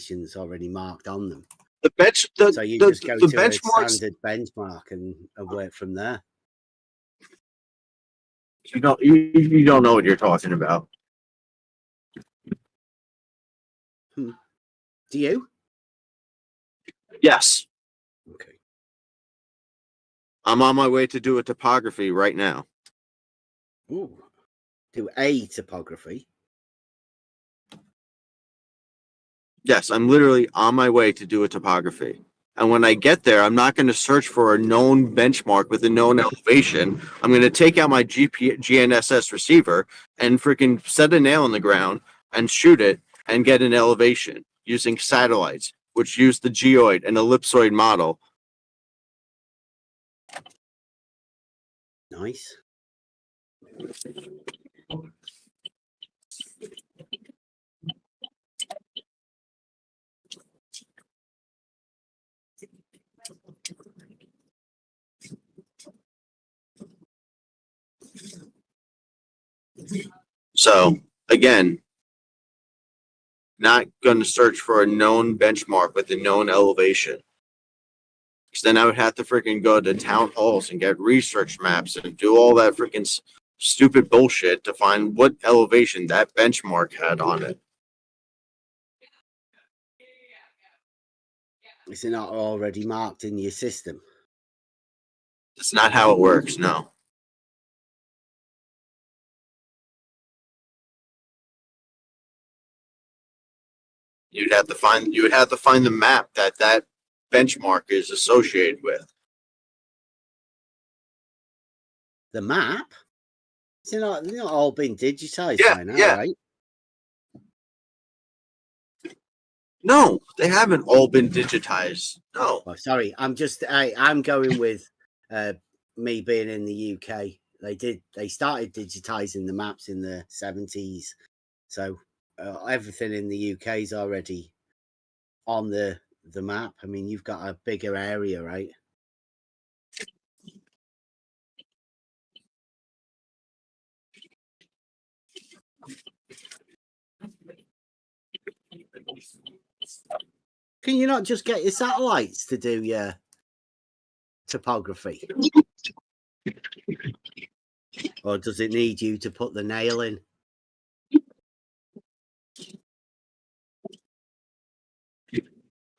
elevations already marked on them. So you just go to a standard benchmark and work from there. You don't know what you're talking about. Do you? Yes. Okay. I'm on my way to do a topography right now. Ooh. Do a topography? Yes, I'm literally on my way to do a topography. And when I get there, I'm not going to search for a known benchmark with a known elevation. I'm going to take out my GNSS receiver and freaking set a nail in the ground and shoot it and get an elevation using satellites, which use the geoid and ellipsoid model. Nice. So, again, not going to search for a known benchmark with a known elevation. Because then I would have to freaking go to town halls and get research maps and do all that freaking stupid bullshit to find what elevation that benchmark had on it. Is it not already marked in your system? That's not how it works, no. You would have to find the map that benchmark is associated with. The map? It's not all been digitized by now, right? No, they haven't all been digitized. No. Oh, sorry, I'm going with me being in the UK. They started digitizing the maps in the 70s, so everything in the UK is already on the map. I mean, you've got a bigger area, right? Can you not just get your satellites to do your topography? Or does it need you to put the nail in?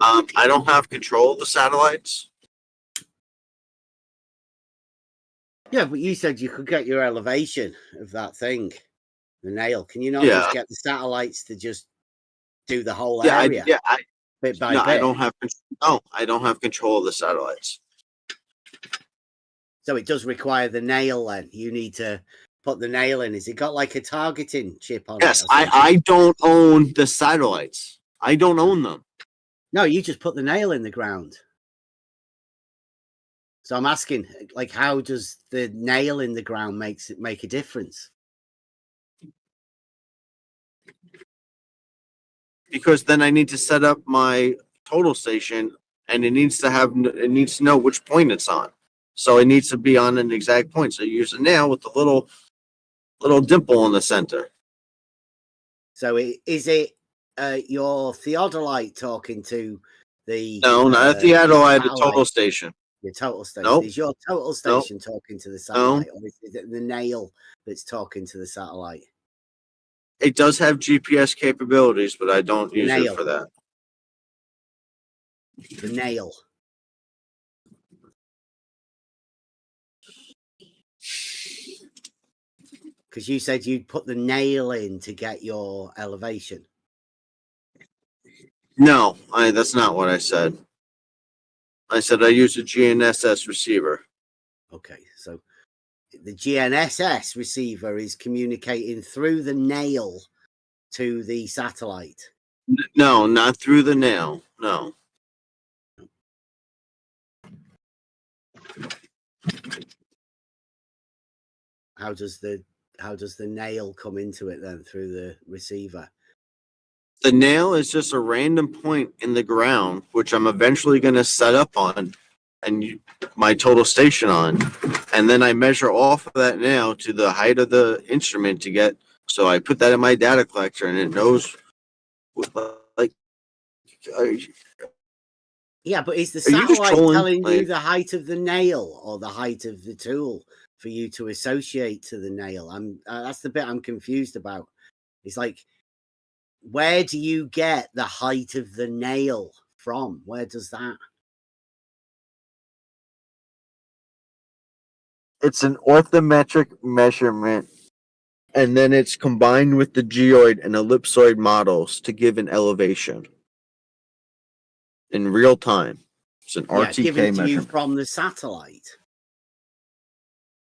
I don't have control of the satellites. Yeah, but you said you could get your elevation of that thing, the nail. Can you not just get the satellites to just do the whole area? Bit by bit. I don't have control of the satellites. So it does require the nail then. You need to put the nail in. Has it got like a targeting chip on it? Yes, I don't own the satellites. I don't own them. No, you just put the nail in the ground. So I'm asking, like, how does the nail in the ground make a difference? Because then I need to set up my total station, and it needs to know which point it's on. So it needs to be on an exact point. So you use a nail with a little dimple in the center. So is it your theodolite talking to the? No, not a theodolite. A total station. Your total station. Nope. Is your total station talking to the satellite, or is it the nail that's talking to the satellite? It does have GPS capabilities, but I don't use it for that. The nail. Because you said you'd put the nail in to get your elevation. No, that's not what I said. I said I use a GNSS receiver. Okay, so the GNSS receiver is communicating through the nail to the satellite. No, not through the nail. No. How does the nail come into it then through the receiver? The nail is just a random point in the ground, which I'm eventually going to set up on and my total station on. And then I measure off of that nail to the height of the instrument to get, so I put that in my data collector and it knows, like, Yeah, but is the Are you just satellite trolling? telling you Like, the height of the nail or the height of the tool for you to associate to the nail? That's the bit I'm confused about. It's like, where do you get the height of the nail from? Where does that? it's an orthometric measurement, and then it's combined with the geoid and ellipsoid models to give an elevation in real time. It's an Yeah, given RTK to you measurement. from the satellite.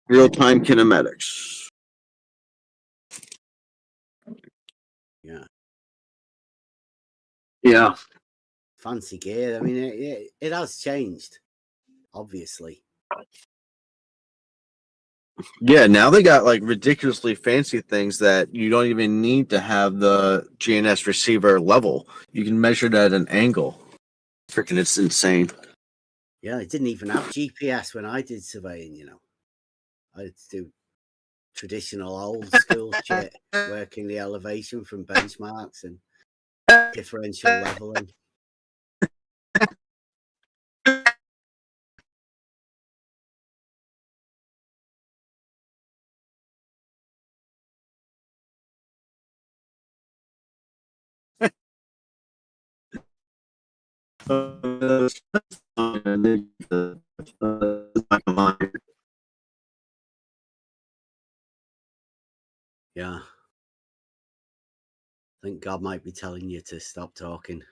Real time kinematics. Yeah, Yeah. fancy gear. I mean, it has changed, obviously. Yeah, now they got like ridiculously fancy things that you don't even need to have the GNS receiver level. You can measure it at an angle. Freaking, it's insane. Yeah, it didn't even have GPS when I did surveying. I had to do traditional old school shit, working the elevation from benchmarks and differential leveling. Yeah. I think God might be telling you to stop talking.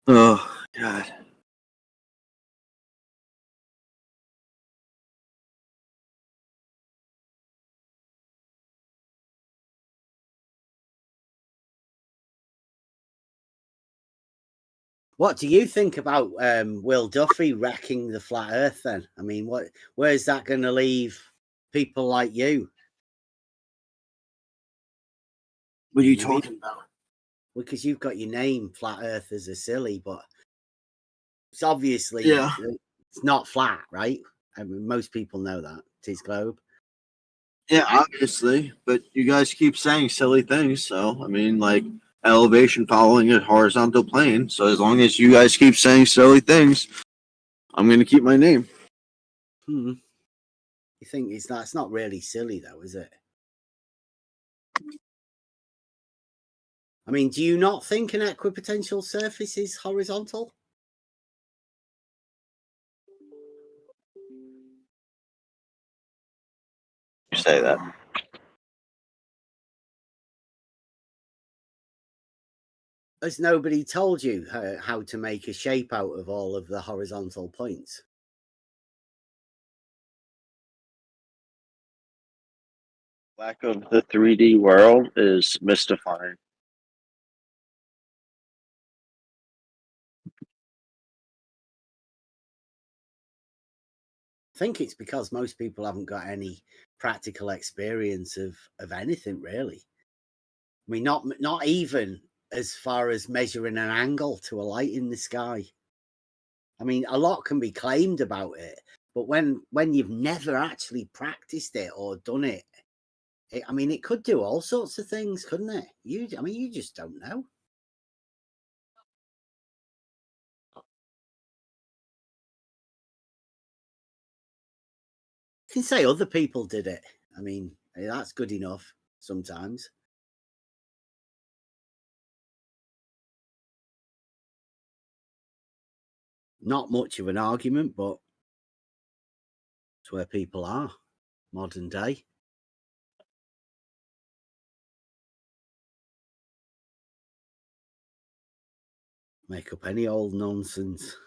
Oh, God. What do you think about Will Duffy wrecking the flat Earth? Then, I mean, where's that going to leave people like you? What are you I mean, talking about? because you've got your name, Flat Earthers are silly, but it's obviously Yeah. it's not flat, right? I mean, most people know that it is globe. Yeah, obviously. But you guys keep saying silly things. So, I mean, like elevation following a horizontal plane. So, as long as you guys keep saying silly things, I'm going to keep my name. You think it's not really silly though, is it? I mean, do you not think an equipotential surface is horizontal? You say that. Has nobody told you how to make a shape out of all of the horizontal points? Lack of the 3D world is mystifying. I think it's because most people haven't got any practical experience of anything really. I mean, not even as far as measuring an angle to a light in the sky. I mean, a lot can be claimed about it, but when you've never actually practiced it or done it, I mean, it could do all sorts of things, couldn't it? I mean, you just don't know. You can say other people did it. I mean, that's good enough sometimes. Not much of an argument, but it's where people are modern day. Make up any old nonsense.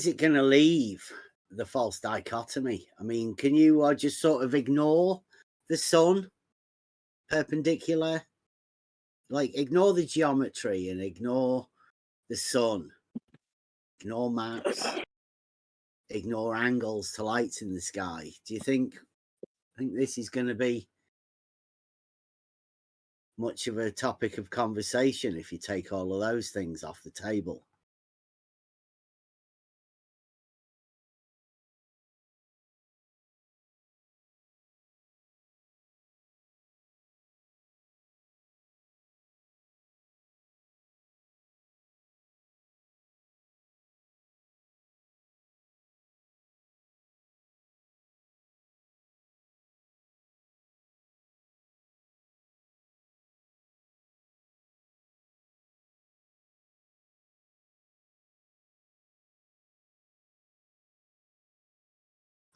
Is it going to leave the false dichotomy? I mean, can you just sort of ignore the sun perpendicular? Like, ignore the geometry and ignore the sun, ignore maps. ignore angles to lights in the sky. Do you think this is going to be much of a topic of conversation if you take all of those things off the table?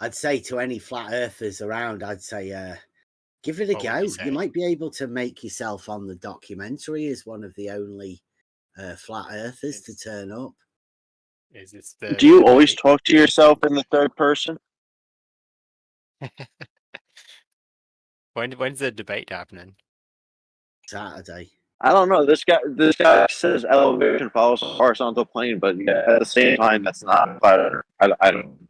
I'd say to any flat earthers around, I'd say, give it a What would go. you say? You might be able to make yourself on the documentary as one of the only flat earthers to turn up. Is this the? Do you always talk to yourself in the third person? When's the debate happening? Saturday. I don't know. This guy says elevation follows a horizontal plane, but yeah, at the same time, that's not flat Earth. I don't.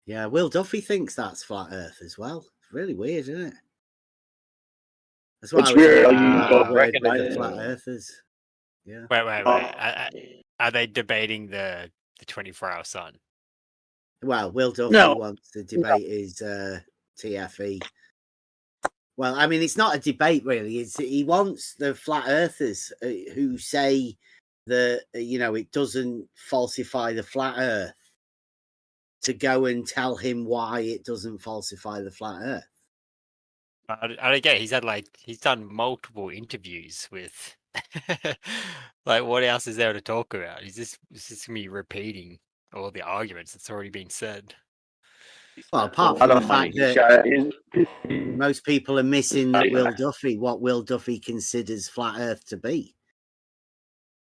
Yeah, Will Duffy thinks that's flat Earth as well. It's really weird, isn't it? That's why It's I was weird how having you a both word with recognize the it. flat Earthers. Yeah. Wait. Are they debating the 24-hour sun? Well, Will Duffy No. wants to debate his TFE. Well, I mean, it's not a debate really. He wants the flat earthers who say that it doesn't falsify the flat Earth to go and tell him why it doesn't falsify the flat Earth. I don't get it. He's done multiple interviews with like what else is there to talk about? Is this gonna be repeating all the arguments that's already been said? Well, apart from the fact that most people are missing that what Will Duffy considers flat Earth to be.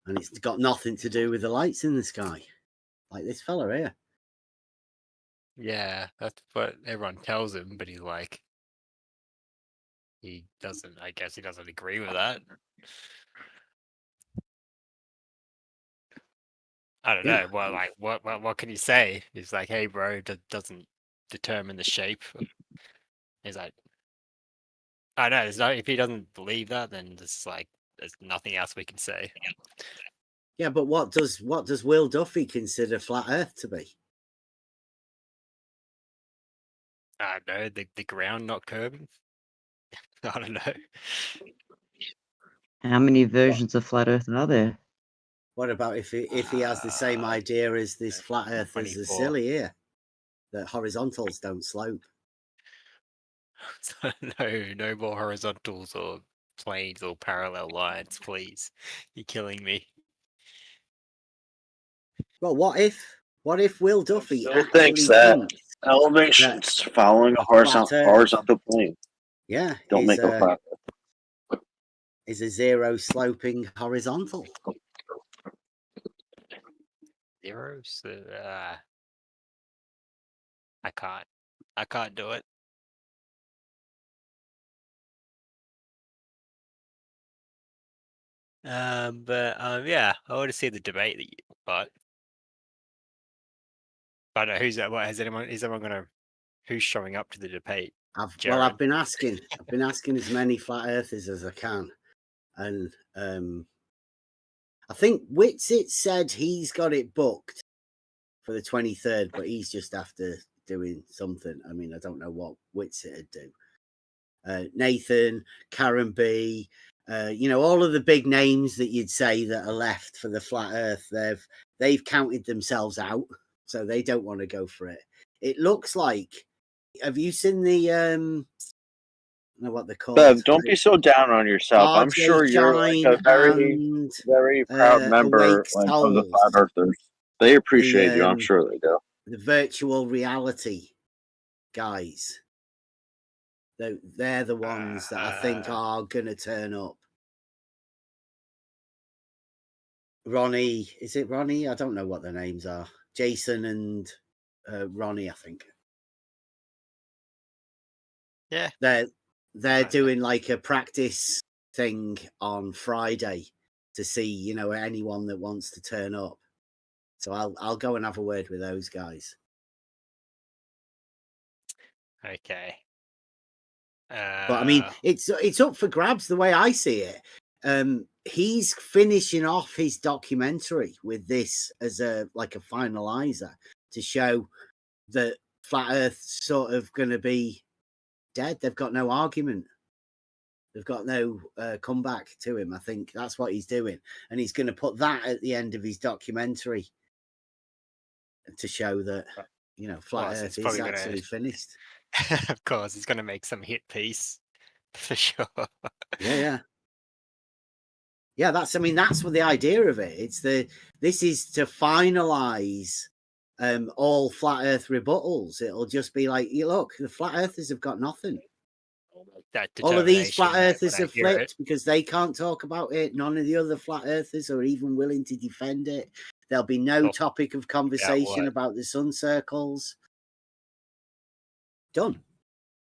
And it's got nothing to do with the lights in the sky. Like this fella here. Yeah, that's what everyone tells him, but he's like, I guess he doesn't agree with that. I don't know. Well, like, what can you say? He's like, hey, bro, that doesn't determine the shape. He's like, I know. If he doesn't believe that, then there's nothing else we can say. Yeah, but what does Will Duffy consider flat Earth to be? I don't know, the ground not curving. I don't know. How many versions of flat Earth are there? What about if he has the same idea as this flat Earthers are 24. silly here? That horizontals don't slope. So no more horizontals or planes or parallel lines, please. You're killing me. Well, what if Will Duffy Still actually thinks that thinks elevation's following a horizontal plane. Yeah, Don't make a flat Earth. Is a zero sloping horizontal. Zeros? I can't do it. Yeah, I want to see the debate but I don't know who's that. What is everyone gonna? Who's showing up to the debate? I've been asking as many flat earthers as I can, and I think Whitsitt said he's got it booked for the 23rd, but he's just after doing something. I mean, I don't know what Whitsitt would do. Nathan, Karen B, all of the big names that you'd say that are left for the flat Earth, they've counted themselves out, so they don't want to go for it. It looks like. Have you seen the? I don't know what they're called. Bev, don't be so down on yourself. I'm sure you're like a very, very proud member of the Flat Earthers. They appreciate you. I'm sure they do. The virtual reality guys. They're the ones that I think are gonna turn up. Ronnie, is it Ronnie? I don't know what their names are. Jason and Ronnie, I think. Yeah. They're doing like a practice thing on Friday to see, anyone that wants to turn up. So I'll go and have a word with those guys. Okay. But I mean, it's up for grabs the way I see it. He's finishing off his documentary with this as a finalizer to show that flat Earth's sort of going to be dead. They've got no argument. They've got no comeback to him. I think that's what he's doing, and he's going to put that at the end of his documentary to show that flat Earth is actually finished. Of course, he's going to make some hit piece for sure. Yeah. That's what the idea of it. This is to finalize all flat Earth rebuttals. It'll just be like, look, the flat Earthers have got nothing. All of these flat Earthers have flipped because they can't talk about it. None of the other flat Earthers are even willing to defend it. There'll be no topic of conversation about the sun circles. Done.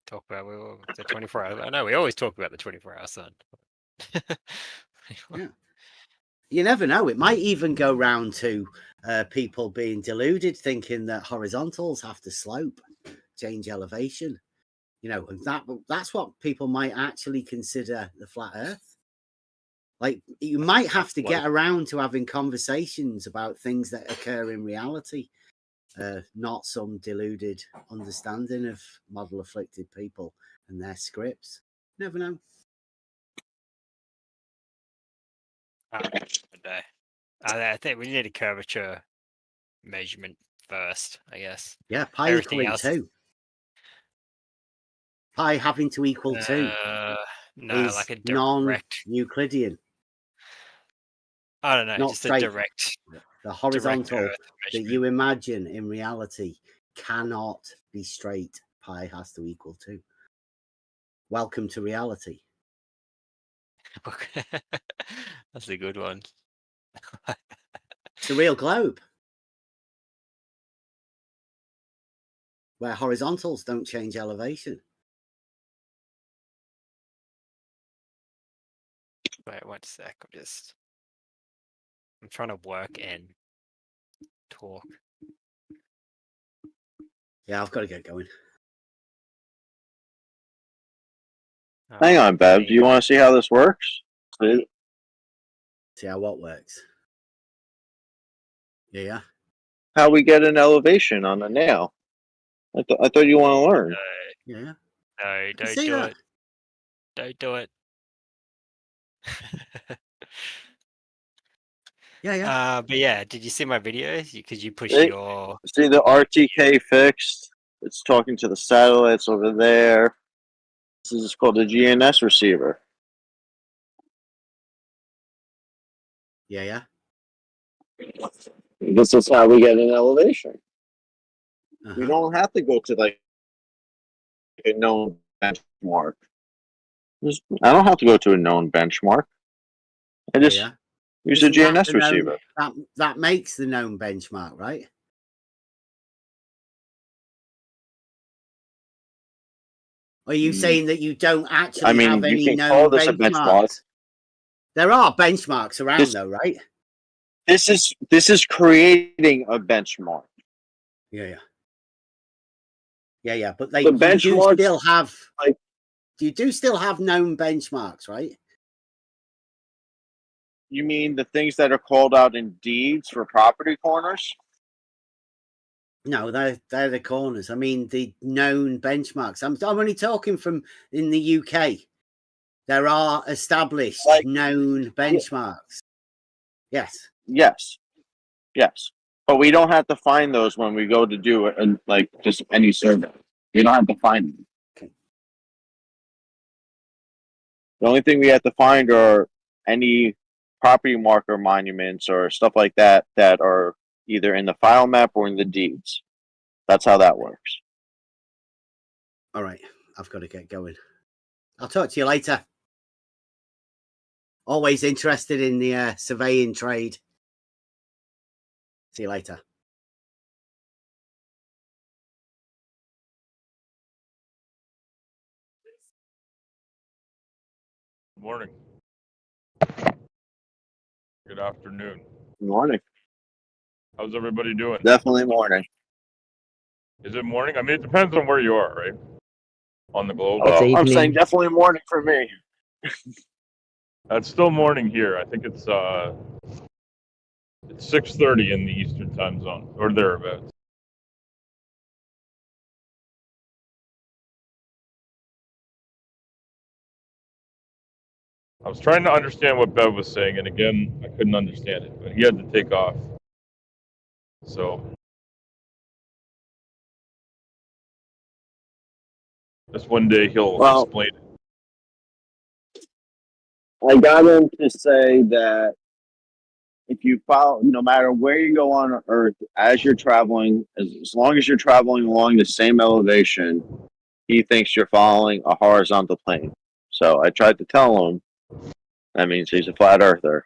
Talk about the 24-hour. I know we always talk about the 24-hour sun. Yeah. You never know. It might even go round to people being deluded, thinking that horizontals have to slope, change elevation. And that's what people might actually consider the flat Earth. Like, you might have to get around to having conversations about things that occur in reality, not some deluded understanding of model afflicted people and their scripts. You never know. I think we need a curvature measurement first, I guess. Yeah, pi equaling 2. Pi having to equal 2 no, is like a direct non-Euclidean. I don't know, not just straight. a direct. The horizontal that you imagine in reality cannot be straight. Pi has to equal 2. Welcome to reality. That's a good one. It's a real globe where horizontals don't change elevation. Wait 1 sec. I'm trying to work and talk. Yeah, I've got to get going. Hang on, Bev. Do you want to see how this works? See how what works? Yeah. How we get an elevation on a nail. I thought you want to learn. Yeah. No, don't do it. Don't do it. Yeah. But yeah, did you see my video? Because you push your... See the RTK fixed? It's talking to the satellites over there. This is called a GNS receiver. Yeah. This is how we get an elevation. We don't have to go to like a known benchmark. I don't have to go to a known benchmark. I just use a GNS receiver. That makes the known benchmark, right? Are you saying that you don't actually have any known benchmarks? There are benchmarks around, though, right? This is creating a benchmark. Yeah. But you do still have you do still have known benchmarks, right? You mean the things that are called out in deeds for property corners? No, they're the corners. I mean, the known benchmarks. I'm only talking from in the UK. There are established known benchmarks. Yes. But we don't have to find those when we go to do it, like just any survey. We don't have to find them. Okay. The only thing we have to find are any property marker monuments or stuff like that that are either in the file map or in the deeds. That's how that works. All right. I've got to get going. I'll talk to you later. Always interested in the surveying trade. See you later. Good morning. Good afternoon. Good morning. How's everybody doing? Definitely morning. Is it morning? I mean, it depends on where you are, right? On the globe. It's Well, I'm saying evening. definitely morning for me. It's still morning here. I think it's 6:30 in the Eastern time zone, or thereabouts. I was trying to understand what Bev was saying, and again, I couldn't understand it. But he had to take off. So, just one day he'll explain it. I got him to say that if you follow, no matter where you go on Earth, as you're traveling, as long as you're traveling along the same elevation, he thinks you're following a horizontal plane. So I tried to tell him that means he's a flat earther.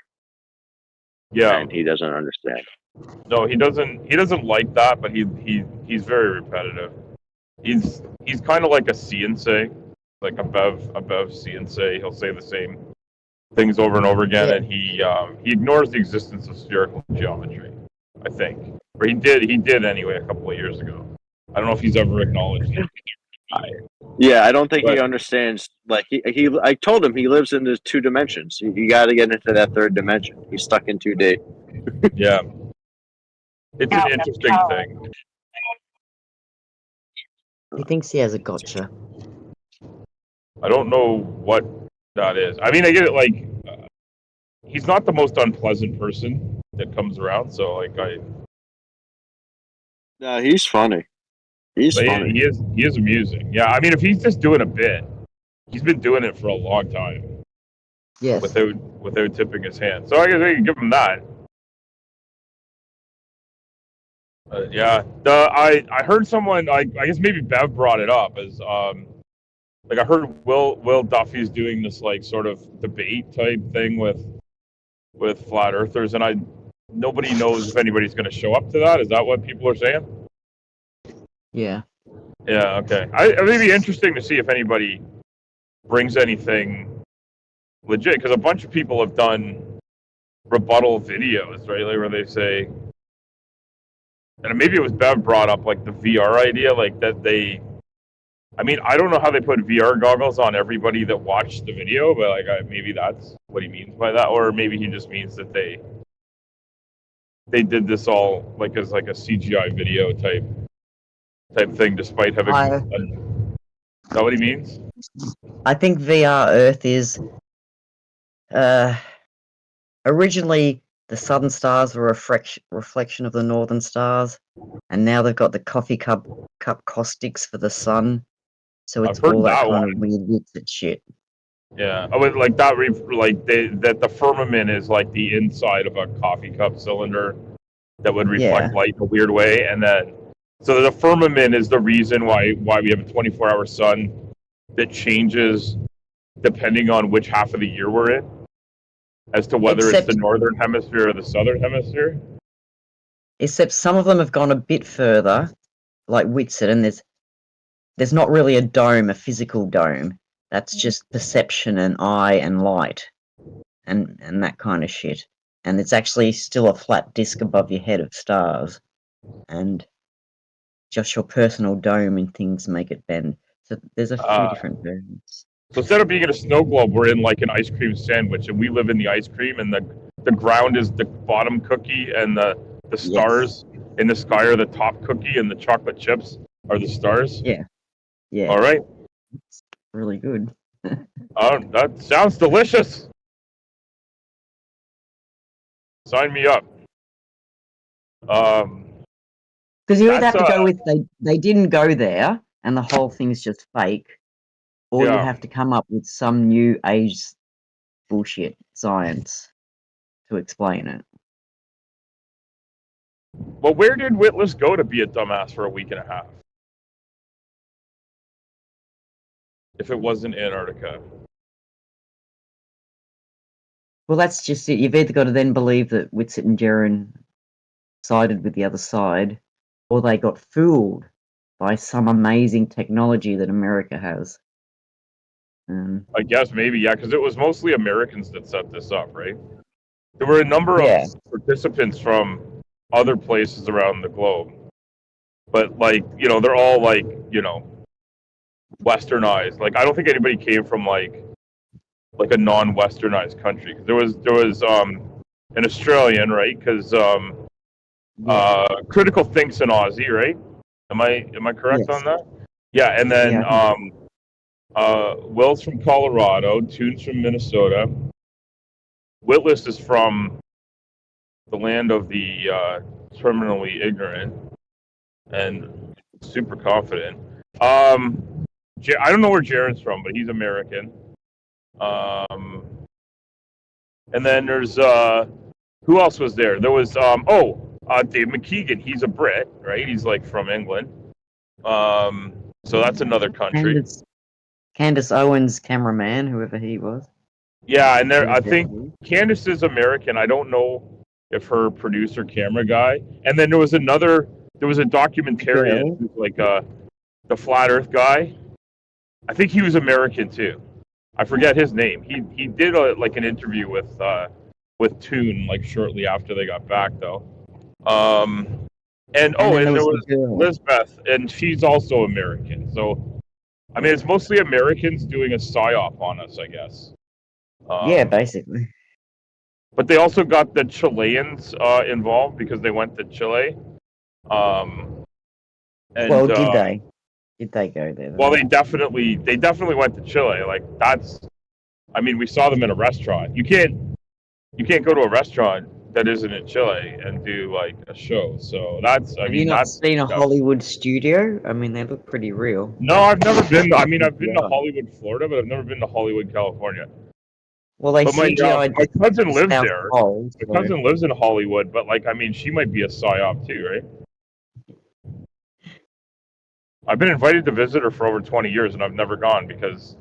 Yeah. And he doesn't understand. No, he doesn't. He doesn't like that, but he's very repetitive. He's kind of like a see and say, like above see and say. He'll say the same things over and over again, and he ignores the existence of spherical geometry. I think, or he did anyway a couple of years ago. I don't know if he's ever acknowledged it. Yeah, I don't think he But- understands. Like I told him he lives in the 2 dimensions. You got to get into that 3rd dimension. He's stuck in 2D. Yeah, it's an interesting thing. He thinks he has a gotcha. I don't know what that is. I mean, I get it. Like, he's not the most unpleasant person that comes around. So, like, No, he's funny. He's funny. He is amusing. Yeah, I mean, if he's just doing a bit, he's been doing it for a long time. Yes. Without tipping his hand. So I guess I can give him that. Yeah, I heard someone. I guess maybe Bev brought it up as like I heard Will Duffy's doing this like sort of debate type thing with flat earthers, and nobody knows if anybody's going to show up to that. Is that what people are saying? Yeah. Yeah. Okay. It may be interesting to see if anybody brings anything legit, because a bunch of people have done rebuttal videos, right? Like where they say, and maybe it was Bev brought up like the VR idea, like that they. I mean, I don't know how they put VR goggles on everybody that watched the video, but like maybe that's what he means by that, or maybe he just means that they did this all like as like a CGI video type thing, despite having. Is that what he means? I think VR Earth is originally the southern stars were a reflection of the northern stars, and now they've got the coffee cup caustics for the sun. So it's all that kind of weird Wixit shit. Yeah, oh, like that. That the firmament is like the inside of a coffee cup cylinder that would reflect light in a weird way, and then so the firmament is the reason why we have a 24-hour sun that changes depending on which half of the year we're in, as to whether it's the northern hemisphere or the southern hemisphere. Except some of them have gone a bit further, like Wixit, and there's not really a dome, a physical dome. That's just perception and eye and light and that kind of shit. And it's actually still a flat disk above your head of stars. And just your personal dome and things make it bend. So there's a few different versions. So instead of being in a snow globe, we're in like an ice cream sandwich, and we live in the ice cream, and the ground is the bottom cookie, and the stars in the sky are the top cookie, and the chocolate chips are the stars. Yeah. Yeah. All right. It's really good. Oh, that sounds delicious. Sign me up. Because you either have to go with they didn't go there and the whole thing's just fake, or you have to come up with some new age bullshit science to explain it. Well, where did Witless go to be a dumbass for a week and a half? If it wasn't Antarctica. Well, that's just it. You've either got to then believe that Whitsitt and Jaren sided with the other side, or they got fooled by some amazing technology that America has. I guess maybe, yeah, because it was mostly Americans that set this up, right? There were a number of participants from other places around the globe. But like, you know, they're all like, you know, westernized. Like I don't think anybody came from like a non-westernized country. There was an Australian, right? Because Critical thinks in Aussie, right? Am I correct Yes. on that? Yeah, and then Yeah. Will's from Colorado, Toon's from Minnesota. Witless is from the land of the terminally ignorant and super confident. I don't know where Jaren's from, but he's American. And then there's who else was there? There was Dave McKeegan. He's a Brit, right? He's like from England. So that's another country. Candace Owens' cameraman, whoever he was. Yeah, and there I think Candace is American. I don't know if her producer camera guy. And then there was a documentarian who's like the flat Earth guy. I think he was American too. I forget his name. He did an interview with Toon like shortly after they got back though. And there was Lisbeth, and she's also American. So I mean, it's mostly Americans doing a psyop on us, I guess. Yeah, basically. But they also got the Chileans involved because they went to Chile. Did they? Did they go there? Well, they definitely went to Chile. Like that's, I mean, we saw them in a restaurant. You can't go to a restaurant that isn't in Chile and do like a show. So that's, Have you not seen a Hollywood studio? I mean, they look pretty real. No, I've never been. I mean, I've been to Hollywood, Florida, but I've never been to Hollywood, California. Well, my cousin lives there. My cousin lives in Hollywood, but like, I mean, she might be a psyop too, right? I've been invited to visit her for over 20 years, and I've never gone because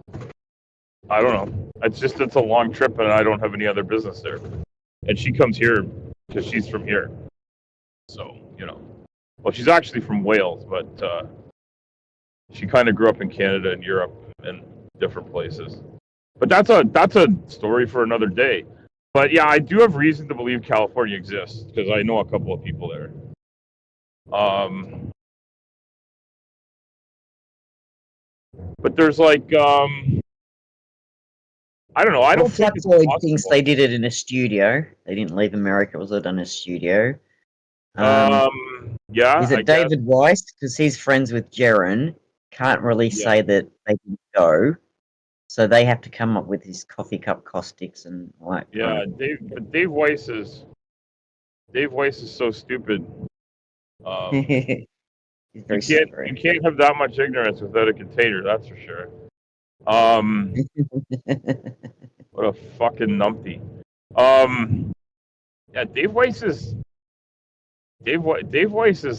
I don't know. It's a long trip, and I don't have any other business there. And she comes here because she's from here. So, you know. Well, she's actually from Wales, but she kind of grew up in Canada and Europe and different places. But that's a story for another day. But yeah, I do have reason to believe California exists because I know a couple of people there. But there's like I don't know. I don't think Flapzoid thinks they did it in a studio. They didn't leave America. It was done in a studio. Yeah. Is it David Weiss? Because he's friends with Jaren. Can't really say that they didn't go. So they have to come up with his coffee cup caustics and all that. Yeah, Dave Weiss is so stupid. He's very you can't have that much ignorance without a container, that's for sure. What a fucking numpty. Yeah, Dave Weiss is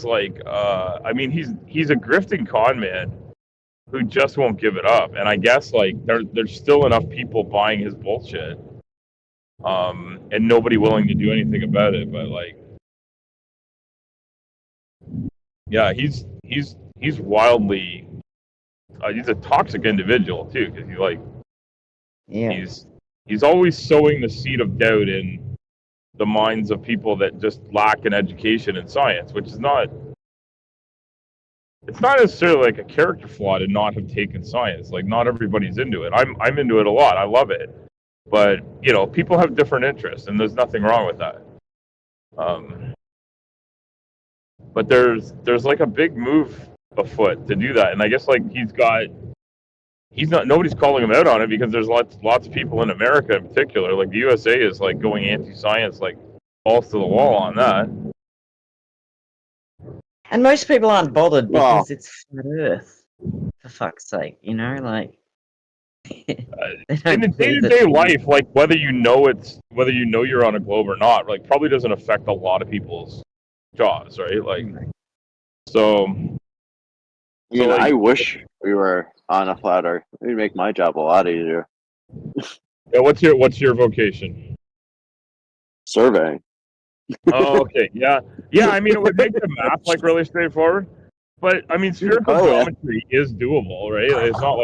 like I mean he's a grifting con man who just won't give it up. And I guess like there's still enough people buying his bullshit. And nobody willing to do anything about it, but like yeah, he's wildly he's a toxic individual too, because he's always sowing the seed of doubt in the minds of people that just lack an education in science, which is not necessarily like a character flaw to not have taken science. Like not everybody's into it. I'm into it a lot. I love it. But, you know, people have different interests and there's nothing wrong with that. But there's like a big move afoot to do that. And I guess like nobody's calling him out on it because there's lots of people in America in particular. Like the USA is like going anti-science, like balls to the wall on that. And most people aren't bothered because it's flat Earth. For fuck's sake, you know, like in the day-to-day life, like whether you know you're on a globe or not, like probably doesn't affect a lot of people's jobs, right? Like, so. I wish we were on a flat Earth. It would make my job a lot easier. Yeah, what's your vocation? Surveying. Oh, okay. Yeah. I mean, it would make the math like really straightforward. But I mean, spherical geometry is doable, right? It's not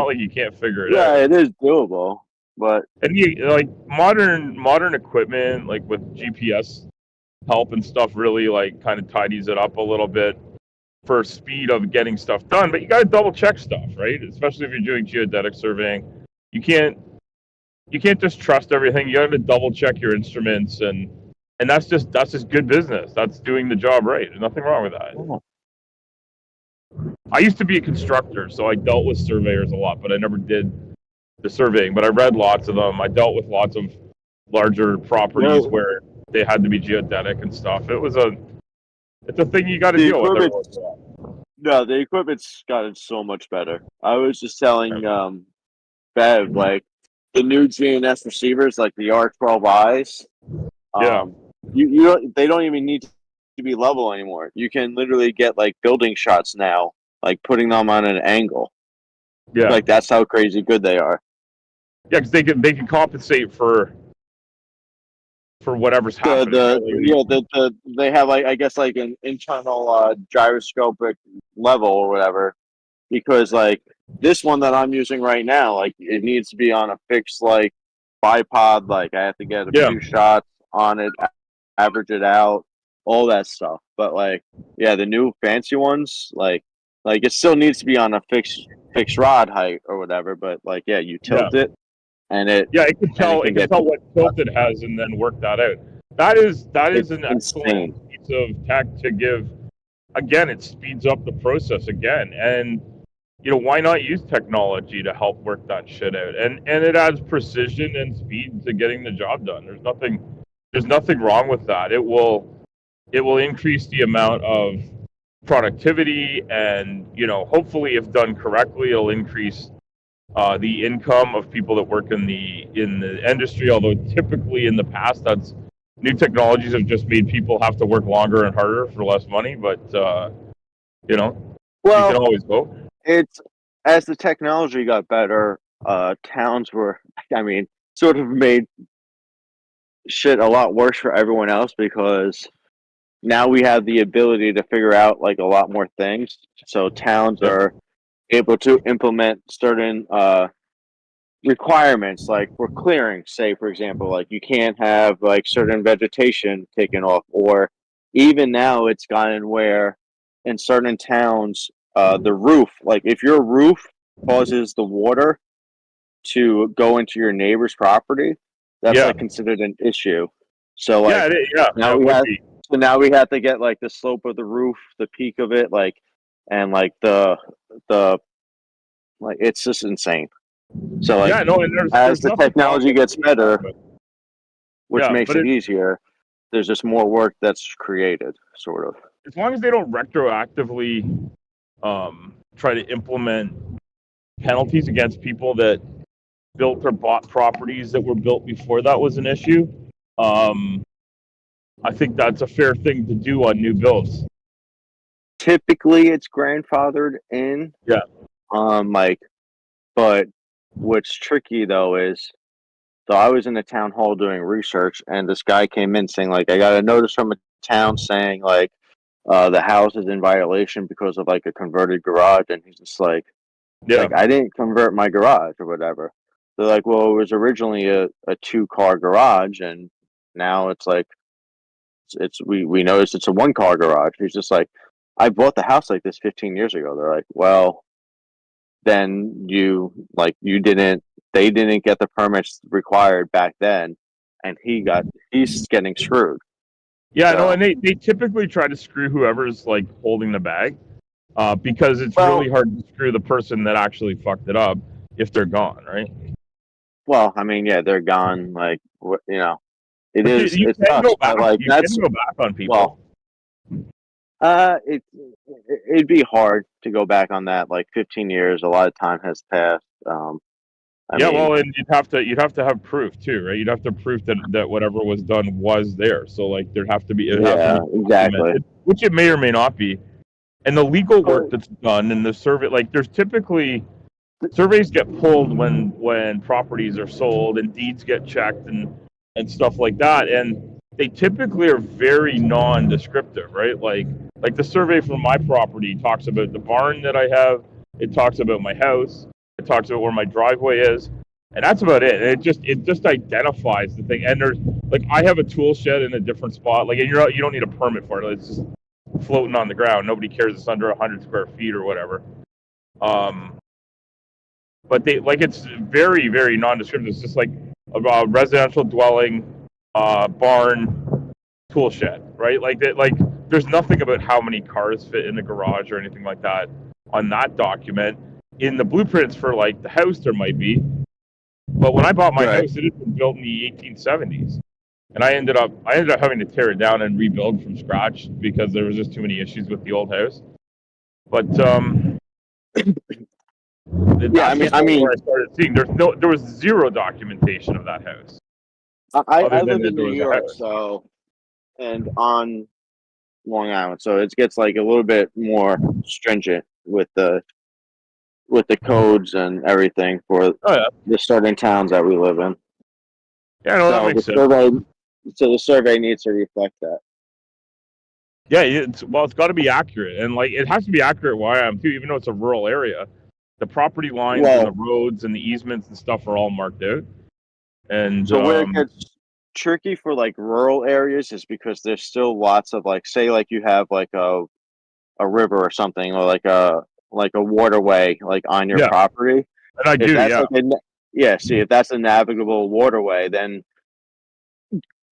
like you can't figure it out. Yeah, it is doable, but and like modern equipment, like with GPS help and stuff really like kind of tidies it up a little bit for speed of getting stuff done. But you got to double check stuff, right? Especially if you're doing geodetic surveying. You can't just trust everything. You got to double check your instruments, and that's just good business. That's doing the job right. There's nothing wrong with that. Oh. I used to be a constructor, so I dealt with surveyors a lot, but I never did the surveying. But I read lots of them. I dealt with lots of larger properties where they had to be geodetic and stuff. It's a thing you got to deal with. No, the equipment's gotten so much better. I was just telling Bev, like the new GNS receivers, like the R12Is. They don't even need to be level anymore. You can literally get like building shots now, like putting them on an angle. Yeah, like that's how crazy good they are. Yeah, because they can compensate for whatever's happening. They have like I guess like an internal gyroscopic level or whatever, because like this one that I'm using right now, like it needs to be on a fixed like bipod. Like I have to get a few shots on it, average it out, all that stuff. But like the new fancy ones, like it still needs to be on a fixed rod height or whatever. But like you tilt it. And it can tell what tilt it has and then work that out. That is an excellent piece of tech to give. Again, it speeds up the process again, and why not use technology to help work that shit out? And it adds precision and speed to getting the job done. There's nothing wrong with that. It will increase the amount of productivity, and hopefully, if done correctly, it'll increase the income of people that work in the industry. Although typically in the past, that's new technologies have just made people have to work longer and harder for less money. But you can always hope. It's as the technology got better, towns were, sort of made shit a lot worse for everyone else, because now we have the ability to figure out like a lot more things. So towns are able to implement certain requirements, like for clearing, say for example, like you can't have like certain vegetation taken off, or even now it's gotten where in certain towns the roof, like if your roof causes the water to go into your neighbor's property, that's like considered an issue. So like now we have to get like the slope of the roof, the peak of it, like, and like the like it's just insane. So like as the technology gets better, which makes it easier, there's just more work that's created, sort of. As long as they don't retroactively try to implement penalties against people that built or bought properties that were built before that was an issue, I think that's a fair thing to do on new builds. Typically, it's grandfathered in. Yeah. But what's tricky though is, so I was in the town hall doing research, and this guy came in saying like, I got a notice from a town saying like, the house is in violation because of like a converted garage, and he's just like, I didn't convert my garage or whatever. They're like, well, it was originally a 2-car garage, and now it's like, we noticed it's a 1-car garage. He's just like, I bought the house like this 15 years ago. They're like, well, then they didn't get the permits required back then, and he's getting screwed. Yeah, no, and they typically try to screw whoever's like holding the bag, because it's really hard to screw the person that actually fucked it up if they're gone, right? Well, they're gone. Like, it is. You it's can tough, go back. but, like, you can go back on people. Well, it'd be hard to go back on that. Like 15 years, a lot of time has passed. And you'd have to have proof too, right? You'd have to prove that whatever was done was there. So like there'd have to be exactly, which it may or may not be. And the legal work that's done and the survey, like there's typically surveys get pulled when properties are sold and deeds get checked and stuff like that, and they typically are very non-descriptive, right? Like the survey for my property talks about the barn that I have, it talks about my house, it talks about where my driveway is, and that's about it. And it just identifies the thing. And like I have a tool shed in a different spot. Like, and you don't need a permit for it. It's just floating on the ground. Nobody cares. It's under 100 square feet or whatever. But they like it's very, very nondescript. It's just like a residential dwelling, barn, tool shed, right? Like that. Like there's nothing about how many cars fit in the garage or anything like that on that document. In the blueprints for like the house, there might be. But when I bought my house, it had been built in the 1870s, and I ended up having to tear it down and rebuild from scratch because there was just too many issues with the old house. But Yeah, I mean, where I started seeing there was zero documentation of that house. I other than live that in there New was a York, house. so and on Long Island, so it gets like a little bit more stringent with the codes and everything for Oh yeah, the certain towns that we live in. yeah, no, that So makes sense. the survey needs to reflect that. Yeah, it's got to be accurate, and like it has to be accurate where I am too, even though it's a rural area. The property lines and the roads and the easements and stuff are all marked out. And so where it gets tricky for like rural areas is because there's still lots of like, say like you have like a river or something, or like a waterway like on your property. And I do, yeah. Like see, if that's a navigable waterway, then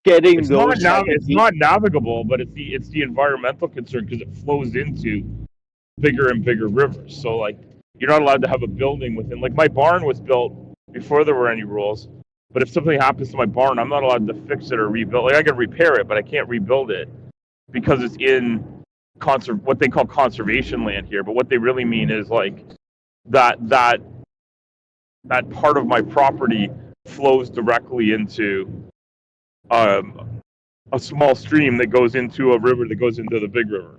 getting it's those not navigable, but it's the environmental concern because it flows into bigger and bigger rivers. So like you're not allowed to have a building within. Like my barn was built before there were any rules, but if something happens to my barn, I'm not allowed to fix it or rebuild. Like I can repair it, but I can't rebuild it because it's in what they call conservation land here. But what they really mean is like that part of my property flows directly into a small stream that goes into a river that goes into the big river.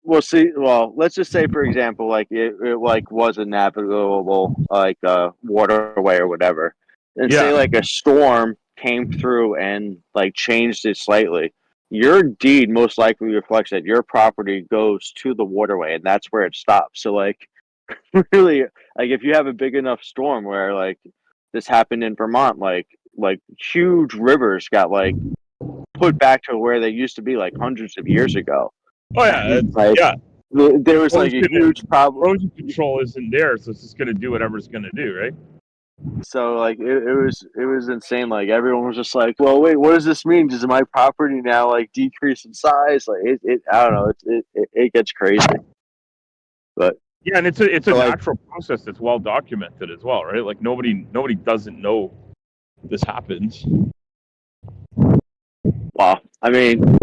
Well, let's just say, for example, like it like was a navigable like waterway or whatever, and say like a storm came through and like changed it slightly. Your deed most likely reflects that your property goes to the waterway, and that's where it stops. So, like, really, like if you have a big enough storm where like this happened in Vermont, like huge rivers got like put back to where they used to be like hundreds of years ago. Oh yeah, like, there was like a huge problem. Erosion control isn't there, so it's just going to do whatever it's going to do, right? So like it was insane. Like everyone was just like, "Well, wait, what does this mean? Does my property now like decrease in size?" Like it I don't know. It gets crazy. But yeah, and it's a natural process that's well documented as well, right? Like nobody doesn't know this happens. Well, I mean,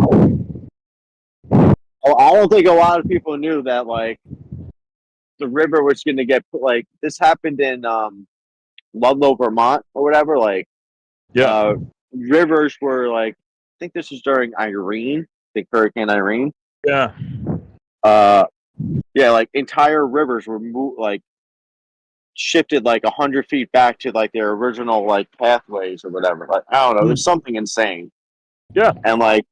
I don't think a lot of people knew that like the river was going to get like this happened in Ludlow, Vermont, or whatever. Like, rivers were like, I think this was during Irene, I think Hurricane Irene. Yeah. Yeah, like entire rivers were shifted like 100 feet back to like their original like pathways or whatever. Like I don't know, there's something insane. Yeah. And like,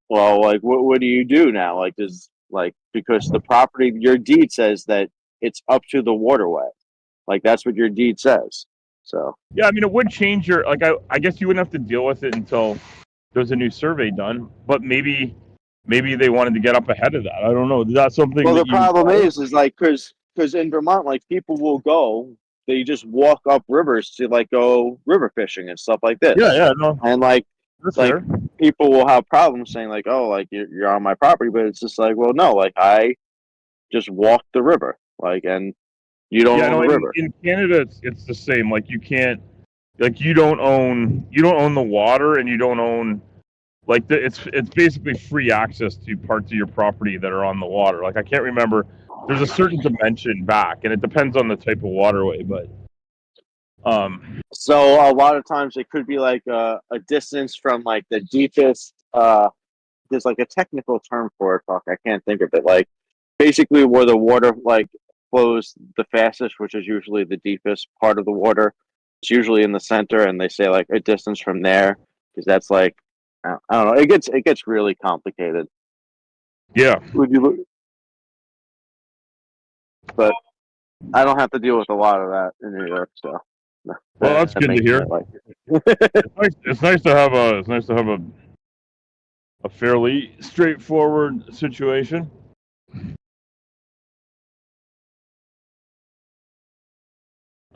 well, like what do you do now? Like does like because the property, your deed says that it's up to the waterway. Like that's what your deed says. So yeah, I mean it would change your like I guess you wouldn't have to deal with it until there's a new survey done, but maybe they wanted to get up ahead of that. I don't know. Is that something? Well, the problem is like because in Vermont, like people will go, they just walk up rivers to like go river fishing and stuff like this. Yeah, no, and like that's like fair. People will have problems saying like, oh, like you're on my property, but it's just like, well, no, like I just walked the river, like, and you don't own the river. In Canada, it's the same. Like you can't, like you don't own the water, and you don't own. Like it's basically free access to parts of your property that are on the water. Like I can't remember. There's a certain dimension back, and it depends on the type of waterway. But so a lot of times it could be like a distance from like the deepest. There's like a technical term for it. Fuck, I can't think of it. Like basically where the water like flows the fastest, which is usually the deepest part of the water. It's usually in the center, and they say like a distance from there because that's like. I don't know. It gets really complicated. Yeah. Would you look? But I don't have to deal with a lot of that in New York, so. Well, that's good to makes hear. my life. It's nice to have a fairly straightforward situation.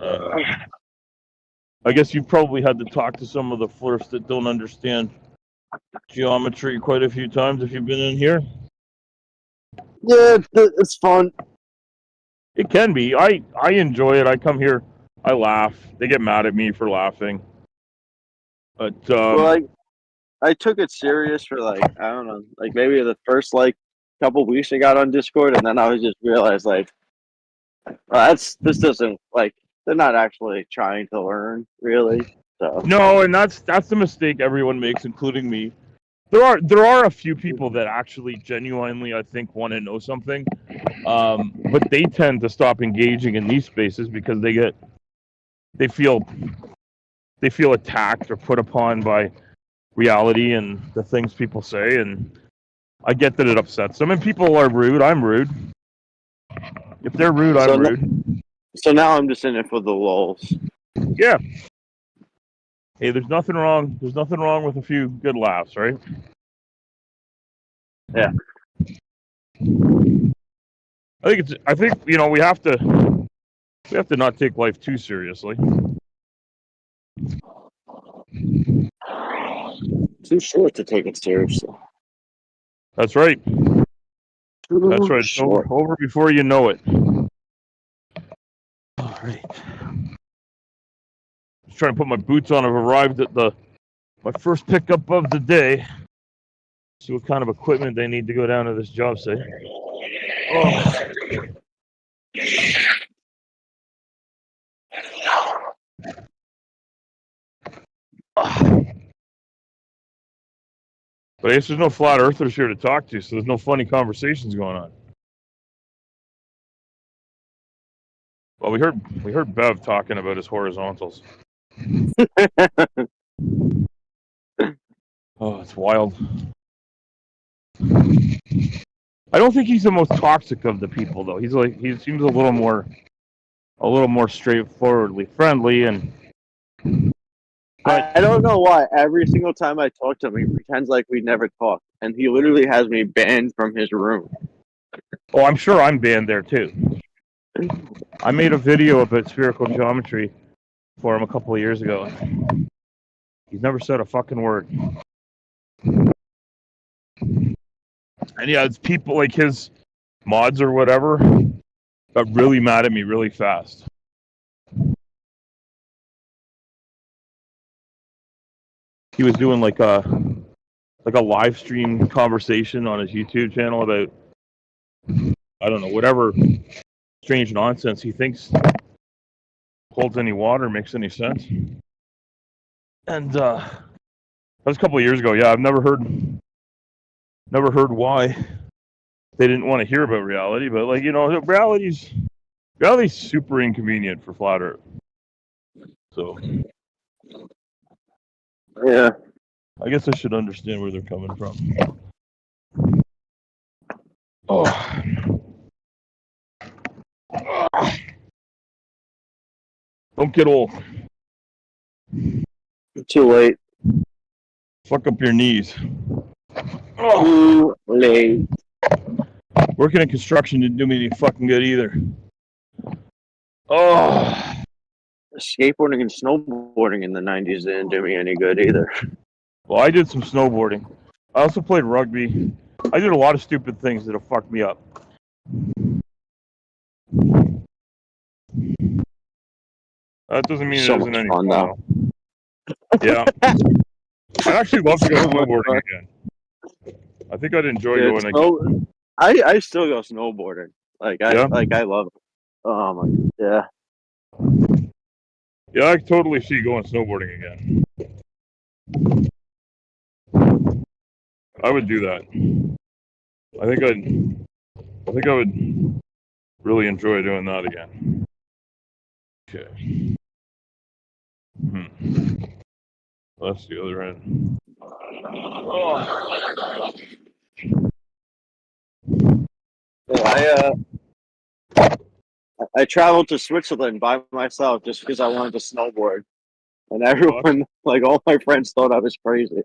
I guess you've probably had to talk to some of the flirts that don't understand geometry quite a few times if you've been in here. Yeah, it's fun. It can be. I enjoy it. I come here. I laugh. They get mad at me for laughing. But Well, I took it serious for like, I don't know, like maybe the first like couple weeks I got on Discord, and then I was just realized like, this doesn't like, they're not actually trying to learn really. So no, and that's the mistake everyone makes, including me. There are a few people that actually genuinely, I think, want to know something, but they tend to stop engaging in these spaces because they feel attacked or put upon by reality and the things people say, and I get that it upsets them. And people are rude. I'm rude. If they're rude, I'm rude. So now I'm just in it for the lulz. Yeah. Hey, there's nothing wrong. There's nothing wrong with a few good laughs, right? Yeah. I think we have to not take life too seriously. Too short to take it seriously. That's right. That's right. It's Short. over before you know it. All right. Just trying to put my boots on. I've arrived at my first pickup of the day. See what kind of equipment they need to go down to this job site. Oh. But I guess there's no flat earthers here to talk to, so there's no funny conversations going on. Well, we heard Bev talking about his horizontals. Oh, it's wild. I don't think he's the most toxic of the people, though. He seems a little more straightforwardly friendly, and I don't know why. Every single time I talk to him, he pretends like we never talked, and he literally has me banned from his room. oh, I'm sure I'm banned there too. I made a video about spherical geometry for him a couple of years ago. He's never said a fucking word. And yeah, it's people like his mods or whatever got really mad at me really fast. He was doing like a live stream conversation on his YouTube channel about, I don't know, whatever strange nonsense he thinks holds any water, makes any sense. And that was a couple of years ago. Yeah, I've never heard why they didn't want to hear about reality, but like, reality's super inconvenient for flat Earth. So Yeah. I guess I should understand where they're coming from. Oh. Don't get old. Too late. Fuck up your knees. Too late. Working in construction didn't do me any fucking good either. Oh. Skateboarding and snowboarding in the 90s didn't do me any good either. Well, I did some snowboarding. I also played rugby. I did a lot of stupid things that have fucked me up. That doesn't mean So it isn't much any fun, though. Yeah. I'd actually love to go snowboarding again. I think I'd enjoy going again. I still go snowboarding. I love it. Oh my, yeah. Yeah, I totally see going snowboarding again. I would do that. I think I would really enjoy doing that again. Okay. That's the other end. Oh. I traveled to Switzerland by myself just because I wanted to snowboard, and everyone, like all my friends, thought I was crazy.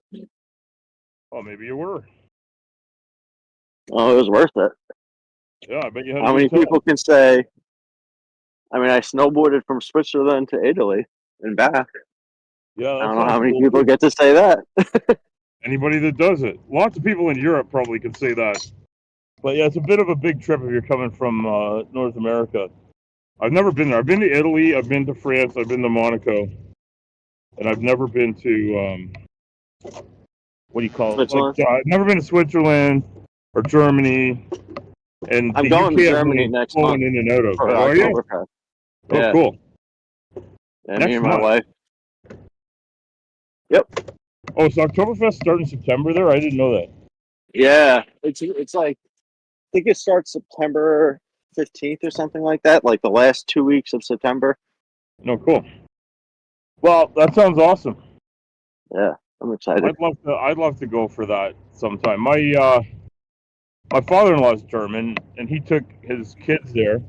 Well, maybe you were. Oh, it was worth it. Yeah, I bet you had. How many people can say? I mean, I snowboarded from Switzerland to Italy and back. Yeah, I don't know how many people get to say that. Anybody that does it. Lots of people in Europe probably can say that. But yeah, it's a bit of a big trip if you're coming from North America. I've never been there. I've been to Italy, I've been to France, I've been to Monaco, and I've never been to what do you call it? Like, I've never been to Switzerland or Germany, and I'm the going UK to Germany I've next flown month in and out of. for Oh, yeah? Oktoberfest. Oh, Yeah. cool. Yeah, Next me and my month. wife. Yep. Oh, so Oktoberfest starting in September there? I didn't know that. Yeah, it's like I think it starts September 15th or something like that, like the last 2 weeks of September. No, cool. Well, that sounds awesome. Yeah, I'm excited. I'd love to go for that sometime. My father-in-law is German, and he took his kids there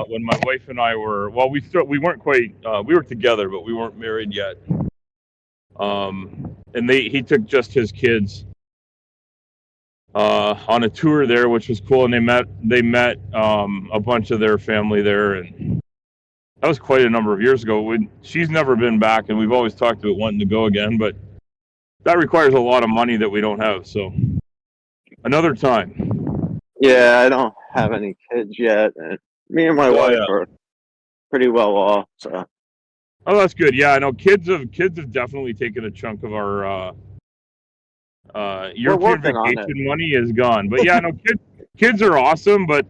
when my wife and I were. Well, we weren't quite. We were together, but we weren't married yet. And he took just his kids on a tour there, which was cool. And they met a bunch of their family there, and that was quite a number of years ago. She's never been back, and we've always talked about wanting to go again, but that requires a lot of money that we don't have. So another time. Yeah, I don't have any kids yet, and me and my wife are pretty well off. So. Oh, that's good. Yeah, I know kids have definitely taken a chunk of our European vacation money is gone. But yeah, no, kids are awesome, but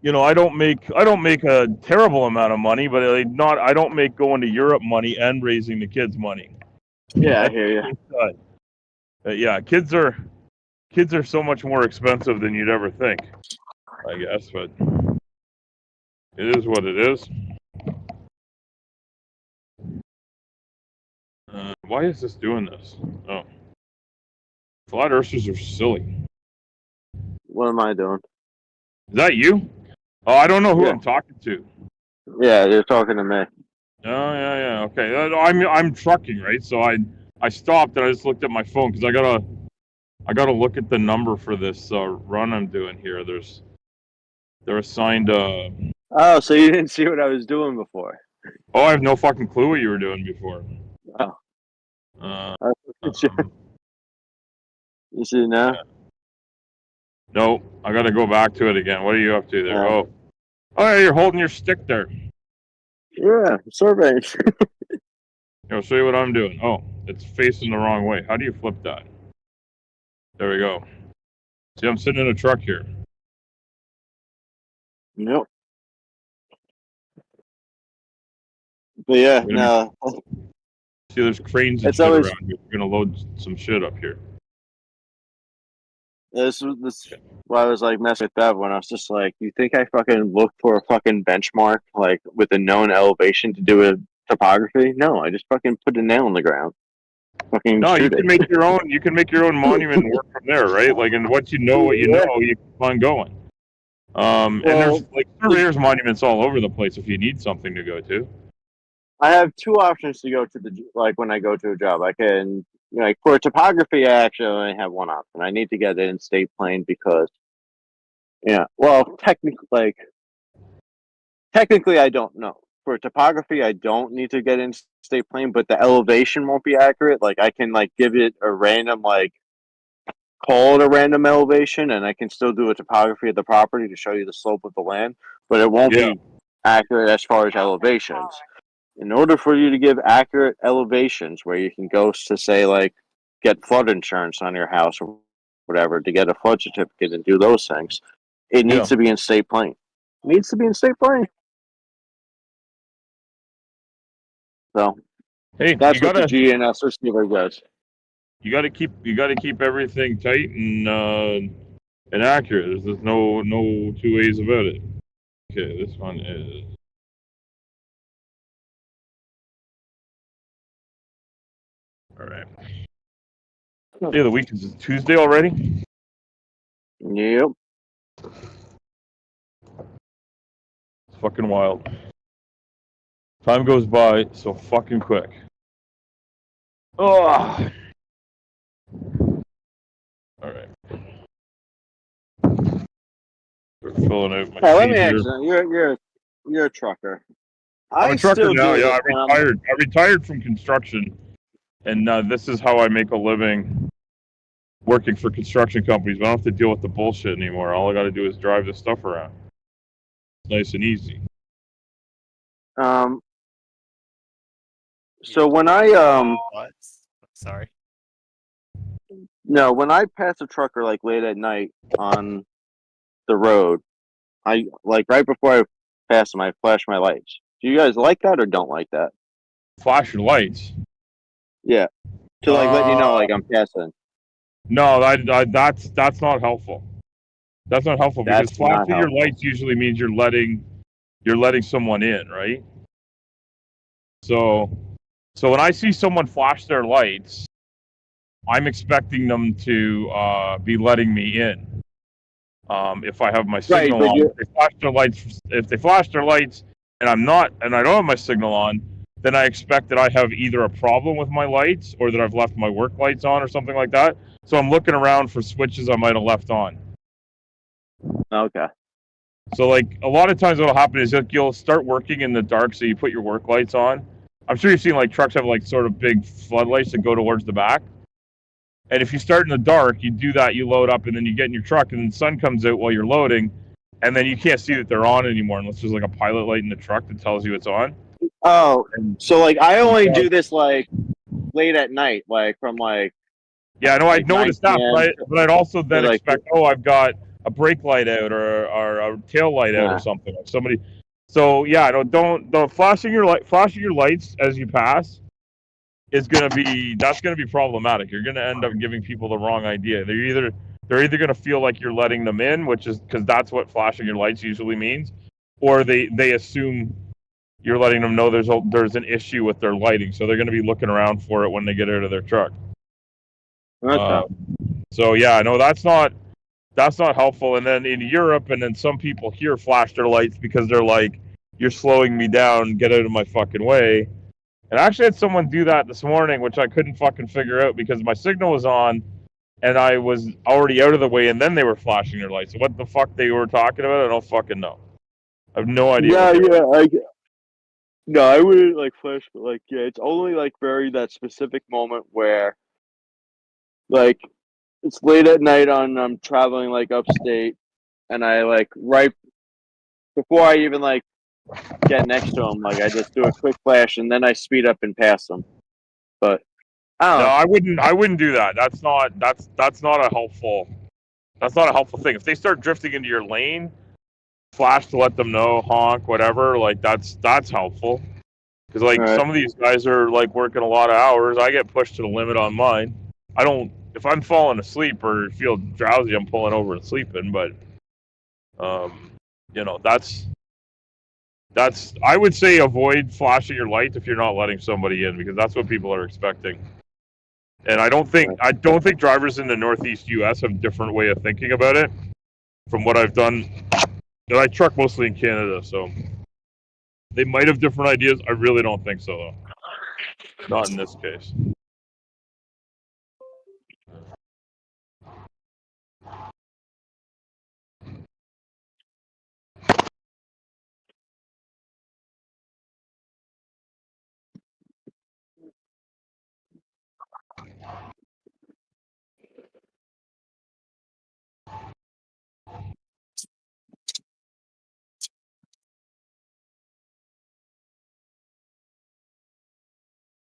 you know, I don't make a terrible amount of money, but I don't make going to Europe money and raising the kids money. Yeah, I hear you. Yeah, kids are so much more expensive than you'd ever think, I guess, but it is what it is. Why is this doing this? Oh. Flat earthers are silly. What am I doing? Is that you? Oh, I don't know who I'm talking to. Yeah, you're talking to me. Oh, yeah. Okay. I'm trucking, right? So I stopped and I just looked at my phone because I gotta look at the number for this run I'm doing here. They're assigned. Oh, so you didn't see what I was doing before? Oh, I have no fucking clue what you were doing before. Oh. You see now? Yeah. No, I gotta go back to it again. What are you up to there? Oh, yeah, you're holding your stick there. Yeah, surveying. I'll show you what I'm doing. Oh, it's facing the wrong way. How do you flip that? There we go. See, I'm sitting in a truck here. Nope. But yeah, no. See, there's cranes and shit around here. We're gonna load some shit up here. This why I was like messing with Bev when I was just like, you think I fucking look for a fucking benchmark like with a known elevation to do a topography? No, I just fucking put a nail in the ground. Fucking no, you can make your own. You can make your own monument and work from there, right? Like, and once you know what you know, you keep on going. And there's like surveyors' monuments all over the place if you need something to go to. I have two options to go to when I go to a job. I can like for topography, I actually only have one option. I need to get it in state plane because, technically, I don't know. For topography, I don't need to get in state plane, but the elevation won't be accurate. Like I can give it a random call it a random elevation, and I can still do a topography of the property to show you the slope of the land, but it won't be accurate as far as elevations. In order for you to give accurate elevations where you can go to say get flood insurance on your house or whatever to get a flood certificate and do those things, it needs to be in state plane. It needs to be in state plane. So that's what the GNS receiver does. You got to keep everything tight and accurate. There's no two ways about it. Okay, this one is. All right. Day of the week is Tuesday already? Yep. fucking wild. Time goes by so fucking quick. Oh. All right. We're filling out my Now, let sheet me here. ask you. You're a trucker. I'm a trucker still now. do Yeah, it I retired. I retired from construction, and this is how I make a living, working for construction companies. But I don't have to deal with the bullshit anymore. All I got to do is drive this stuff around. It's nice and easy. So when I Sorry. no, when I pass a trucker like late at night on the road, I like right before I pass them, I flash my lights. Do you guys like that or don't like that? Flash your lights. Yeah, to like let you know like I'm passing. No, that's not helpful. That's not helpful because That's not flashing your helpful. lights usually means you're letting someone in, right? So when I see someone flash their lights, I'm expecting them to be letting me in. If I have my signal but on, you- if they flash their lights and I don't have my signal on, then I expect that I have either a problem with my lights or that I've left my work lights on or something like that. So I'm looking around for switches I might have left on. Okay. So like a lot of times what'll happen is that you'll start working in the dark, so you put your work lights on. I'm sure you've seen like trucks have like sort of big floodlights that go towards the back. And if you start in the dark, you do that, you load up, and then you get in your truck, and then the sun comes out while you're loading, and then you can't see that they're on anymore unless there's like a pilot light in the truck that tells you it's on. Oh, so like I only do this like late at night, like from like Yeah, I know. I'd noticed that, 9 but I'd also then like- expect, I've got a brake light out or a tail light out or something. Like somebody. So yeah, don't flashing your lights as you pass is gonna be problematic. You're gonna end up giving people the wrong idea. They're either gonna feel like you're letting them in, which is because that's what flashing your lights usually means, or they assume you're letting them know there's an issue with their lighting, so they're gonna be looking around for it when they get out of their truck. Okay. So yeah, no, that's not helpful. And then in Europe, and then some people here flash their lights because they're like, "You're slowing me down. Get out of my fucking way." And I actually had someone do that this morning, which I couldn't fucking figure out because my signal was on, and I was already out of the way, and then they were flashing their lights. So what the fuck they were talking about, I don't fucking know. I have no idea. No, I wouldn't like flash, but like it's only like very that specific moment where like it's late at night on I'm traveling like upstate, and I like right before I even like get next to them, like I just do a quick flash and then I speed up and pass them. But I don't know. I wouldn't do that. That's not a helpful thing. If they start drifting into your lane, flash to let them know, honk, whatever, like that's helpful. Because like some of these guys are like working a lot of hours. I get pushed to the limit on mine. If I'm falling asleep or feel drowsy, I'm pulling over and sleeping. But that's I would say avoid flashing your lights if you're not letting somebody in, because that's what people are expecting. And I don't think drivers in the Northeast U.S. have a different way of thinking about it from what I've done. And I truck mostly in Canada, so they might have different ideas. I really don't think so, though. Not in this case.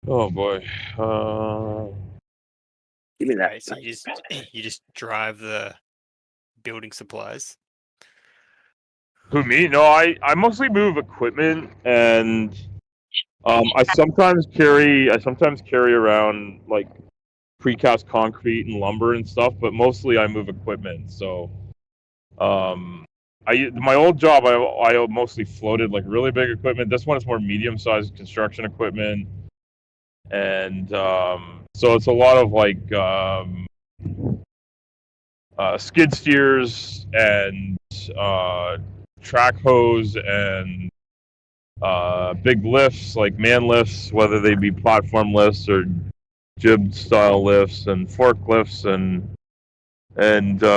Oh boy. Give me that. Right, so you just drive the building supplies. Who, me? No, I mostly move equipment, and I sometimes carry around like precast concrete and lumber and stuff, but mostly I move equipment. So my old job I mostly floated like really big equipment. This one is more medium-sized construction equipment, and so it's a lot of like skid steers and track hose and big lifts like man lifts, whether they be platform lifts or jib style lifts, and forklifts and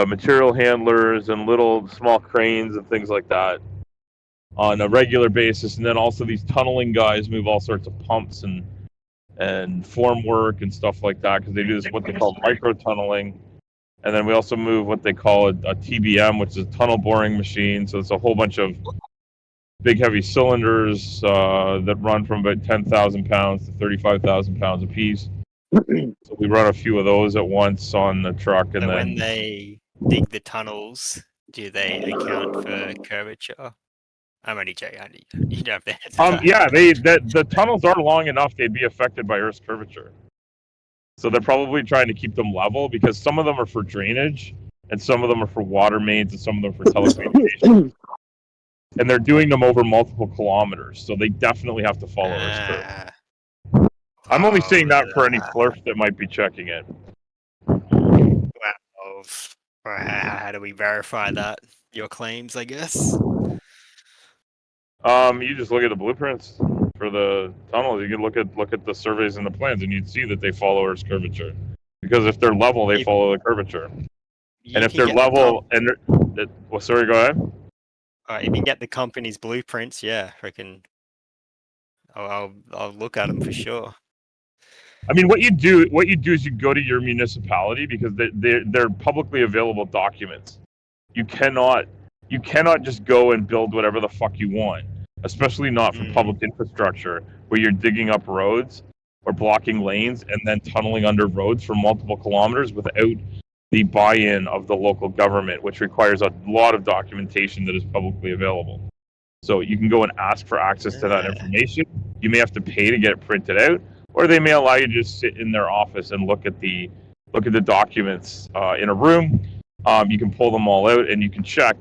material handlers and little small cranes and things like that on a regular basis. And then also these tunneling guys move all sorts of pumps and form work and stuff like that, because they do this what they call micro tunneling. And then we also move what they call a TBM, which is a tunnel boring machine. So it's a whole bunch of big heavy cylinders that run from about 10,000 pounds to 35,000 pounds a piece. So we run a few of those at once on the truck, and So then when they dig the tunnels, do they account for curvature? I'm only joking. You don't have to answer that. yeah, the tunnels are long enough they'd be affected by Earth's curvature. So they're probably trying to keep them level, because some of them are for drainage, and some of them are for water mains, and some of them for telecommunications. And they're doing them over multiple kilometers, so they dedefinitely have to follow Earth's curve. I'm only saying that for any flirts that might be checking it. Well, how do we verify that? Your claims, I guess. You just look at the blueprints for the tunnels. You can look at the surveys and the plans, and you'd see that they follow Earth's curvature. Because if they're level, they follow the curvature. And if they're level, well, sorry, go ahead. If you can get the company's blueprints, yeah, I reckon I'll look at them for sure. I mean, what you do is you go to your municipality, because they're publicly available documents. You cannot just go and build whatever the fuck you want, especially not for public infrastructure where you're digging up roads or blocking lanes and then tunneling under roads for multiple kilometers without the buy-in of the local government, which requires a lot of documentation that is publicly available. So you can go and ask for access to that information. You may have to pay to get it printed out, or they may allow you to just sit in their office and look at the documents in a room. You can pull them all out and you can check.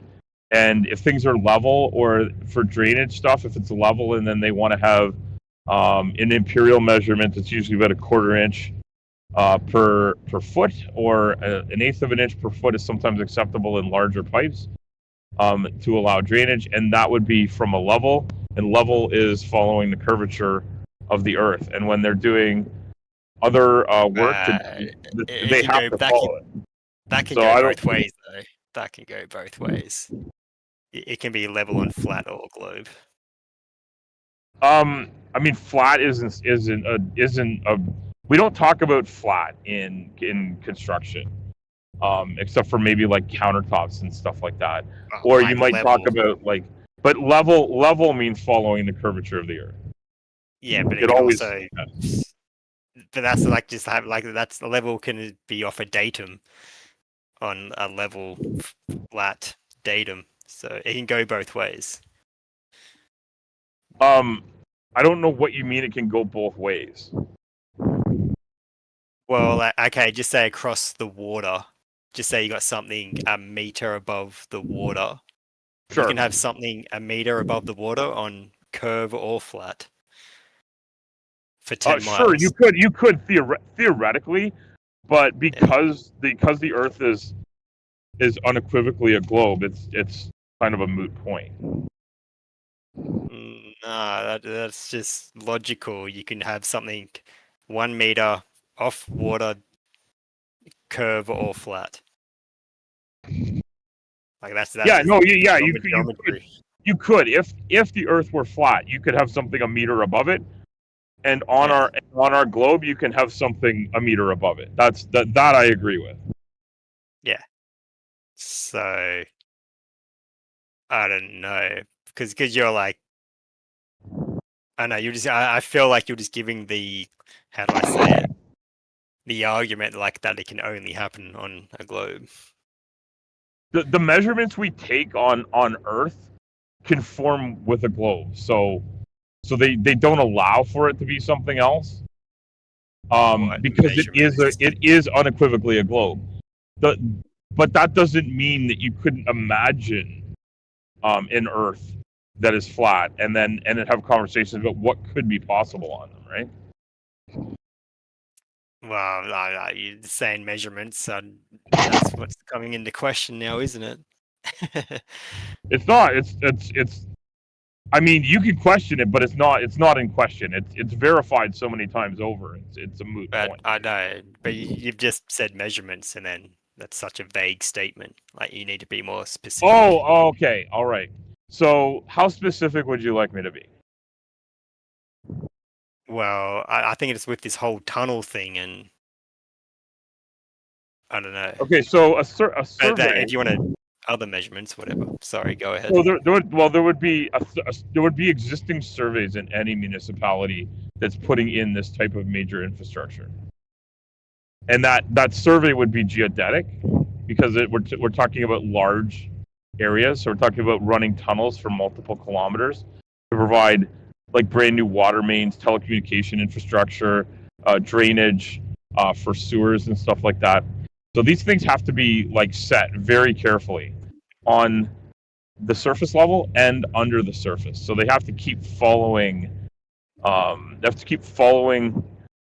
And if things are level, or for drainage stuff, if it's level and then they want to have an imperial measurement, it's usually about a 1/4 inch per foot, or an 1/8 of an inch per foot is sometimes acceptable in larger pipes to allow drainage, and that would be from a level, and level is following the curvature of the Earth. And when they're doing other work, they have to follow it. That can go both ways, though. That can go both ways. It can be level and flat or globe. I mean, flat isn't a. We don't talk about flat in construction, except for maybe like countertops and stuff like that. Or you might talk about but level means following the curvature of the Earth. Yeah, but it always. Also, but that's that's the level can be off a datum on a level flat datum, so it can go both ways. I don't know what you mean. It can go both ways. Well, okay, just say across the water. Just say you got something a meter above the water. Sure. You can have something a meter above the water on curve or flat for 10 miles. Sure, you could theoretically, but because the Earth is unequivocally a globe, it's kind of a moot point. No, that's just logical. You can have something 1 meter off water, curve or flat. Like that's you could if the Earth were flat, you could have something a meter above it, and on our globe you can have something a meter above it. That I agree with. Yeah. So I don't know, because you're like, I know I feel like you're just giving the, how do I say it, the argument like that it can only happen on a globe. The measurements we take on Earth conform with a globe, so they don't allow for it to be something else, because it is unequivocally a globe. But that doesn't mean that you couldn't imagine an Earth that is flat and then have conversations about what could be possible on them, right? Well, you're saying measurements, that's what's coming into question now, isn't it? It's not. It's. I mean, you can question it, but it's not. It's not in question. It's verified so many times over. It's a moot But point. I know, but you've just said measurements, and then that's such a vague statement. Like you need to be more specific. Oh, okay, all right. So, how specific would you like me to be? Well, I think it's with this whole tunnel thing, and I don't know. Okay, so a But survey. then, if you want to other measurements, whatever. Sorry, go ahead. So there would be there would be existing surveys in any municipality that's putting in this type of major infrastructure, and that survey would be geodetic because we're talking about large areas. So we're talking about running tunnels for multiple kilometers to provide like brand new water mains, telecommunication infrastructure, drainage for sewers and stuff like that. So these things have to be like set very carefully on the surface level and under the surface. So they have to keep following. They have to keep following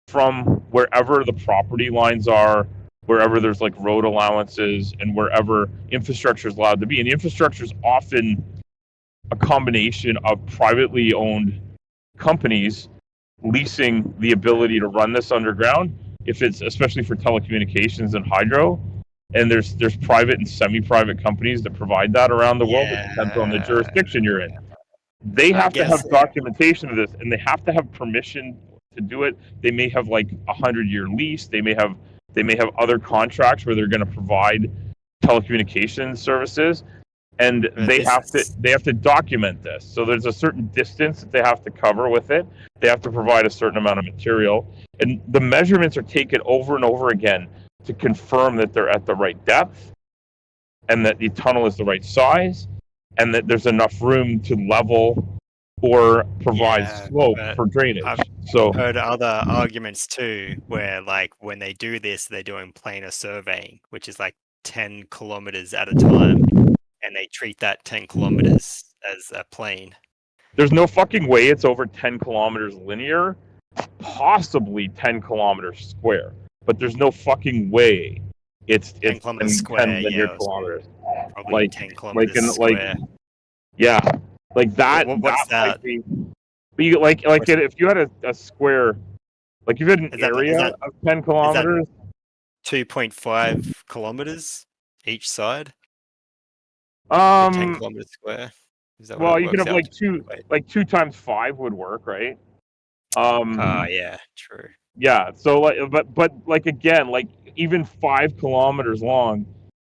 from wherever the property lines are, wherever there's like road allowances, and wherever infrastructure is allowed to be. And the infrastructure is often a combination of privately owned companies leasing the ability to run this underground, if it's especially for telecommunications and hydro. And there's private and semi-private companies that provide that around the world. It depends on the jurisdiction you're in. They have to have documentation of this, and they have to have permission to do it. They may have like a 100-year lease. They may have other contracts where they're going to provide telecommunications services, and they have to document this. So there's a certain distance that they have to cover with it. They have to provide a certain amount of material, and the measurements are taken over and over again to confirm that they're at the right depth, and that the tunnel is the right size, and that there's enough room to level or provide slope for drainage. I've heard other arguments too, where like when they do this, they're doing planar surveying, which is like 10 kilometers at a time, and they treat that 10 kilometers as a plane. There's no fucking way it's over 10 kilometers linear, possibly 10 kilometers square, but there's no fucking way it's 10 kilometers square, 10 linear kilometers. Probably Like 10 kilometers square. Yeah, like that. What's that? But you if you had a square, like if you had an area of 10 kilometers, 2.5 kilometers each side. 10 kilometers square. Is that well, you could have like 2 times 5 would work, right? Yeah, true. Yeah, so but like again, like even 5 kilometers long,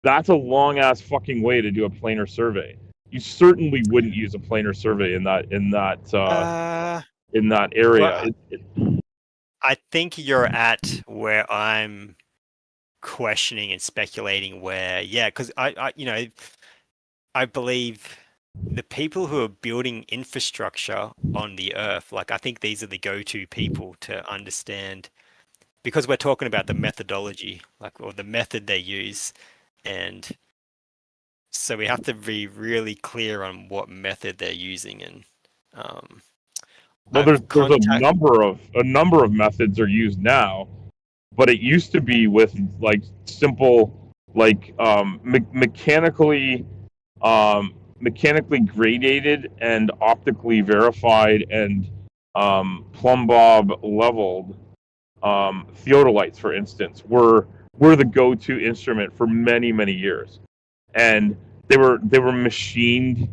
that's a long ass fucking way to do a planar survey. You certainly wouldn't use a planar survey in that area. Well, I think you're at where I'm questioning and speculating where, because I believe the people who are building infrastructure on the earth, like I think these are the go-to people to understand, because we're talking about the methodology, or the method they use, and so we have to be really clear on what method they're using. And well, there's a number of methods are used now, but it used to be with like simple mechanically gradated and optically verified and plumb bob leveled theodolites, for instance, were the go-to instrument for many years, and they were machined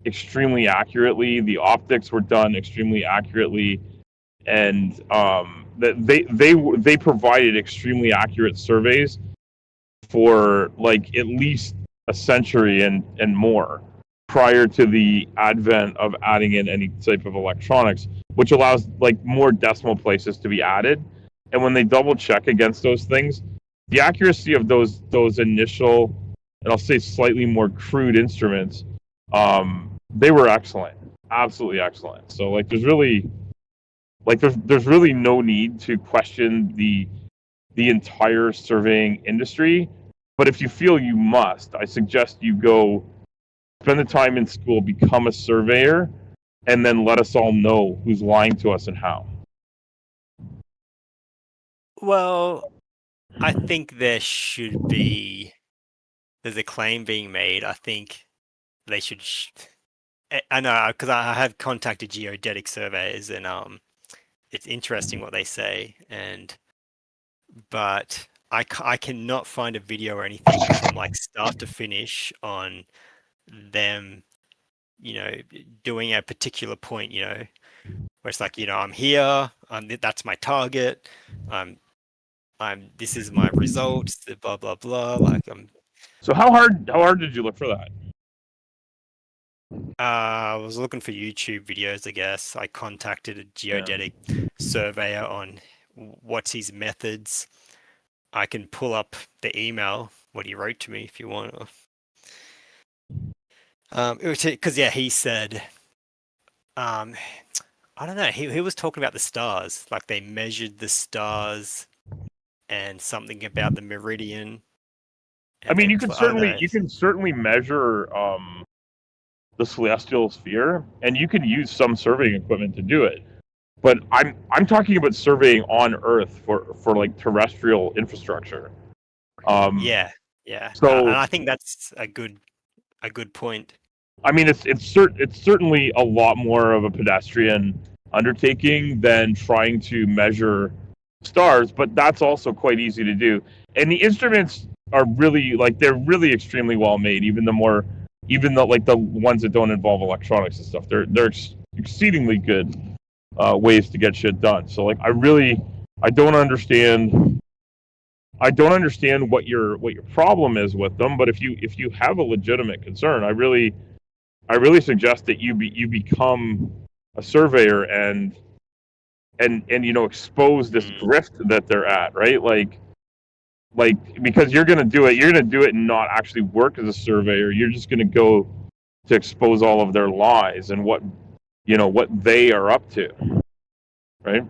extremely accurately. The optics were done extremely accurately, and they provided extremely accurate surveys for like at least a century and more prior to the advent of adding in any type of electronics, which allows like more decimal places to be added. And when they double check against those things, the accuracy of those initial, and I'll say slightly more crude instruments, they were excellent, absolutely excellent. So like there's really no need to question the entire surveying industry. But if you feel you must, I suggest you go spend the time in school, become a surveyor, and then let us all know who's lying to us and how. Well, I think there should be there's a claim being made. I think they should. I know because I have contacted geodetic surveyors, and it's interesting what they say, but I cannot find a video or anything from like start to finish on them, doing a particular point, where it's like, I'm here, that's my target, this is my results, blah blah blah. Like So how hard did you look for that? I was looking for YouTube videos, I guess. I contacted a geodetic surveyor on what's his methods. I can pull up the email, what he wrote to me if you want. It was because he said, I don't know. He was talking about the stars, like they measured the stars, and something about the meridian. I mean, you can certainly measure the celestial sphere, and you can use some surveying equipment to do it. But I'm talking about surveying on Earth for like terrestrial infrastructure. Yeah. So and I think that's a good point. I mean, it's certainly a lot more of a pedestrian undertaking than trying to measure stars, but that's also quite easy to do. And the instruments are really they're really extremely well made. Even the like the ones that don't involve electronics and stuff, they're exceedingly good ways to get shit done. So like I don't understand what your problem is with them. But if you have a legitimate concern, I really suggest that you become a surveyor and expose this grift that they're at, right? Like because you're gonna do it and not actually work as a surveyor. You're just gonna go to expose all of their lies and what they are up to, right?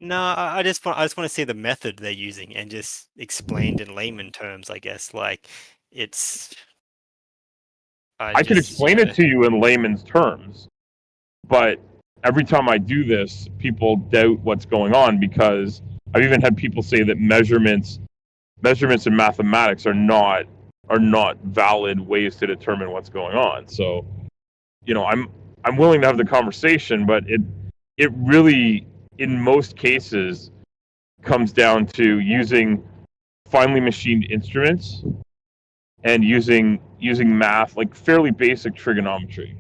No, I just want to see the method they're using and just explained in layman terms, I guess. Like it's. I can explain it to you in layman's terms, but every time I do this, people doubt what's going on because I've even had people say that measurements in mathematics are not valid ways to determine what's going on. So, I'm willing to have the conversation, but it really, in most cases, comes down to using finely machined instruments and using math, like fairly basic trigonometry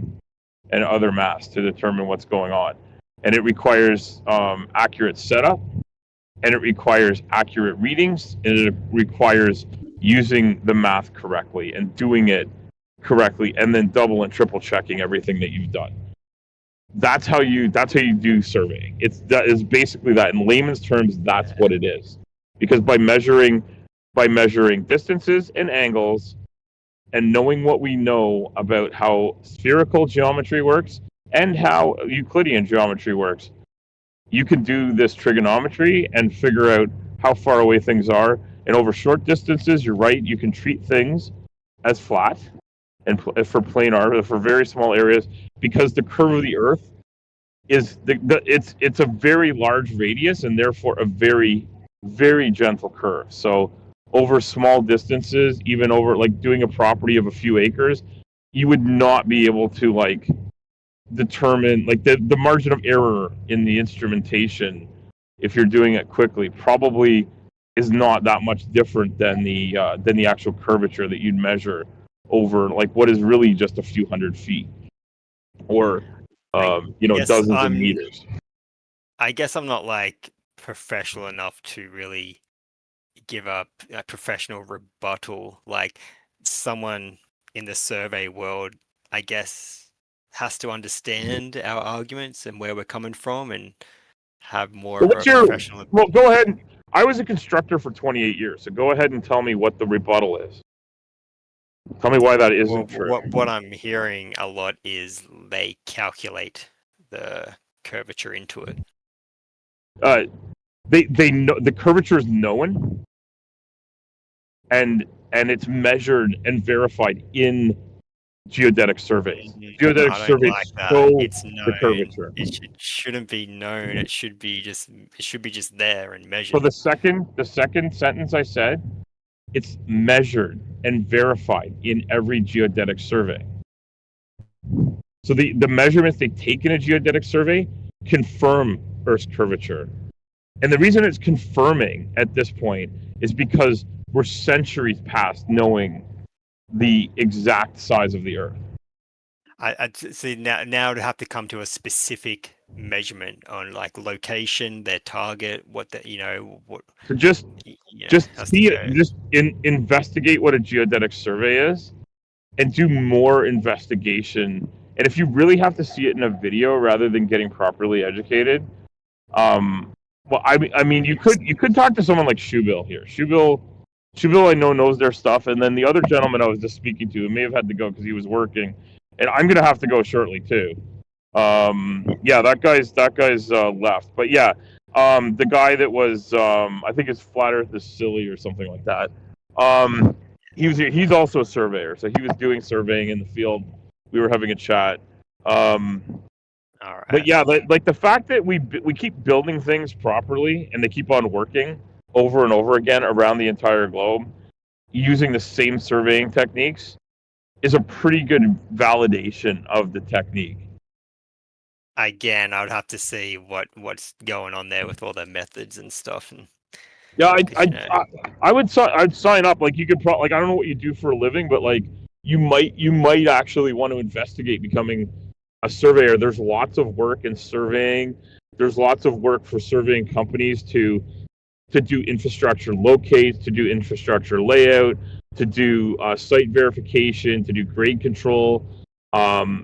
and other maths to determine what's going on. And it requires accurate setup, and it requires accurate readings, and it requires using the math correctly and doing it correctly, and then double and triple checking everything that you've done. That's how you do surveying. That is basically that. In layman's terms, that's what it is. Because by measuring distances and angles, and knowing what we know about how spherical geometry works and how Euclidean geometry works, you can do this trigonometry and figure out how far away things are. And over short distances, you're right, you can treat things as flat, and for planar, for very small areas, because the curve of the Earth is it's a very large radius and therefore a very, very gentle curve. So over small distances, even over like doing a property of a few acres, you would not be able to like determine like the margin of error in the instrumentation if you're doing it quickly probably is not that much different than the actual curvature that you'd measure over like what is really just a few hundred feet or dozens of meters. I guess I'm not like professional enough to really give up a professional rebuttal. Like someone in the survey world, I guess, has to understand our arguments and where we're coming from and have more of a professional. Well, go ahead. I was a constructor for 28 years, so go ahead and tell me what the rebuttal is. Tell me why that isn't true. What I'm hearing a lot is they calculate the curvature into it. They know the curvature is known, and it's measured and verified in geodetic surveys. Geodetic surveys show the curvature. It shouldn't be known. It should be just there and measured. So the second sentence I said it's measured and verified in every geodetic survey. So the measurements they take in a geodetic survey confirm Earth's curvature. And the reason it's confirming at this point is because we're centuries past knowing the exact size of the Earth. I'd see now to have to come to a specific measurement on like location, their target, what the what. So just has see to it, go. just investigate what a geodetic survey is, and do more investigation. And if you really have to see it in a video rather than getting properly educated, well, I mean, you could talk to someone like Shubil here. Shubil, I know knows their stuff, and then the other gentleman I was just speaking to may have had to go because he was working, and I'm gonna have to go shortly too. Yeah, that guy's left, but yeah, the guy that was I think it's Flat Earth is silly or something like that. He's also a surveyor, so he was doing surveying in the field. We were having a chat. All right. But yeah, like the fact that we keep building things properly and they keep on working over and over again around the entire globe using the same surveying techniques is a pretty good validation of the technique. Again, I would have to see what's going on there with all the methods and stuff. And yeah, I'd sign up. Like you could like I don't know what you do for a living, but like you might actually want to investigate becoming a surveyor. There's lots of work in surveying. There's lots of work for surveying companies to do infrastructure locates, to do infrastructure layout, to do site verification, to do grade control.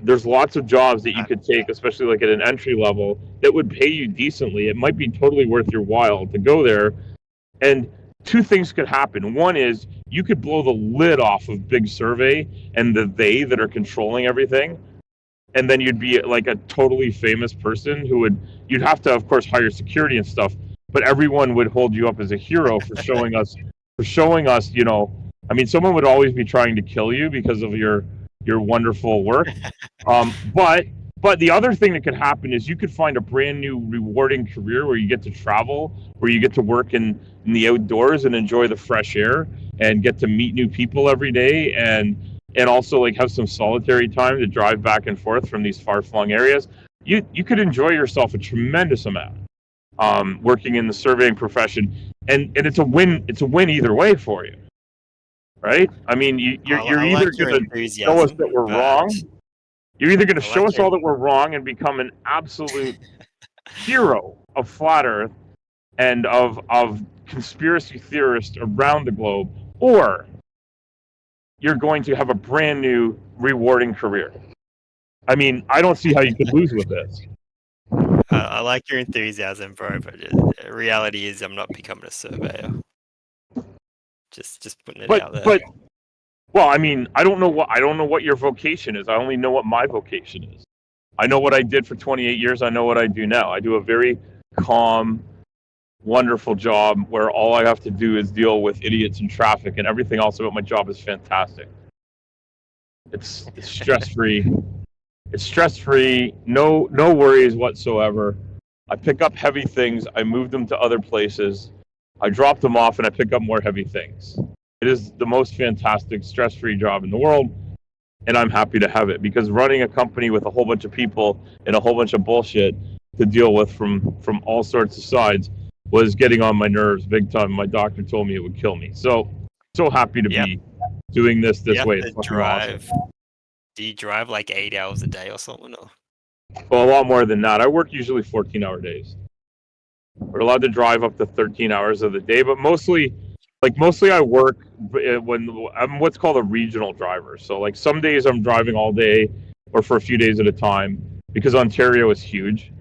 There's lots of jobs that you could take, especially like at an entry level, that would pay you decently. It might be totally worth your while to go there. And two things could happen. One is you could blow the lid off of Big Survey and they that are controlling everything. And then you'd be like a totally famous person you'd have to, of course, hire security and stuff, but everyone would hold you up as a hero for showing us, I mean, someone would always be trying to kill you because of your wonderful work. But the other thing that could happen is you could find a brand new rewarding career where you get to travel, where you get to work in the outdoors and enjoy the fresh air and get to meet new people every day and also like have some solitary time to drive back and forth from these far-flung areas. You could enjoy yourself a tremendous amount working in the surveying profession, and it's a win either way for you, right? I mean, you're either going to show us that we're wrong. You're either going to show us all that we're wrong and become an absolute hero of flat Earth and of conspiracy theorists around the globe, or you're going to have a brand new rewarding career. I mean, I don't see how you could lose with this. I like your enthusiasm, bro, but the reality is I'm not becoming a surveyor. Just putting it out there. But well, I mean, I don't know what your vocation is. I only know what my vocation is. I know what I did for 28 years. I know what I do now. I do a very calm, wonderful job where all I have to do is deal with idiots and traffic, and everything else about my job is fantastic. It's stress-free. It's stress-free. No worries whatsoever. I pick up heavy things. I move them to other places. I drop them off, and I pick up more heavy things. It is the most fantastic, stress-free job in the world, and I'm happy to have it, because running a company with a whole bunch of people and a whole bunch of bullshit to deal with from all sorts of sides was getting on my nerves big time. My doctor told me it would kill me. So happy to be doing this way. It's drive. Awesome. Do you drive like 8 hours a day or something? Or? Well, a lot more than that. I work usually 14-hour days. We're allowed to drive up to 13 hours of the day, but mostly I work when I'm what's called a regional driver. So like some days I'm driving all day or for a few days at a time, because Ontario is huge.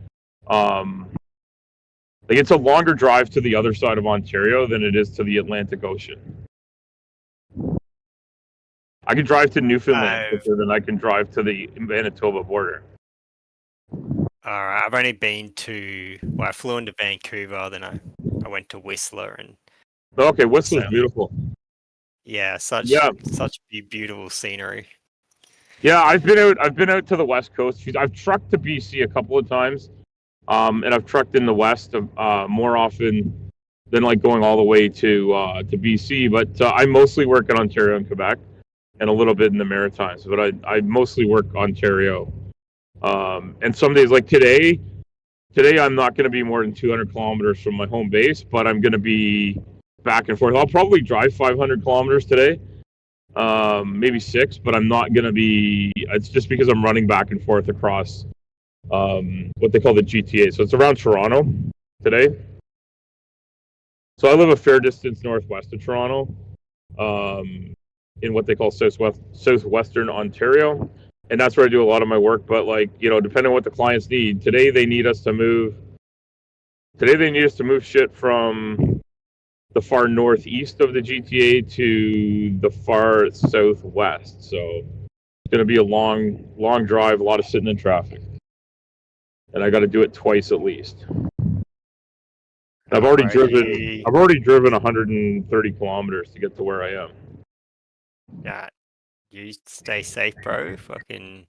Like it's a longer drive to the other side of Ontario than it is to the Atlantic Ocean. I can drive to Newfoundland quicker than I can drive to the Manitoba border. I've only been I flew into Vancouver, then I went to Whistler, and okay, Whistler's beautiful. Yeah, such beautiful scenery. Yeah, I've been out to the West Coast. I've trucked to BC a couple of times, and I've trucked in the West more often than like going all the way to BC. But I mostly work in Ontario and Quebec, and a little bit in the Maritimes. But I mostly work Ontario. And some days, like today I'm not going to be more than 200 kilometers from my home base, but I'm going to be back and forth. I'll probably drive 500 kilometers today, maybe 6, but I'm not going to be. It's just because I'm running back and forth across what they call the GTA. So it's around Toronto today. So I live a fair distance northwest of Toronto, in what they call southwestern Ontario, and that's where I do a lot of my work. But like, you know, depending on what the clients need, today they need us to move shit from the far northeast of the GTA to the far southwest. So it's going to be a long drive, a lot of sitting in traffic, and I got to do it twice at least. I've already driven 130 kilometers to get to where I am. Yeah, you stay safe, bro. Fucking.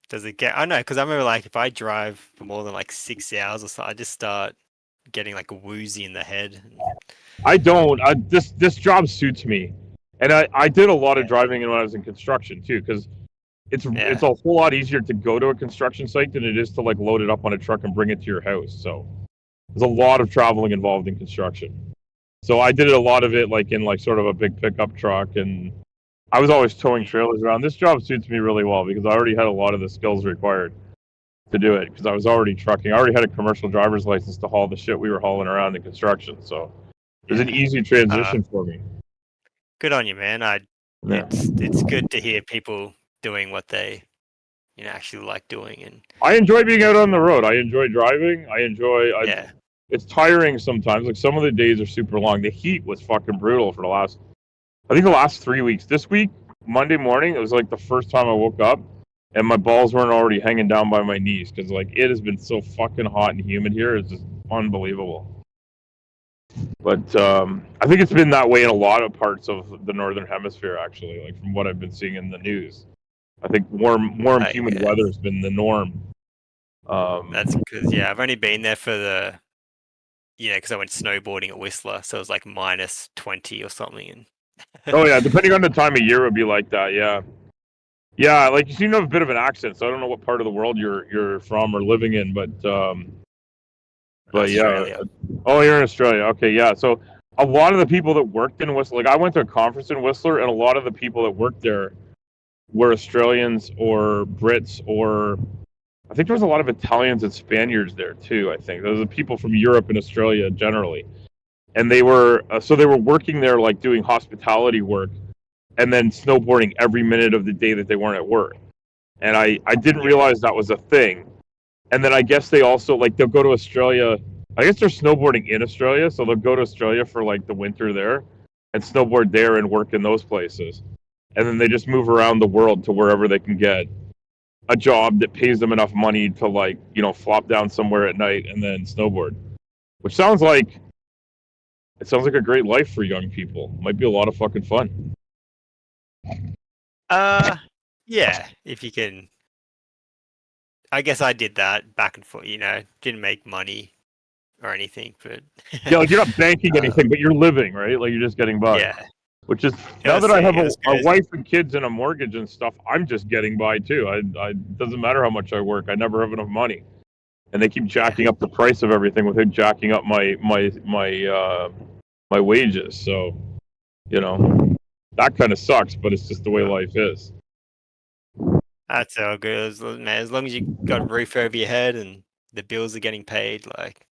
Does it get? I know, because I remember like if I drive for more than like 6 hours or so, I just start getting like woozy in the head. I don't. This job suits me, and I did a lot of driving when I was in construction too, because it's a whole lot easier to go to a construction site than it is to like load it up on a truck and bring it to your house. So there's a lot of traveling involved in construction. So I did a lot of it like in like sort of a big pickup truck, and I was always towing trailers around. This job suits me really well because I already had a lot of the skills required to do it, because I was already trucking. I already had a commercial driver's license to haul the shit we were hauling around in construction. So it was an easy transition for me. Good on you, man. It's good to hear people doing what they actually like doing, and I enjoy being out on the road. I enjoy driving. It's tiring sometimes. Like some of the days are super long. The heat was fucking brutal for the last 3 weeks. This week, Monday morning, it was like the first time I woke up and my balls weren't already hanging down by my knees, because like it has been so fucking hot and humid here. It's just unbelievable. But I think it's been that way in a lot of parts of the northern hemisphere, actually. Like from what I've been seeing in the news, I think warm, humid weather has been the norm. That's because I've only been there for the because I went snowboarding at Whistler, so it was like minus 20 or something. And oh yeah, depending on the time of year, it would be like that. Yeah. Like you seem to have a bit of an accent, so I don't know what part of the world you're from or living in, but Australia. Oh, you're in Australia. Okay, yeah. So a lot of the people that worked in Whistler, like I went to a conference in Whistler, and a lot of the people that worked there were Australians or Brits, or I think there was a lot of Italians and Spaniards there too. I think those are people from Europe and Australia generally, and they were they were working there like doing hospitality work, and then snowboarding every minute of the day that they weren't at work. And I didn't realize that was a thing. And then I guess they also like they'll go to Australia. I guess they're snowboarding in Australia, so they'll go to Australia for like the winter there and snowboard there and work in those places. And then they just move around the world to wherever they can get a job that pays them enough money to like, flop down somewhere at night and then snowboard. Which sounds like a great life for young people. Might be a lot of fucking fun. Yeah, if you can. I guess I did that back and forth, didn't make money or anything, but yeah, like you're not banking anything, but you're living, right? Like you're just getting by. Yeah. Which is now that I have a wife and kids and a mortgage and stuff, I'm just getting by too. I doesn't matter how much I work, I never have enough money, and they keep jacking up the price of everything without jacking up my wages. So, that kind of sucks, but it's just the way life is. That's all good, as long as you got a roof over your head and the bills are getting paid. Like,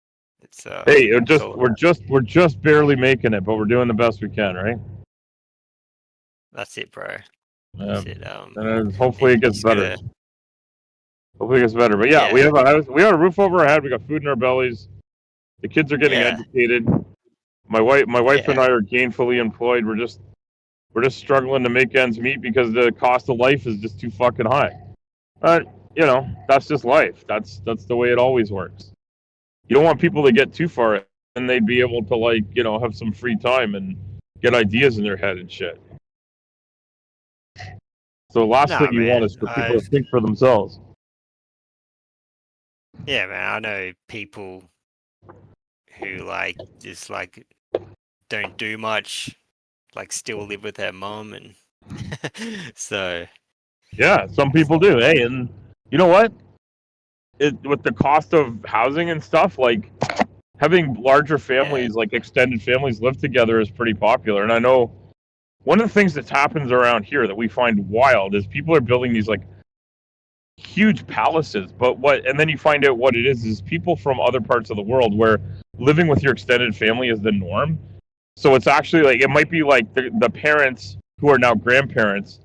it's hey, we're just barely making it, but we're doing the best we can, right? That's it, bro. That's it. And hopefully it gets better. Hopefully it gets better. But yeah, we have a house. We have a roof over our head. We got food in our bellies. The kids are getting educated. My wife and I are gainfully employed. We're just struggling to make ends meet because the cost of life is just too fucking high. That's just life. That's the way it always works. You don't want people to get too far and they'd be able to have some free time and get ideas in their head and shit. So the last thing you want is for people to think for themselves. Yeah, man. I know people who like just like don't do much, like still live with their mom, and so Yeah, some people do. Hey, and you know what? With the cost of housing and stuff, like having larger families, like extended families, live together is pretty popular. And I know one of the things that happens around here that we find wild is people are building these like huge palaces. But and then you find out what it is people from other parts of the world where living with your extended family is the norm. So it's actually like, it might be like the parents who are now grandparents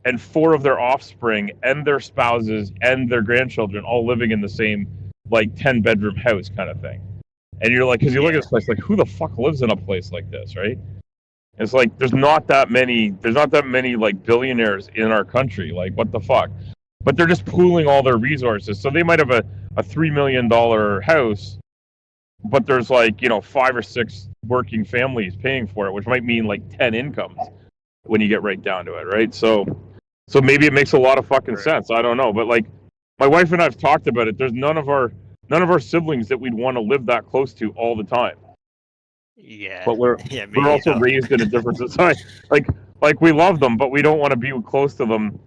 and 4 of their offspring and their spouses and their grandchildren all living in the same like 10-bedroom house kind of thing. And you're like, because you look at this place, like, who the fuck lives in a place like this, right? It's like there's not that many like billionaires in our country. Like, what the fuck? But they're just pooling all their resources. So they might have a $3 million house, but there's like, 5 or 6 working families paying for it, which might mean like 10 incomes when you get right down to it, right? So maybe it makes a lot of fucking sense. I don't know, but like my wife and I've talked about it. There's none of our siblings that we'd want to live that close to all the time. yeah. But we're also raised in a different society. Like we love them, but we don't want to be close to them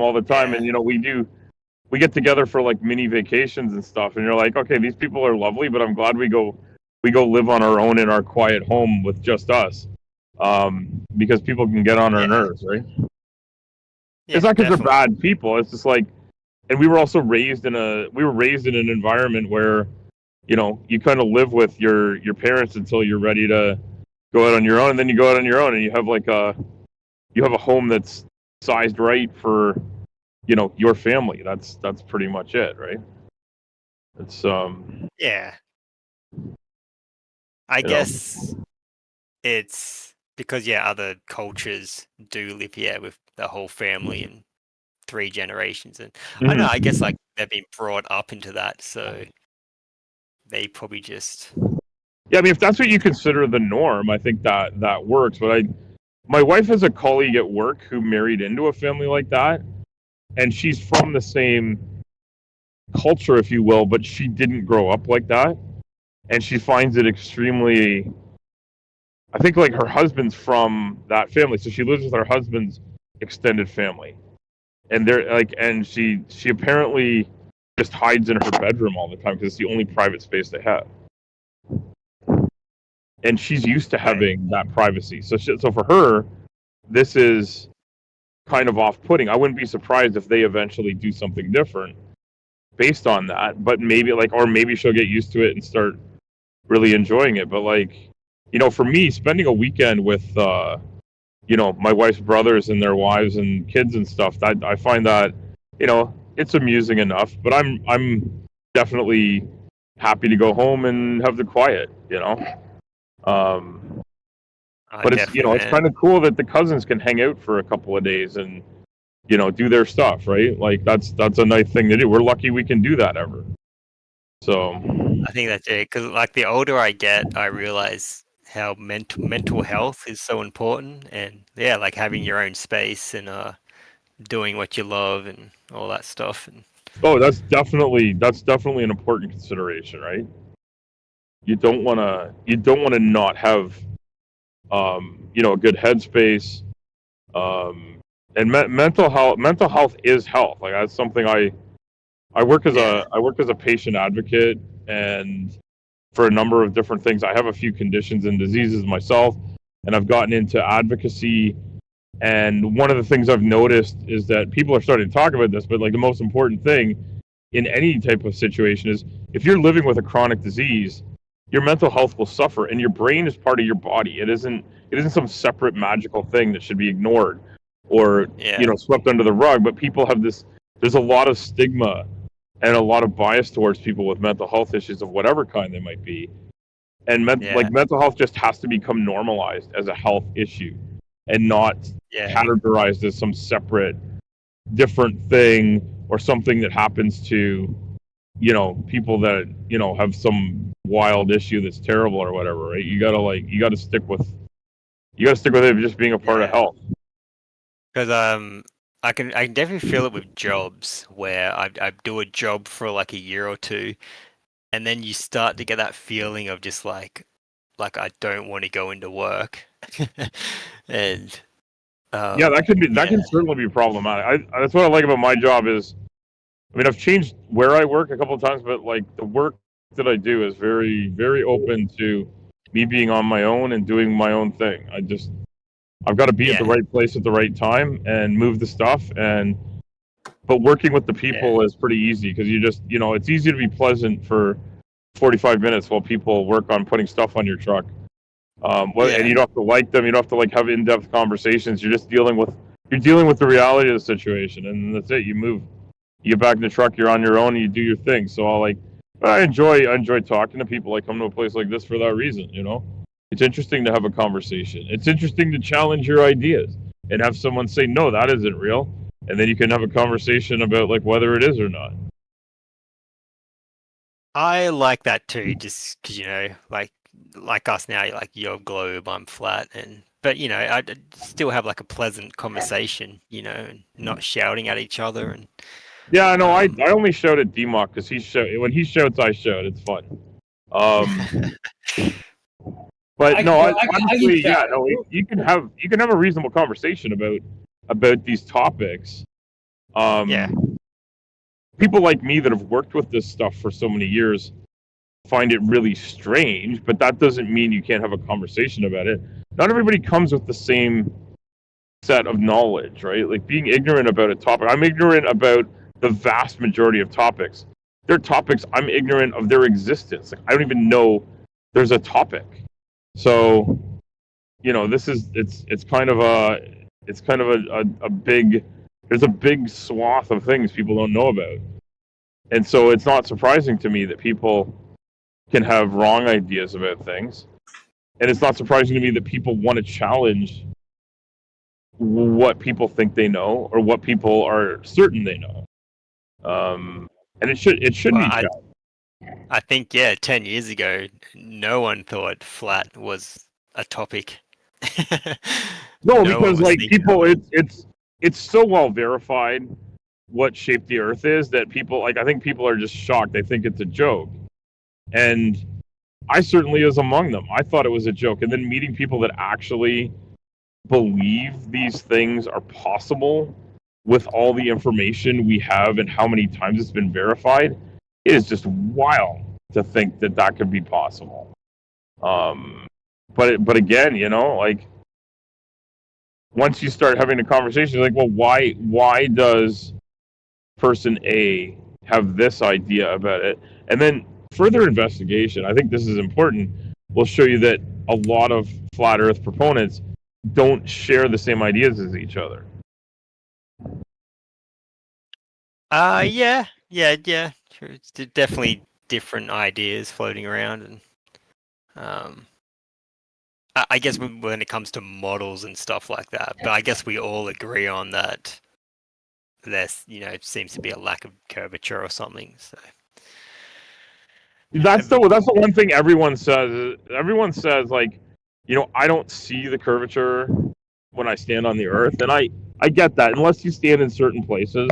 all the time. Yeah. And we get together for like mini vacations and stuff. And you're like, okay, these people are lovely, but I'm glad we go live on our own in our quiet home with just us. Because people can get on our nerves, right? It's not because they're bad people. It's just like, and we were also raised in an environment where, you kind of live with your parents until you're ready to go out on your own, and then you go out on your own, and you have a home that's sized right for, your family. That's pretty much it, right? It's yeah. I guess it's because other cultures do live here with the whole family and 3 generations, and I don't know, I guess like they've been brought up into that, so they probably just I mean, if that's what you consider the norm, I think that works. But my wife has a colleague at work who married into a family like that, and she's from the same culture, if you will, but she didn't grow up like that, and she finds it extremely. I think like her husband's from that family, so she lives with her husband's extended family, and they're like, and she apparently just hides in her bedroom all the time because it's the only private space they have, and she's used to having that privacy. So for her, this is kind of off-putting. I wouldn't be surprised if they eventually do something different based on that, but maybe maybe she'll get used to it and start really enjoying it. But like, for me, spending a weekend with my wife's brothers and their wives and kids and stuff, that I find that it's amusing enough. But I'm definitely happy to go home and have the quiet. But it's it's kind of cool that the cousins can hang out for a couple of days and do their stuff, right? Like that's a nice thing to do. We're lucky we can do that ever. So I think that's it, because like the older I get, I realize how mental health is so important, and like having your own space and doing what you love and all that stuff. And that's definitely an important consideration, right? You don't want to not have a good headspace, and mental health is health. Like that's something I work as a patient advocate, and for a number of different things. I have a few conditions and diseases myself, and I've gotten into advocacy. And one of the things I've noticed is that people are starting to talk about this, but like the most important thing in any type of situation is if you're living with a chronic disease, your mental health will suffer, and your brain is part of your body. It isn't some separate magical thing that should be ignored or swept under the rug. But people have this. There's a lot of stigma and a lot of bias towards people with mental health issues of whatever kind they might be. And like mental health just has to become normalized as a health issue and not categorized as some separate, different thing or something that happens to, people that, have some wild issue that's terrible or whatever, right? You gotta stick with it just being a part of health. Because I can definitely feel it with jobs where I do a job for like a year or two, and then you start to get that feeling of just like I don't want to go into work, and Yeah, that can certainly be problematic. That's what I like about my job is, I mean, I've changed where I work a couple of times, but like the work that I do is very, very open to me being on my own and doing my own thing. I've got to be at the right place at the right time and move the stuff. But working with the people is pretty easy because it's easy to be pleasant for 45 minutes while people work on putting stuff on your truck. And you don't have to like them. You don't have to like have in-depth conversations. You're just dealing with the reality of the situation, and that's it. You get back in the truck. You're on your own, and you do your thing. So I enjoy talking to people. I come to a place like this for that reason. It's interesting to have a conversation. It's interesting to challenge your ideas and have someone say, "No, that isn't real," and then you can have a conversation about like whether it is or not. I like that too, just because like us now, you're globe, I'm flat, but I still have like a pleasant conversation, and not shouting at each other. And yeah, no, I only shout at DMOC because when he shouts, I shout. It's fun. But honestly, you can have a reasonable conversation about these topics. People like me that have worked with this stuff for so many years find it really strange, but that doesn't mean you can't have a conversation about it. Not everybody comes with the same set of knowledge, right? Like being ignorant about a topic. I'm ignorant about the vast majority of topics. There are topics I'm ignorant of their existence. Like I don't even know there's a topic. So, it's kind of a big, there's a big swath of things people don't know about. And so it's not surprising to me that people can have wrong ideas about things. And it's not surprising to me that people want to challenge what people think they know or what people are certain they know. And it should be challenged. I think 10 years ago, no one thought flat was a topic. No, because like people, it's so well verified what shape the Earth is that people I think people are just shocked. They think it's a joke, and I certainly was among them. I thought it was a joke, and then meeting people that actually believe these things are possible with all the information we have and how many times it's been verified, it is just wild to think that could be possible. But again, once you start having a conversation, like, well, why does person A have this idea about it? And then further investigation, I think this is important, will show you that a lot of flat Earth proponents don't share the same ideas as each other. Yeah. True. It's definitely different ideas floating around, and I guess when it comes to models and stuff like that, but I guess we all agree on that. There's, it seems to be a lack of curvature or something. So that's the one thing everyone says. Everyone says like, I don't see the curvature when I stand on the Earth, and I get that. Unless you stand in certain places,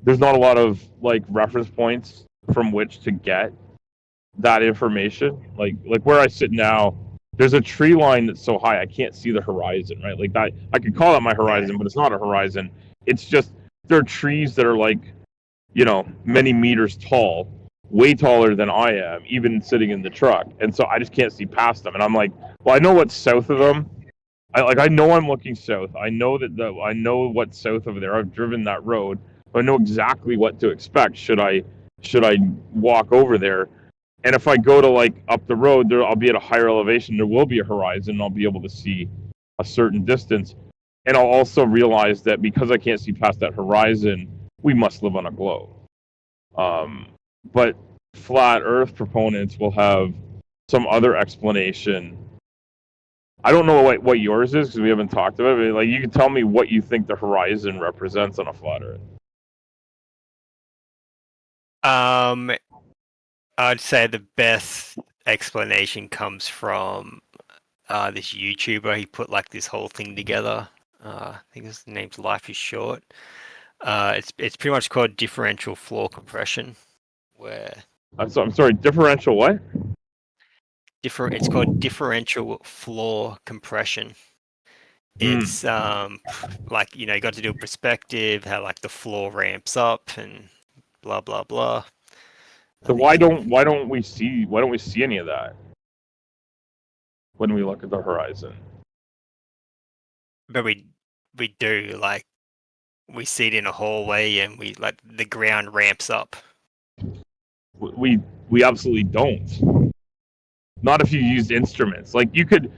there's not a lot of like reference points from which to get that information. Like where I sit now, there's a tree line that's so high I can't see the horizon, right? Like that, I could call it my horizon, but it's not a horizon. It's just there are trees that are like, many meters tall, way taller than I am, even sitting in the truck. And so I just can't see past them. And I'm like, well, I know what's south of them. I know I'm looking south. I know I know what's south of there. I've driven that road. I know exactly what to expect should I walk over there. And if I go to like up the road, I'll be at a higher elevation. There will be a horizon. And I'll be able to see a certain distance. And I'll also realize that because I can't see past that horizon, we must live on a globe. But flat Earth proponents will have some other explanation. I don't know what yours is because we haven't talked about it. But like, you can tell me what you think the horizon represents on a flat Earth. I'd say the best explanation comes from this YouTuber. He put like this whole thing together. I think his name's Life is Short. It's pretty much called differential floor compression, where I'm sorry. Differential what? It's called differential floor compression. It's like, you know, you got to do a perspective, how like the floor ramps up and blah blah blah. So why don't we see any of that when we look at the horizon? But we do, like, we see it in a hallway and we like the ground ramps up. We absolutely don't. Not if you used instruments. Like you could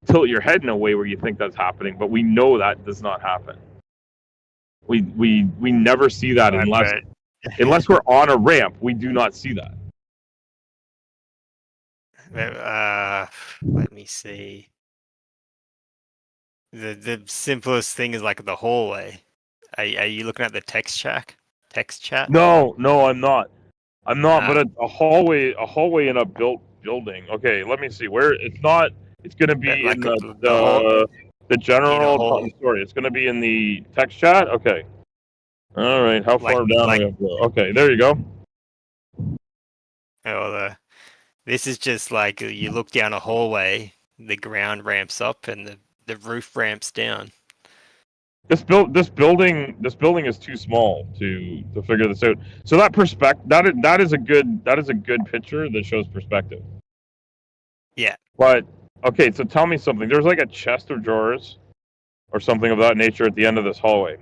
tilt your head in a way where you think that's happening, but we know that does not happen. We never see that unless we're on a ramp. We do not see that. Let me see. The simplest thing is like the hallway. Are you looking at the text chat? No, I'm not. But a hallway in a built building. Okay, let me see where it's not. It's going to be like in the hall. general story. It's going to be in the text chat. Okay. All right. How far down are we have to go? Okay, there you go. Oh, this is just like you look down a hallway, the ground ramps up and the roof ramps down. This building is too small to figure this out. So that is a good picture that shows perspective. Yeah. But okay, so tell me something. There's like a chest of drawers or something of that nature at the end of this hallway.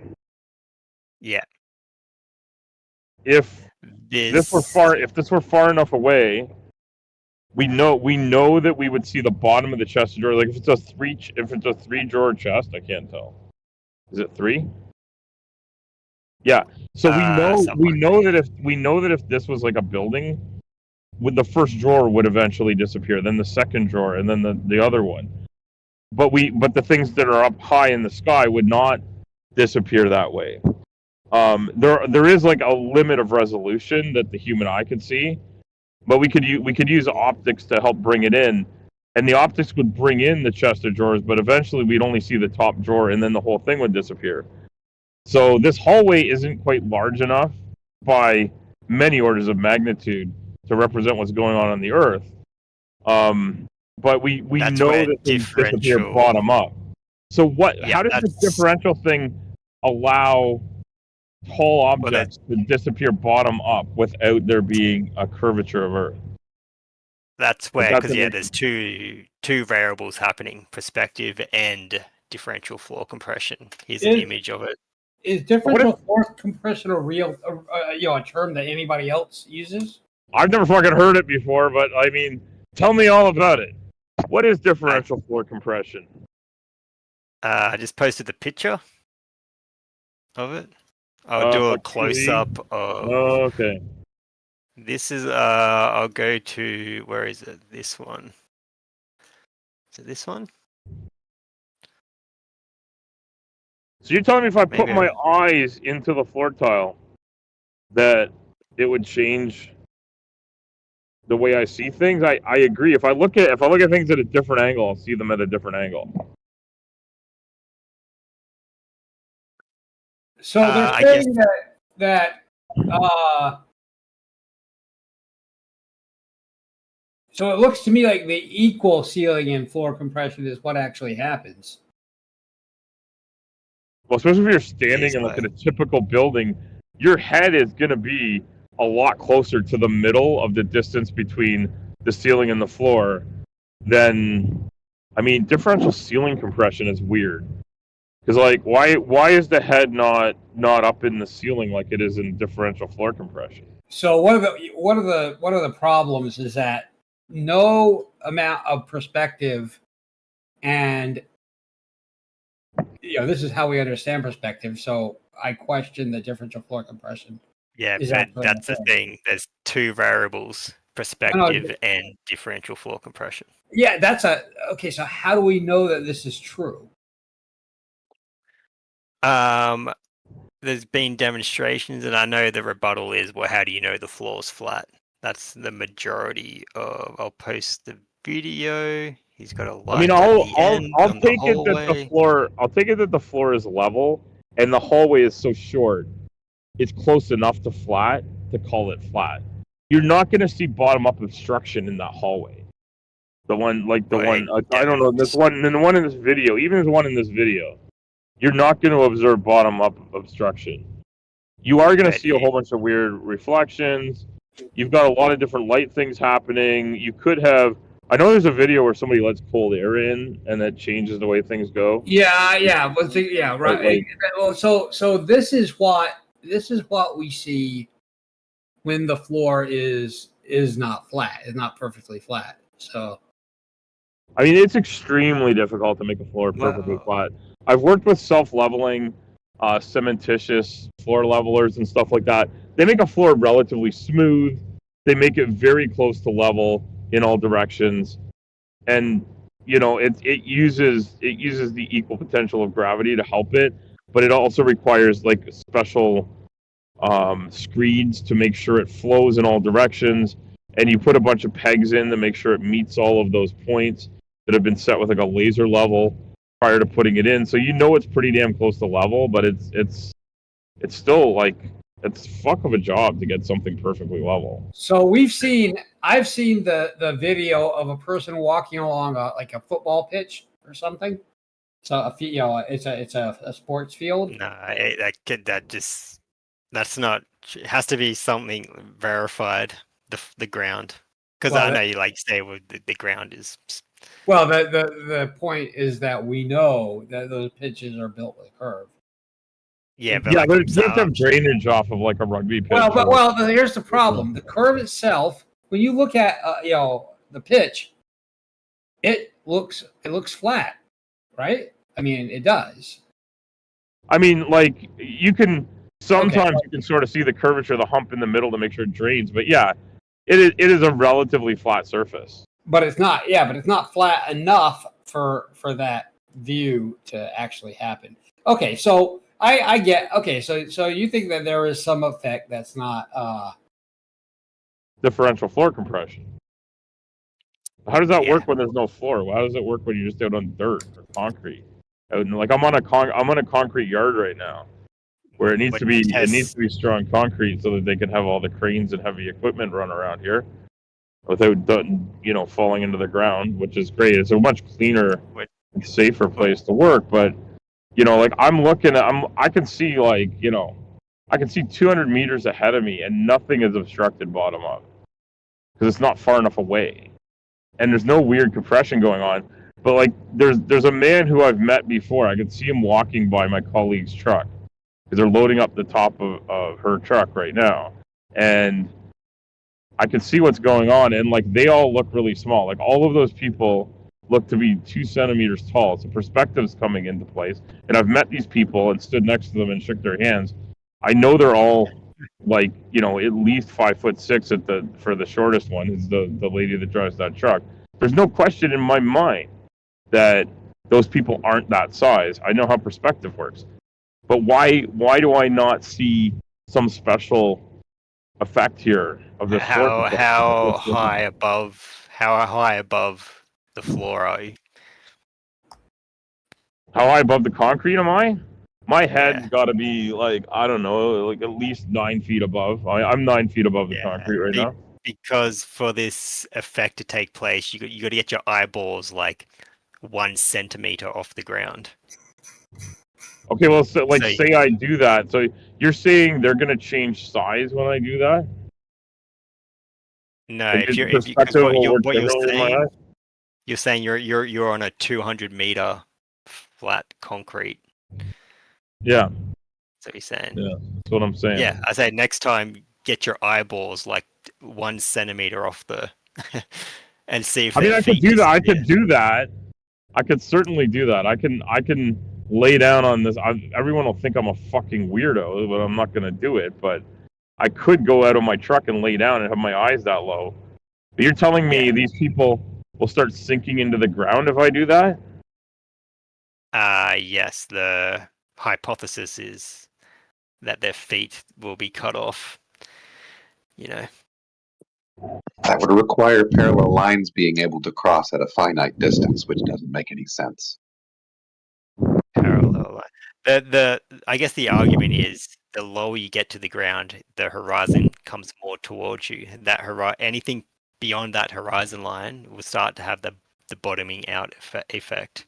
Yeah. If this were far enough away, we know that we would see the bottom of the chest of drawers. Like if it's a three drawer chest, I can't tell. Is it 3? Yeah. So we know that if this was like a building, the first drawer would eventually disappear, then the second drawer, and then the other one. But the things that are up high in the sky would not disappear that way. There is like a limit of resolution that the human eye could see, but we could use optics to help bring it in. And the optics would bring in the chest of drawers, but eventually we'd only see the top drawer, and then the whole thing would disappear. So this hallway isn't quite large enough by many orders of magnitude to represent what's going on the Earth. But we know that things disappear bottom up. So how does the differential thing allow tall objects to disappear bottom up without there being a curvature of Earth? That's where, because there's two variables happening: perspective and differential floor compression. Here's an image of it. Is differential floor compression a real, a term that anybody else uses? I've never fucking heard it before, but I mean, tell me all about it. What is differential floor compression? I just posted the picture of it. I'll do a close up of. Oh, okay. This is I'll go to, where is it? This one. Is it this one? So you're telling me if I put my eyes into the floor tile, that it would change the way I see things? I agree. If I look at things at a different angle, I'll see them at a different angle. So they're saying that so it looks to me like the equal ceiling and floor compression is what actually happens. Well, especially if you're standing in like in a typical building, your head is going to be a lot closer to the middle of the distance between the ceiling and the floor than, I mean, differential ceiling compression is weird. Because like, why is the head not up in the ceiling like it is in differential floor compression? So one of the problems is that no amount of perspective, and this is how we understand perspective. So I question the differential floor compression. Yeah, but that's the thing. There's two variables: perspective and differential floor compression. Yeah, okay. So how do we know that this is true? There's been demonstrations, and I know the rebuttal is, well, how do you know the floor's flat? That's the majority of. I'll post the video. He's got a light. I mean, I'll take it that the floor. I'll take it that the floor is level, and the hallway is so short. It's close enough to flat to call it flat. you're not going to see bottom-up obstruction in that hallway. The one, like the one, I don't know, this one, and the one in this video, even the one in this video, you're not going to observe bottom-up obstruction. You are going to see a whole bunch of weird reflections. You've got a lot of different light things happening. You could have, I know there's a video where somebody lets cold air in, and that changes the way things go. Yeah, but right. So this is what we see when the floor is not flat, is not perfectly flat. So, I mean, it's extremely difficult to make a floor perfectly flat. I've worked with self-leveling, cementitious floor levelers and stuff like that. They make a floor relatively smooth. They make it very close to level in all directions, and you know it uses the equal potential of gravity to help it, but it also requires like special screeds to make sure it flows in all directions, and you put a bunch of pegs in to make sure it meets all of those points that have been set with like a laser level prior to putting it in, so you know it's pretty damn close to level, but it's still like it's fuck of a job to get something perfectly level. So I've seen the video of a person walking along like a football pitch or something. So it's a sports field. No, that's not. It has to be something verified. The ground, because I know you like say the ground is. Well, the point is that we know that those pitches are built with a curve. Yeah, but there's some drainage off of like a rugby pitch. Well, here's the problem: the curve itself. When you look at the pitch, it looks flat, right? I mean, it does. I mean, like you can sometimes you can sort of see the curvature of the hump in the middle to make sure it drains, but yeah, it is a relatively flat surface. But it's not. Yeah, but it's not flat enough for that view to actually happen. Okay, so. I get okay. So you think that there is some effect that's not differential floor compression. How does that work when there's no floor? How does it work when you're just out on dirt or concrete? Like I'm on a concrete yard right now, where it needs to be strong concrete so that they can have all the cranes and heavy equipment run around here without falling into the ground, which is great. It's a much cleaner, safer place to work, but. Like I'm looking at, I can see 200 meters ahead of me and nothing is obstructed bottom up because it's not far enough away, and there's no weird compression going on. But like, there's a man who I've met before. I could see him walking by my colleague's truck because they're loading up the top of her truck right now, and I can see what's going on. And like, they all look really small. Like all of those people look to be 2 centimeters tall. So perspective's coming into place. And I've met these people and stood next to them and shook their hands. I know they're all like, at least 5'6" for the shortest one is the lady that drives that truck. There's no question in my mind that those people aren't that size. I know how perspective works. But why do I not see some special effect here of this? How high above the floor are you? How high above the concrete am I? My head's got to be like, I don't know, like at least 9 feet above. I'm 9 feet above the concrete right now. Because for this effect to take place, you got to get your eyeballs like 1 centimeter off the ground. Okay, well, say I do that. So you're saying they're going to change size when I do that? No, you're saying you're on a 200 meter flat concrete. Yeah. So you're saying. Yeah, that's what I'm saying. Yeah, I say next time get your eyeballs like 1 centimeter off the, and see if. I mean, I could do that. I could do that. I could certainly do that. I can lay down on this. Everyone will think I'm a fucking weirdo, but I'm not gonna do it. But I could go out of my truck and lay down and have my eyes that low. But you're telling me these people will start sinking into the ground if I do that? Yes. The hypothesis is that their feet will be cut off. That would require parallel lines being able to cross at a finite distance, which doesn't make any sense. Parallel line. I guess the argument is the lower you get to the ground, the horizon comes more towards you. That anything beyond that horizon line will start to have the bottoming out effect.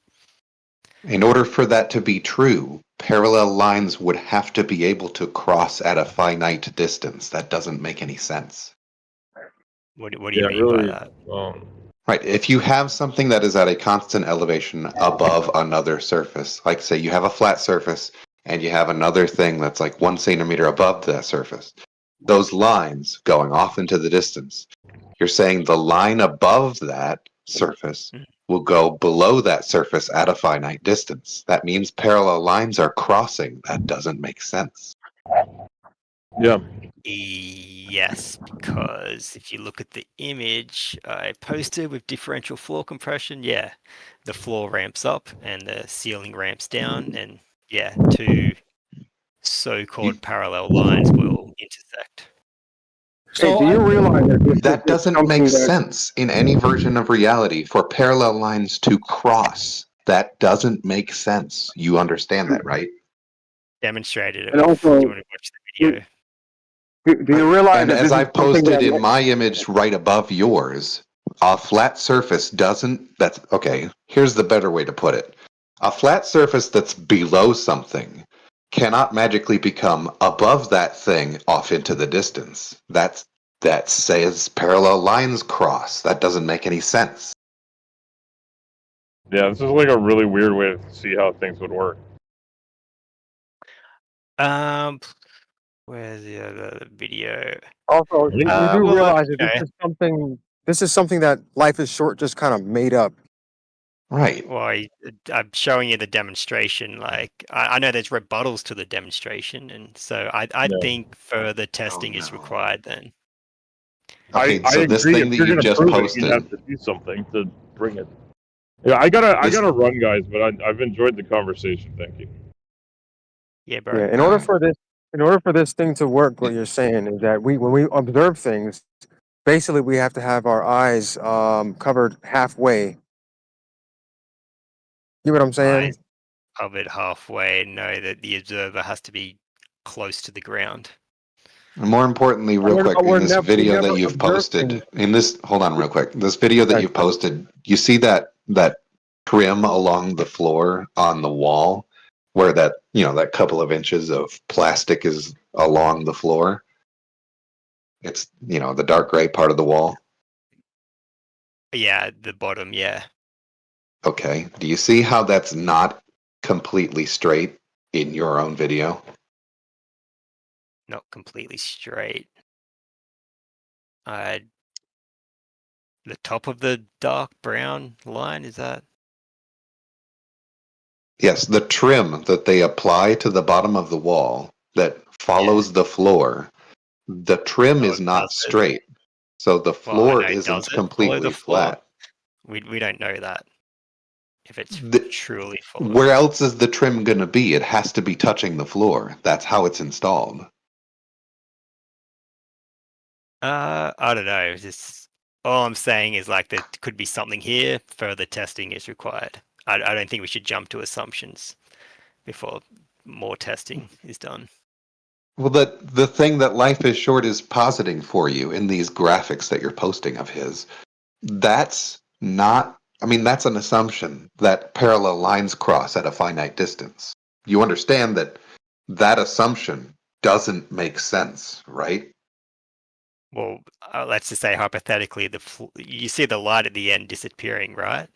In order for that to be true, parallel lines would have to be able to cross at a finite distance. That doesn't make any sense. What do you mean by that? Right. If you have something that is at a constant elevation above another surface, like say you have a flat surface and you have another thing that's like 1 centimeter above that surface, those lines going off into the distance, you're saying the line above that surface will go below that surface at a finite distance. That means parallel lines are crossing. That doesn't make sense. Yeah. Yes, because if you look at the image I posted with differential floor compression, yeah, the floor ramps up and the ceiling ramps down, and yeah, two so-called parallel lines will intersect. Hey, do you realize that That doesn't make sense in any version of reality for parallel lines to cross. That doesn't make sense. You understand that, right? Demonstrated it. And also, do you want to watch the video? Do you realize And that as this I've is something posted that in my image right above yours, a flat surface doesn't, that's, okay, here's the better way to put it. A flat surface that's below something cannot magically become above that thing off into the distance. That says parallel lines cross. That doesn't make any sense. Yeah, this is like a really weird way to see how things would work. Where's the other video? also you do well, realize that okay. this is something that Life is Short just kind of made up. Right. Well, I'm showing you the demonstration. Like, I know there's rebuttals to the demonstration, and so I Yeah. think further testing is required then. Okay, I so this agree. thing If that you're you gonna just prove posted. it, you have to do something to bring it. Yeah, I gotta run, guys. But I've enjoyed the conversation. Thank you. Yeah, bro. Yeah, in order for this thing to work, what you're saying is that when we observe things, basically we have to have our eyes covered halfway. You know what I'm saying? Eyes covered halfway. Know that the observer has to be close to the ground. And more importantly, real quick, in this video that you've posted, hold on real quick, this video that you've posted, you see that trim along the floor on the wall where that, that couple of inches of plastic is along the floor? It's, the dark gray part of the wall. Yeah, the bottom. Yeah. Okay. Do you see how that's not completely straight in your own video? Not completely straight. The top of the dark brown line, is that? Yes, the trim that they apply to the bottom of the wall that follows the floor, the trim is not straight. So the floor isn't completely flat. We don't know that. If it's truly follow. Where else is the trim going to be? It has to be touching the floor. That's how it's installed. I don't know. All I'm saying is like there could be something here. Further testing is required. I don't think we should jump to assumptions before more testing is done. Well, the thing that Life is Short is positing for you in these graphics that you're posting of his, that's not, that's an assumption that parallel lines cross at a finite distance. You understand that assumption doesn't make sense, right? Well, let's just say hypothetically, you see the light at the end disappearing, right?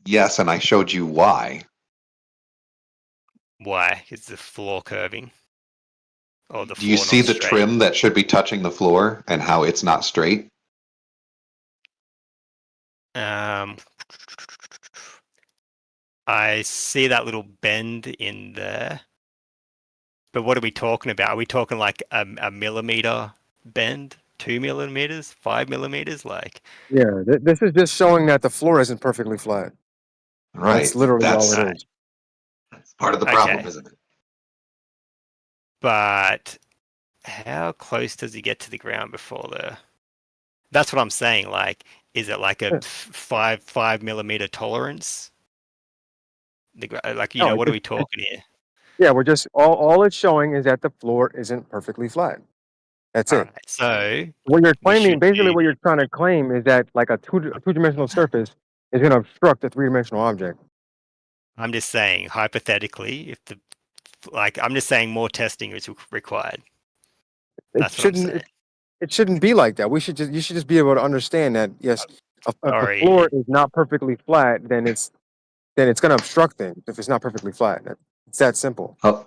Yes, and I showed you why. Why? Is the floor curving? Or the Do you see the trim that should be touching the floor and how it's not straight? I see that little bend in there. But what are we talking about? Are we talking like a millimeter bend? 2 millimeters? 5 millimeters? Like, Yeah, this is just showing that the floor isn't perfectly flat. Right. That's literally all it is. That's part of the problem, isn't it? But how close does he get to the ground before the? That's what I'm saying. Like, is it like a 5 millimeter tolerance? What are we talking here? Yeah, we're just all it's showing is that the floor isn't perfectly flat. That's All it. right. So What you're we claiming, should basically, do. what you're trying to claim is that like a two-dimensional surface is going to obstruct a three-dimensional object. I'm just saying, hypothetically, if the I'm just saying more testing is required. It That's what I'm shouldn't. saying. It shouldn't be like that. You should just be able to understand that yes, if the floor Sorry. is not perfectly flat, then it's going to obstruct things. If it's not perfectly flat, it's that simple. Oh,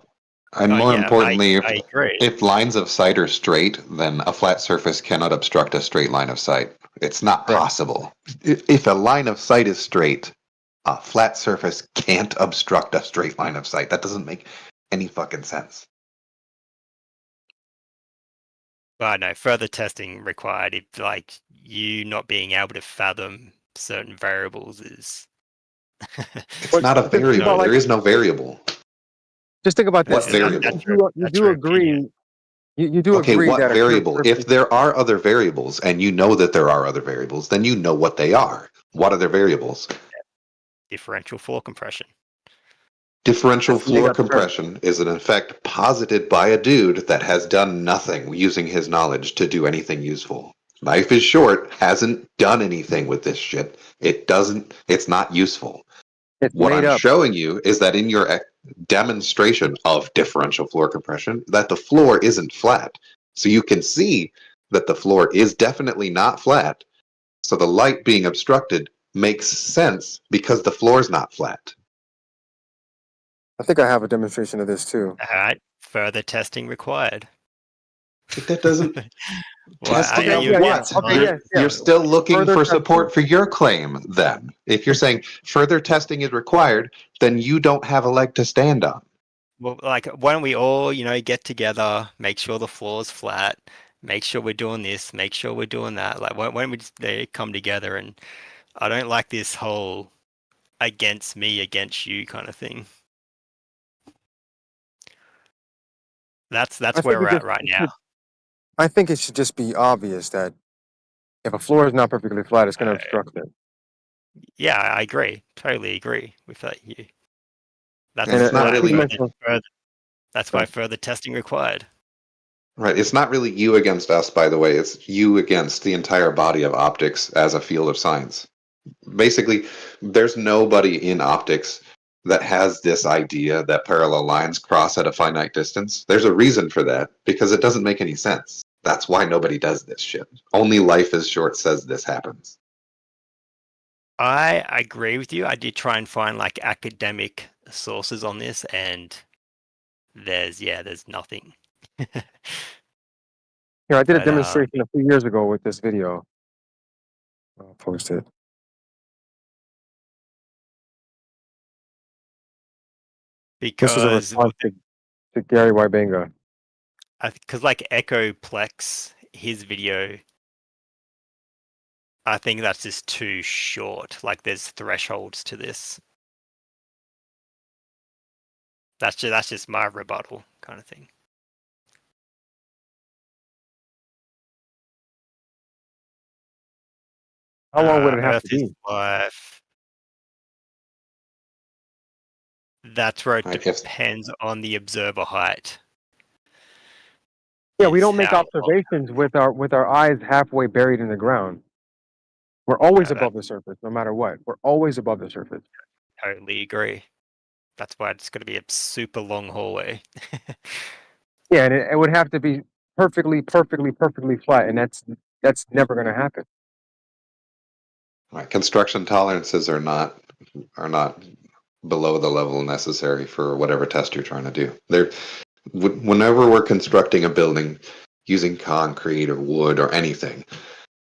and more Yeah, importantly, I agree. if lines of sight are straight, then a flat surface cannot obstruct a straight line of sight. It's not Correct. possible. If a line of sight is straight, a flat surface can't obstruct a straight line of sight. That doesn't make any fucking sense. But no, further testing required. If you not being able to fathom certain variables is. It's But not a just think variable. about, There is no variable. just think about What this. variable? You That's do your agree. opinion. You do Okay, agree what that a curved variable? surface. If there are other variables and you know that there are other variables, then you know what they are. What are their variables? Differential floor compression. Differential That's when they floor got the curve. compression is an effect posited by a dude that has done nothing using his knowledge to do anything useful. Life is short, hasn't done anything with this shit. It's not useful. It's What made I'm up. showing you is that in your demonstration of differential floor compression, that the floor isn't flat. So you can see that the floor is definitely not flat. So the light being obstructed makes sense because the floor is not flat. I think I have a demonstration of this too. All right. Further testing required. That doesn't Well, testing Okay, of yeah, yeah. what? Okay, yes, yeah. You're still looking Further for testing. support for your claim then. If you're saying further testing is required, then you don't have a leg to stand on. Well, why don't we all, get together, make sure the floor's flat, make sure we're doing this, make sure we're doing that. Why don't we just they come together? And I don't like this whole against me, against you kind of thing. That's I where think we're it at just right now. I think it should just be obvious that if a floor is not perfectly flat, it's going to obstruct it. Yeah, I agree. Totally agree with that. That's And it's not really that's why further testing required. right. It's not really you against us, by the way. It's you against the entire body of optics as a field of science. Basically, there's nobody in optics that has this idea that parallel lines cross at a finite distance. There's a reason for that because it doesn't make any sense. That's why nobody does this shit. Only Life is Short says this happens. I agree with you. I did try and find academic sources on this, and there's nothing. Yeah, I did a But, demonstration a few years ago with this video. I'll post it. This was a because response to Gary Wybanga. because Echoplex, his video, I think that's just too short. There's thresholds to this. That's just my rebuttal kind of thing. How long would it have Earth to is be? life. That's where it Right, if- depends on the observer height. Yeah, we is don't make how- observations with our eyes halfway buried in the ground. We're always No, above the surface, no matter what. We're always above the surface. Totally agree. That's why it's going to be a super long hallway. Yeah, and it would have to be perfectly flat, and that's never going to happen. Right. Construction tolerances are not below the level necessary for whatever test you're trying to do. Whenever we're constructing a building using concrete or wood or anything,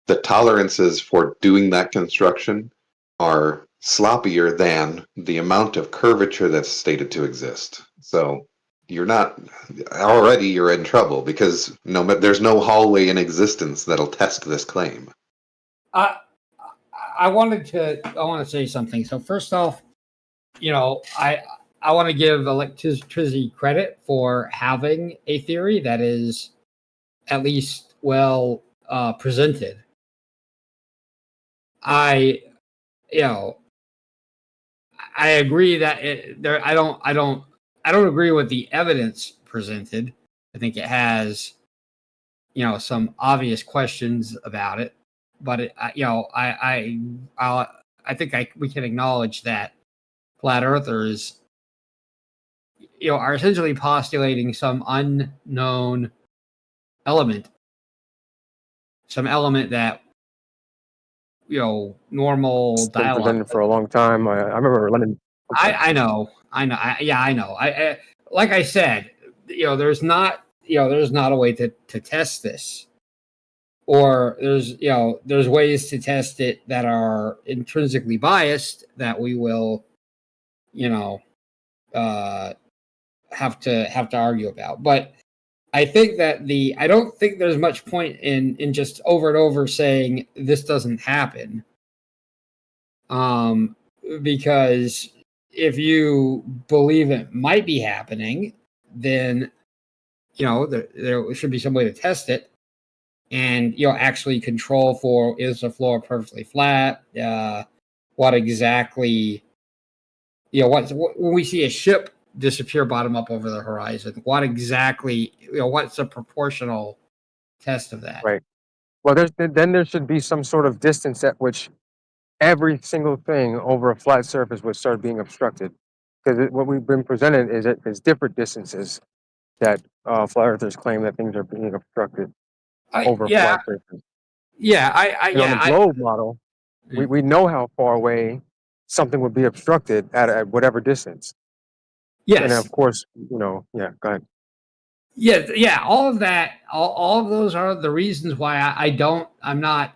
the tolerances for doing that construction are sloppier than the amount of curvature that's stated to exist. So you're in trouble because there's no hallway in existence that'll test this claim. I want to say something. So first off, I want to give electricity credit for having a theory that is at least well presented. I agree that I don't I don't agree with the evidence presented. I think it has, some obvious questions about it, but I think we can acknowledge that flat earthers, are essentially postulating some unknown element, some element that normal It's been dialogue. presented for a long time. I remember Lennon. I know. I know. I know. Like I said, there's not a way to test this, or there's ways to test it that are intrinsically biased that we will, have to argue about. But I think that I don't think there's much point in just over and over saying this doesn't happen. Because if you believe it might be happening, then there should be some way to test it, and actually control for, is the floor perfectly flat? What exactly? When we see a ship disappear bottom up over the horizon, what exactly? What's a proportional test of that? Right. Well, then there should be some sort of distance at which every single thing over a flat surface would start being obstructed. Because what we've been presented is different distances that flat earthers claim that things are being obstructed over a flat surface. Yeah, On the globe model, we know how far away something would be obstructed at whatever distance. Yes. And of course, go ahead. Yeah, all of that, all of those are the reasons why I'm not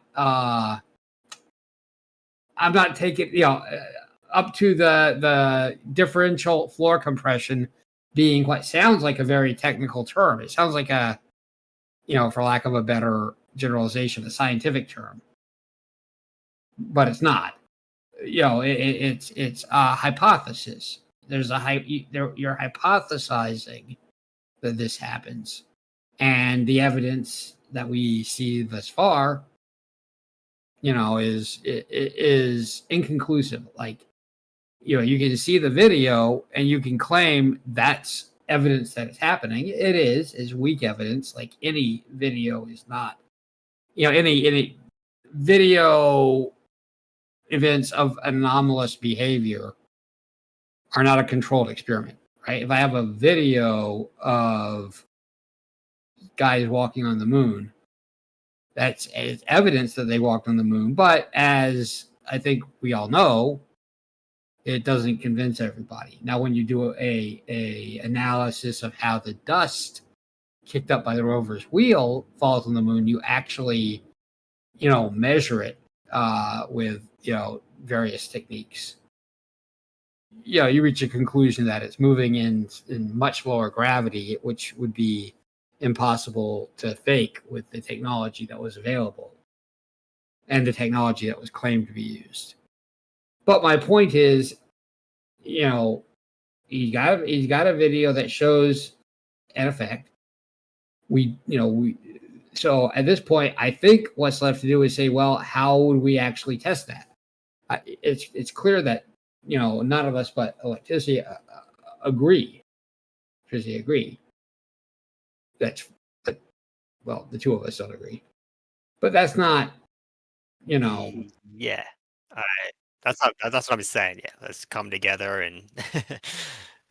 taking, up to the differential floor compression being what sounds like a very technical term. It sounds like a, for lack of a better generalization, a scientific term, but it's not. It's a hypothesis. You're hypothesizing that this happens, and the evidence that we see thus far, is inconclusive. Like, you can see the video and you can claim that's evidence that it's happening. It is weak evidence. Like, any video is not, any video events of anomalous behavior are not a controlled experiment, right? If I have a video of guys walking on the moon, it's evidence that they walked on the moon. But as I think we all know, it doesn't convince everybody. Now, when you do a analysis of how the dust kicked up by the rover's wheel falls on the moon, you actually, measure it with, various techniques. You reach a conclusion that it's moving in much lower gravity, which would be impossible to fake with the technology that was available and the technology that was claimed to be used. But my point is, he's got a video that shows an effect. So at this point, I think what's left to do is say, well, how would we actually test that? It's clear that none of us but electricity agree. Well, the two of us don't agree, but that's not, Yeah, that's what I'm saying. Yeah, let's come together and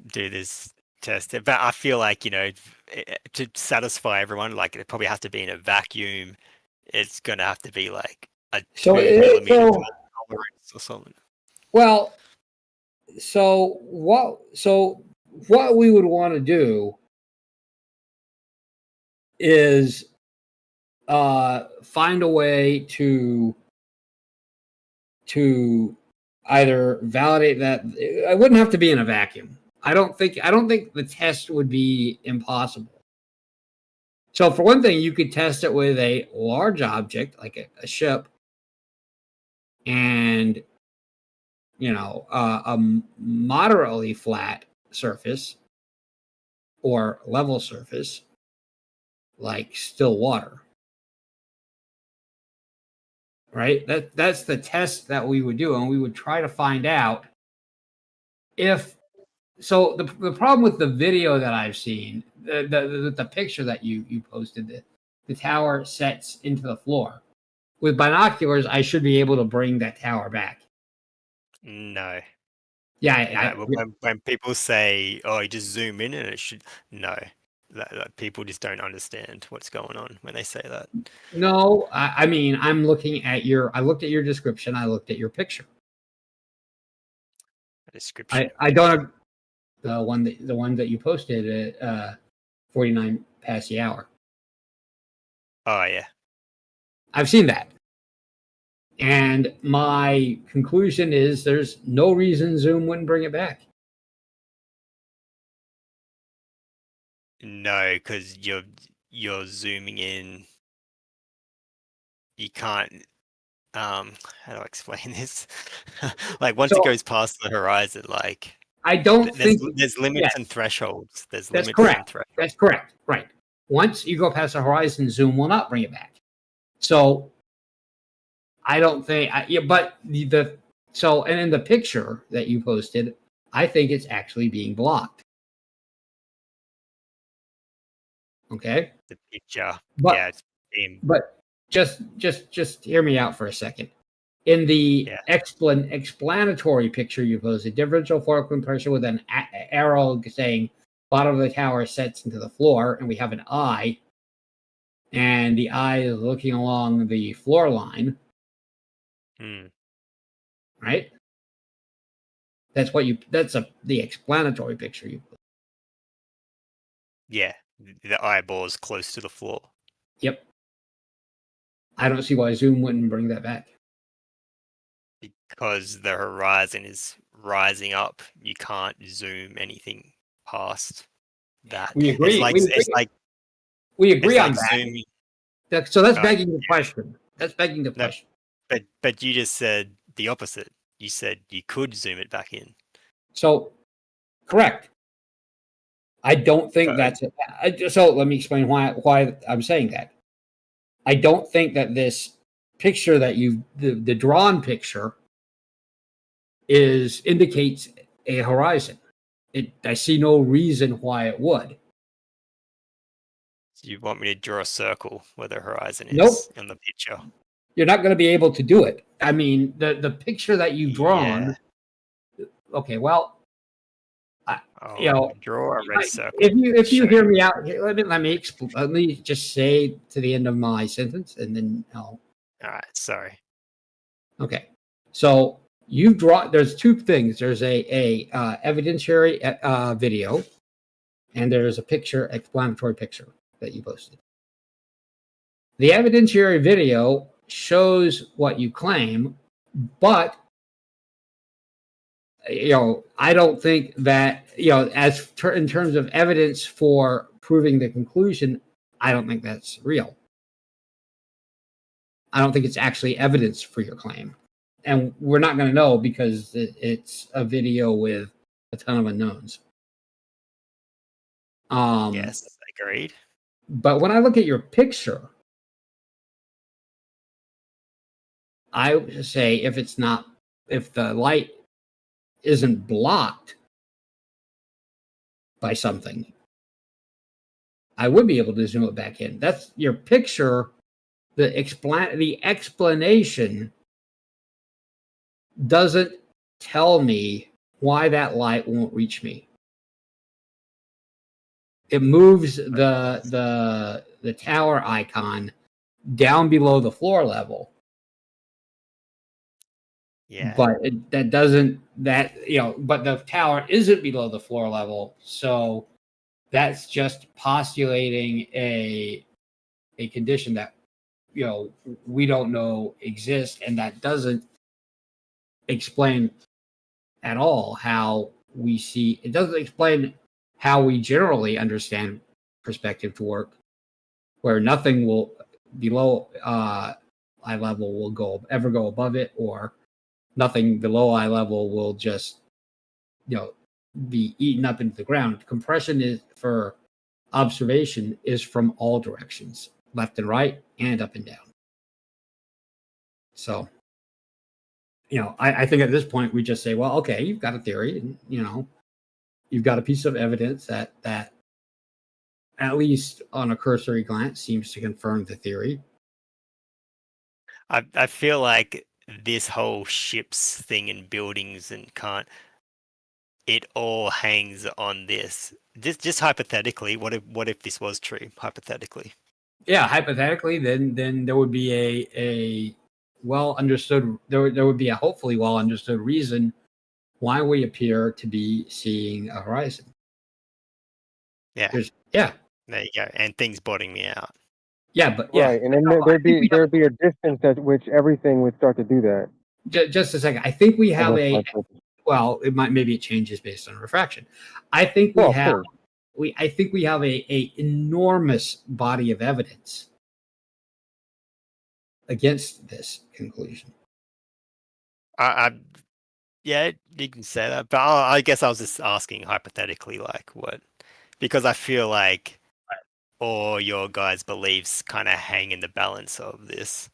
do this test. But I feel like, to satisfy everyone, like, it probably has to be in a vacuum. It's gonna have to be like a 2 millimeter tolerance or something. Well, so what we would want to do is find a way to either validate that. It wouldn't have to be in a vacuum. I don't think the test would be impossible. So for one thing, you could test it with a large object like a ship, and a moderately flat surface or level surface like still water. Right? That's the test that we would do, and we would try to find out if so the problem with the video that I've seen, the picture that you posted, the tower sets into the floor. With binoculars, I should be able to bring that tower back. No. Yeah, When people say, "Oh, you just zoom in and it should," no, that people just don't understand what's going on when they say that. no, I mean, I'm looking at I looked at your description. I looked at your picture. A description. I don't have the one that you posted at 49 past the hour. Oh yeah. I've seen that. And my conclusion is there's no reason Zoom wouldn't bring it back. No, because you're zooming in. You can't. How do I explain this? Like once it goes past the horizon, like I don't think there's limits yes. and thresholds. There's That's limits correct. and thresholds. That's correct. Right. Once you go past the horizon, Zoom will not bring it back. So I don't think. But and in the picture that you posted, I think it's actually being blocked. Okay. The picture. But, yeah, it's being, but just hear me out for a second. In the Yeah. explanatory picture you posted, differential focal pressure with an arrow saying bottom of the tower sets into the floor, and we have an eye, and the eye is looking along the floor line, right? That's the explanatory picture you put. yeah, the eyeball is close to the floor. Yep. I don't see why Zoom wouldn't bring that back. Because the horizon is rising up, you can't zoom anything past that. We agree. It's like we agree on like that. zooming. So that's begging the question. That's begging the question. But you just said the opposite. You said you could zoom it back in. So, correct. I don't think so let me explain why I'm saying that. I don't think that this picture that the drawn picture indicates a horizon. I see no reason why it would. So you want me to draw a circle where the horizon is Nope. in the picture? You're not going to be able to do it. I mean, the picture that you've drawn. Yeah. Okay, well, draw a red circle. If you hear me out, let me just say to the end of my sentence, and then I'll. All right, sorry. Okay, so you draw. There's two things. There's a evidentiary video, and there's a explanatory picture that you posted. The evidentiary video shows what you claim, but I don't think that in terms of evidence for proving the conclusion, I don't think that's real. I don't think it's actually evidence for your claim, and we're not going to know because it's a video with a ton of unknowns. Yes, agreed. But when I look at your picture, I would say if the light isn't blocked by something, I would be able to zoom it back in. That's your picture. The explanation doesn't tell me why that light won't reach me. It moves the tower icon down below the floor level. Yeah. But but the tower isn't below the floor level, so that's just postulating a condition that we don't know exists, and that doesn't explain at all how we see. It doesn't explain how we generally understand perspective to work, where nothing will below eye level will ever go above it, or nothing below eye level will just be eaten up into the ground. Compression is for observation is from all directions, left and right and up and down. So I think at this point we just say, well, okay, you've got a theory, and you've got a piece of evidence that at least on a cursory glance seems to confirm the theory. I feel like this whole ships thing and buildings and can't. It all hangs on this. Just hypothetically, what if this was true? Hypothetically, Yeah, hypothetically, then there would be a well understood there would be a hopefully well understood reason why we appear to be seeing a horizon. yeah, Yeah, there you go. And things bottoming me out. yeah, but yeah, Right, and then no, I think there'd be a distance at which everything would start to do that. just a second. I think we have Over a flat surface. well, maybe it changes based on refraction. I think Well, we of have course. I think we have a enormous body of evidence against this conclusion. I yeah, you can say that, but I guess I was just asking hypothetically, like what, because I feel like all your guys' beliefs kind of hang in the balance of this.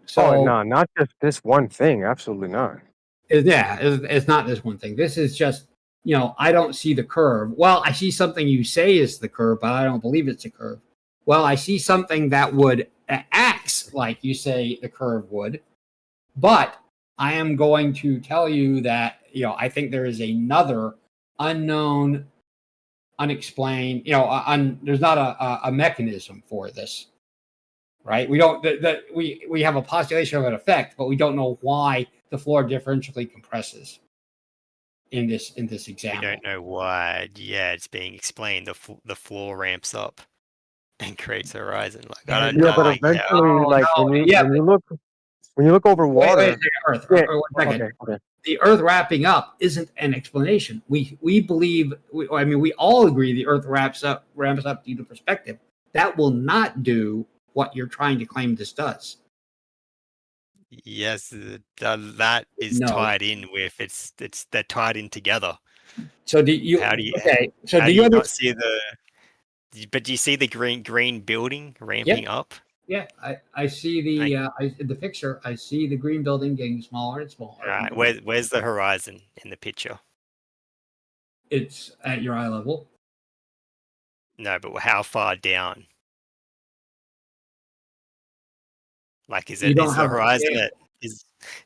So Oh no, not just this one thing. Absolutely not. it's not this one thing. This is just, I don't see the curve. Well, I see something you say is the curve, but I don't believe it's a curve. Well, I see something that would acts like you say the curve would, but I am going to tell you that, I think there is another unknown, unexplained, there's not a mechanism for this. Right? We don't. We have a postulation of an effect, but we don't know why the floor differentially compresses. In this We example, don't know why. Yeah, it's being explained. The floor ramps up and creates a horizon. Like I don't Yeah, know. but Like how. eventually, like no, yeah, when you look over wait a water. second, Earth. Yeah. One second. Okay. The Earth wrapping up isn't an explanation. We believe. We all agree the Earth ramps up due to perspective. That will not do what you're trying to claim this does. Yes, that is No. tied in with they're tied in together. So do you? How do you? Okay. So How do do you you not understand? see the? But do you see the green building ramping up? Yeah, I see the picture. I see the green building getting smaller and smaller. All right, where's the horizon in the picture? It's at your eye level. No, but how far down? Like, is You don't the have a horizon scale. at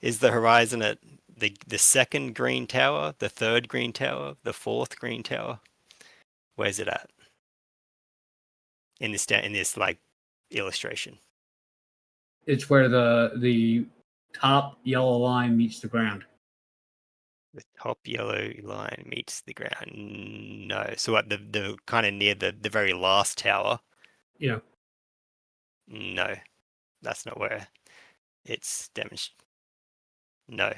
is the horizon at the second green tower, the third green tower, the fourth green tower? Where's it at in this like illustration? It's where the top yellow line meets the ground. The top yellow line meets the ground. No, so at the kind of near the very last tower. Yeah. No, that's not where it's demonstrated. No.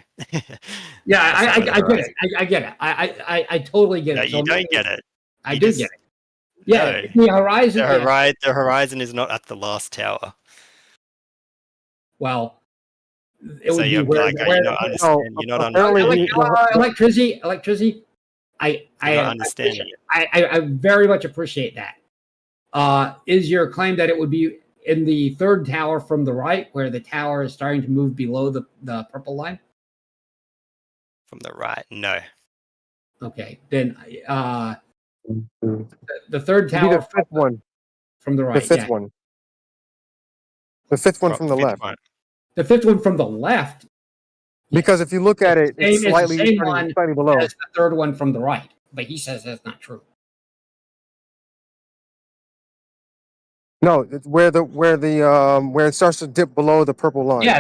Yeah, That's not I where the get it. I get it. I totally get No, it. you don't get it. I You do just- get it. Yeah, No. the horizon. The horizon is not at the last tower. Well, it So would be you're where like, are you not understanding? You're not understanding. electricity. You're not understanding. I very much appreciate that. Is your claim that it would be in the third tower from the right, where the tower is starting to move below the purple line? From the right, no. Okay, then Mhm. the third It'd be tower the fifth one. from the right. The fifth Yeah. one. The fifth one from the fifth left. one. The fifth one from the left. Because if you look at it, it's the slightly same starting one slightly below. as the third one from the right, but he says that's not true. No, it's where it starts to dip below the purple line. Yeah,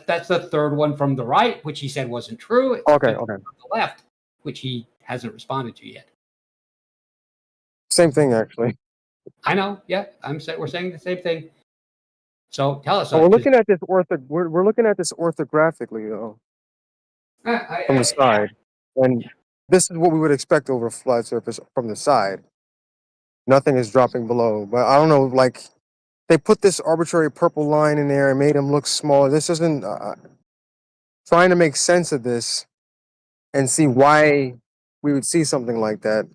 that's the third one from the right, which he said wasn't true. It's Okay, the fifth okay. one from the left, which he hasn't responded to yet. Same thing actually. I know. Yeah, we're saying the same thing. So tell us. So we're looking at this orthographically though, from the side, and this is what we would expect over a flat surface from the side. Nothing is dropping below, but I don't know. Like they put this arbitrary purple line in there and made him look small. This isn't trying to make sense of this and see why we would see something like that.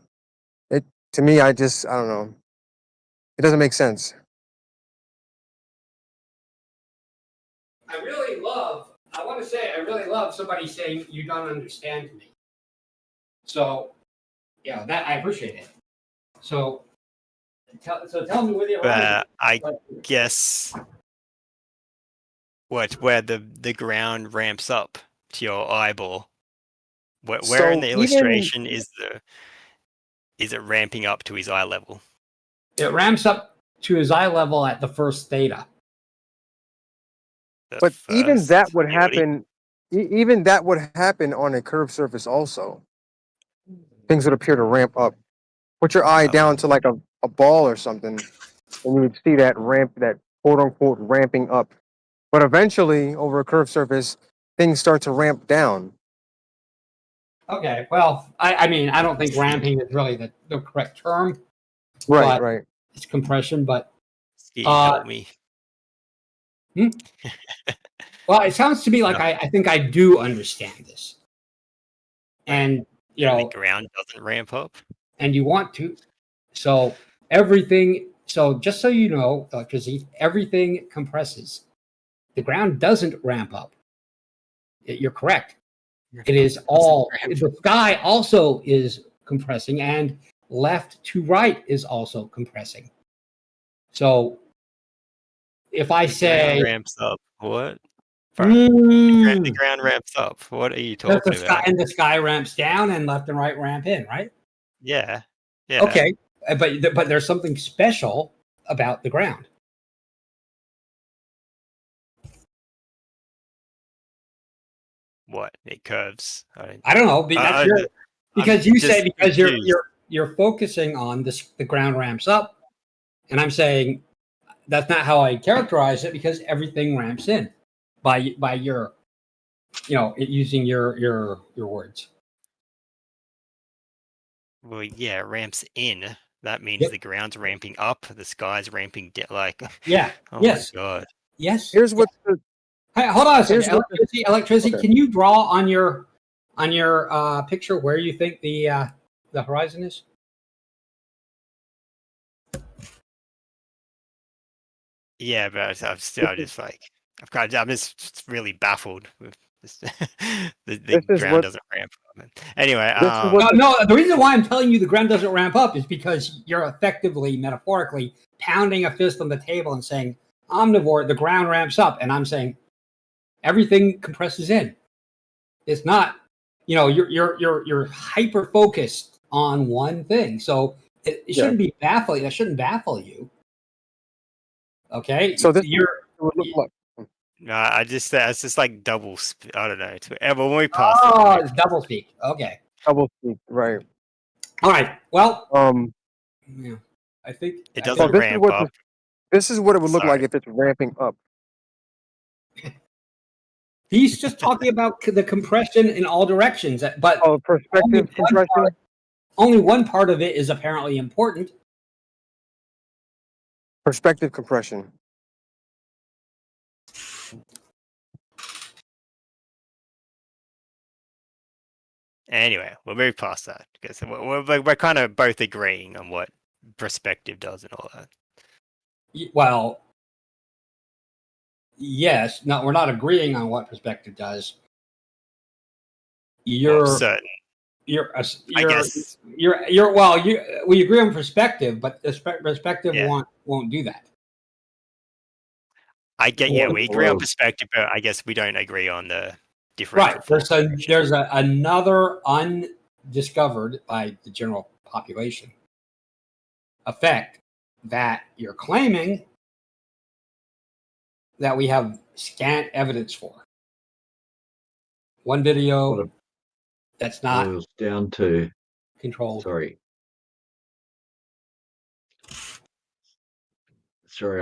It to me, I don't know. It doesn't make sense. I want to say, I really love somebody saying you don't understand me. So Yeah, that I appreciate it. So, tell me whether you're right. I guess where the ground ramps up to your eyeball. Where in So the even illustration is it ramping up to his eye level? It ramps up to his eye level at the first theta. The but even first that would ability? happen. Even that would happen on a curved surface also. Things would appear to ramp up. Put your eye down to like a ball or something, and you would see that ramp, that quote unquote ramping up. But eventually, over a curved surface, things start to ramp down. Okay, well, I mean, I don't think ramping is really the correct term. Right, But right. it's compression, but Can you help me? well, it sounds to me like I think I do understand this. And you And know, the ground doesn't ramp up. and you want to. So everything. So just so you know, electricity, everything compresses. The ground doesn't ramp up. You're correct. It is all. The sky also is compressing, and left to right is also compressing. So if I The say ground ramps up. What? The ground ramps up. What are you talking about? and the sky ramps down, and left and right ramp in, right? Yeah. Yeah. Okay, but there's something special about the ground. What? It curves. I don't know. Because you say because confused. you're focusing on this, the ground ramps up, and I'm saying that's not how I characterize it, because everything ramps in by your, using your words. Well, yeah, it ramps in. That means Yep. the ground's ramping up, the sky's ramping down. Like, Yeah. oh Yes. my god. Yes. Here's what the, Hey, hold on a Here's second. what Electricity. okay. Can you draw on your picture where you think the horizon is? Yeah, but I'm still just like I'm just really baffled with this. the this is ground what doesn't ramp up. Anyway, this is what No, the reason why I'm telling you the ground doesn't ramp up is because you're effectively, metaphorically, pounding a fist on the table and saying, omnivore, the ground ramps up. And I'm saying everything compresses in. It's not, you're hyper focused on one thing. So it shouldn't be baffling. That shouldn't baffle you. Okay. So this is what it would look like. no, it's just like double. I don't know. When we pass Oh, it, it's double speak. Okay. Double speak, right? All right. Well, it I think doesn't this is ramp what up. this is what it would look like Sorry. if it's ramping up. he's just talking about the compression in all directions. But Perspective compression. only one part of it is apparently important. Perspective compression. Anyway, we'll move past that because we're kind of both agreeing on what perspective does and all that. Well, yes. No, we're not agreeing on what perspective does. You're certain. I guess. we agree on perspective, but perspective won't do that. I get, we agree on perspective, but I guess we don't agree on the differential. Right. There's another undiscovered by the general population effect that you're claiming that we have scant evidence for. One video that's not boils down to controlled. Sorry,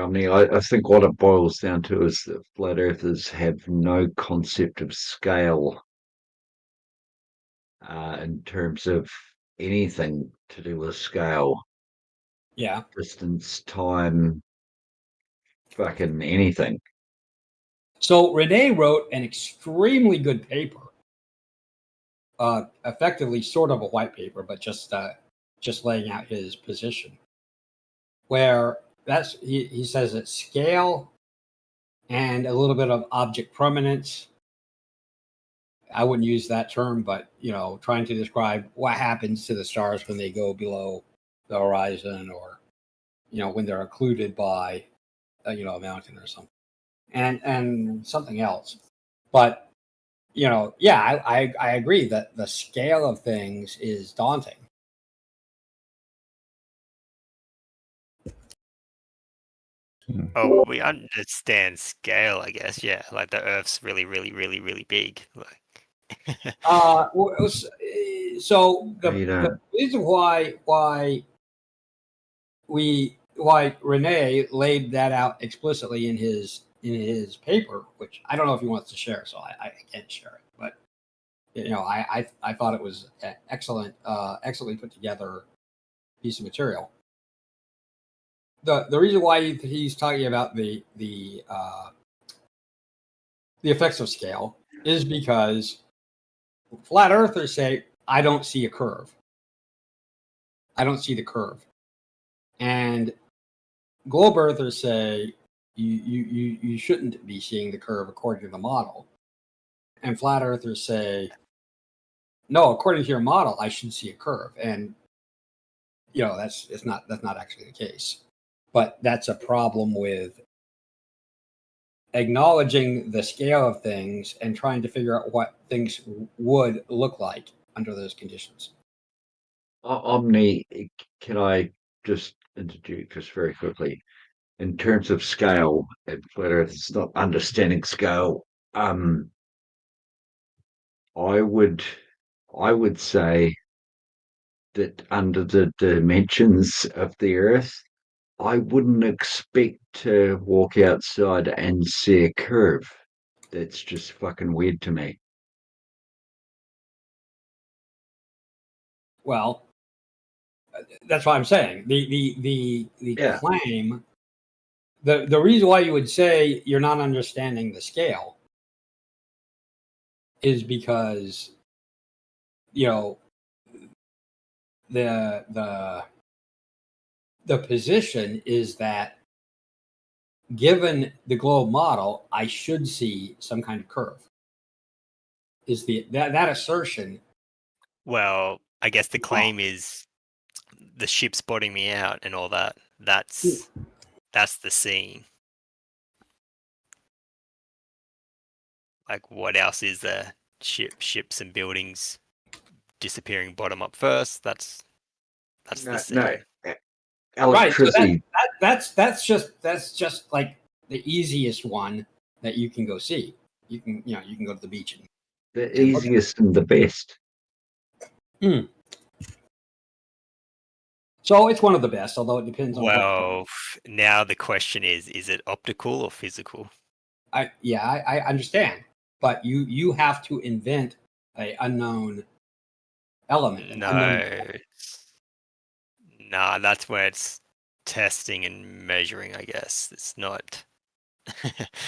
I think what it boils down to is that flat earthers have no concept of scale in terms of anything to do with scale. Yeah. Distance, time, fucking anything. So Renee wrote an extremely good paper, effectively sort of a white paper, but just laying out his position, where he says that scale and a little bit of object permanence I wouldn't use that term, but trying to describe what happens to the stars when they go below the horizon, or when they're occluded by a mountain or something, and something else. But I agree that the scale of things is daunting. Oh, we understand scale, I guess. Yeah, like the Earth's really, really, really, really big. Like, So No, you the don't. reason why Rene laid that out explicitly in his paper, which I don't know if he wants to share, so I can't share it. But I thought it was an excellently put together piece of material. The reason why he's talking about the effects of scale is because flat earthers say, I don't see a curve. I don't see the curve. And globe earthers say you shouldn't be seeing the curve according to the model. And flat earthers say, no, according to your model, I should see a curve. And that's not actually the case. But that's a problem with acknowledging the scale of things and trying to figure out what things would look like under those conditions. Omni, can I just interject just very quickly? In terms of scale, whether it's not understanding scale, I would say that under the dimensions of the Earth, I wouldn't expect to walk outside and see a curve. That's just fucking weird to me. Well, that's what I'm saying. The Yeah. claim, the reason why you would say you're not understanding the scale is because the position is that given the globe model, I should see some kind of curve. Is that assertion? well, I guess the claim is the ship spotting me out and all that. That's the seeing. Like, what else is there? Ships and buildings disappearing bottom up first. That's the seeing. Right. So Electricity. that's just like the easiest one that you can go see. You can go to the beach The easiest and the best. So it's one of the best, although it depends on. Well, now the question is it optical or physical? I understand, but you have to invent a unknown element. No, that's where it's testing and measuring. I guess it's not.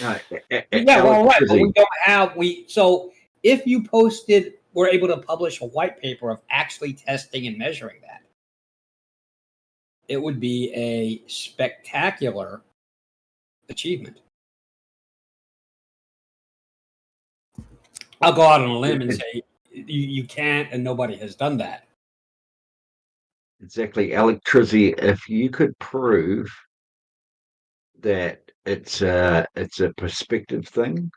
No, Yeah, well, right. But we don't have so if you were able to publish a white paper of actually testing and measuring that, it would be a spectacular achievement. I'll go out on a limb and say you can't, and nobody has done that. Exactly. Electricity, if you could prove that it's a perspective thing.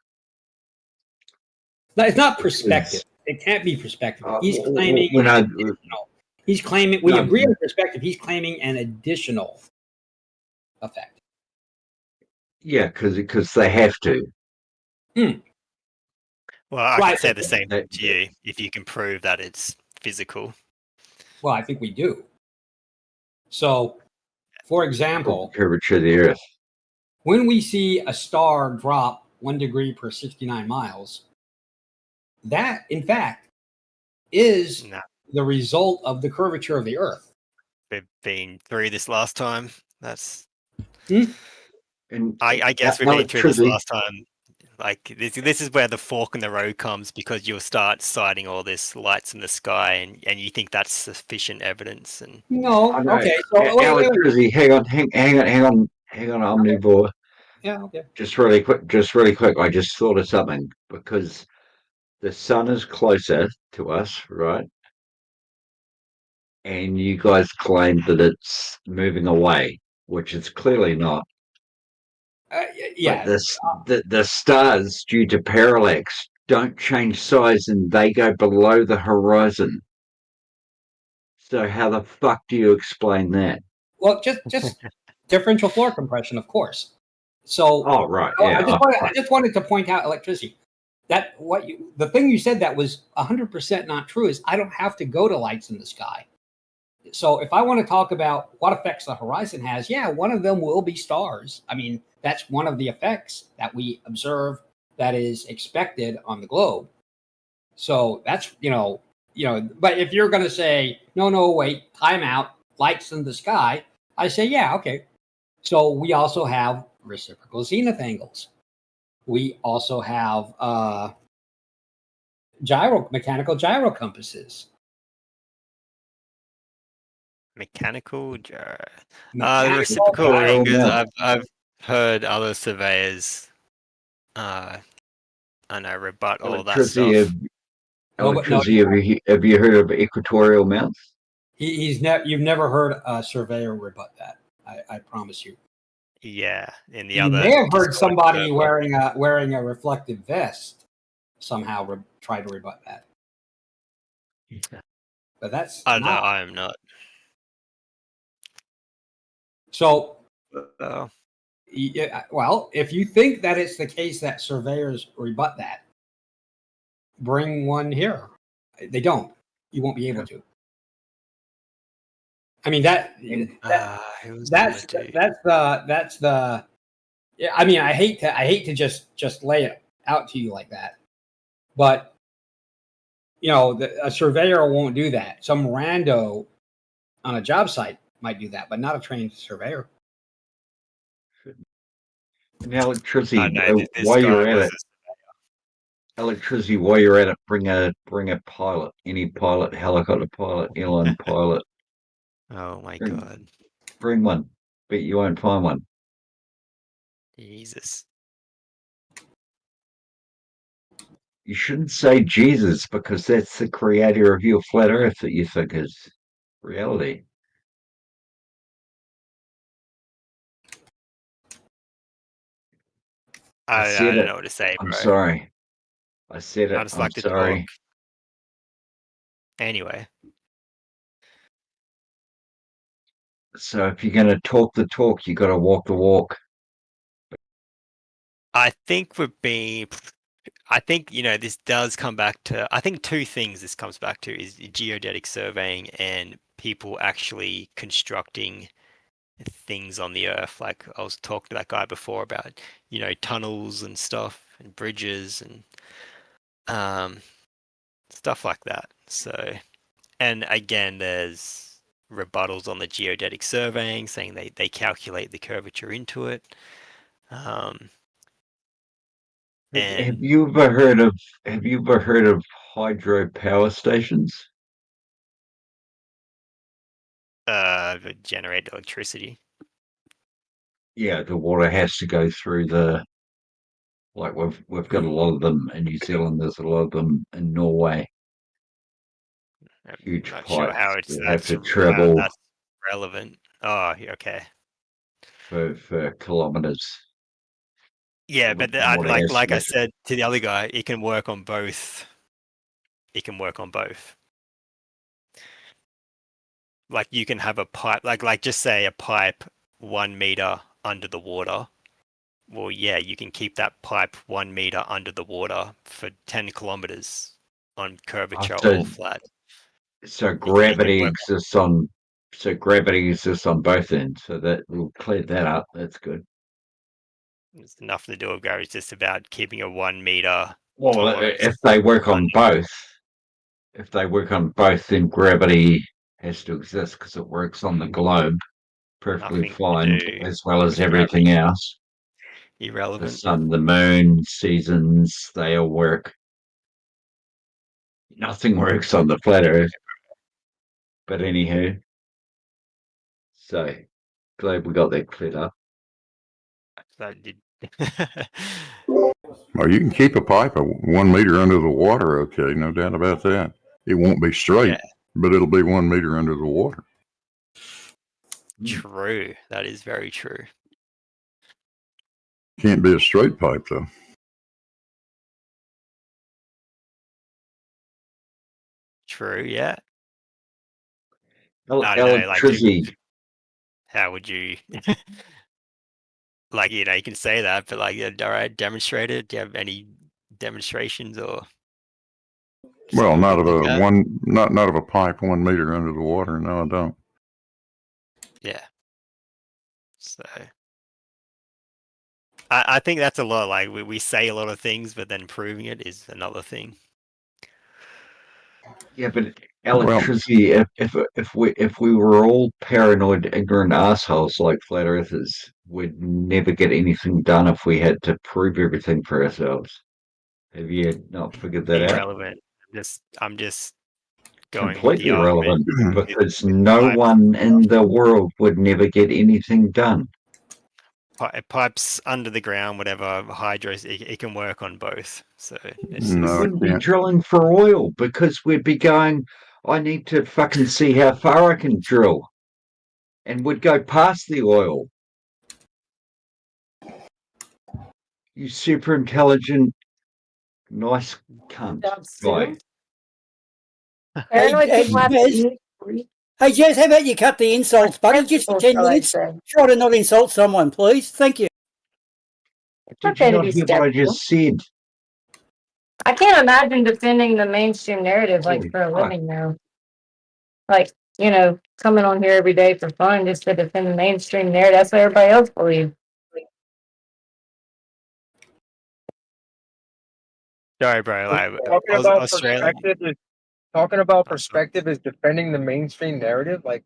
No, it's not perspective. It can't be perspective. He's claiming he's claiming we agree on perspective. He's claiming an additional effect. Yeah, because they have to. Well, I could say the same thing to you if you can prove that it's physical. Well, I think we do. So, for example, Curvature of the Earth. When we see a star drop 1 degree per 69 miles, that, in fact, is the result of the curvature of the Earth. We've been through this last time. That's. And I guess we've been through this last time. Like this is where the fork in the road comes, because you'll start citing all this lights in the sky, and you think that's sufficient evidence. And no, okay. So electricity. Hang on, omnivore. Yeah, okay. Just really quick. I just thought of something, because the sun is closer to us, right? And you guys claim that it's moving away, which it's clearly not. Yeah. But the stars, due to parallax, don't change size and they go below the horizon. So how the fuck do you explain that? Well, just differential floor compression, of course. So Oh, right, yeah. I just wanted to point out electricity. That the thing you said that was 100% not true is I don't have to go to lights in the sky. So if I want to talk about what effects the horizon has, yeah, one of them will be stars. I mean, that's one of the effects that we observe that is expected on the globe. So that's, but if you're going to say, no, wait, time out, lights in the sky, I say, yeah, okay. So we also have reciprocal zenith angles. We also have mechanical gyro compasses. Mechanical gyro. The Mechanical reciprocal gyro angles. Yeah. I've heard other surveyors, I know, rebut all that Electricity, stuff. have you heard of equatorial mounts? You've never heard a surveyor rebut that. I promise you. Yeah, in the You other. may have heard Discord somebody server. wearing a reflective vest somehow try to rebut that. But that's I know not. I am not. So, Oh. yeah, well, if you think that it's the case that surveyors rebut that, bring one here. They don't. You won't be able to. I mean that's the. Yeah, I mean, I hate to just lay it out to you like that, but a surveyor won't do that. Some rando on a job site might do that, but not a trained surveyor. And electricity, This while guy you're at was it, electricity, while you're at it, bring a pilot, any pilot, helicopter pilot, airline pilot. Oh my Bring- god. Bring one. Bet you won't find one. Jesus. You shouldn't say Jesus because that's the creator of your flat earth that you think is reality. I said don't it. know what to say, bro. I'm sorry. I said it. I just I'm like to sorry. talk. Anyway. So if you're going to talk the talk, you got to walk the walk. I think this does come back to, I think two things this comes back to is geodetic surveying and people actually constructing things on the earth. Like I was talking to that guy before about, tunnels and stuff and bridges and stuff like that. So, and again, there's rebuttals on the geodetic surveying saying they calculate the curvature into it. Have you ever heard of hydro power stations? Generate electricity. Yeah, the water has to go through we've got a lot of them in New Zealand. There's a lot of them in Norway. Huge I'm not pipes sure how that have to how travel that's relevant. Oh, okay. for kilometers. Yeah, but Water has to like go I said to the other guy, it can work on both. It can work on both. Like you can have a pipe, like just say a pipe 1 meter under the water. Well, yeah, you can keep that pipe 1 meter under the water for 10 kilometers on curvature or flat. So gravity exists on both ends. So that will clear that up. That's good. It's nothing to do with gravity. It's just about keeping a 1 meter. Well, if they work on both, then gravity has to exist because it works on the globe perfectly fine, as well as everything else. Irrelevant. The sun, the moon, seasons, they all work. Nothing works on the flat Earth. But anywho, so glad we got that cleared up. That did. Well, you can keep a pipe 1 meter under the water, okay, no doubt about that. It won't be straight, Yeah. but it'll be 1 meter under the water. True. That is very true. Can't be a straight pipe, though. True, yeah. I don't know, like, Electricity. how would you, like, you know, you can say that, but like, all right, demonstrate it. Do you have any demonstrations or? Well, not of something like that? not of a pipe 1 meter under the water. No, I don't. Yeah. So I think that's a lot. Like we say a lot of things, but then proving it is another thing. Yeah, but electricity. If we were all paranoid, ignorant assholes like flat earthers, we'd never get anything done if we had to prove everything for ourselves. Have you not figured that out? Irrelevant. I'm just going Completely with the argument. irrelevant because no one in the world would never get anything done. Pipes under the ground, whatever, hydros, it can work on both. So We wouldn't be drilling for oil because we'd be going, I need to fucking see how far I can drill. And we'd go past the oil. You super intelligent, nice cunt guy. Hey, Jez, how about you cut the insults, buddy? Just for 10 minutes. Try to not insult someone, please. Thank you. Did you not hear what I just said? I can't imagine defending the mainstream narrative like for a living now. Like, you know, coming on here every day for fun just to defend the mainstream narrative. That's what everybody else believes. Sorry, bro. Like, Talking about perspective is defending the mainstream narrative. Like,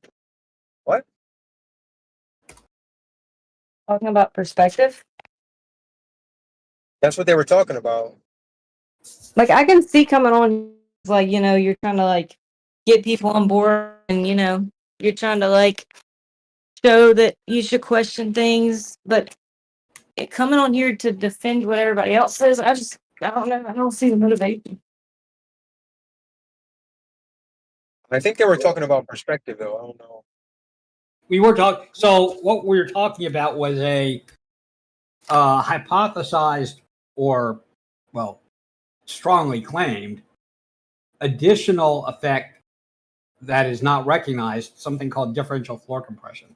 what? Talking about perspective? That's what they were talking about. Like, I can see coming on, like, you know, you're trying to, like, get people on board and, you know, you're trying to, like, show that you should question things. But coming on here to defend what everybody else says, I don't know. I don't see the motivation. I think they were talking about perspective, though. I don't know. We were talking. So what we were talking about was a hypothesized, or well, strongly claimed, additional effect that is not recognized. Something called differential floor compression,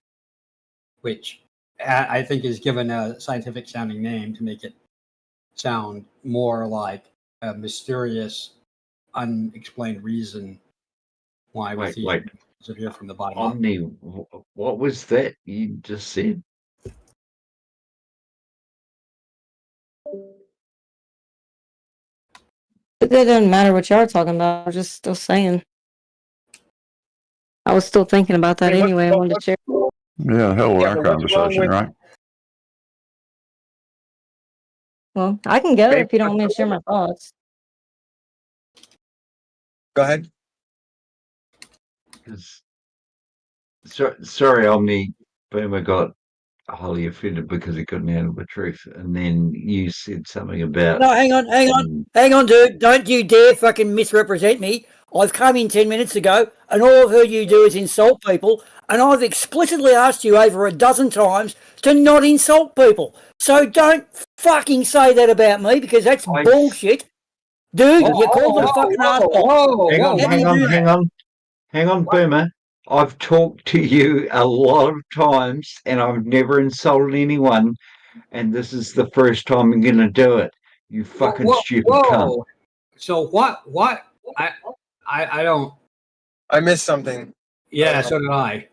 which I think is given a scientific sounding name to make it sound more like a mysterious, unexplained reason why we see disappear from the bottom up. Omni, what was that you just said? But that doesn't matter what y'all are talking about. I'm just still saying. I was still thinking about that anyway. I wanted to share. Yeah, hell with our conversation, right? Well, I can go if you don't want me to share my thoughts. Go ahead. Sorry, Omni. Boomer got wholly offended because he couldn't handle the truth, and then you said something about. No, hang on, dude. Don't you dare fucking misrepresent me. I've come in 10 minutes ago, and all I've heard you do is insult people, and I've explicitly asked you over a dozen times to not insult people. So don't fucking say that about me, because that's bullshit. Dude, you called me a fucking asshole. Hang on, Boomer. I've talked to you a lot of times, and I've never insulted anyone, and this is the first time I'm going to do it. You fucking stupid cunt. So what? I don't. I missed something. Yeah, so did I.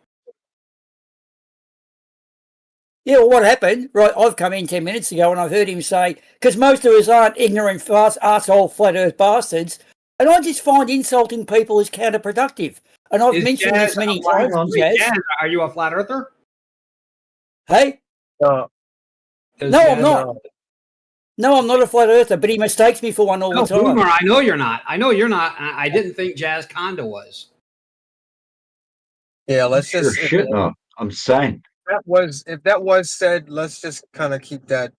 Yeah, well, what happened? Right, I've come in 10 minutes ago and I've heard him say, because most of us aren't ignorant, arsehole, flat earth bastards, and I just find insulting people is counterproductive. And I've mentioned this many times. Jazz, are you a flat earther? Hey? No, I'm not. No, I'm not a flat earther, but he mistakes me for one all the time. Boomer, I know you're not. I didn't think Jazz Conda was. Yeah, let's just. Shit, no, I'm saying. If that was said, let's just kind of keep that.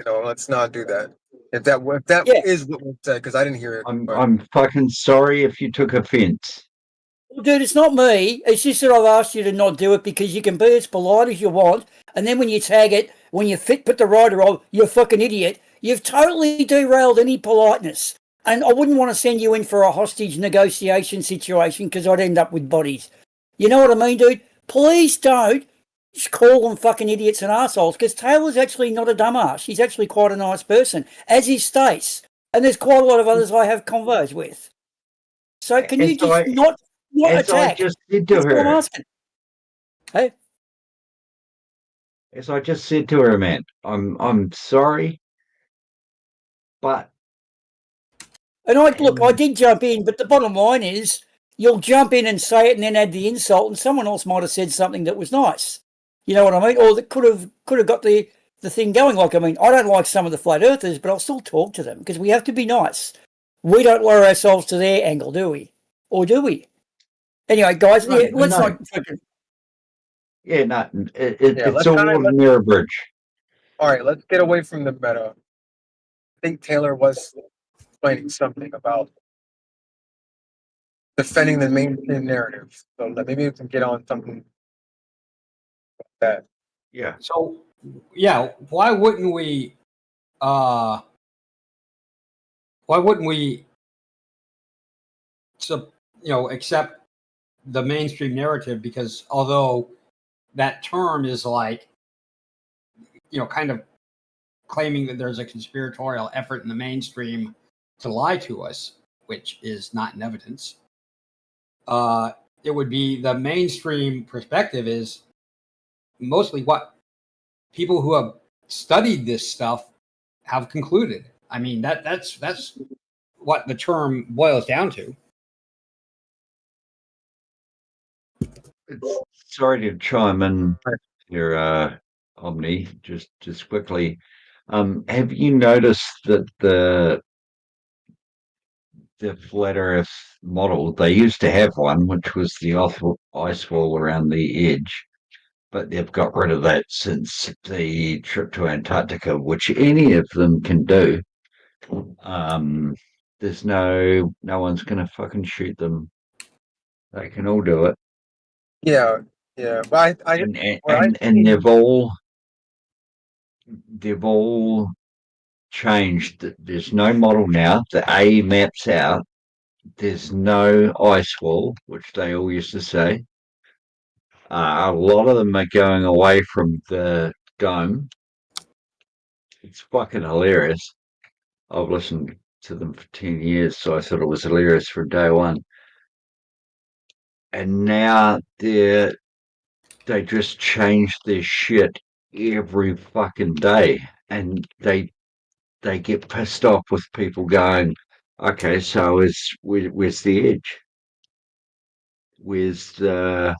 Let's not do that. If that Yeah. is what was said, because I didn't hear it. but- I'm fucking sorry if you took offence. Well, dude, it's not me. It's just that I've asked you to not do it because you can be as polite as you want, and then when you tag it, when you put the writer on, you're a fucking idiot. You've totally derailed any politeness. And I wouldn't want to send you in for a hostage negotiation situation because I'd end up with bodies. You know what I mean, dude? Please don't just call them fucking idiots and assholes because Taylor's actually not a dumbass. He's actually quite a nice person, as he states. And there's quite a lot of others I have convos with. So can you just not As I attack? just said to That's what I'm her, asking. Hey, as I just said to her, man, I'm sorry, but and I did jump in, but the bottom line is you'll jump in and say it and then add the insult, and someone else might have said something that was nice. You know what I mean? Or that could have got the thing going. Like, I mean, I don't like some of the flat earthers, but I'll still talk to them because we have to be nice. We don't lower ourselves to their angle, do we? Or do we? Anyway, guys, No, let's no. not fucking. yeah, no, Yeah, it's all on a mirror bridge. All right, let's get away from the meta. I think Taylor was explaining something about defending the mainstream narrative. So maybe we can get on something like that. Yeah. So, yeah, why wouldn't we accept the mainstream narrative? Because although that term is like, kind of claiming that there's a conspiratorial effort in the mainstream to lie to us, which is not in evidence, it would be the mainstream perspective is mostly what people who have studied this stuff have concluded. I mean, that's what the term boils down to. Sorry to chime in here, Omni, just quickly. Have you noticed that the flat Earth model, they used to have one, which was the ice wall around the edge, but they've got rid of that since the trip to Antarctica, which any of them can do. There's no one's gonna fucking shoot them. They can all do it. Yeah, but And they've all changed. There's no model now. The A maps out. There's no ice wall, which they all used to say. A lot of them are going away from the dome. It's fucking hilarious. I've listened to them for 10 years, so I thought it was hilarious from day one. And now they just change their shit every fucking day. And they get pissed off with people going, okay, so where's the edge? Where's the...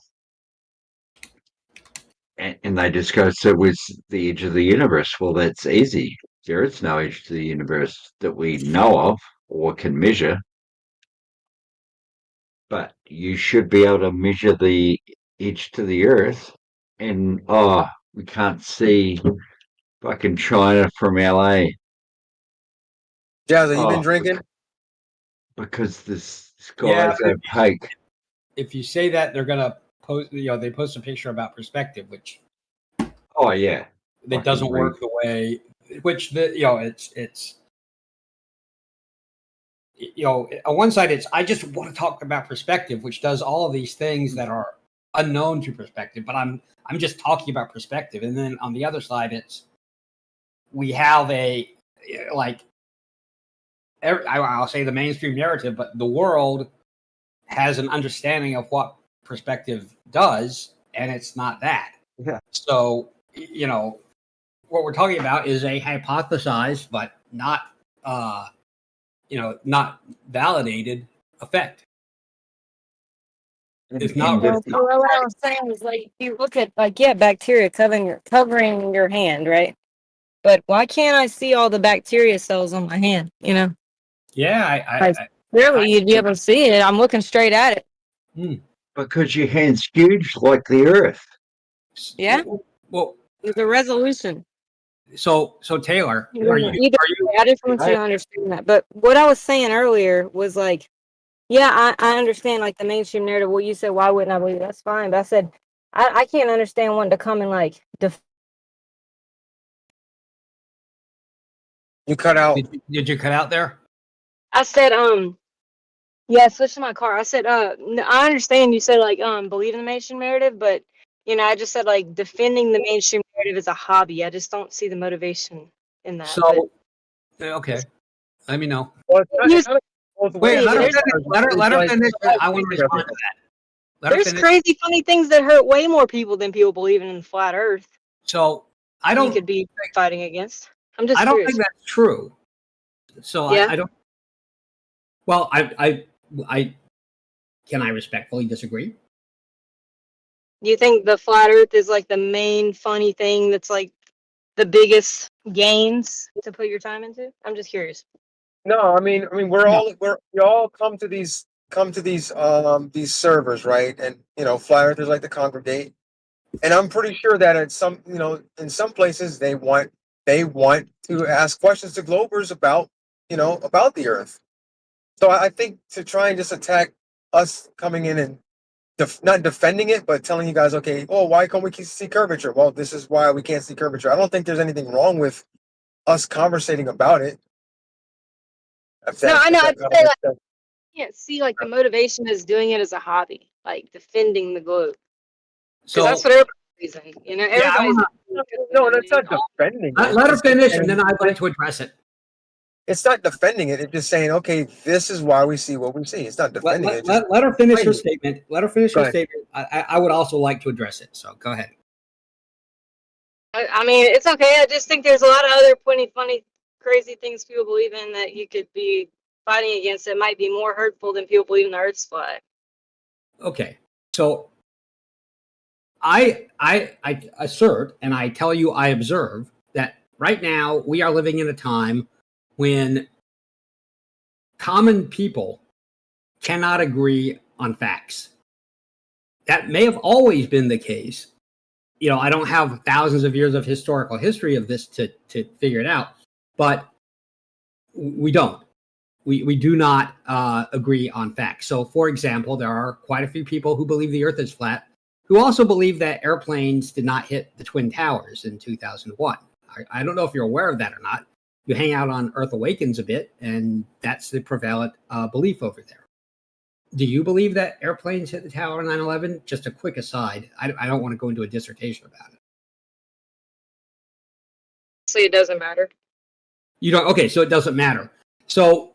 And they just go, so where's the edge of the universe? Well, that's easy. There is no edge to the universe that we know of or can measure. But you should be able to measure the edge to the Earth. And, we can't see fucking China from LA. Jazz, have you been drinking? Because this sky is opaque. If you say that, they're gonna post. They post a picture about perspective, which Oh yeah, that doesn't work the way which it's on one side it's I just want to talk about perspective, which does all of these things that are unknown to perspective, but I'm just talking about perspective. And then on the other side, it's we have I'll say the mainstream narrative, but the world has an understanding of what perspective does, and it's not that. Yeah. So, what we're talking about is a hypothesized but not not validated effect. It's not. Well, what I was saying is, like, if you look at, bacteria covering your hand, right? But why can't I see all the bacteria cells on my hand? Yeah, Clearly, you'd be able to see it. I'm looking straight at it. Because your hand's huge like the Earth. Yeah. Well, there's a resolution. So Taylor, are you? I just want you to understand that. But what I was saying earlier was like, yeah, I understand like the mainstream narrative. What you said, why wouldn't I believe it? That's fine. But I said, I can't understand wanting to come and like You cut out. Did you cut out there? I said, yeah, switch to my car. I said, I understand you said like believe in the mainstream narrative, but I just said like defending the mainstream narrative is a hobby. I just don't see the motivation in that. So okay, let me know. Well, it's not both Wait, ways. let her there's- finish. Let her Like- finish. I want to respond to that. Let her There's finish. crazy funny things that hurt way more people than people believing in the flat Earth. So I You don't. could be fighting against. I'm just I don't curious. think that's true. So Yeah. I don't. Well, I can I respectfully disagree. You think the flat Earth is like the main funny thing that's like the biggest gains to put your time into? I'm just curious. No, I mean, we all come to these servers, right? And flat earthers like to congregate, and I'm pretty sure that at some, in some places they want to ask questions to Globers about the Earth. So I think to try and just attack us coming in and not defending it, but telling you guys, okay, oh, why can't we see curvature? Well, this is why we can't see curvature. I don't think there's anything wrong with us conversating about it. No, I know. I'd say like I can't see like the motivation is doing it as a hobby, like defending the globe. So Because that's what everybody's using. Yeah, I Everybody's. No, that's not defending it. let her It's finish, saying- and then I'd like to address it. It's not defending it. It's just saying, okay, this is why we see what we see. It's not defending it. It's just- Let her finish her explaining it. statement. Let her finish Go her ahead. statement. I would also like to address it. So go ahead. I mean, it's okay. I just think there's a lot of other funny, crazy things people believe in that you could be fighting against that might be more hurtful than people believing the Earth's flat. Okay, so I assert and I tell you I observe that right now we are living in a time when common people cannot agree on facts. That may have always been the case. I don't have thousands of years of historical history of this to figure it out, but we don't. We do not agree on facts. So, for example, there are quite a few people who believe the Earth is flat, who also believe that airplanes did not hit the Twin Towers in 2001. I don't know if you're aware of that or not. You hang out on Earth Awakens a bit, and that's the prevalent belief over there. Do you believe that airplanes hit the tower on 9/11? Just a quick aside. I don't want to go into a dissertation about it. So it doesn't matter. You don't. Okay, so it doesn't matter. So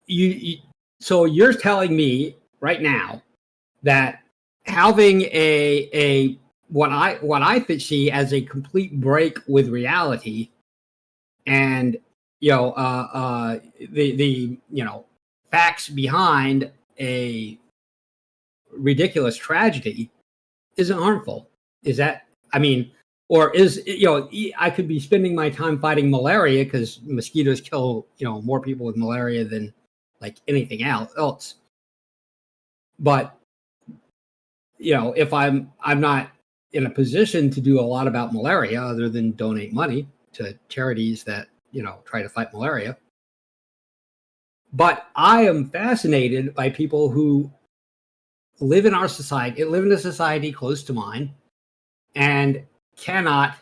you're telling me right now that having a what I see as a complete break with reality, and the facts behind a ridiculous tragedy isn't harmful. Is that? I mean, or is I could be spending my time fighting malaria because mosquitoes kill more people with malaria than like anything else. But if I'm not in a position to do a lot about malaria other than donate money to charities that try to fight malaria. But I am fascinated by people who live in our society, live in a society close to mine, and cannot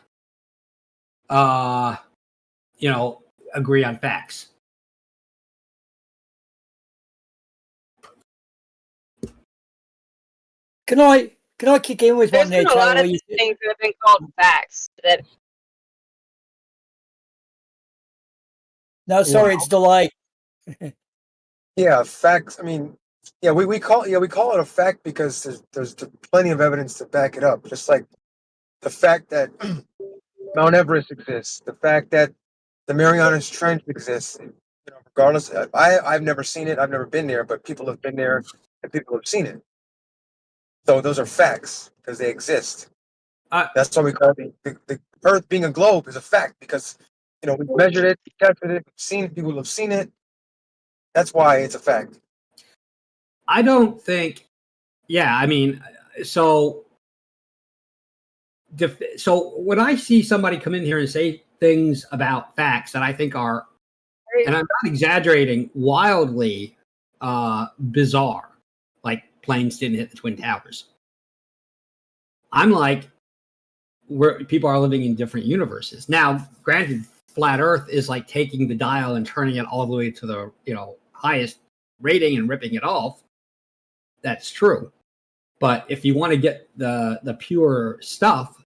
agree on facts. Can I kick in with There's one there, been a lot Taylor? of things that have been called facts that. No, sorry, it's delayed. Yeah, facts. I mean, yeah, we call it a fact because there's plenty of evidence to back it up. Just like the fact that Mount Everest exists, the fact that the Marianas Trench exists. Regardless, I've never seen it. I've never been there, but people have been there and people have seen it. So those are facts because they exist. That's why we call it the Earth being a globe is a fact because we've measured it, tested it, seen it, people have seen it. That's why it's a fact. I don't think. Yeah, I mean, so when I see somebody come in here and say things about facts that I think are, and I'm not exaggerating, wildly bizarre, like planes didn't hit the Twin Towers. I'm like, where people are living in different universes. Now, granted, flat Earth is like taking the dial and turning it all the way to the highest rating and ripping it off. That's true. But if you want to get the pure stuff,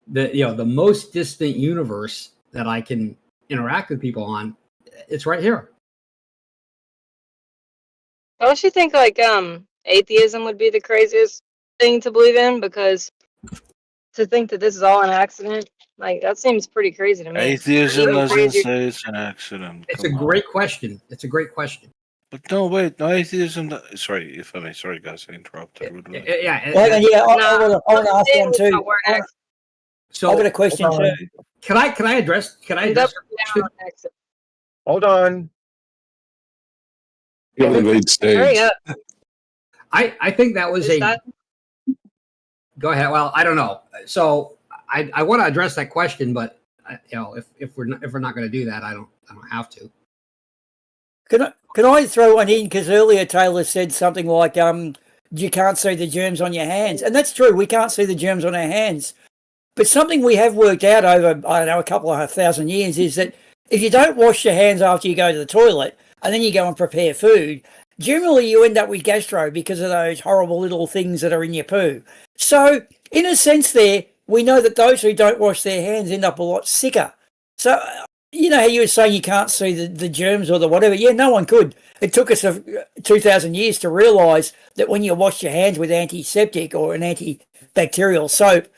the most distant universe that I can interact with people on, it's right here. Don't you think like atheism would be the craziest thing to believe in? Because to think that this is all an accident, like that seems pretty crazy to me. Atheism Even doesn't crazier. say it's an accident. It's Come a on. great question. It's a great question. But no, wait, no atheism. Sorry, if I may. Sorry, guys, I interrupted. Yeah. Well, hang on, yeah, I want to ask one too. So I've got a question too. Can I address? Can I address? Hold on. Elevate stage. Hurry up. I think that was Go ahead. Well, I don't know. So I want to address that question, but if we're not going to do that, I don't have to. Can I throw one in? Because earlier Taylor said something like, you can't see the germs on your hands. And that's true. We can't see the germs on our hands. But something we have worked out over, I don't know, a couple of 1,000 years is that if you don't wash your hands after you go to the toilet and then you go and prepare food, generally you end up with gastro because of those horrible little things that are in your poo. So in a sense there, we know that those who don't wash their hands end up a lot sicker. So you know how you were saying you can't see the germs or the whatever? Yeah, no one could. It took us 2,000 years to realise that when you wash your hands with antiseptic or an antibacterial soap,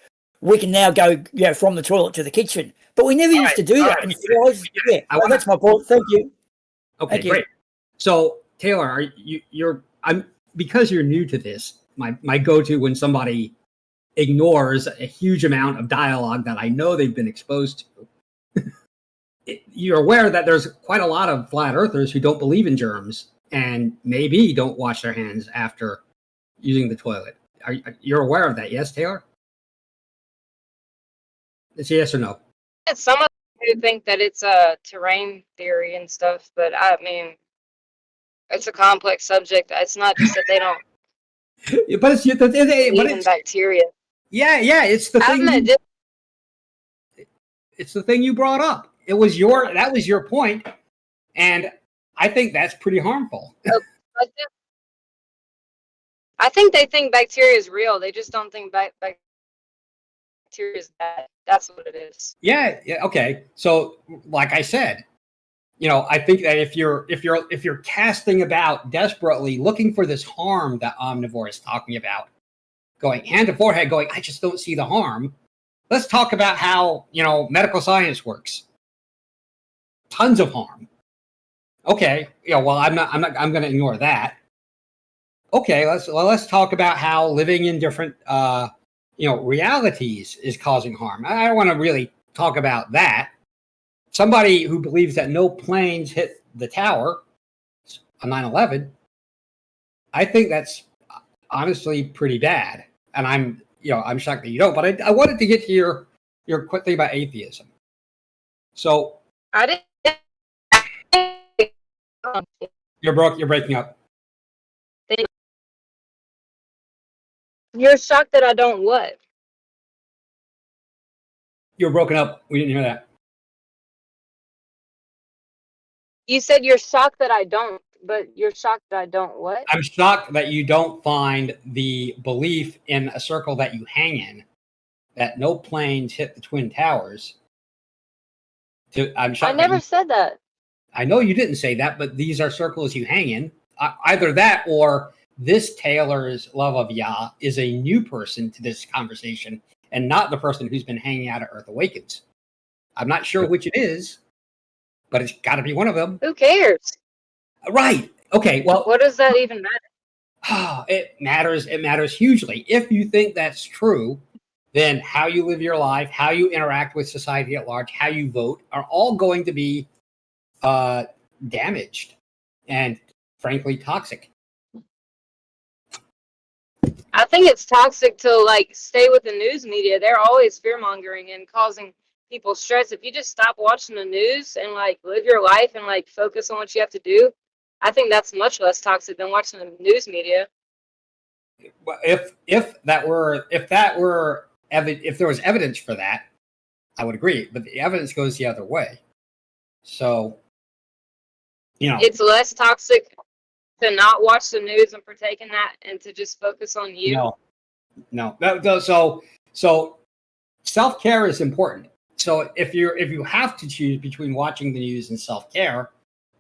we can now go from the toilet to the kitchen. But we never used to do that. And that's my point. Thank you. Okay, Thank you. great. So Taylor, because you're new to this, my go-to when somebody ignores a huge amount of dialogue that I know they've been exposed to. You're aware that there's quite a lot of flat earthers who don't believe in germs and maybe don't wash their hands after using the toilet. You're aware of that, yes, Taylor? It's yes or no? Some of them do think that it's a terrain theory and stuff, but I mean, it's a complex subject. It's not just that they don't but it's bacteria. Yeah, it's the thing. It's the thing you brought up. That was your point, and I think that's pretty harmful. I think they think bacteria is real. They just don't think bacteria is bad. That's what it is. Yeah. Okay. So, like I said, I think that if you're casting about desperately looking for this harm that Omnivore is talking about, going hand to forehead, going, I just don't see the harm. Let's talk about how medical science works. Tons of harm. Okay. Well, I'm going to ignore that. Okay. Let's talk about how living in different realities is causing harm. I don't want to really talk about that. Somebody who believes that no planes hit the tower on 9/11, I think that's honestly pretty bad. And I'm shocked that you don't. But I wanted to get to your quick thing about atheism. So I didn't. You're breaking up. You're shocked that I don't what? You're broken up. We didn't hear that. You said you're shocked that I don't, but you're shocked that I don't what? I'm shocked that you don't find the belief in a circle that you hang in, that no planes hit the Twin Towers. I'm shocked. I never said that. I know you didn't say that, but these are circles you hang in. Either that or this Taylor's love of Yah is a new person to this conversation and not the person who's been hanging out at Earth Awakens. I'm not sure which it is, but it's got to be one of them. Who cares? Right. Okay. Well, what does that even matter? It matters. It matters hugely. If you think that's true, then how you live your life, how you interact with society at large, how you vote are all going to be damaged and frankly toxic. I think it's toxic to stay with the news media. They're always fear mongering and causing people stress, if you just stop watching the news and like live your life and like focus on what you have to do, I think that's much less toxic than watching the news media. Well, if there was evidence for that, I would agree. But the evidence goes the other way. So, it's less toxic to not watch the news and partake in that, and to just focus on you. No. So self-care is important. So if you have to choose between watching the news and self-care,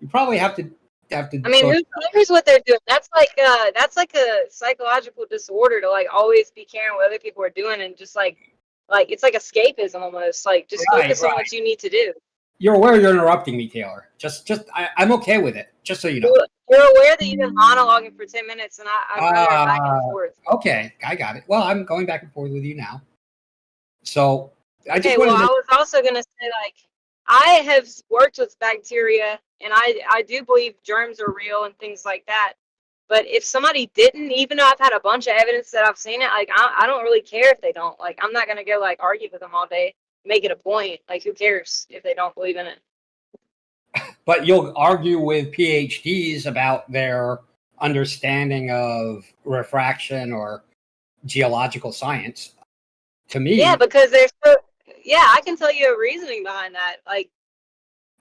you probably have to. I mean, who cares what they're doing? That's like a psychological disorder to like always be caring what other people are doing, and just like it's like escapism almost. Like just focus on what you need to do. You're aware you're interrupting me, Taylor. I'm okay with it. Just so you know. You're aware that you've been monologuing for 10 minutes, and I'm going back and forth. Okay, I got it. Well, I'm going back and forth with you now. So I was also going to say, like, I have worked with bacteria, and I do believe germs are real and things like that. But if somebody didn't, even though I've had a bunch of evidence that I've seen it, like, I don't really care if they don't. Like, I'm not going to go, like, argue with them all day, make it a point. Like, who cares if they don't believe in it? But you'll argue with PhDs about their understanding of refraction or geological science. To me, yeah, because they're so. Yeah, I can tell you a reasoning behind that. Like,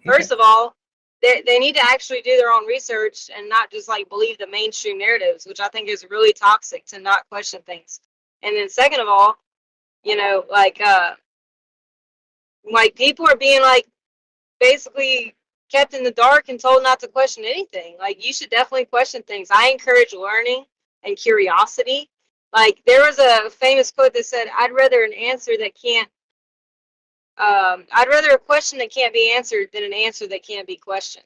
first of all, they need to actually do their own research and not just like believe the mainstream narratives, which I think is really toxic to not question things. And then second of all, like people are being like basically kept in the dark and told not to question anything. Like, you should definitely question things. I encourage learning and curiosity. Like, there was a famous quote that said, I'd rather a question that can't be answered than an answer that can't be questioned.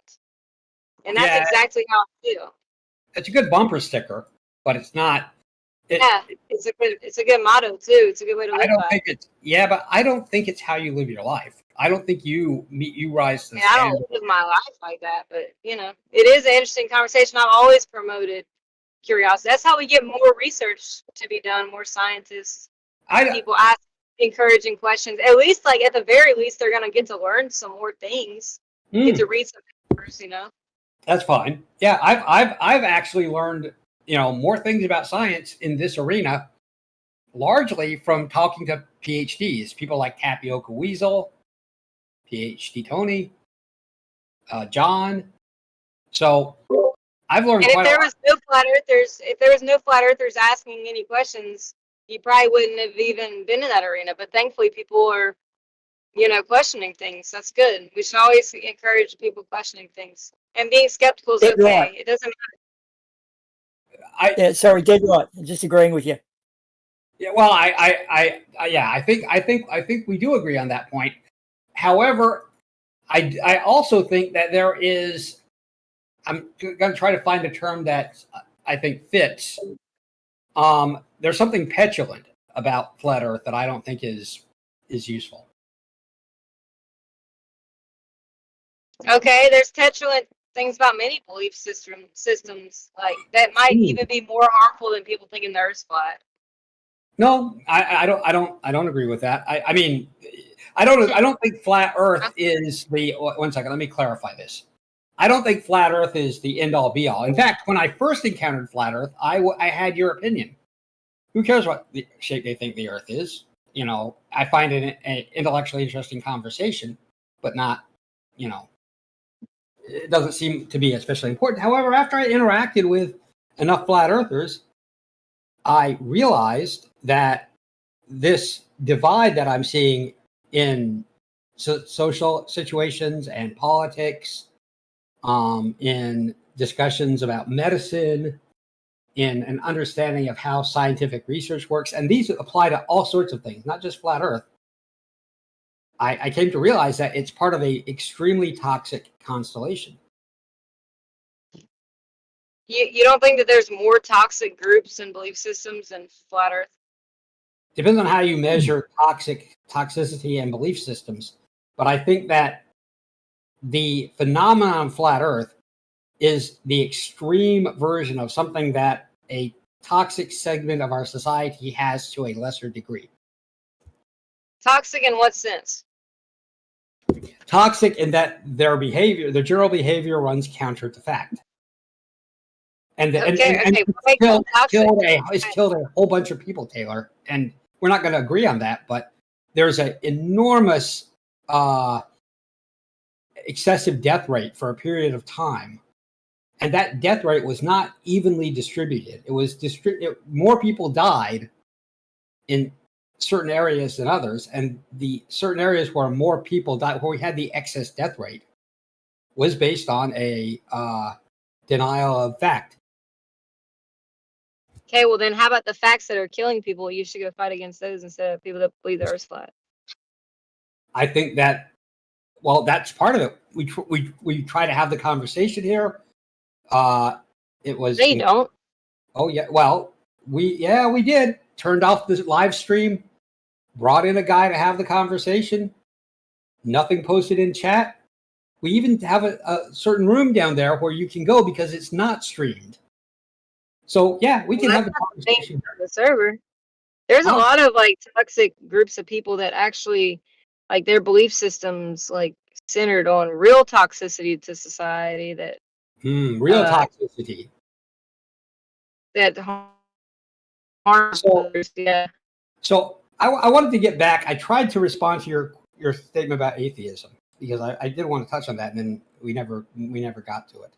And that's exactly how I feel. It's a good bumper sticker, but it's not. It's a good motto too. It's a good way to live. But I don't think it's how you live your life. I don't think you rise to the standard. I don't live my life like that, but it is an interesting conversation. I've always promoted curiosity. That's how we get more research to be done, more scientists. People ask encouraging questions. At least, like, at the very least, they're gonna get to learn some more things. Get to read some papers, That's fine. Yeah, I've actually learned more things about science in this arena, largely from talking to PhDs, people like Tapioca Weasel, PhD Tony, John. So I've learned. And if there was no flat earthers asking any questions, you probably wouldn't have even been in that arena. But thankfully, people are, questioning things. That's good. We should always encourage people questioning things, and being skeptical is okay. Right. It doesn't matter. Sorry, dead right. I'm just agreeing with you. Yeah, well, I think we do agree on that point. However, I also think that there is. I'm going to try to find a term that I think fits. There's something petulant about flat Earth that I don't think is useful. Okay, there's petulant things about many belief systems like that might even be more harmful than people thinking the Earth's flat. No, I don't agree with that. I mean, I don't think flat Earth is the. One second, let me clarify this. I don't think flat Earth is the end all be all. In fact, when I first encountered flat Earth, I had your opinion. Who cares what the shape they think the Earth is? I find it an intellectually interesting conversation, but not, it doesn't seem to be especially important. However, after I interacted with enough flat earthers, I realized that this divide that I'm seeing in social situations and politics, in discussions about medicine, in an understanding of how scientific research works, and these apply to all sorts of things, not just flat Earth. I came to realize that it's part of an extremely toxic constellation. You don't think that there's more toxic groups and belief systems than flat Earth? Depends on how you measure toxicity and belief systems. But I think that the phenomenon of flat Earth is the extreme version of something that a toxic segment of our society has to a lesser degree. Toxic in what sense? toxic in that their general behavior runs counter to fact. And it's killed a whole bunch of people, Taylor. And we're not going to agree on that, but there's an enormous excessive death rate for a period of time. And that death rate was not evenly distributed. It was more people died in certain areas than others. And the certain areas where more people died, where we had the excess death rate, was based on a denial of fact. Okay, well then how about the facts that are killing people? You should go fight against those instead of people that believe the Earth's flat. I think that, well, that's part of it. We try to have the conversation here. It was. No, you don't. Oh yeah. Well, we did. Turned off the live stream. Brought in a guy to have the conversation. Nothing posted in chat. We even have a certain room down there where you can go because it's not streamed. So yeah, we can have a conversation. The server. There's a lot of like toxic groups of people that actually, like, their belief systems like centered on real toxicity to society. That real toxicity. That harms others. Yeah. So I wanted to get back. I tried to respond to your statement about atheism because I did want to touch on that, and then we never got to it.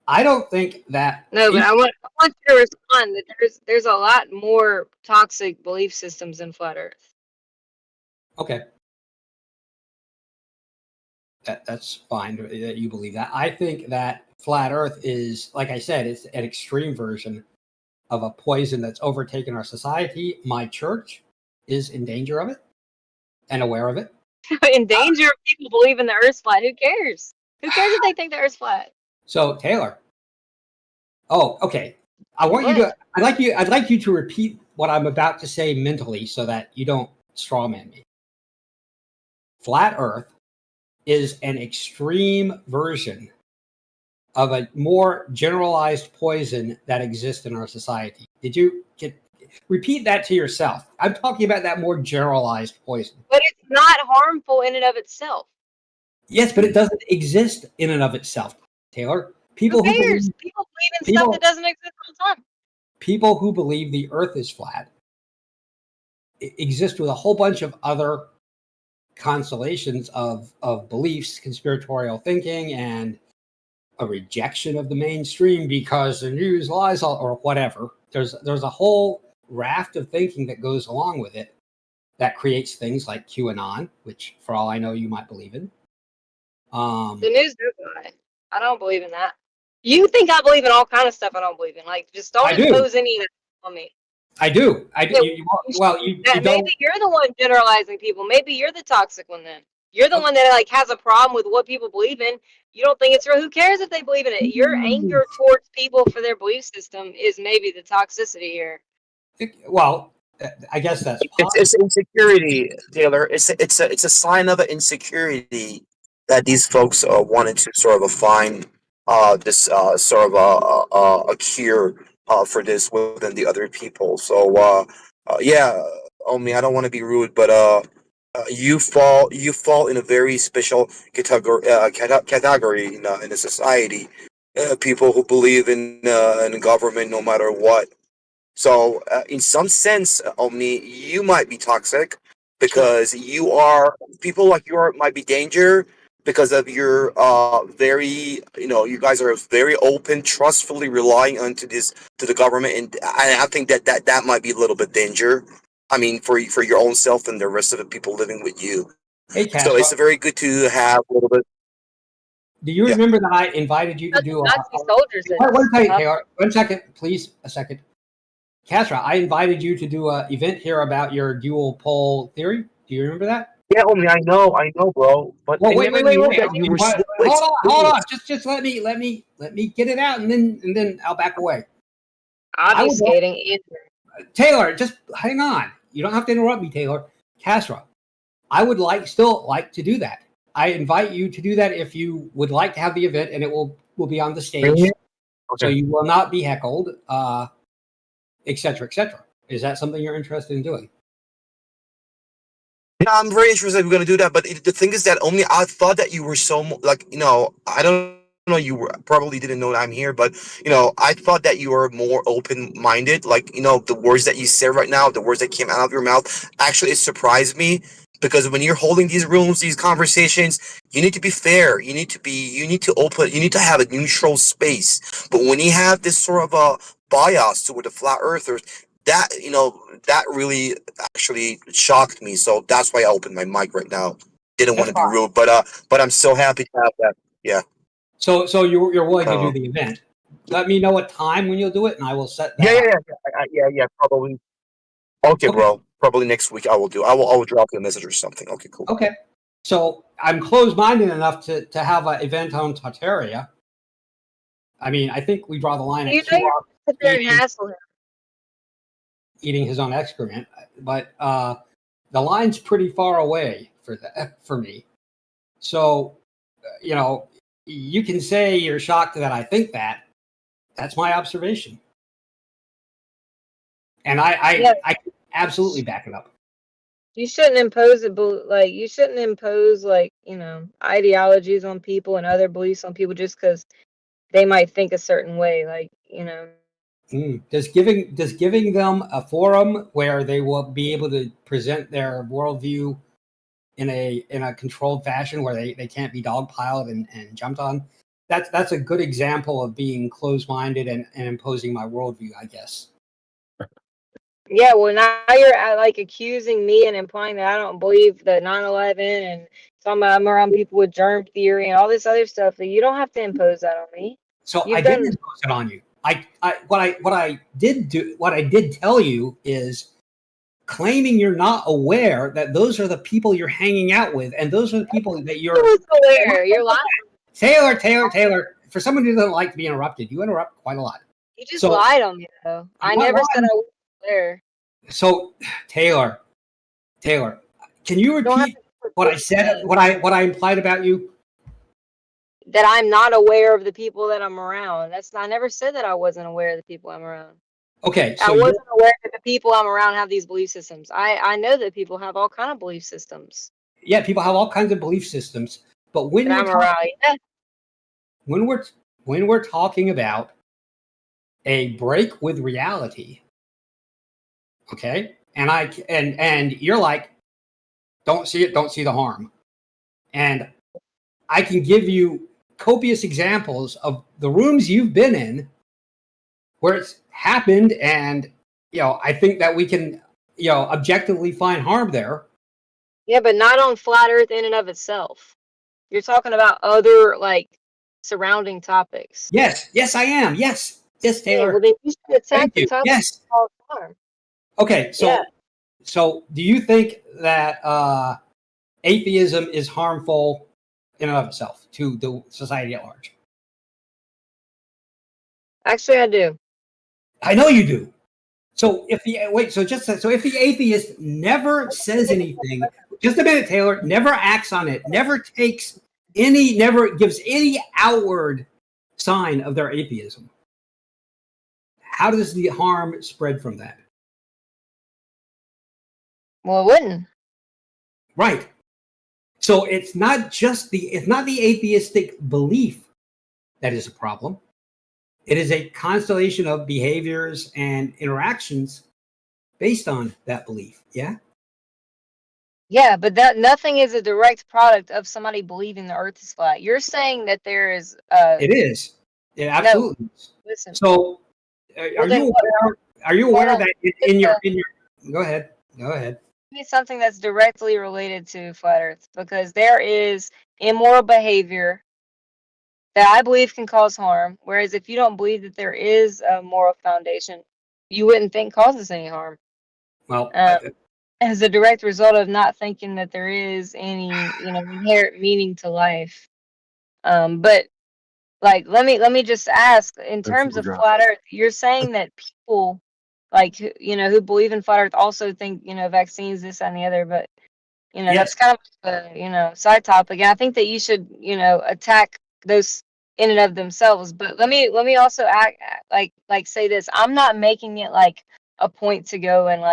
I don't think that. No, but I want you to respond that there's a lot more toxic belief systems in flat Earth. Okay. That's fine that you believe that. I think that flat Earth is, like I said, it's an extreme version of a poison that's overtaken our society. My church is in danger of it and aware of it. In danger of people believing the Earth's flat. Who cares? Who cares if they think the Earth's flat? So Taylor. Oh, okay. I'd like you to repeat what I'm about to say mentally so that you don't strawman me. Flat Earth is an extreme version of a more generalized poison that exists in our society. Did you repeat that to yourself? I'm talking about that more generalized poison. But it's not harmful in and of itself. Yes, but it doesn't exist in and of itself, Taylor. Who cares? People believe in stuff that doesn't exist all the time. People who believe the Earth is flat exist with a whole bunch of other constellations of beliefs, conspiratorial thinking, and a rejection of the mainstream because the news lies or whatever. There's a whole raft of thinking that goes along with it that creates things like QAnon, which, for all I know, you might believe in. The news does lie. I don't believe in that. You think I believe in all kind of stuff I don't believe in. Like, just don't impose any of that on me. I do. Maybe you're the one generalizing people. Maybe you're the toxic one then. You're the one that like has a problem with what people believe in. You don't think it's real. Who cares if they believe in it? Your anger towards people for their belief system is maybe the toxicity here. Well, I guess that's it's insecurity, Taylor. It's a sign of an insecurity that these folks wanted to sort of find this sort of a cure for this within the other people. So yeah, Omi, I don't want to be rude, but you fall in a very special category in a society. People who believe in government no matter what. So in some sense, Omni, you might be toxic because you are people like you are might be danger because of your very, you guys are very open, trustfully relying onto the government, and I think that might be a little bit danger. I mean, for your own self and the rest of the people living with you. Hey, so it's very good to have a little bit. Do you remember that I invited you to do one second, please, a second. Castra, I invited you to do an event here about your dual pole theory. Do you remember that? Yeah, Omi, I know, bro. But wait. Hold on. Just let me get it out, and then I'll back away. I'll be skating either. Taylor, just hang on. You don't have to interrupt me, Taylor. Castra, I would still like to do that. I invite you to do that if you would like to have the event, and it will be on the stage, okay. So you will not be heckled, etc., etc. Is that something you're interested in doing? I'm very interested if we're gonna do that. But the thing is that only I thought that you were like, I don't know, you probably didn't know that I'm here, but I thought that you were more open-minded. Like, the words that you said right now, the words that came out of your mouth, actually it surprised me, because when you're holding these rooms, these conversations, you need to be fair. You need to have a neutral space. But when you have this sort of a bias toward the flat earthers, that really actually shocked me. So that's why I opened my mic right now. Didn't want to be rude, but I'm so happy to have that. Yeah. So you're willing to do the event. Let me know a time when you'll do it, and I will set that up. Yeah. Probably. Okay, bro. Probably next week I will do. I will drop you a message or something. Okay, cool. Okay. So I'm closed-minded enough to have an event on Tartaria. I mean, I think we draw the line at 2 hours sit there and hassle him. eating his own excrement, but the line's pretty far away for me. So, you can say you're shocked that I think that. That's my observation, and I can absolutely back it up. You shouldn't impose ideologies on people and other beliefs on people just because they might think a certain way. Does giving them a forum where they will be able to present their worldview in a controlled fashion where they can't be dogpiled and jumped on, that's a good example of being closed-minded and imposing my worldview, I guess. Yeah, well, now you're accusing me and implying that I don't believe that 9/11 and talking about I'm around people with germ theory and all this other stuff. That you don't have to impose that on me. So I didn't impose it on you. What I did tell you is claiming you're not aware that those are the people you're hanging out with, and those are the people that you're aware. You're lying. Taylor. For someone who doesn't like to be interrupted, you interrupt quite a lot. You just lied on me, though. I never said I was there. So, Taylor, can you repeat what I said? What I implied about you? That I'm not aware of the people that I'm around. I never said that I wasn't aware of the people I'm around. Okay, so I wasn't aware that the people I'm around have these belief systems. I know that people have all kind of belief systems. Yeah, people have all kinds of belief systems, but when we're talking about a break with reality, okay, and you're like, don't see it, don't see the harm, and I can give you copious examples of the rooms you've been in where it's happened, and I think that we can objectively find harm there. Yeah, but not on flat Earth in and of itself. You're talking about other surrounding topics. Yes, I am. Yes, Taylor. Yeah, well, then you should attack the topic. Yes. Okay, so do you think that atheism is harmful in and of itself to the society at large? Actually, I do. I know you do. So if the atheist never says anything, just a minute, Taylor, never acts on it, never gives any outward sign of their atheism, how does the harm spread from that? Well, it wouldn't. Right. So it's not the atheistic belief that is a problem. It is a constellation of behaviors and interactions based on that belief. Yeah. Yeah, but nothing is a direct product of somebody believing the Earth is flat. You're saying that there is. It is. It absolutely is. Listen. So, are you aware that in your? Go ahead. It's something that's directly related to flat Earth, because there is immoral behavior that I believe can cause harm. Whereas if you don't believe that there is a moral foundation, you wouldn't think causes any harm. Well, as a direct result of not thinking that there is any, inherent meaning to life. But let me just ask, in terms of flat Earth, you're saying that people who believe in flat Earth also think, vaccines, this and the other, but that's kind of a, side topic. And I think that you should, attack those in and of themselves. But let me also say this. I'm not making it a point to go and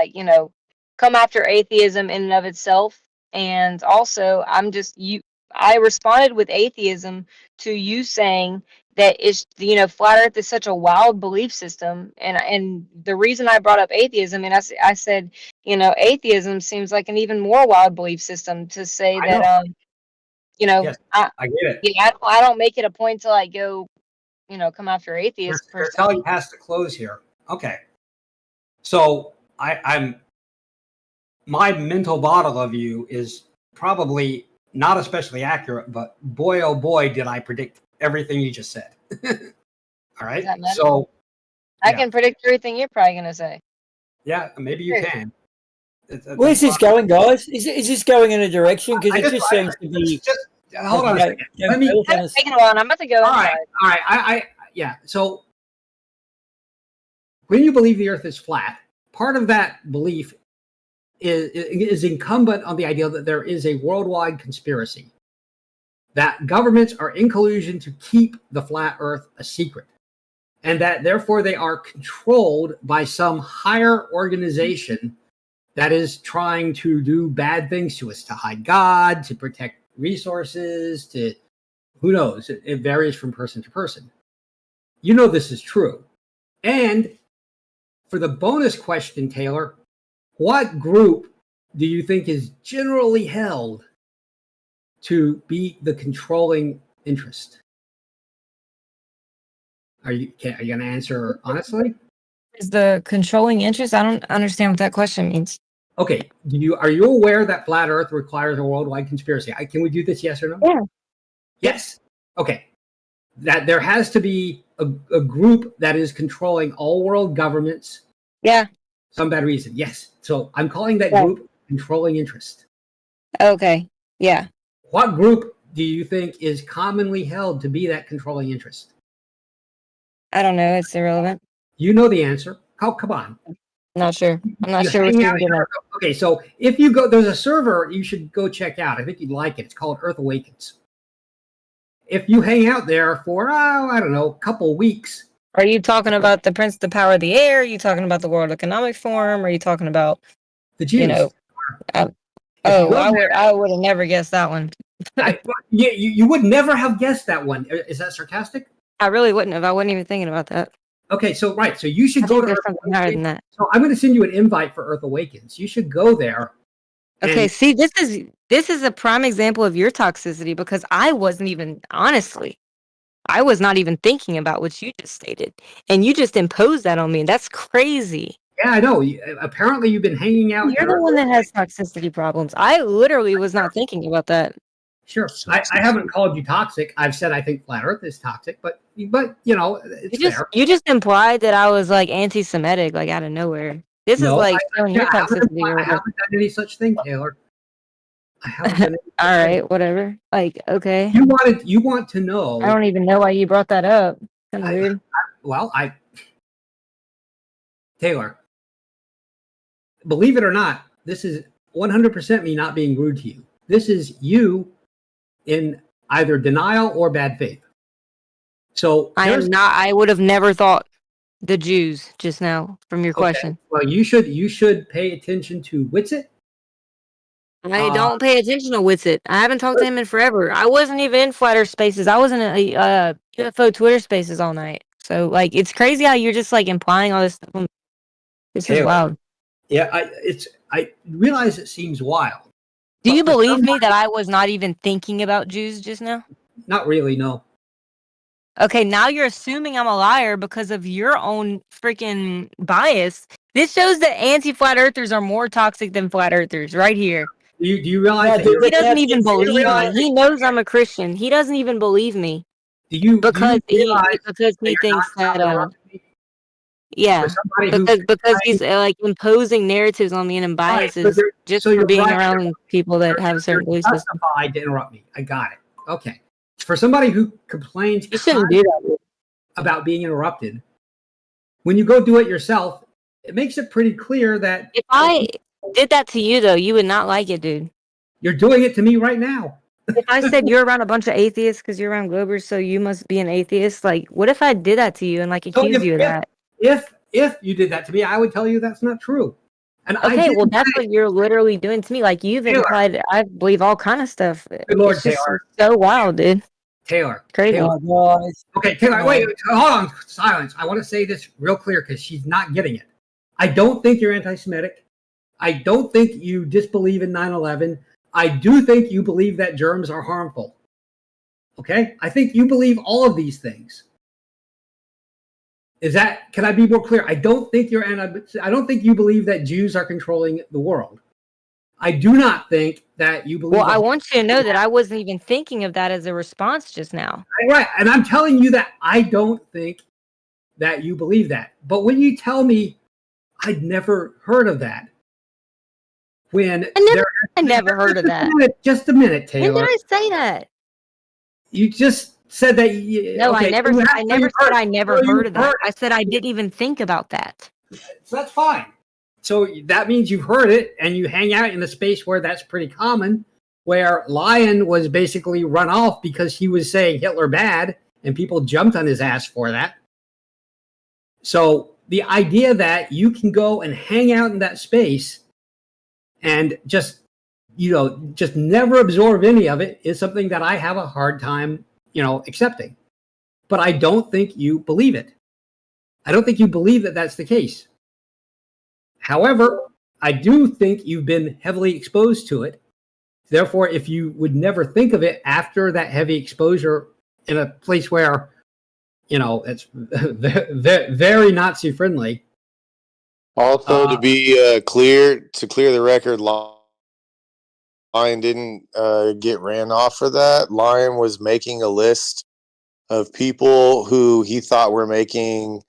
come after atheism in and of itself. And also, I responded with atheism to you saying that it's, flat Earth is such a wild belief system, and the reason I brought up atheism, and I said, atheism seems like an even more wild belief system to say that Yes, I get it. yeah, I don't make it a point to like go, come after atheists per That's se. how you has to close here. Okay. So my mental model of you is probably not especially accurate, but boy, oh boy, did I predict everything you just said. All right. Does that matter? So I yeah. can predict everything you're probably gonna say. Yeah, maybe you can. Where's this going, guys? Is this going in a direction? Because it just seems to be. Hold on a second. Let me. It's taking a while, and I'm about to go All inside. right. All right. Yeah. So when you believe the Earth is flat, part of that belief is incumbent on the idea that there is a worldwide conspiracy, that governments are in collusion to keep the flat Earth a secret, and that therefore they are controlled by some higher organization that is trying to do bad things to us, to hide God, to protect resources, to who knows. It varies from person to person. You know this is true. And for the bonus question, Taylor, what group do you think is generally held to be the controlling interest? Are you going to answer honestly? Is the controlling interest? I don't understand what that question means. Okay. Are you aware that flat Earth requires a worldwide conspiracy? Can we do this? Yes or no? Yeah. Yes. Okay. That there has to be a group that is controlling all world governments. Yeah. Some bad reason. Yes. So I'm calling that group controlling interest. Okay. Yeah. What group do you think is commonly held to be that controlling interest? I don't know. It's irrelevant. You know the answer. Oh, come on. Not sure. I'm not You sure what hang you're out getting here. at. Okay, so if you go, there's a server you should go check out. I think you'd like it. It's called Earth Awakens. If you hang out there for, I don't know, a couple weeks. Are you talking about the Power of the Air? Are you talking about the World Economic Forum? Are you talking about the Jews? I would have never guessed that one. You would never have guessed that one. Is that sarcastic? I really wouldn't have. I wasn't even thinking about that. Okay, so right, so you should go to there's Earth something higher than that. So I'm going to send you an invite for Earth Awakens. You should go there. Okay, see, this is a prime example of your toxicity, because I wasn't even, honestly, I was not even thinking about what you just stated, and you just imposed that on me. That's crazy. Yeah, I know. Apparently, you've been hanging out. You're the one that has toxicity problems. I literally was not thinking about that. Sure, I haven't called you toxic. I've said I think flat Earth is toxic, but it's fair. You just implied that I was like anti-Semitic, like out of nowhere. This is like showing your toxicity. I haven't done any such thing, Taylor. I haven't done any All right, whatever. Like, okay. You want to know? I don't even know why you brought that up. Kind of weird. Taylor, believe it or not, this is 100% me not being rude to you. This is you in either denial or bad faith. So I would have never thought the Jews just now from your question. Well, you should pay attention to Witsit. I don't pay attention to Witsit. I haven't talked to him in forever. I wasn't even in Flat Earth Spaces. I was in a UFO Twitter Spaces all night. So like, it's crazy how you're just like implying all this stuff. This is wild. Yeah, I realize it seems wild. Do you believe me that I was not even thinking about Jews just now? Not really, no. Okay, now you're assuming I'm a liar because of your own freaking bias. This shows that anti-flat earthers are more toxic than flat earthers right here. Do you realize he doesn't even believe me? He knows I'm a Christian. He doesn't even believe me. Because he thinks that yeah, because he's like imposing narratives on me and biases just for being around people that have certain beliefs. Justified to interrupt me. I got it. Okay. For somebody who complains about being interrupted, when you go do it yourself, it makes it pretty clear that if I did that to you, though, you would not like it, dude. You're doing it to me right now. If I said you're around a bunch of atheists because you're around Globers, so you must be an atheist, like, what if I did that to you and like accuse you of that? If you did that to me, I would tell you that's not true. And Okay, well, that's what you're literally doing to me. Like, you've Taylor. implied that I believe all kind of stuff. Good Lord, It's just Taylor. so wild, dude. Taylor. Crazy. Taylor. Okay, Taylor, wait, hold on. Silence. I want to say this real clear because she's not getting it. I don't think you're anti-Semitic. I don't think you disbelieve in 9/11. I do think you believe that germs are harmful. Okay? I think you believe all of these things. Can I be more clear? I don't think I don't think you believe that Jews are controlling the world. I do not think that you believe. Well, I want you to know that I wasn't even thinking of that as a response just now. Right. And I'm telling you that I don't think that you believe that. But when you tell me I'd never heard of that, I never heard of that. Just a minute, Taylor. When did I say that? You just said that. No, okay, I never said I never heard of that. I said I didn't even think about that. So that's fine. So that means you've heard it, and you hang out in a space where that's pretty common, where Lion was basically run off because he was saying Hitler bad, and people jumped on his ass for that. So the idea that you can go and hang out in that space and just never absorb any of it is something that I have a hard time, accepting. But I don't think you believe it. I don't think you believe that that's the case. However, I do think you've been heavily exposed to it. Therefore, if you would never think of it after that heavy exposure in a place where, it's very Nazi friendly. Also, to be clear, to clear the record, Lion didn't get ran off for that. Lion was making a list of people who he thought were making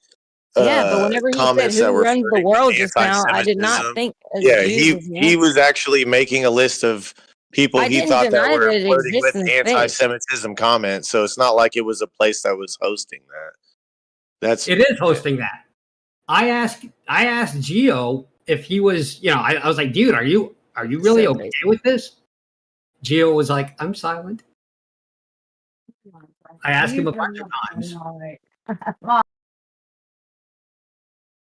yeah, but whenever he said who runs the world just now, I did not think. He was actually making a list of people he thought that were flirting with anti-Semitism comments. So it's not like it was a place that was hosting that. It is hosting that. I asked Gio if he was, I was like, dude, are you really okay with this? Gio was like, I'm silent. I asked him a bunch of times.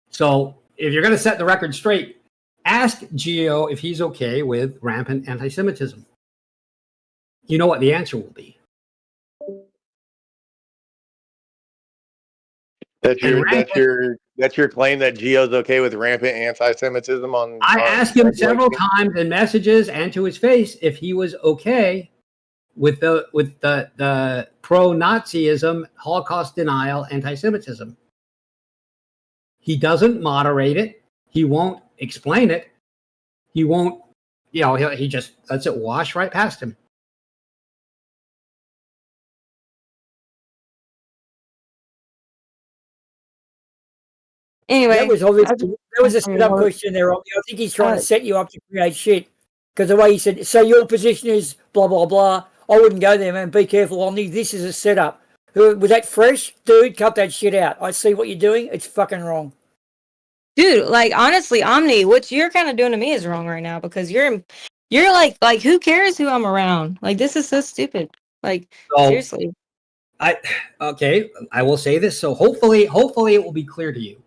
So if you're going to set the record straight, ask Gio if he's okay with rampant anti-Semitism. You know what the answer will be. That's your claim that Gio's okay with rampant anti-Semitism on. I asked him several times in messages and to his face if he was okay with the pro-Nazism, Holocaust denial, anti-Semitism. He doesn't moderate it. He won't explain it. He won't, he just lets it wash right past him. Anyway, there was a set-up question there. I think he's trying to set you up to create shit. Because the way he said, so your position is blah, blah, blah. I wouldn't go there, man. Be careful, Omni. This is a setup. Was that fresh? Dude, cut that shit out. I see what you're doing. It's fucking wrong. Dude, like, honestly, Omni, what you're kind of doing to me is wrong right now because you're like, who cares who I'm around? Like, this is so stupid. Like, seriously. I will say this. So hopefully it will be clear to you.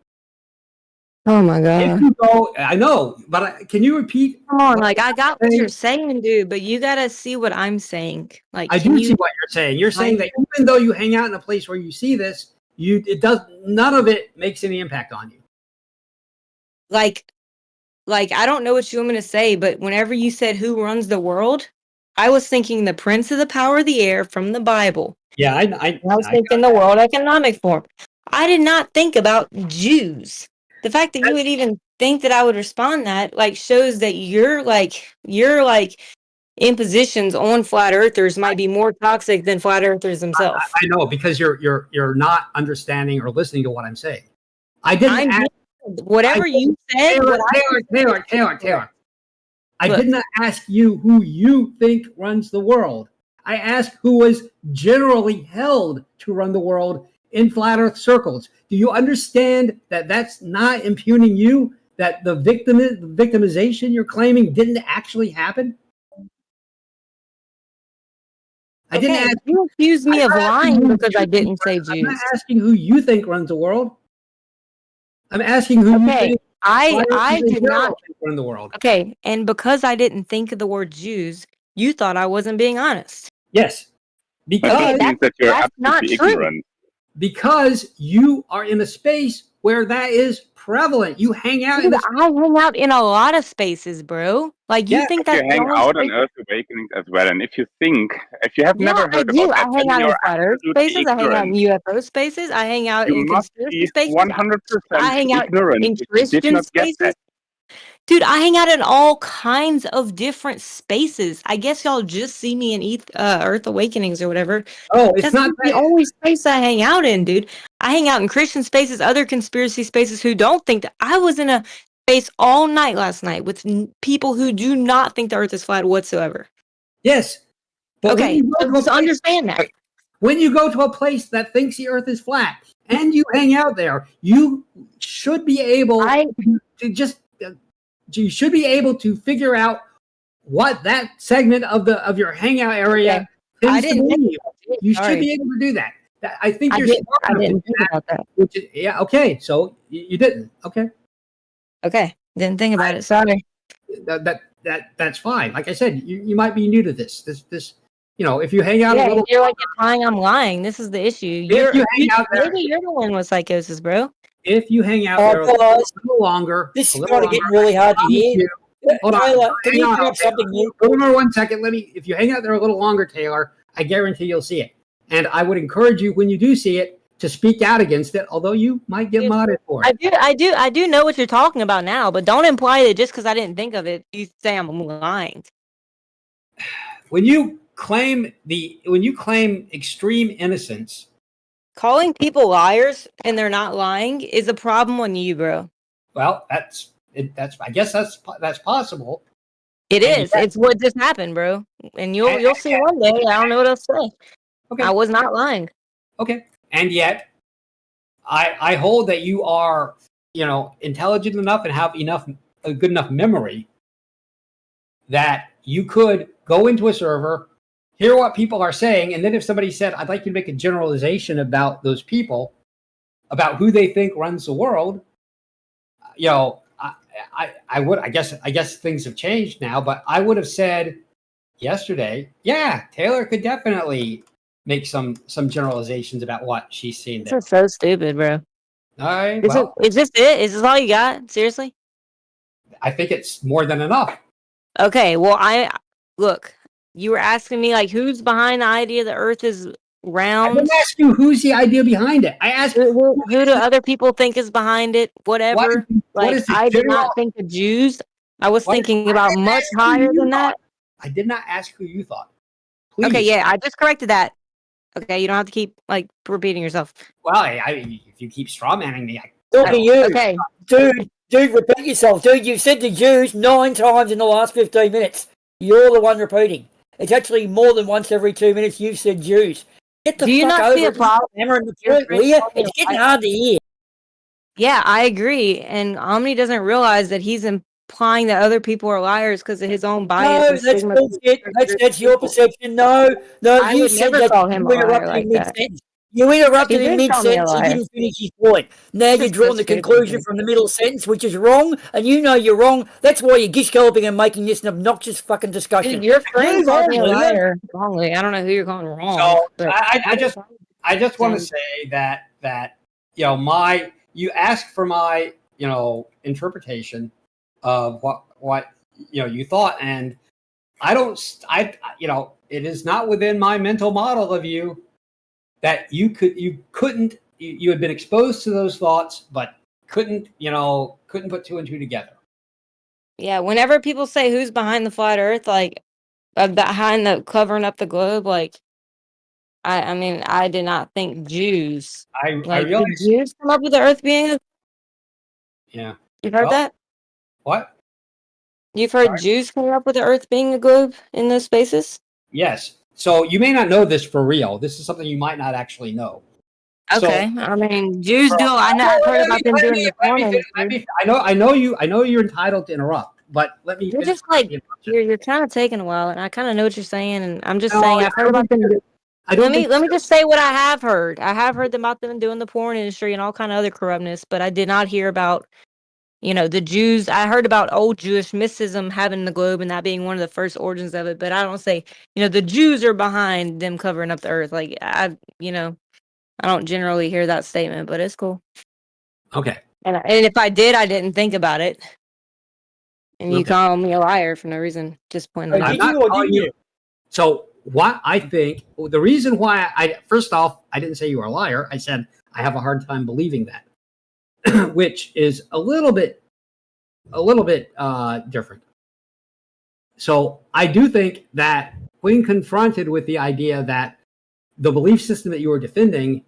Oh my god! If you go, I know, but can you repeat? Come on, like I got what you're saying, dude, but you gotta see what I'm saying. Like I do see what you're saying. You're saying that even though you hang out in a place where you see this, none of it makes any impact on you. Like I don't know what you want me to say, but whenever you said who runs the world, I was thinking the Prince of the Power of the Air from the Bible. Yeah, I was thinking the World Economic Forum. I did not think about Jews. The fact that you would even think that I would respond that shows that you're impositions on flat earthers might be more toxic than flat earthers themselves. I know because you're not understanding or listening to what I'm saying. I didn't ask whatever you said. Taylor. I did not ask you who you think runs the world. I asked who was generally held to run the world in flat earth circles. Do you understand that that's not impugning you, that the victimization you're claiming didn't actually happen? I didn't ask you. Accuse me of lying because I didn't say Jews. I'm not asking who you think runs the world. I'm asking who you think I did not. In the world. Okay, and because I didn't think of the word Jews, you thought I wasn't being honest. Yes, because that's not true. Because you are in a space where that is prevalent. You hang out in Dude, this. I hang out in a lot of spaces, bro. Like you Yeah, think You that's the hang only out on space- Earth Awakenings as well, and if you have Yeah, never I heard do. about I that, hang then out in you're flat Earth absolutely spaces. I hang out in ignorant. UFO spaces. I hang out You in must conspiracy be spaces. 100% I hang out ignorant in if you did Christian not get spaces. that. Dude, I hang out in all kinds of different spaces. I guess y'all just see me in Earth Awakenings or whatever. Oh, it's That's not the only space I hang out in, dude. I hang out in Christian spaces, other conspiracy spaces who don't think that. I was in a space all night last night with people who do not think the Earth is flat whatsoever. Yes. But when Okay, you go to a just place, understand that. when you go to a place that thinks the Earth is flat and you hang out there, you should be able to just. You should be able to figure out what that segment of your hangout area tends to believe. You should be able to do that. I think you're smart I enough to didn't do think about that. Which is, yeah, okay. So you didn't. Okay. Okay, didn't think about it. Sorry. That's fine. Like I said, you might be new to this. If you hang out a little. You're like implying I'm lying. This is the issue. Maybe you're the one with psychosis, bro. If you hang out there a little longer, this is kind of getting really hard to hear. Hold on. Taylor, can Hang you on, bring up something new? Hold on 1 second. If you hang out there a little longer, Taylor, I guarantee you'll see it. And I would encourage you when you do see it to speak out against it, although you might get modded for it. I do know what you're talking about now, but don't imply that just because I didn't think of it, you say I'm lying. When you claim extreme innocence, calling people liars and they're not lying is a problem on you, bro. Well, that's I guess that's possible. It is. It's what just happened, bro. And you'll see one day. I don't know what else to say. Okay. I was not lying. Okay. And yet, I hold that you are, intelligent enough and have a good enough memory that you could go into a server, hear what people are saying, and then if somebody said, "I'd like you to make a generalization about those people, about who they think runs the world," I would. I guess things have changed now, but I would have said yesterday, yeah, Taylor could definitely make some generalizations about what she's seen there. This is so stupid, bro. All right. Is this it? Is this all you got? Seriously? I think it's more than enough. Okay. Well, look. You were asking me like, who's behind the idea the Earth is round? I didn't ask you who's the idea behind it. I asked who do other people think is behind it? Whatever. I did not think of Jews. I was thinking about much higher than that. I did not ask who you thought. Please. Okay, yeah, I just corrected that. Okay, you don't have to keep repeating yourself. Well, if you keep strawmanning me, Look at you. Okay, dude, repeat yourself, dude. You've said the Jews 9 times in the last 15 minutes. You're the one repeating. It's actually more than once every 2 minutes you've said Jews. Get the do you fuck not over see a it. problem? It's getting hard to hear. Yeah, I agree. And Omni doesn't realize that he's implying that other people are liars because of his own bias. No, that's bullshit. That's your perception. No, I you would said never that. call him You a liar interrupted like in that. mid-sentence. You interrupted He in did call me a mid-sentence. He liar. didn't finish his point. Now you're drawing the conclusion from the middle sentence, which is wrong, and you know you're wrong. That's why you're gish-gulping and making this an obnoxious fucking discussion. Dude, your friend Move called on, me a will ya? liar wrongly. I don't know who you're calling wrong. So but I just want to say that you asked for my interpretation of what you thought, and it is not within my mental model of you that you had been exposed to those thoughts but couldn't put two and two together. Yeah, whenever people say who's behind the flat Earth, behind the covering up the globe, I mean, I did not think Jews. I did realize. Jews come up with the Earth being? Yeah. You've heard that? What? You've heard Jews come up with the Earth being a globe in those spaces? Yes. So you may not know this for real. This is something you might not actually know. Okay. I mean, Jews do. I've heard about them doing the porn industry. I know you're entitled to interrupt, but let me. You're just you're kind of taking a while, and I kind of know what you're saying, and I'm just saying I've heard about them. Let me just say what I have heard. I have heard about them doing the porn industry and all kind of other corruptness, but I did not hear about the Jews. I heard about old Jewish mysticism having the globe and that being one of the first origins of it, but I don't say, the Jews are behind them covering up the earth. Like I don't generally hear that statement, but it's cool. Okay. And if I did, I didn't think about it. And you Okay. call me a liar for no reason. Just pointing it I'm out. not calling you. So what I think, the reason why first off, I didn't say you were a liar. I said I have a hard time believing that, which is a little bit different. So I do think that when confronted with the idea that the belief system that you are defending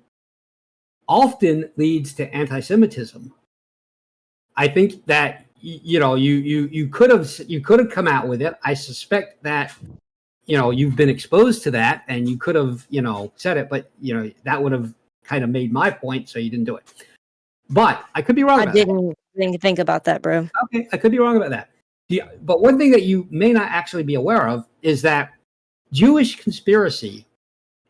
often leads to anti-Semitism, I think that you could have come out with it. I suspect that you've been exposed to that, and you could have said it, but that would have kind of made my point, so you didn't do it. But I could be wrong. I didn't think about that, bro. Okay, I could be wrong about that. But one thing that you may not actually be aware of is that Jewish conspiracy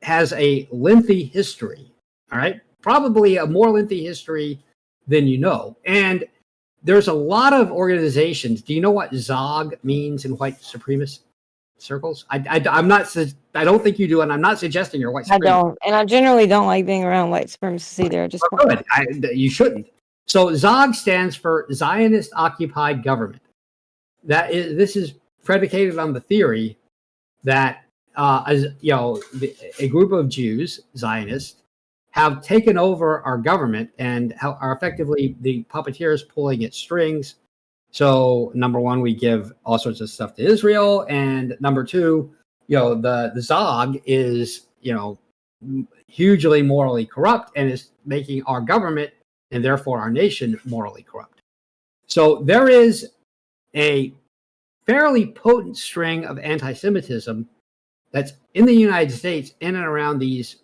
has a lengthy history. All right, probably a more lengthy history than you know, and there's a lot of organizations. Do you know what Zog means in white supremacist circles? I'm not. I don't think you do, and I'm not suggesting you're white supremacist. I don't, and I generally don't like being around white supremacists either. I just good. You shouldn't. So Zog stands for Zionist Occupied Government. This is predicated on the theory that a group of Jews, Zionists, have taken over our government and are effectively the puppeteers pulling its strings. So number one, we give all sorts of stuff to Israel, and number two, the Zog is hugely morally corrupt and is making our government and therefore our nation morally corrupt. So there is a fairly potent string of anti-Semitism that's in the United States in and around these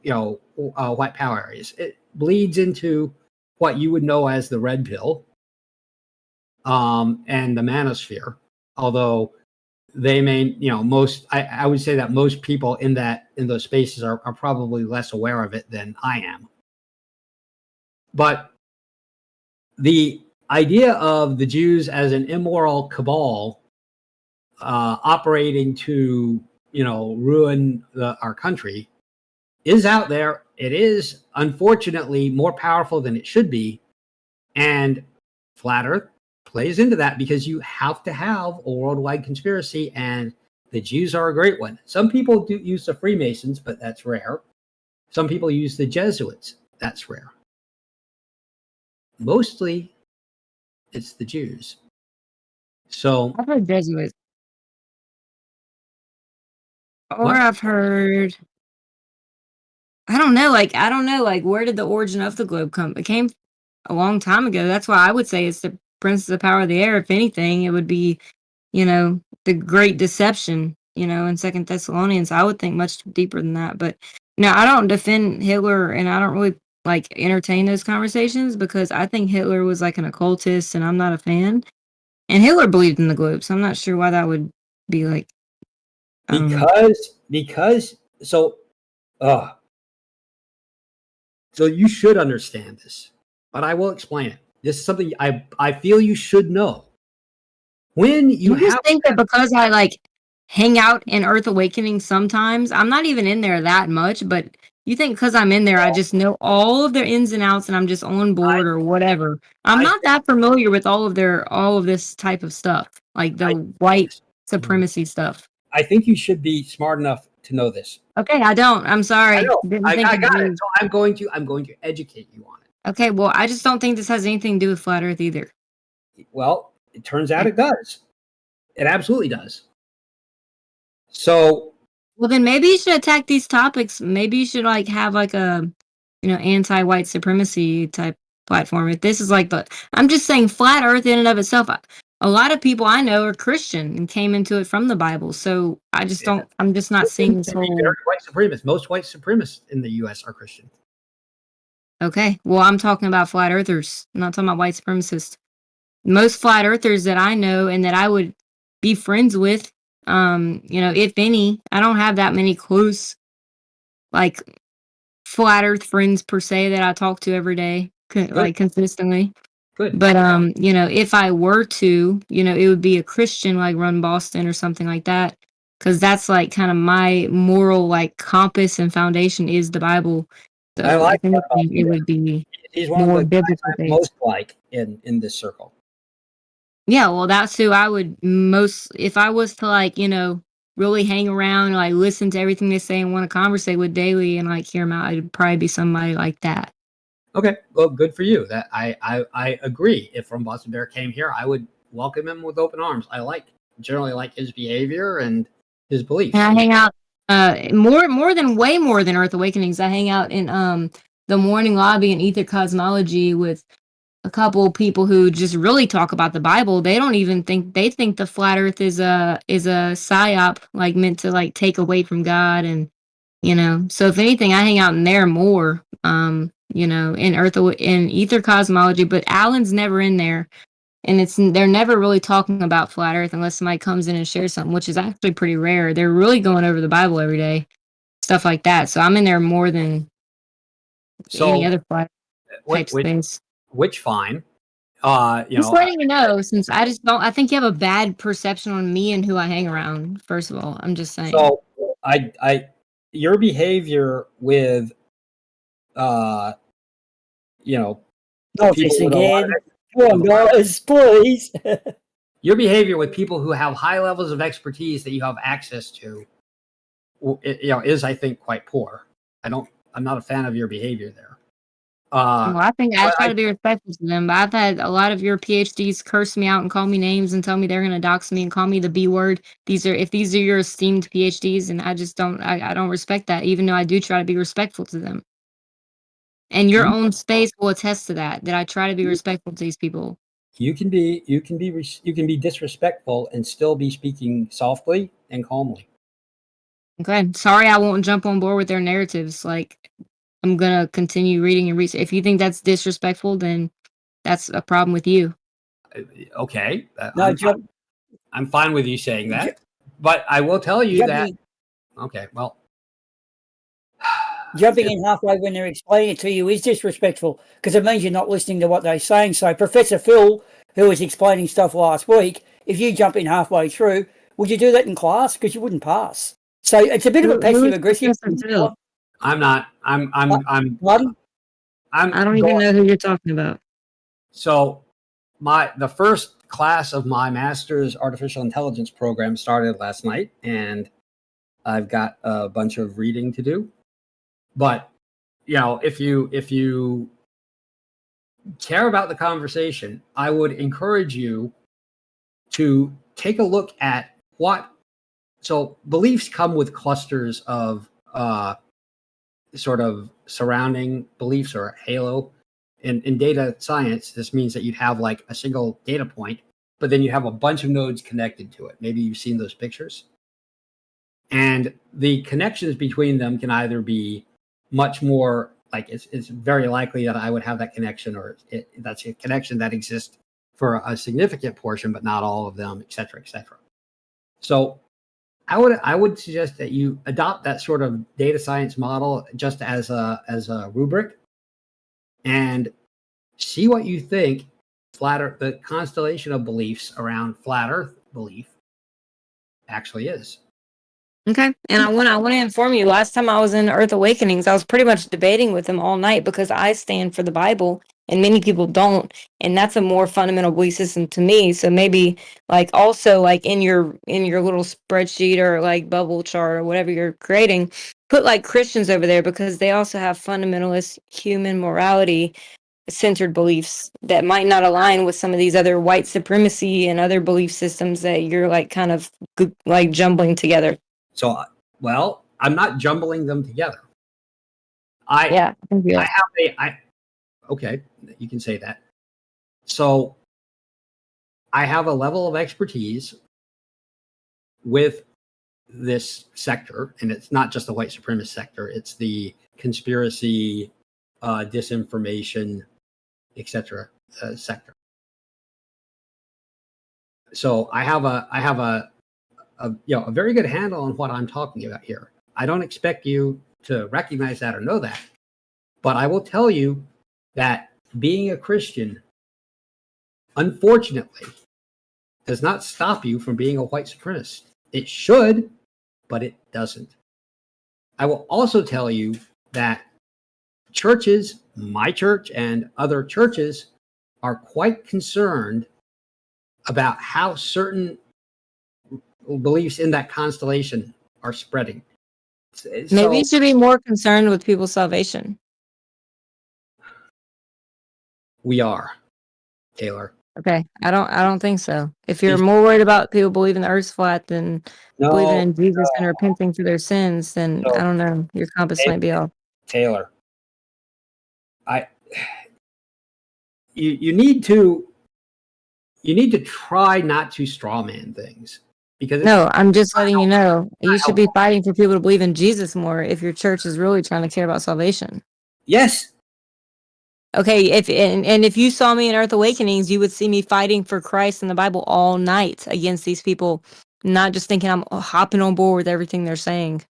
white power areas. It bleeds into what you would know as the red pill and the manosphere, although they may, I would say that most people in those spaces are probably less aware of it than I am. But the idea of the Jews as an immoral cabal operating to, ruin our country is out there. It is unfortunately more powerful than it should be. And Flat Earth plays into that because you have to have a worldwide conspiracy, and the Jews are a great one. Some people do use the Freemasons, but that's rare. Some people use the Jesuits. That's rare. Mostly, it's the Jews. So I've heard Jesuits. Or what? I've heard, I don't know, where did the origin of the globe come? It came a long time ago. That's why I would say it's the Prince of the Power of the Air. If anything, it would be, the Great Deception, in Second Thessalonians. I would think much deeper than that. But no, I don't defend Hitler, and I don't really entertain those conversations because I think Hitler was like an occultist, and I'm not a fan. And Hitler believed in the globe, so I'm not sure why that would be like. Because so you should understand this, but I will explain it. This is something I feel you should know. When you just think that because I hang out in Earth Awakening sometimes, I'm not even in there that much, but you think because I'm in there, I just know all of their ins and outs and I'm just on board or whatever. I'm not that familiar with all of this type of stuff, like the white supremacy stuff. I think you should be smart enough to know this. Okay, I don't. I'm sorry. I know. I got it. it. So I'm going to educate you on it. Okay, well, I just don't think this has anything to do with Flat Earth either. Well, it turns out it does. It absolutely does. So, well, then maybe you should attack these topics. Maybe you should have a, anti-white supremacy type platform. If this is I'm just saying Flat Earth in and of itself. A lot of people I know are Christian and came into it from the Bible. So I just don't. I'm just not seeing this whole white supremacists. Most white supremacists in the U.S. are Christian. Okay, well, I'm talking about flat earthers. I'm not talking about white supremacists. Most flat earthers that I know and that I would be friends with, if any, I don't have that many close, flat earth friends per se that I talk to every day, consistently. Good. But if I were to, it would be a Christian like Run Boston or something like that, because that's like kind of my moral like compass and foundation is the Bible. I So like if anything, it would be He's one of more the guys biblical I based. most like in this circle. Yeah, well, that's who I would most, if I was to like, really hang around and like listen to everything they say and want to conversate with daily and like hear them out, I'd probably be somebody like that. Okay, well, good for you. That I agree. If From Boston Bear came here, I would welcome him with open arms. I generally like his behavior and his beliefs. And I hang out way more than Earth Awakenings. I hang out in the morning lobby and Ether Cosmology with a couple people who just really talk about the Bible. They don't even think the flat Earth is a psyop, like meant to like take away from God, and So if anything, I hang out in there more. In Ether Cosmology, but Alan's never in there. And they're never really talking about flat Earth unless somebody comes in and shares something, which is actually pretty rare. They're really going over the Bible every day, stuff like that. So I'm in there more than any other flat type space. Which fine. Just letting you know, since I just don't. I think you have a bad perception on me and who I hang around. First of all, I'm just saying. So your behavior with Not people this with a lot again. of Come on, guys, please. your behavior with people who have high levels of expertise that you have access to, is I think quite poor. I'm not a fan of your behavior there. Well, I think I try to be respectful to them, but I've had a lot of your PhDs curse me out and call me names and tell me they're going to dox me and call me the B word. If these are your esteemed PhDs, and I just don't, I don't respect that, even though I do try to be respectful to them. And your own space will attest to that I try to be respectful to these people. You can be disrespectful and still be speaking softly and calmly. Okay, sorry, I won't jump on board with their narratives. Like, I'm gonna continue reading and research. If you think that's disrespectful, then that's a problem with you. Okay, No, I'm fine with you saying that, but I will tell you that. Okay, well, jumping in halfway when they're explaining it to you is disrespectful because it means you're not listening to what they're saying. So Professor Phil, who was explaining stuff last week, if you jump in halfway through, would you do that in class? Because you wouldn't pass. So it's a bit of a passive aggressive. I'm not. Pardon? I don't even know who you're talking about. So the first class of my master's artificial intelligence program started last night, and I've got a bunch of reading to do. But if you care about the conversation, I would encourage you to take a look at so beliefs come with clusters of sort of surrounding beliefs or halo. In data science, this means that you'd have like a single data point, but then you have a bunch of nodes connected to it. Maybe you've seen those pictures. And the connections between them can either be much more like it's very likely that I would have that connection, or that's a connection that exists for a significant portion, but not all of them, et cetera, et cetera. So I would suggest that you adopt that sort of data science model just as a rubric and see what you think the constellation of beliefs around flat Earth belief actually is. Okay, and I want to inform you. Last time I was in Earth Awakenings, I was pretty much debating with them all night because I stand for the Bible, and many people don't, and that's a more fundamental belief system to me. So maybe like also like in your little spreadsheet or like bubble chart or whatever you're creating, put like Christians over there because they also have fundamentalist human morality centered beliefs that might not align with some of these other white supremacy and other belief systems that you're like kind of like jumbling together. So, well, I'm not jumbling them together. Okay, you can say that. So I have a level of expertise with this sector, and it's not just the white supremacist sector, it's the conspiracy, disinformation, etc. sector. So I have a very good handle on what I'm talking about here. I don't expect you to recognize that or know that, but I will tell you that being a Christian unfortunately, does not stop you from being a white supremacist. It should, but it doesn't. I will also tell you that churches, my church and other churches, are quite concerned about how certain beliefs in that constellation are spreading. Maybe you should be more concerned with people's salvation. We are, Taylor. Okay, I don't think so. If you're more worried about people believing the Earth's flat than believing in Jesus and repenting for their sins, then I don't know. Your compass might be off. Taylor, you need to try not to straw man things, because No, I'm just letting you know you should be fighting for people to believe in Jesus more if your church is really trying to care about salvation. Yes. Okay, if you saw me in Earth Awakenings, you would see me fighting for Christ and the Bible all night against these people, not just thinking I'm hopping on board with everything they're saying.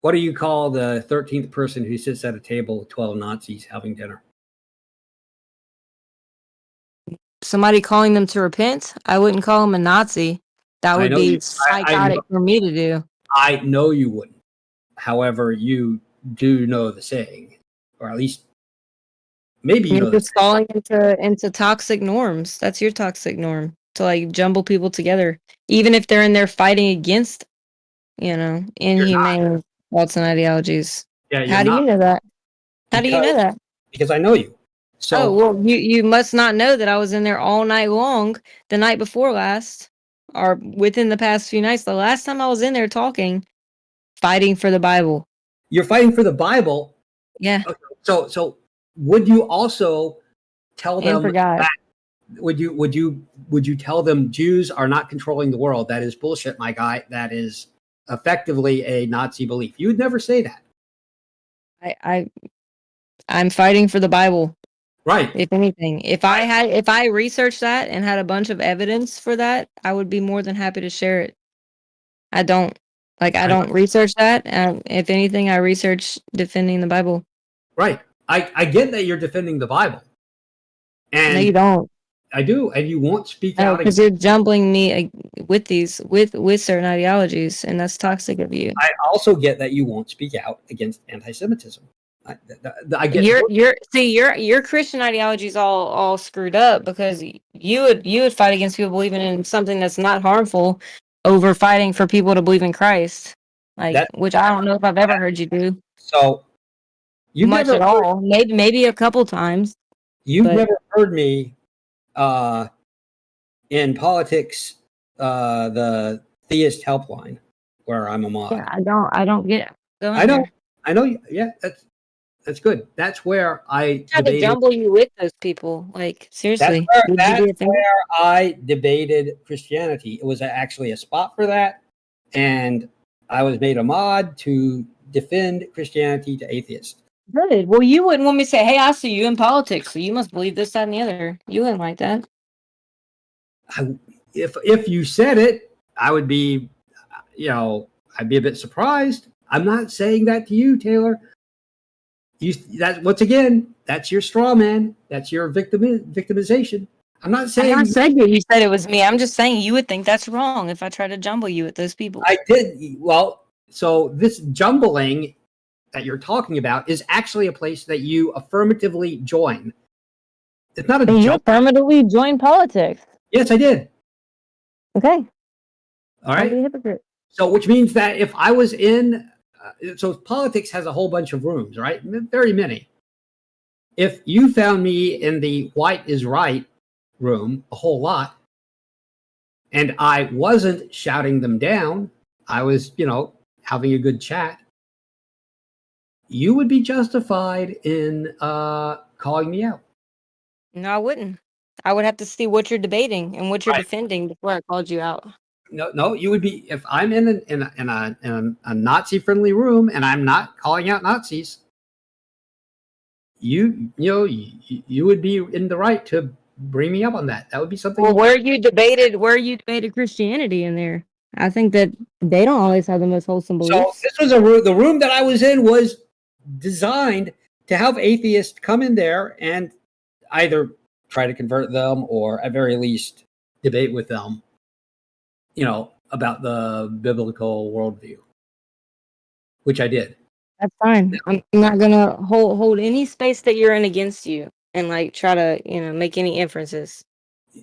What do you call the 13th person who sits at a table with 12 Nazis having dinner? Somebody calling them to repent? I wouldn't call them a Nazi. That would be psychotic for me to do. I know you wouldn't. However, you do know the saying, or at least maybe you know. You're just falling into toxic norms. That's your toxic norm, to like jumble people together, even if they're in there fighting against, inhumane thoughts and ideologies. Yeah, How do you know that? How do you know that? Because I know you. So, well, you must not know that I was in there all night long, the night before last, or within the past few nights. The last time I was in there talking, fighting for the Bible. You're fighting for the Bible? Yeah. Okay. So would you also tell them that, would you tell them Jews are not controlling the world? That is bullshit, my guy. That is effectively a Nazi belief. You would never say that. I'm fighting for the Bible. Right. If anything, if I researched that and had a bunch of evidence for that, I would be more than happy to share it. I don't research that. If anything, I research defending the Bible. Right. I get that you're defending the Bible. And no, you don't. I do, and you won't speak out because you're jumbling me with certain ideologies, and that's toxic of you. I also get that you won't speak out against anti-Semitism. I get your Christian ideology is all screwed up, because you would fight against people believing in something that's not harmful over fighting for people to believe in Christ, which I don't know if I've ever heard you do. So you much at all? Maybe a couple times. You've never heard me in politics, the theist helpline, where I'm a mod. Yeah, I don't get it. I know. Yeah, that's good. That's where I tried to jumble you with those people. Like, seriously. That's where I debated Christianity. It was actually a spot for that, and I was made a mod to defend Christianity to atheists. Good. Well, you wouldn't want me to say, "Hey, I see you in politics, so you must believe this, that, and the other." You wouldn't like that. If you said it, I would be, I'd be a bit surprised. I'm not saying that to you, Taylor. Once again, that's your straw man. That's your victimization. I'm not saying. I'm not saying you said it was me. I'm just saying you would think that's wrong if I try to jumble you with those people. I did. Well, so this jumbling that you're talking about is actually a place that you affirmatively join. It's not a you affirmatively join politics. Yes, I did. Okay. All right. Don't be a hypocrite. So, which means that if I was in, so politics has a whole bunch of rooms, right? Very many. If you found me in the white is right room a whole lot, and I wasn't shouting them down, I was, having a good chat, you would be justified in calling me out. No, I wouldn't. I would have to see what you're debating and what you're defending before I called you out. No, you would be, if I'm in a Nazi-friendly room and I'm not calling out Nazis, you would be in the right to bring me up on that. That would be something. Well, where you debated Christianity in there, I think that they don't always have the most wholesome beliefs. So this was the room that I was in was designed to have atheists come in there and either try to convert them or at very least debate with them, about the biblical worldview, which I did. That's fine. I'm not gonna hold any space that you're in against you and like try to, make any inferences.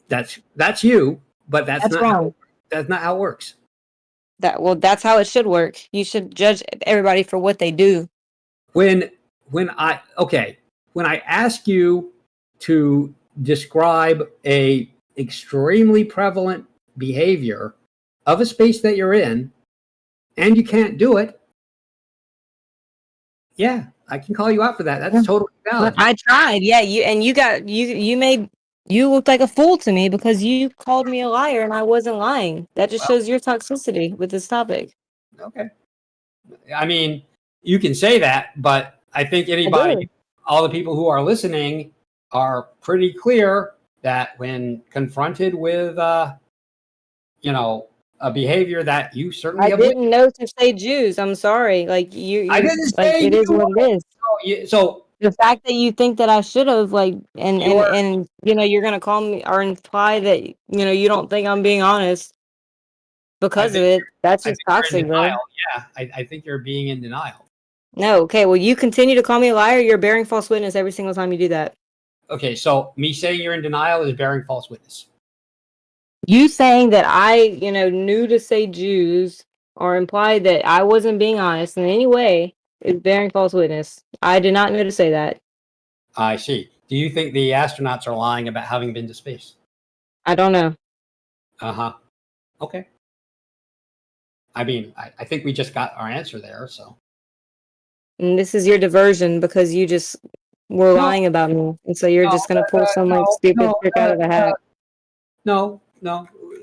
That's you, but that's not wrong. That's not how it works. That's how it should work. You should judge everybody for what they do. When I ask you to describe a extremely prevalent behavior of a space that you're in, and you can't do it, yeah, I can call you out for that. That's totally valid. I tried. Yeah, you looked like a fool to me because you called me a liar and I wasn't lying. That just shows your toxicity with this topic. Okay. I mean, you can say that, but I think all the people who are listening are pretty clear that when confronted with, a behavior that you certainly I didn't know to say Jews. I'm sorry. Like I didn't say it is what it is. So the fact that you think that I should have, and you're gonna call me or imply that you don't think I'm being honest because of it. That's just toxic, bro. Yeah, I think you're being in denial. No, okay. Well, you continue to call me a liar. You're bearing false witness every single time you do that. Okay, so me saying you're in denial is bearing false witness. You saying that I, knew to say Jews or implied that I wasn't being honest in any way is bearing false witness. I did not know to say that. I see. Do you think the astronauts are lying about having been to space? I don't know. Uh-huh. Okay. I mean, I think we just got our answer there, so. And this is your diversion because you just were lying about me. And so you're just going to pull some stupid trick out of the hat. No.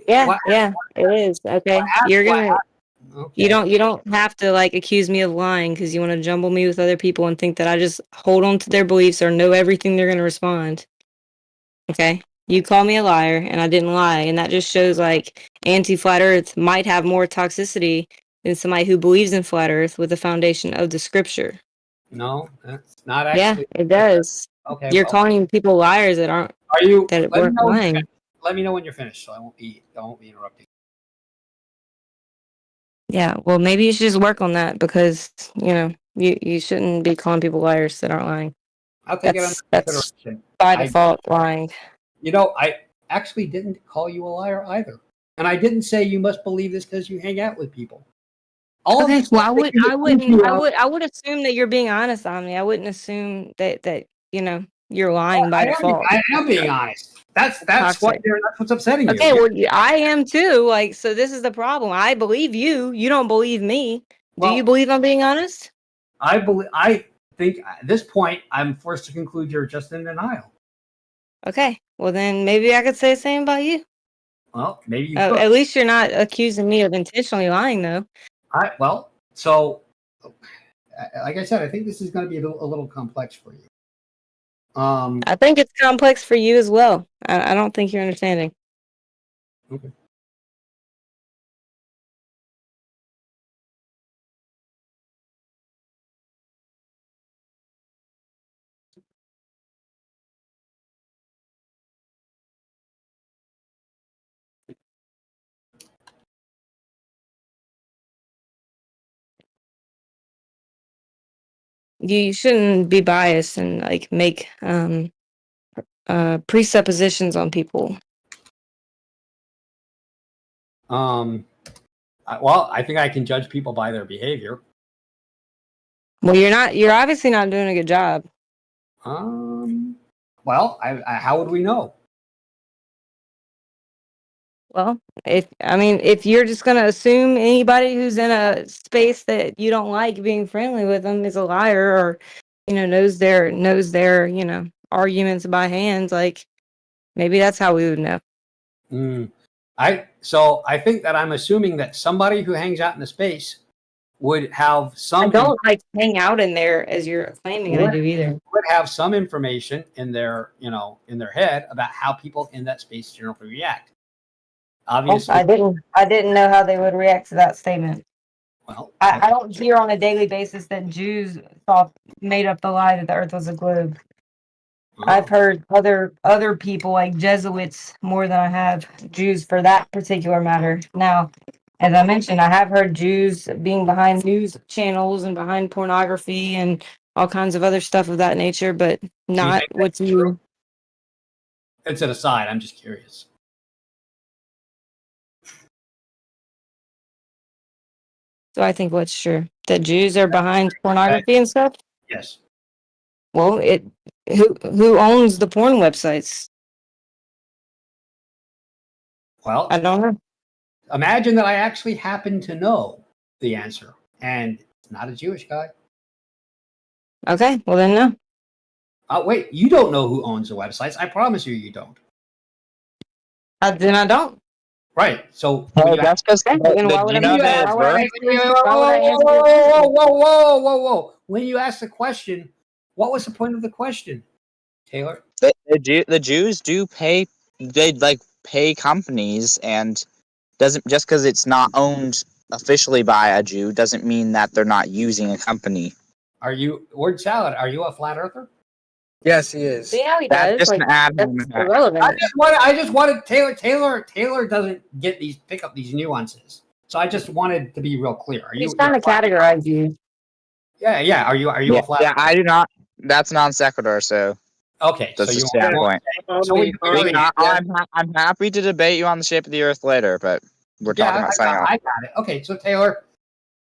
Yeah, it is. Okay. You're going to, you don't have to accuse me of lying because you want to jumble me with other people and think that I just hold on to their beliefs or know everything they're going to respond. Okay. You call me a liar and I didn't lie. And that just shows anti-flat earth might have more toxicity than somebody who believes in flat earth with the foundation of the scripture. No, that's not actually. Yeah, it does. Okay. You're calling people liars that aren't. Are you? That weren't lying. Let me know when you're finished, so I won't be interrupting. Yeah, well, maybe you should just work on that because you shouldn't be calling people liars that aren't lying. I'll take it under consideration. By default lying. I actually didn't call you a liar either, and I didn't say you must believe this because you hang out with people. Okay, well, I would assume that you're being honest on me. I wouldn't assume that you're lying by default. I am being honest. That's what's upsetting you. Okay, well, I am too. So this is the problem. I believe you. You don't believe me. Do you believe I'm being honest? I think at this point I'm forced to conclude you're just in denial. Okay, well then maybe I could say the same about you. Well, maybe you. At least you're not accusing me of intentionally lying, though. So, like I said, I think this is going to be a little complex for you. I think it's complex for you as well. I don't think you're understanding. Okay. You shouldn't be biased and make presuppositions on people. I think I can judge people by their behavior. Well, you're obviously not doing a good job. How would we know? Well, if you're just gonna assume anybody who's in a space that you don't like being friendly with them is a liar or knows their arguments by hands, maybe that's how we would know. I think that I'm assuming that somebody who hangs out in the space would have some. I don't hang out in there as you're claiming I do either. Would have some information in their head about how people in that space generally react. Obviously, I didn't know how they would react to that statement. Well, I don't hear on a daily basis that Jews made up the lie that the Earth was a globe. I've heard other people like Jesuits more than I have Jews for that particular matter. Now, as I mentioned, I have heard Jews being behind news channels and behind pornography and all kinds of other stuff of that nature, but not what you. It's an aside. I'm just curious. So I think what's true that Jews are behind pornography and stuff. Yes. Well, who owns the porn websites? Well, I don't know. Imagine that I actually happen to know the answer, and it's not a Jewish guy. Okay, well then no. Wait, you don't know who owns the websites. I promise you don't. Then I don't. Right. So that's because whoa, when you ask the question, what was the point of the question, Taylor? The Jews do pay. They pay companies, and doesn't just because it's not owned officially by a Jew doesn't mean that they're not using a company. Are you word salad? Are you a flat earther? Yes, he is. See how he That's does? just Like, an ad that's hominem. irrelevant. I just wanted Taylor doesn't pick up these nuances. So I just wanted to be real clear. Are He's you trying to categorize you. Yeah. Are you a flat? Yeah, I do not. That's non sequitur. So okay, that's so a standpoint. I'm happy to debate you on the shape of the Earth later, but we're talking about something else. I got it. Okay, so Taylor,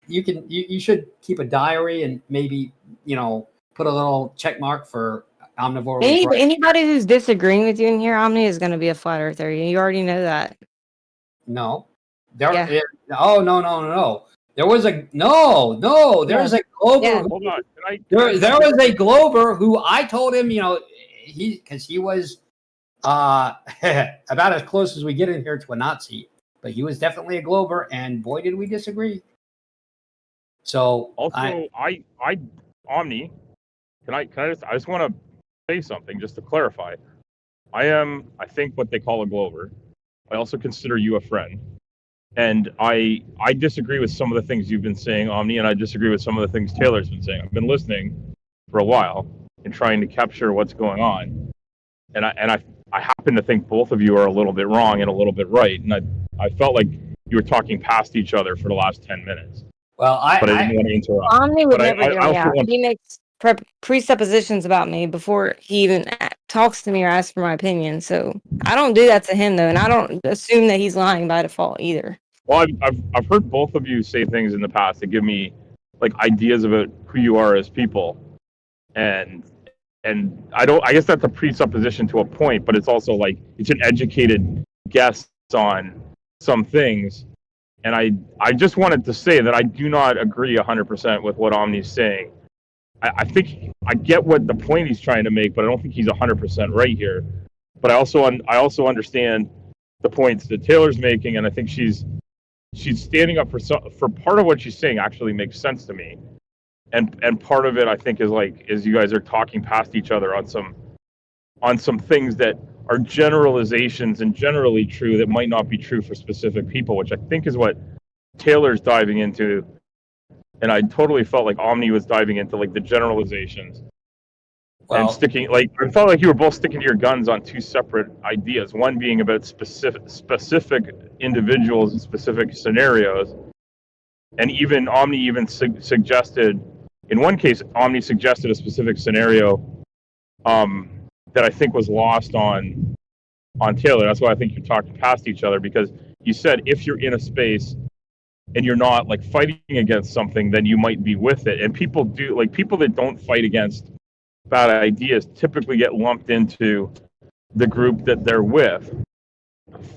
you should keep a diary and maybe put a little check mark for omnivore. Anybody who's disagreeing with you in here, Omni, is going to be a flat earther. You already know that. No. Yeah. Oh no. There was a there's a Glober. Yeah. Hold on. There was a Glober who I told him, he was about as close as we get in here to a Nazi, but he was definitely a Glober, and boy did we disagree. So also, Omni, I just want to say something just to clarify. I think what they call a Glober. I also consider you a friend. And I disagree with some of the things you've been saying, Omni, and I disagree with some of the things Taylor's been saying. I've been listening for a while and trying to capture what's going on. And I happen to think both of you are a little bit wrong and a little bit right. And I felt like you were talking past each other for the last 10 minutes. Well, I didn't want to interrupt. Omni would But never hear me out. He makes presuppositions about me before he even talks to me or asks for my opinion. So I don't do that to him, though, and I don't assume that he's lying by default either. Well, I've heard both of you say things in the past that give me ideas about who you are as people, and I guess that's a presupposition to a point, but it's also it's an educated guess on some things, and I just wanted to say that I do not agree 100% with what Omni's saying. I think I get what the point he's trying to make, but I don't think he's 100% right here. But I also understand the points that Taylor's making, and I think she's standing up for part of what she's saying actually makes sense to me, and part of it I think is you guys are talking past each other on some things that are generalizations and generally true that might not be true for specific people, which I think is what Taylor's diving into, and I totally felt like Omni was diving into the generalizations. And sticking I felt like you were both sticking to your guns on two separate ideas. One being about specific individuals and specific scenarios, and even Omni suggested, in one case, Omni suggested a specific scenario that I think was lost on Taylor. That's why I think you're talking past each other, because you said if you're in a space and you're not fighting against something, then you might be with it. And people do people that don't fight against bad ideas typically get lumped into the group that they're with,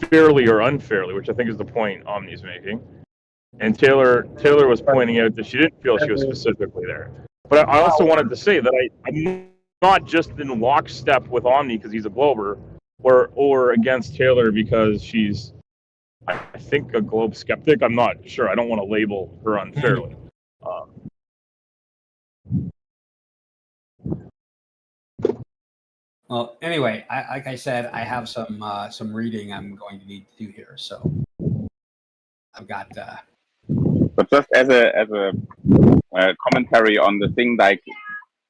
fairly or unfairly, which I think is the point Omni's making. And Taylor was pointing out that she didn't feel she was specifically there. But I also wanted to say that I'm not just in lockstep with Omni because he's a Glober, or against Taylor because she's, I think, a globe skeptic. I'm not sure. I don't want to label her unfairly. Well, anyway, like I said, I have some reading I'm going to need to do here. So I've got But just as a commentary on the thing, like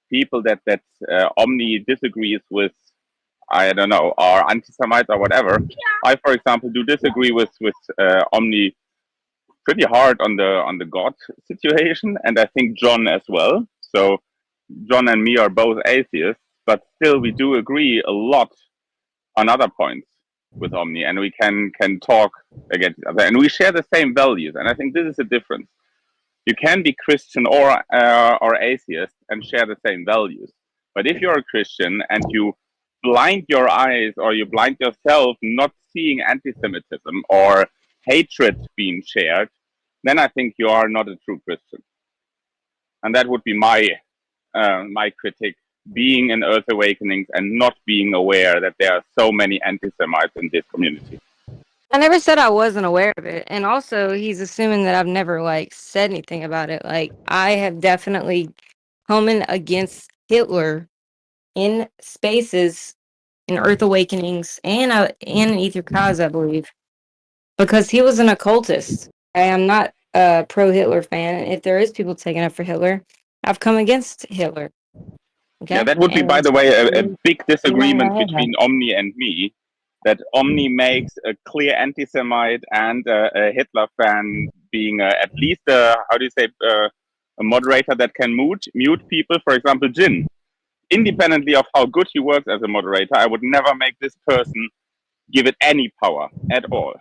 people that Omni disagrees with, I don't know, are anti-Semites or whatever. I, for example, do disagree with Omni pretty hard on the God situation, and I think John as well. So John and me are both atheists, but still we do agree a lot on other points with Omni, and we can talk against each other, and we share the same values. And I think this is the difference. You can be Christian or atheist and share the same values, but if you're a Christian and you blind your eyes or you blind yourself not seeing anti-Semitism or hatred being shared, then I think you are not a true Christian. And that would be my critique, being in Earth Awakenings and not being aware that there are so many anti-Semites in this community. I never said I wasn't aware of it. And also, he's assuming that I've never, like, said anything about it. Like, I have definitely come in against Hitler in spaces, in Earth Awakenings, and in Ether Cause, I believe. Because he was an occultist. I am not a pro-Hitler fan. If there is people taking up for Hitler, I've come against Hitler. Okay? Yeah, that would be, by the way, a big disagreement between Omni and me, that Omni makes a clear anti-Semite and a Hitler fan being at least a moderator that can mute people. For example, Jin. Independently of how good he works as a moderator, I would never make this person give it any power at all.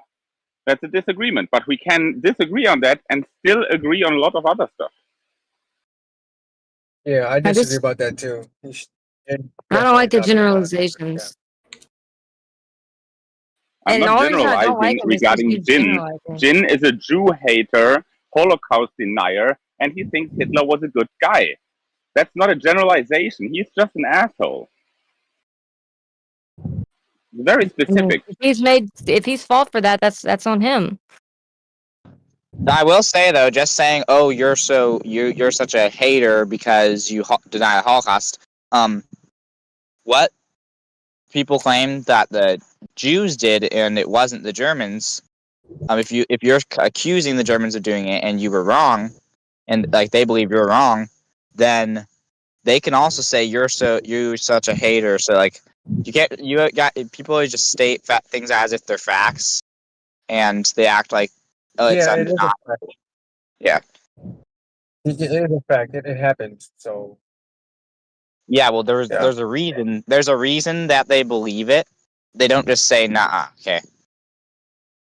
That's a disagreement, but we can disagree on that and still agree on a lot of other stuff. Yeah, I disagree about that too. I don't like the generalizations. I'm And the not only reason I don't like generalizing him is 'cause regarding you Jin. generalize him. Jin is a Jew hater, Holocaust denier, and he thinks Hitler was a good guy. That's not a generalization. He's just an asshole. Very specific. If he's fault for that, that's on him. I will say though, just saying, "Oh, you're such a hater because you deny the Holocaust." What people claim that the Jews did, and it wasn't the Germans. If you're accusing the Germans of doing it, and you were wrong, and like they believe you're wrong, then they can also say you're such a hater. So like people always just state things as if they're facts, and they act like it's Yeah, it is a undeniable. fact. Yeah. It is a fact. It happened. So Yeah, well, there's a reason. There's a reason that they believe it. They don't just say, "Nah." Okay.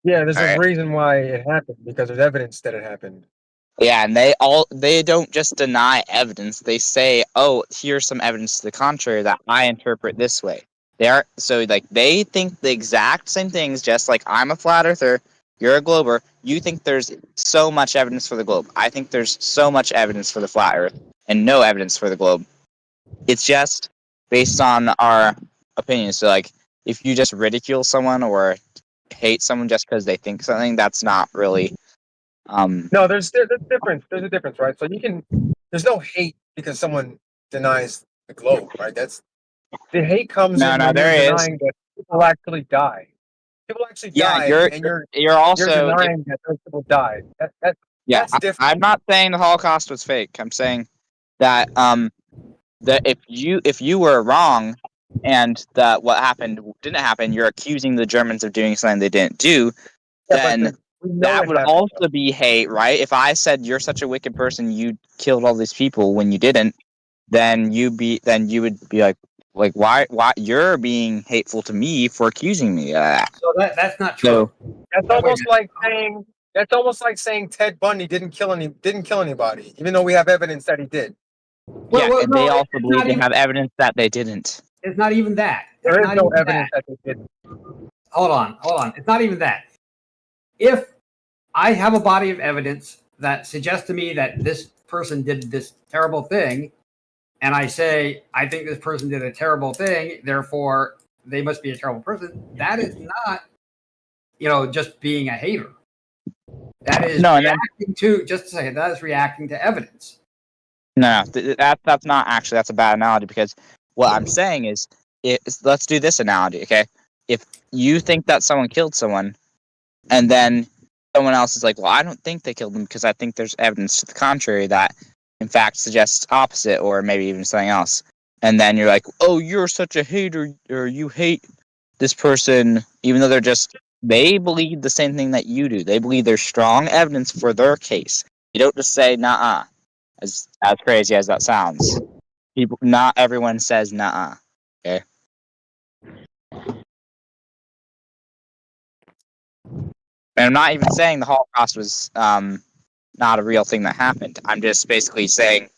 yeah, there's All a right. reason why it happened because there's evidence that it happened. Yeah, and they don't just deny evidence. They say, "Oh, here's some evidence to the contrary that I interpret this way." They think the exact same things. Just like I'm a flat earther, you're a glober. You think there's so much evidence for the globe. I think there's so much evidence for the flat Earth, and no evidence for the globe. It's just based on our opinions. So, like, if you just ridicule someone or hate someone just because they think something, that's not really. No, there's a difference. There's a difference, right? So there's no hate because someone denies the globe, right? The hate comes in when there you're is. denying that people actually die. People actually Yeah, die, and you're also denying that those people died. That's different. I'm not saying the Holocaust was fake. I'm saying that that if you were wrong and that what happened didn't happen, you're accusing the Germans of doing something they didn't do, then that would also be hate, right? If I said you're such a wicked person, you killed all these people when you didn't, then you would be like why you're being hateful to me for accusing me of that. So that's not true. That's almost like saying Ted Bundy didn't kill anybody, even though we have evidence that he did. And they also believe they have evidence that they didn't. It's not even that. There is no evidence that they didn't. Hold on. It's not even that. If I have a body of evidence that suggests to me that this person did this terrible thing, and I say, I think this person did a terrible thing, therefore they must be a terrible person, that is not, just being a hater. That is reacting to, just to say, that is reacting to evidence. No, that's not actually, that's a bad analogy, because what I'm saying is let's do this analogy, okay? If you think that someone killed someone, and then someone else is like, well, I don't think they killed him because I think there's evidence to the contrary that, in fact, suggests opposite or maybe even something else. And then you're like, oh, you're such a hater, or you hate this person, even though they believe the same thing that you do. They believe there's strong evidence for their case. You don't just say, nah, as crazy as that sounds. Not everyone says, nah, okay? And I'm not even saying the Holocaust was not a real thing that happened. I'm just basically saying,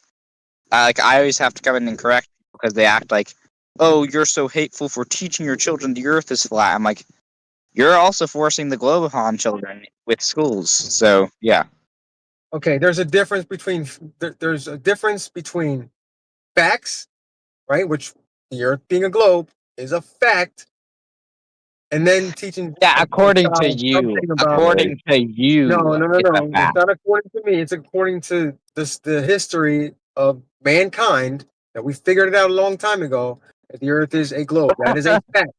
like, I always have to come in and correct people because they act like, oh, you're so hateful for teaching your children the earth is flat. I'm like, you're also forcing the globe upon children with schools. So, yeah. Okay, there's a difference between facts, right? Which the Earth being a globe is a fact, and then teaching. Yeah, according to something you. about According to you. No. It's a It's fact. not according to me. It's according to the history of mankind that we figured it out a long time ago that the Earth is a globe. That is a fact.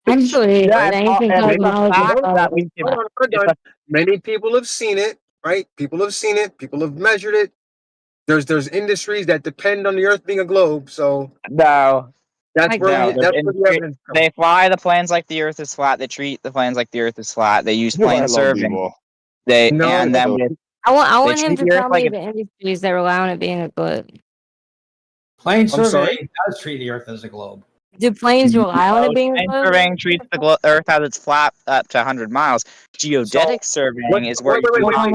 Actually, Yeah, the ancient and it's a cosmology fact that we follows can. Hold on, I'm done. Many people have seen it, right? People have seen it. People have measured it. There's industries that depend on the Earth being a globe, so No. that's where No, the evidence comes. they fly the planes like the Earth is flat. They treat the planes like the Earth is flat. They use plane surveying. And then I want they him treat to the Earth tell like me the industries that rely on it being a globe. Plane sorry? surveying does treat the Earth as a globe. Do planes rely on it being a plane globe? surveying treats the Earth as it's flat up to 100 miles. Geodetic surveying is where Wait. you Hold on.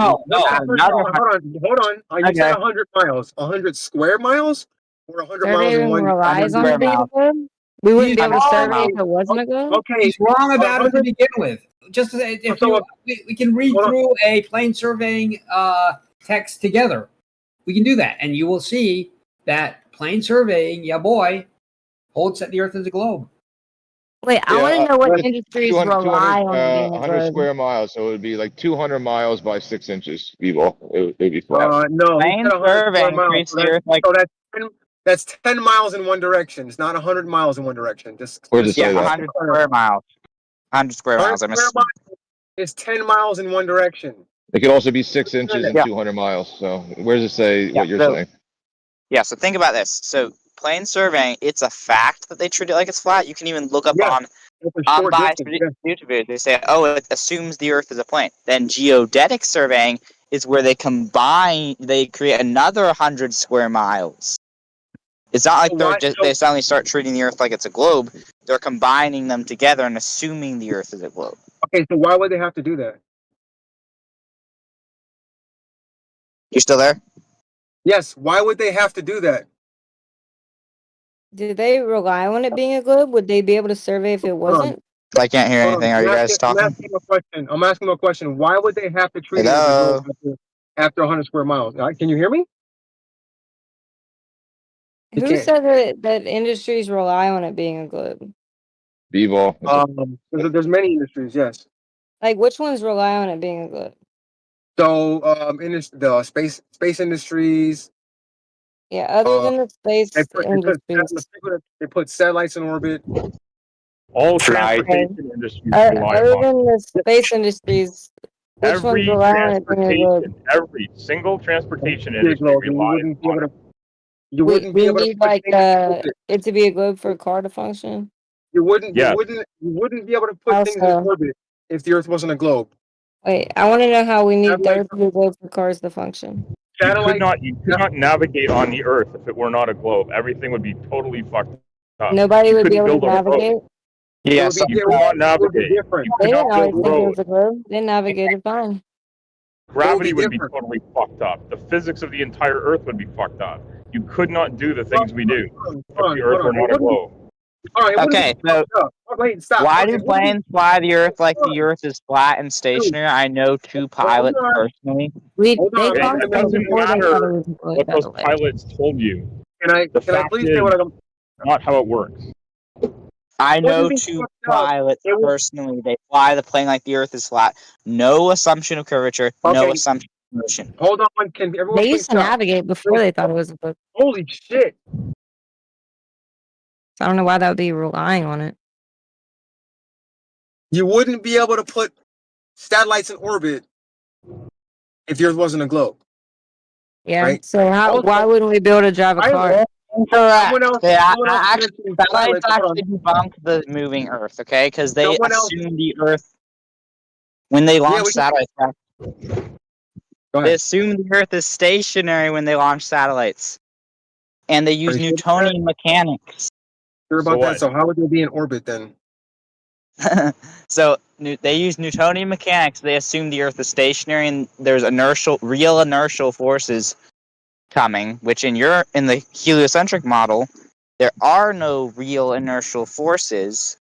You said Okay. 100 miles. 100 square miles or 100 miles in Surveying one relies on square it being a miles. globe? We wouldn't be able to 100 survey miles. if it wasn't a globe? Okay, He's wrong about it to 100 begin with. Just if we can read through a plane surveying text together, we can do that, and you will see that plane surveying, yeah, boy, holds that the Earth is a globe. Wait, I want to know what industries 200, rely on it being a 100 globe. square miles, so it would be like 200 miles by 6 inches. People, it would be flat. No, he Plane said 100 square surveying miles. treats So the Earth like that's 10 miles in one direction. It's not 100 miles in one direction. Where does it say that? 100 square miles. 100 square 100 miles. I square missed. miles is 10 miles in one direction. It could also be 6 inches and Yeah. 200 miles. So where does it say what you're so, saying? Yeah, so think about this. So plane surveying, it's a fact that they treat it like it's flat. You can even look up on unbiased YouTube videos. They say, oh, it assumes the Earth is a plane. Then geodetic surveying is where they create another 100 square miles. It's not like they suddenly start treating the Earth like it's a globe. They're combining them together and assuming the Earth is a globe. Okay, so why would they have to do that? You still there? Yes, why would they have to do that? Do they rely on it being a globe? Would they be able to survey if it wasn't? I can't hear anything. Are you guys talking? I'm asking a question. Why would they have to treat it as a globe after 100 square miles? Can you hear me? Who said that industries rely on it being a globe? B-ball. There's many industries, yes. Like, which ones rely on it being a globe? So, the space industries. Yeah, other than the space industries. They put satellites in orbit. All transportation industries rely Other on than the space industries, which ones rely on it being a globe? every single transportation industry relies on it. You wouldn't be We able to need put like things in orbit. it to be a globe for a car to function. You wouldn't be able to put How things in so? orbit if the Earth wasn't a globe. Wait, I want to know how we need the Earth to be a globe for cars to function. You could not navigate on the Earth if it were not a globe. Everything would be totally fucked up. Nobody You would be couldn't able to build a road. navigate. Yes, you could not navigate. You They could didn't not always build think it was roads. a globe. They navigated fine. Gravity would be totally fucked up. The physics of the entire Earth would be fucked up. You could not do the things we do if the Earth were not a globe. Okay, so wait, stop. why do planes fly the Earth like the Earth is flat and stationary? I know 2 pilots personally. It doesn't matter what those pilots told you. The fact is not how it works. I know 2 pilots personally. They fly the plane like the Earth is flat. No assumption of curvature. No assumption of motion. Hold on, can everyone They please used to stop? navigate before they thought it was a globe. Holy shit! So I don't know why that would be relying on it. You wouldn't be able to put satellites in orbit if yours wasn't a globe. Yeah. Right? So why wouldn't we be able to drive a car? Someone else, Yeah, someone else actually, mentioned satellites pilots. Hold actually on. debunk the moving Earth, okay? Because they Someone else. assume the Earth when they launch we can- satellites. Go They ahead. assume the Earth is stationary when they launch satellites, and they use Are you sure about Newtonian mechanics. Sure So about that? what? So how would they be in orbit then? So they use Newtonian mechanics. They assume the Earth is stationary, and there's real inertial forces coming. Which in the heliocentric model, there are no real inertial forces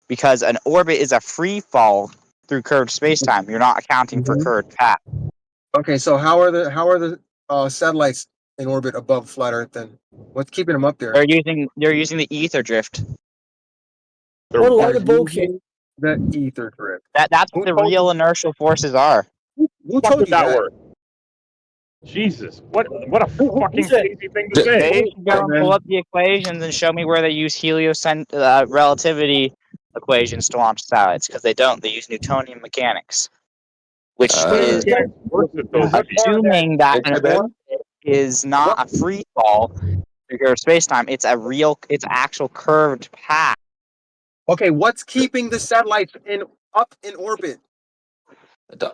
because an orbit is a free fall through curved spacetime. You're not accounting for curved path. Okay, so how are the satellites in orbit above flat Earth then? What's keeping them up there? They're using the ether drift. What a load of bullshit. The ether drift. That's what the real inertial forces are. Who Fuck told would you that that? work? Jesus, what a fucking crazy thing to say. They should go and pull up the equations and show me where they use relativity equations to launch satellites, because they don't. They use Newtonian mechanics, which is assuming that an orbit is not a free fall through space-time. It's actual curved path. Okay, what's keeping the satellites up in orbit?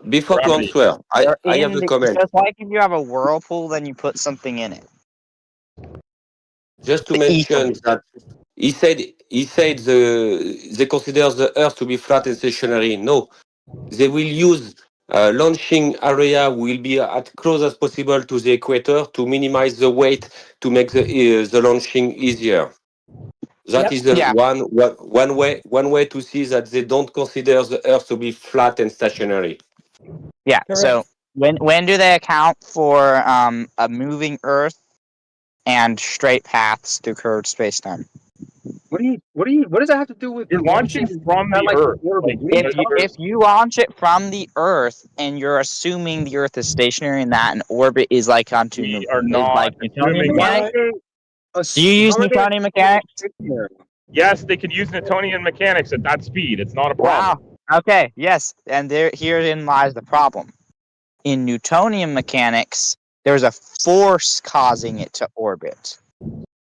Before to answer, I have a comment. Just like if you have a whirlpool, then you put something in it. Just to mention that he said they consider the Earth to be flat and stationary. No, they will use launching area will be as close as possible to the equator to minimize the weight to make the launching easier. That is one way to see that they don't consider the Earth to be flat and stationary. Yeah. So when do they account for a moving Earth and straight paths through curved spacetime? What does that have to do with You're launching from the Earth? If you launch it from the Earth and you're assuming the Earth is stationary and that an orbit is like onto We are not Newtonian assuming mechanics. that. Do you use Newtonian mechanics? Yes, they could use Newtonian mechanics at that speed. It's not a problem. Wow. Okay. Yes. And herein lies the problem. In Newtonian mechanics, there's a force causing it to orbit.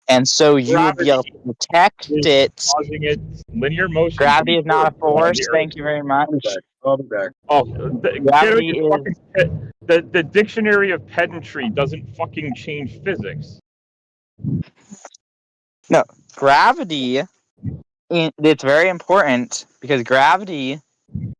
And so you would be able to detect it. Causing it linear motion. Gravity is not a force. Thank you very much. Oh, the dictionary of pedantry doesn't fucking change physics. No, gravity. It's very important because gravity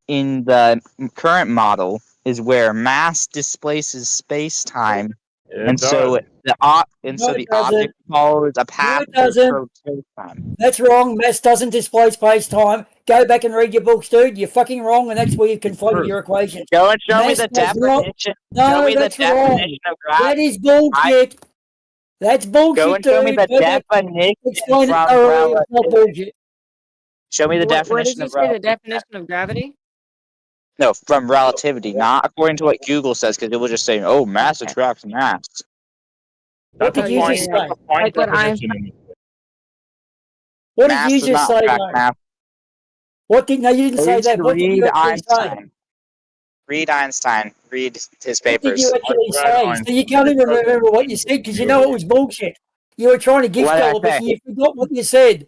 in the current model is where mass displaces space-time, and so the object follows a path through space-time. That's wrong. Mass doesn't displace space-time. Go back and read your books, dude. You're fucking wrong, and that's where you've conflated your equations. Go and show me Mass the does not- definition. No, show me that's the wrong. definition of gravity. That is bullshit. That's bullshit, Go and show me the dude. Go back, definition explain it from thoroughly. It's not bullshit. Show me the What did definition you of say? The relativity. definition of gravity? No, from relativity, not according to what Google says, because it will just say, "Oh, mass attracts mass." What did you just say? Like what Einstein. What did Mass you does just not say, attract though? mass. What did? No, you didn't say Please that. What did you read actually say? Einstein. Read Einstein. Read his What did papers. you actually say? So you can't even remember what you said because you know it was bullshit. You were trying to gift What did I gullible us say? and you forgot what you said.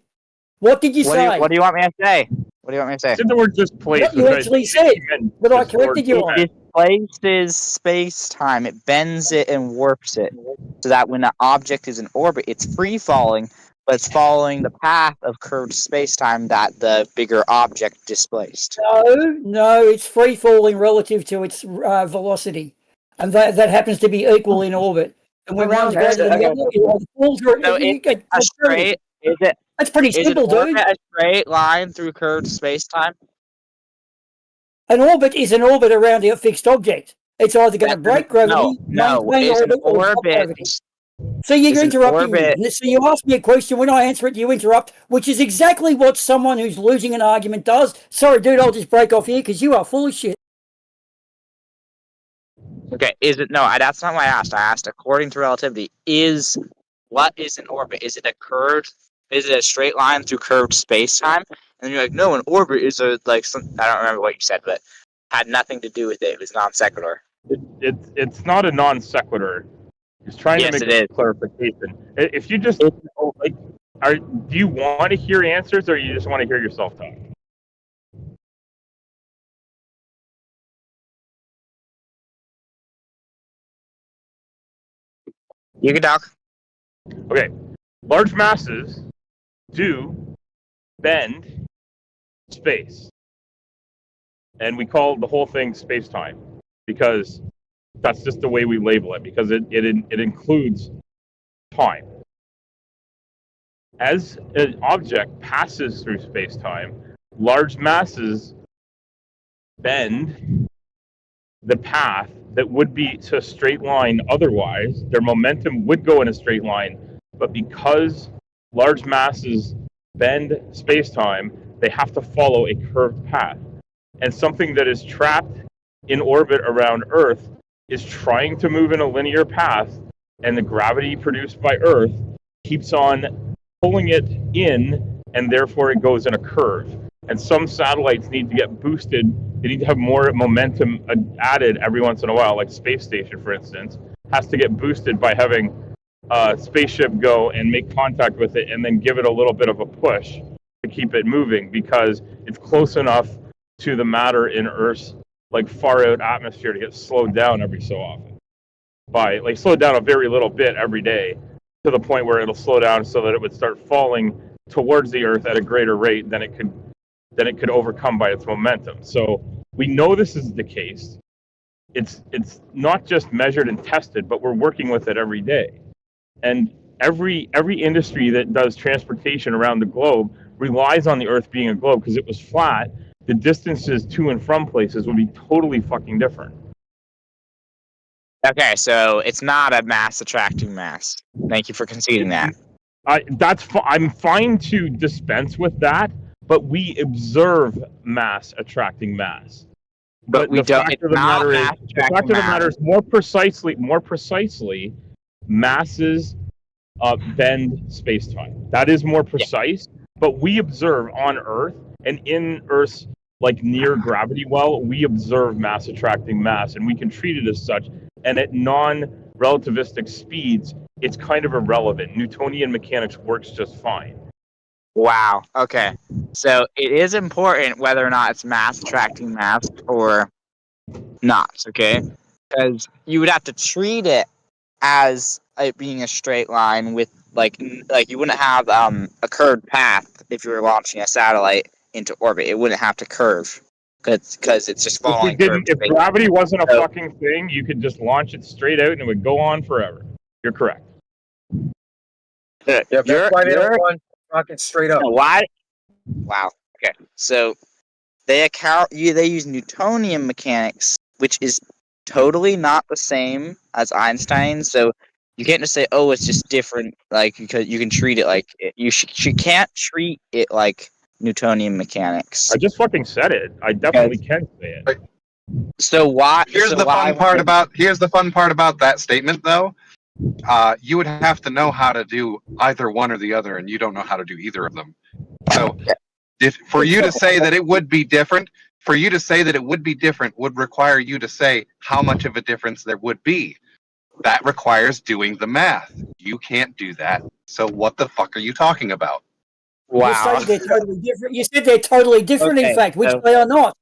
What did you say? What do you want me to say? What do you want me to say? Said the word displace. What you actually said, but I corrected you on. It displaces space-time. It bends it and warps it, so that when an object is in orbit, it's free falling, but it's following the path of curved space-time that the bigger object displaced. No, it's free falling relative to its velocity, and that happens to be equal in orbit. And when one's greater than the other, it either falls or So it's a straight. Is it? That's pretty simple, Is an orbit dude. a straight line through curved space-time? An orbit is an orbit around a fixed object. It's either going to break gravity, maintain it's an orbit, or stop orbit. gravity. So you're It's an interrupting orbit. me. So you ask me a question, when I answer it, you interrupt, which is exactly what someone who's losing an argument does. Sorry, dude, I'll just break off here because you are full of shit. Okay, is it? No, that's not what I asked. I asked, according to relativity, what is an orbit? Is it a curved? Is it a straight line through curved space-time? And you're like, no, an orbit is I don't remember what you said, but had nothing to do with it. It was non sequitur. It's not a non sequitur. It's trying Yes, to it make is. a clarification. If you just like, do you want to hear answers, or you just want to hear yourself talk? You can talk. Okay, large masses do bend space, and we call the whole thing space-time because that's just the way we label it, because it includes time. As an object passes through space-time, large masses bend the path that would be to a straight line otherwise. Their momentum would go in a straight line, but because large masses bend space-time, they have to follow a curved path. And something that is trapped in orbit around Earth is trying to move in a linear path, and the gravity produced by Earth keeps on pulling it in, and therefore it goes in a curve. And some satellites need to get boosted. They need to have more momentum added every once in a while, like Space Station, for instance, has to get boosted by having a spaceship go and make contact with it and then give it a little bit of a push to keep it moving, because it's close enough to the matter in Earth's like far out atmosphere to get slowed down every so often. By like slowed down a very little bit every day, to the point where it'll slow down so that it would start falling towards the Earth at a greater rate than it could overcome by its momentum. So we know this is the case. It's not just measured and tested, but we're working with it every day. And every industry that does transportation around the globe relies on the Earth being a globe, because it was flat. The distances to and from places would be totally fucking different. Okay, so it's not a mass attracting mass. Thank you for conceding that. I'm fine to dispense with that, but we observe mass attracting mass. But we the don't. fact It's of the not matter is, mass the fact attracting of the mass. matter is, more precisely, masses bend space-time. That is more precise. But we observe on Earth, and in Earth's like near gravity well, we observe mass attracting mass, and we can treat it as such. And at non-relativistic speeds, it's kind of irrelevant. Newtonian mechanics works just fine. Wow. Okay. So it is important whether or not it's mass attracting mass or not. Okay, because you would have to treat it as it being a straight line with like you wouldn't have a curved path if you were launching a satellite into orbit. It wouldn't have to curve because it's just following curved If space. gravity wasn't a So- fucking thing, you could just launch it straight out and it would go on forever. You're correct. Yeah, that's why they don't want rockets straight up. Why? Wow. Okay. So they use Newtonian mechanics, which is totally not the same as Einstein. So you can't just say, "Oh, it's just different." Like because you can treat it like you can't treat it like Newtonian mechanics. I just fucking said it. I definitely can say it. So why? Here's so the why fun part about that statement, though. You would have to know how to do either one or the other, and you don't know how to do either of them. So, for you to say that it would be different, would require you to say how much of a difference there would be. That requires doing the math. You can't do that. So what the fuck are you talking about? Wow. You said they're totally different. You said they're totally different, Okay, in fact, which so- they are not.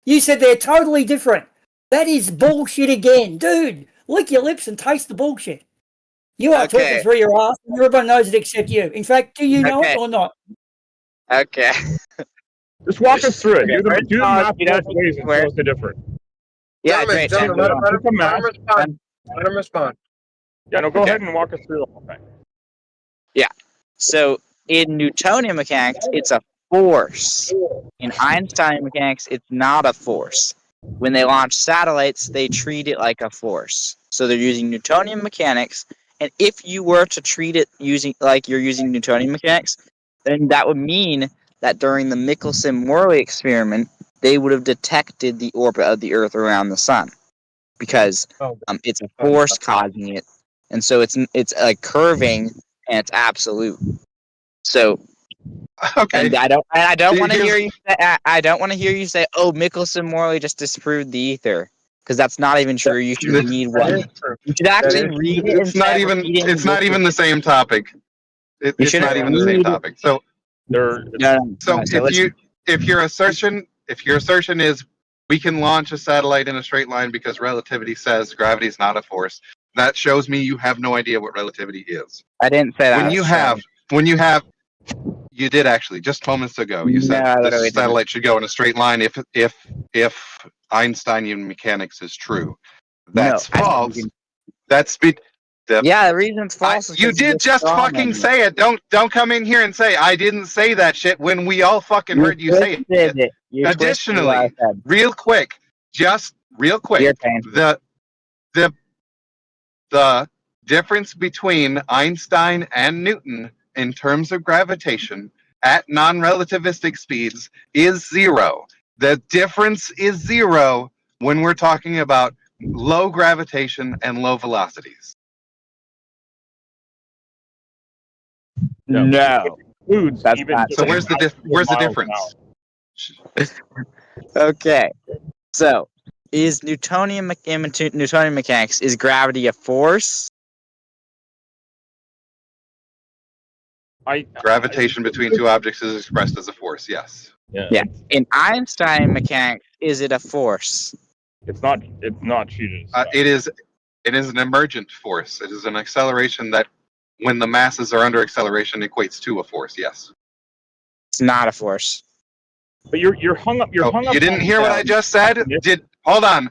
You said they're totally different. That is bullshit again. Dude, lick your lips and taste the bullshit. You are Okay. talking through your ass, and everyone knows it except you. In fact, do you know it Okay. or not? Okay. Just walk us through it. Okay, Do the first math off, you don't both ways and show us the difference. Yeah, great. Gentlemen, Sam, let Pick a math. him respond. Let him respond. Yeah, no, go Okay. ahead and walk us through the whole thing. Yeah. So in Newtonian mechanics, it's a force. In Einstein mechanics, it's not a force. When they launch satellites, they treat it like a force. So they're using Newtonian mechanics, and if you were to treat it using like you're using Newtonian mechanics, then that would mean that during the Michelson-Morley experiment, they would have detected the orbit of the Earth around the Sun, because it's a force causing it, and so it's like curving and it's absolute. So, okay, and I don't want to hear you say, I don't want to hear you say, "Oh, Michelson-Morley just disproved the ether." because that's not even true. You should read what you should actually read it. It's not even. It's not even the same topic. It's not even the same topic. So, if your assertion is we can launch a satellite in a straight line because relativity says gravity is not a force, that shows me you have no idea what relativity is. I didn't say that. When you have, you did actually just moments ago. You said this satellite should go in a straight line if Einsteinian mechanics is true. That's false. The reason it's false. You did just fucking say it. Don't come in here and say I didn't say that shit when we all fucking heard you say it. Additionally, real quick, the difference between Einstein and Newton in terms of gravitation at non-relativistic speeds is 0. The difference is 0 when we're talking about low gravitation and low velocities. No. So where's the difference? Okay. So, is Newtonian mechanics, is gravity a force? Gravitation between two objects is expressed as a force, yes. Yeah. In Einstein mechanics, is it a force? It's not treated. It is an emergent force. It is an acceleration that, when the masses are under acceleration, equates to a force. Yes. It's not a force. But you're hung up. You're hung up. You didn't hear what I just said? Hold on.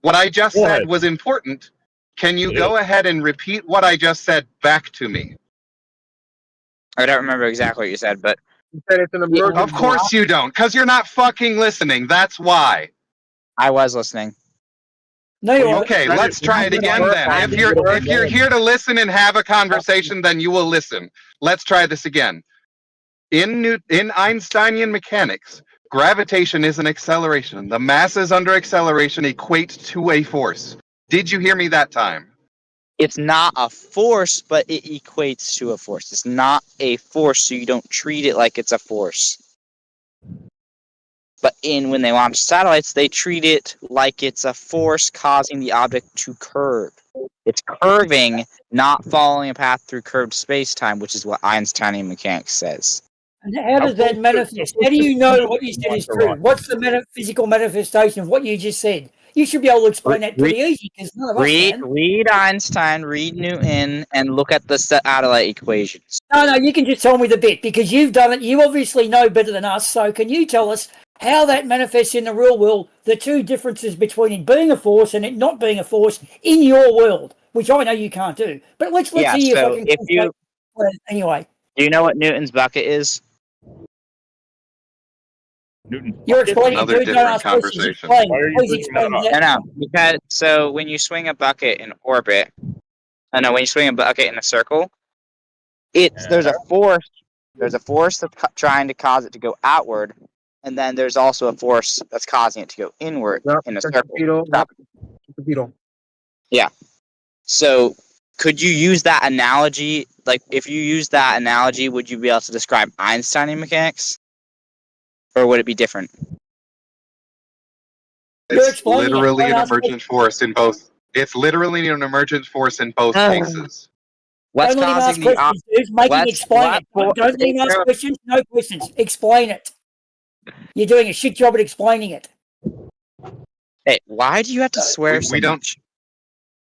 What I just said was important. Can you go ahead and repeat what I just said back to me? I don't remember exactly what you said, but you said it's an emergent. Of course you don't, because you're not fucking listening. That's why. I was listening. No, okay, let's try it again then. If you're here to listen and have a conversation, then you will listen. Let's try this again. In Einsteinian mechanics, gravitation is an acceleration. The masses under acceleration equate to a force. Did you hear me that time? It's not a force, but it equates to a force. It's not a force, so you don't treat it like it's a force. But when they launch satellites, they treat it like it's a force causing the object to curve. It's curving, not following a path through curved space-time, which is what Einsteinian mechanics says. And how does that manifest? How do you know what you said is true? What's the physical manifestation of what you just said? You should be able to explain that pretty easy, because none of us can. Read Einstein, read Newton, and look at the satellite equations. No, you can just tell me the bit, because you've done it. You obviously know better than us, so can you tell us how that manifests in the real world, the two differences between it being a force and it not being a force in your world, which I know you can't do. But let's see if you anyway. Do you know what Newton's bucket is? You're explaining another different conversation. Please explain that. No, because when you swing a bucket in orbit, when you swing a bucket in a circle, there's a force. There's a force that's trying to cause it to go outward, and then there's also a force that's causing it to go inward in a circle. Yeah. So, could you use that analogy? Like, if you use that analogy, would you be able to describe Einsteinian mechanics? Or would it be different? It's literally an emergent force in both. It's literally an emergent force in both cases. What's Don't let him ask questions, dude. Make him explain it. Don't let him ask questions. No questions. Explain it. You're doing a shit job at explaining it. Hey, why do you have to swear so much?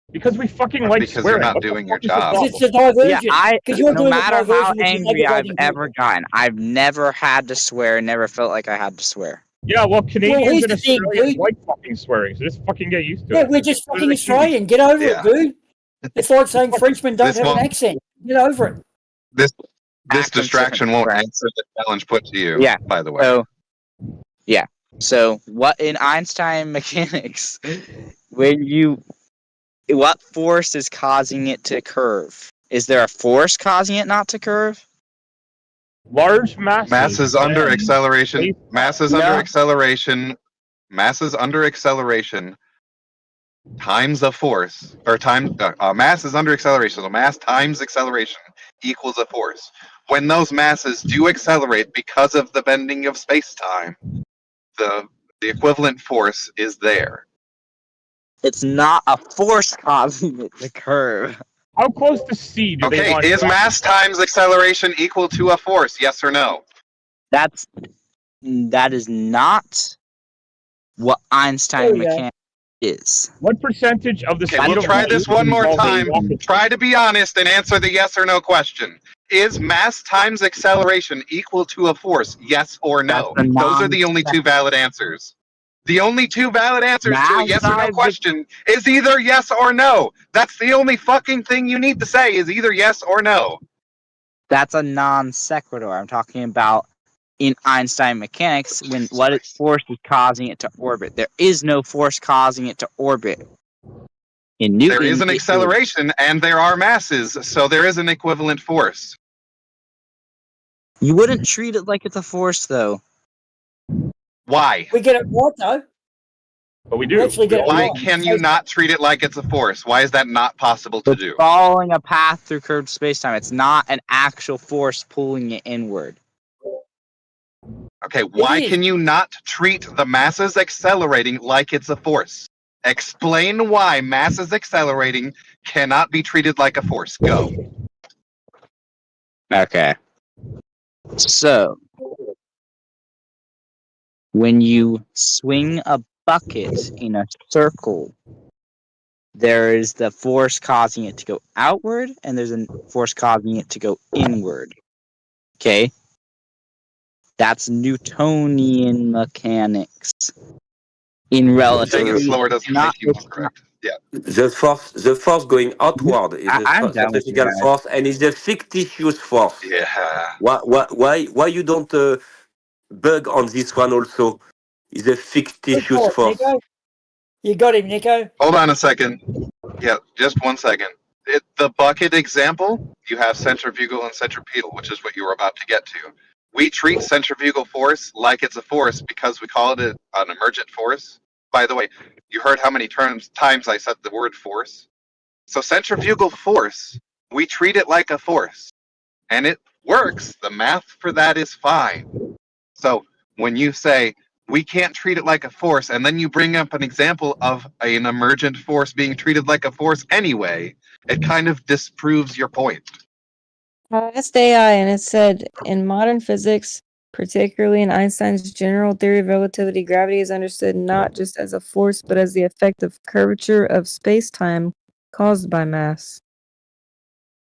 Because we fucking like because swearing. You're not doing your job. It's a diversion. No matter how angry I've ever gotten, I've never had to swear. Never felt like I had to swear. Yeah, well, Canadians and Australians like fucking swearing, so just fucking get used to it. Yeah, we're just fucking Australian. Get over it, dude. It's like saying Frenchmen don't have an accent. Get over it. This distraction won't answer the challenge put to you. Yeah. By the way. So what in Einstein mechanics, what force is causing it to curve? Is there a force causing it not to curve? Large masses. Masses under acceleration. Masses under acceleration. Masses under acceleration times a force, or masses under acceleration. So mass times acceleration equals a force. When those masses do accelerate because of the bending of space-time, the equivalent force is there. It's not a force causing it to curve. How close to C do they Okay, want? is mass times acceleration equal to a force? Yes or no? That is not what Einstein mechanics is. What percentage of the Okay, speed we'll of try light this one more involves a time. rocket? Try to be honest and answer the yes or no question. Is mass times acceleration equal to a force? Yes or no? That's a Those are the only two valid answers. The only two valid answers to a Mass yes or no times question is either yes or no. That's the only fucking thing you need to say is either yes or no. That's a non sequitur. I'm talking about in Einstein mechanics when force is causing it to orbit. There is no force causing it to orbit. In Newton, There is an acceleration and there are masses, so there is an equivalent force. You wouldn't treat it like it's a force, though. Why? We get it right, though. But we do. We actually get it Why right. can you not treat it like it's a force? Why is that not possible to do? Following a path through curved spacetime. It's not an actual force pulling it inward. Okay, why can you not treat the masses accelerating like it's a force? Explain why masses accelerating cannot be treated like a force. Go. Okay. So, when you swing a bucket in a circle, there is the force causing it to go outward, and there's a force causing it to go inward. Okay? That's Newtonian mechanics. In relativity. Saying it slower doesn't make you more correct. Yeah. The force going outward is I'm the done with you centrifugal guys. force, and it's a fictitious force. Yeah. Why you don't bug on this one also? It's a Good fictitious call, force. Nico. You got him, Nico. Hold on a second. Yeah, just 1 second. The bucket example, you have centrifugal and centripetal, which is what you were about to get to. We treat centrifugal force like it's a force because we call it an emergent force. By the way, you heard how many times I said the word force? So centrifugal force, we treat it like a force. And it works. The math for that is fine. So when you say we can't treat it like a force, and then you bring up an example of an emergent force being treated like a force anyway, it kind of disproves your point. I asked AI and it said, in modern physics, particularly in Einstein's general theory of relativity, gravity is understood not just as a force, but as the effect of curvature of space-time caused by mass.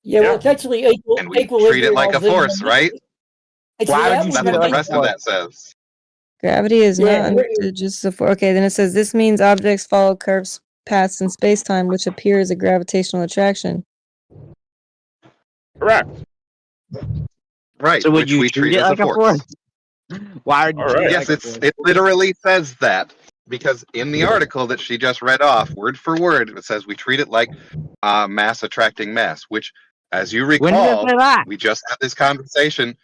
Yeah, well, it's actually equal. And we treat it like a force, right? It's Why the would you That's treat it what like the a rest of force? that says. Gravity is Yeah, not understood just as a force. Okay, then it says this means objects follow curved paths in space-time, which appear as a gravitational attraction. Correct. Right, So would which you we treat treat it as a like a force. Why would you All treat right. it Yes, like a force? it literally says that because in the article that she just read off, word for word, it says we treat it like mass attracting mass, which, as you When did it recall, say that? we just had this conversation.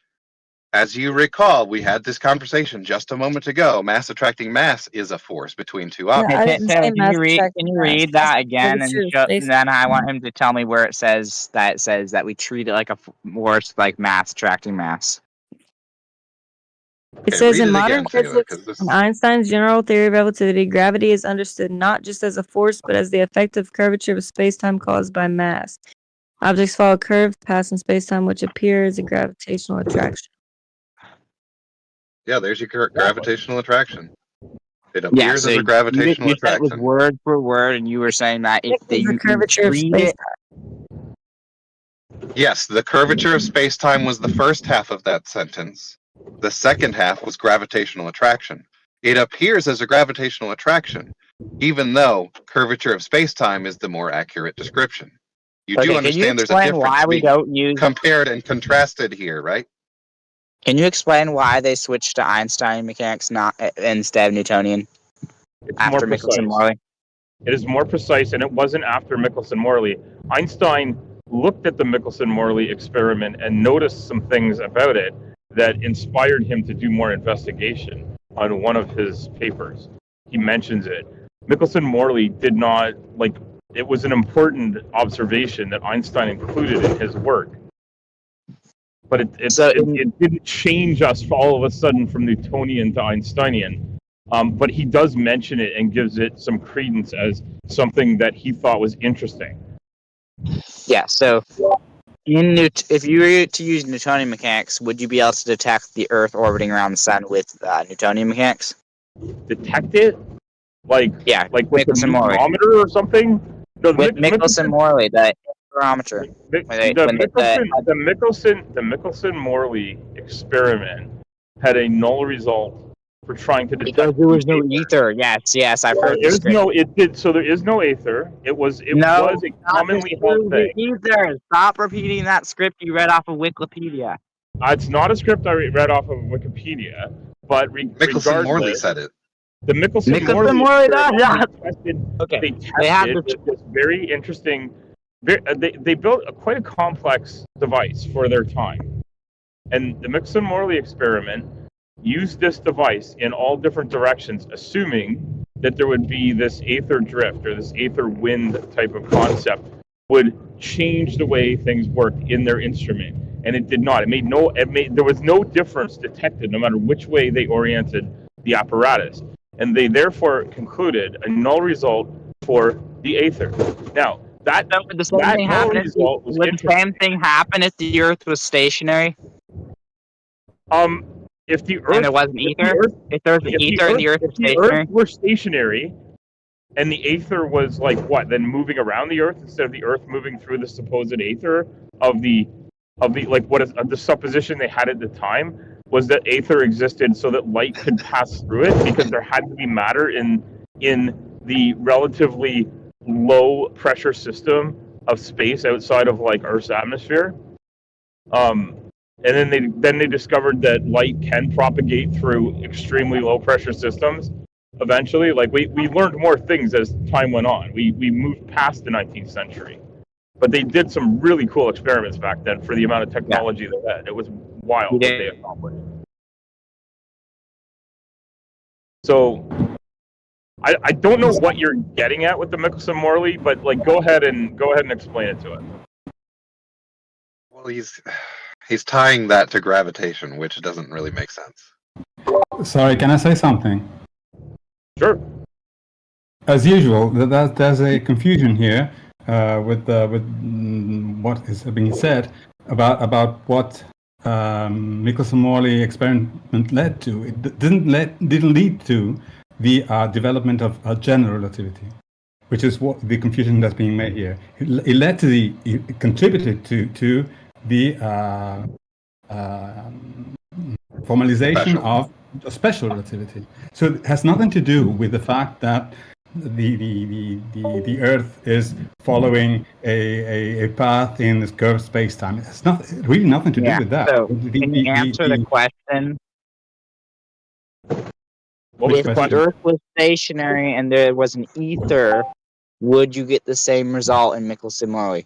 As you recall, we had this conversation just a moment ago. Mass attracting mass is a force between two Yeah, objects. I didn't say Can mass you read? attracting Can you mass. read That's that the again? And curvature of space. then I want him to tell me where it says that we treat it like a force, like mass attracting mass. It Okay, says read in it modern again, Taylor, physics, because this in Einstein's general theory of relativity, gravity is understood not just as a force, but as the effect of curvature of space-time caused by mass. Objects follow curved paths in space-time, which appear as a gravitational attraction. yeah, there's your gravitational attraction. It Yeah, appears so as a you gravitational said it was attraction. word for word, and you were saying that if It's the you curvature of treat it, space-time. Yes, the curvature of space-time was the first half of that sentence. The second half was gravitational attraction. It appears as a gravitational attraction, even though curvature of space-time is the more accurate description. You do okay, can you understand there's a explain difference why we being don't use? compared and contrasted here, right? Can you explain why they switched to Einstein mechanics not instead of Newtonian It's after more Michelson precise. Morley? It is more precise, and it wasn't after Michelson-Morley. Einstein looked at the Michelson-Morley experiment and noticed some things about it that inspired him to do more investigation on one of his papers. He mentions it. Michelson-Morley did not, it was an important observation that Einstein included in his work. But it didn't change us all of a sudden from Newtonian to Einsteinian. But he does mention it and gives it some credence as something that he thought was interesting. Yeah. So, if you were to use Newtonian mechanics, would you be able to detect the Earth orbiting around the sun with Newtonian mechanics? Detect it, like with the Michelson-Morley. micrometer or something. No, With Michelson-Morley, the barometer. The Michelson-Morley experiment had a null result for trying to detect. Because there was no ether. Yes, I've heard this. So there is no ether. It was a commonly held thing. Ether. Stop repeating that script you read off of Wikipedia. It's not a script I read off of Wikipedia, but Michelson-Morley said it. The Michelson-Morley they tested with this very interesting. They built quite a complex device for their time, and the Michelson-Morley experiment used this device in all different directions, assuming that there would be this aether drift or this aether wind type of concept would change the way things worked in their instrument, and it did not. There was no difference detected no matter which way they oriented the apparatus, and they therefore concluded a null result for the aether. Now would the same thing happen if the Earth was stationary? If the Earth and there wasn't ether, if there was an ether and the Earth was stationary, Earth were stationary, and the aether was like what? Then moving around the Earth instead of the Earth moving through the supposed aether of the the supposition they had at the time was that aether existed so that light could pass through it because there had to be matter in the relatively low pressure system of space outside of like Earth's atmosphere. And then they discovered that light can propagate through extremely low pressure systems. Eventually, like we learned more things as time went on. We moved past the 19th century, but they did some really cool experiments back then for the amount of technology they had. It was wild what they accomplished. So I don't know what you're getting at with the Michelson-Morley, but like go ahead and explain it to us. Well, he's tying that to gravitation, which doesn't really make sense. Sorry, can I say something? Sure. As usual, there's a confusion here with what is being said about what Michelson-Morley experiment led to. It didn't lead to the development of general relativity, which is what the confusion that's being made here. It contributed to the formalization of special relativity. So it has nothing to do with the fact that the Earth is following a path in this curved space-time. It has really nothing to do with that. So can you answer the question? If the Earth was stationary and there was an ether, would you get the same result in Michelson-Morley?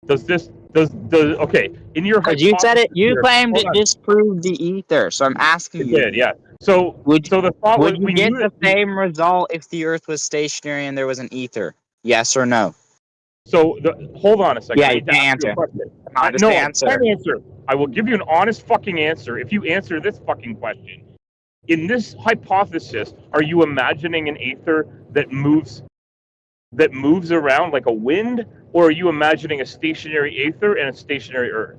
Okay, in your hypothesis, you said it. You claimed it disproved the ether, so I'm asking you. It did, yeah. So would you get the same result if the Earth was stationary and there was an ether? Yes or no? So hold on a second. Yeah, you can answer. I can't answer. I will give you an honest fucking answer if you answer this fucking question. In this hypothesis, are you imagining an aether that moves around like a wind, or are you imagining a stationary aether and a stationary Earth?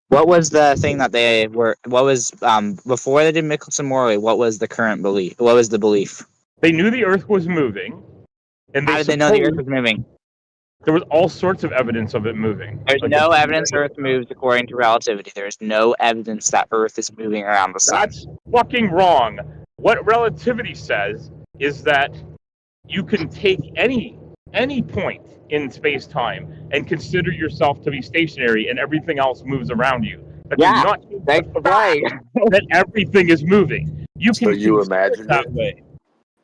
What was the thing that they were? What was before they did Michelson-Morley? What was the current belief? What was the belief? They knew the Earth was moving, and how did they know the Earth was moving? There was all sorts of evidence of it moving. There's no evidence Earth moves according to relativity. There's no evidence that Earth is moving around the sun. That's fucking wrong. What relativity says is that you can take any point in space-time and consider yourself to be stationary, and everything else moves around you. That does not mean that everything is moving. You can imagine it that way.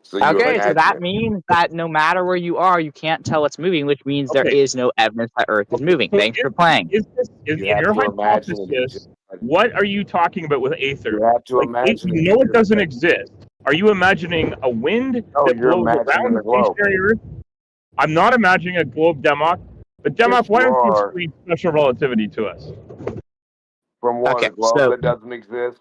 So that means that no matter where you are, you can't tell it's moving, which means there is no evidence that Earth is moving. Thanks for playing. Is your hypothesis? What are you talking about with aether? You have to imagine. You know it doesn't exist. Are you imagining a wind that blows around the stationary Earth? I'm not imagining a globe, Demok. But Demok, why don't you explain special relativity to us? From what? A globe that doesn't exist?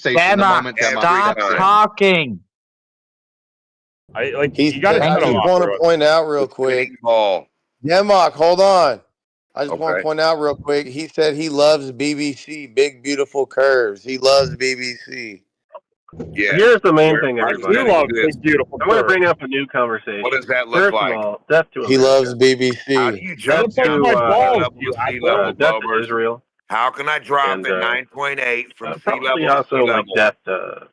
conversation the moment Demok steps in. talking. I like He's, you got to I cut him just off. want Bro. to point out real quick. Ball. Demok, hold on. I just want to point out real quick. He said he loves BBC, Big Beautiful Curves. He loves BBC. Yeah. Here's the main Where thing, does everybody. that exist? I'm going to bring up a new conversation. What does that look First like? of all, death to He America. loves BBC. How do you Death jump to, down from sea level, death to Globers? Israel. How can I drop And, at 9.8 from sea probably level to also sea like level? death to.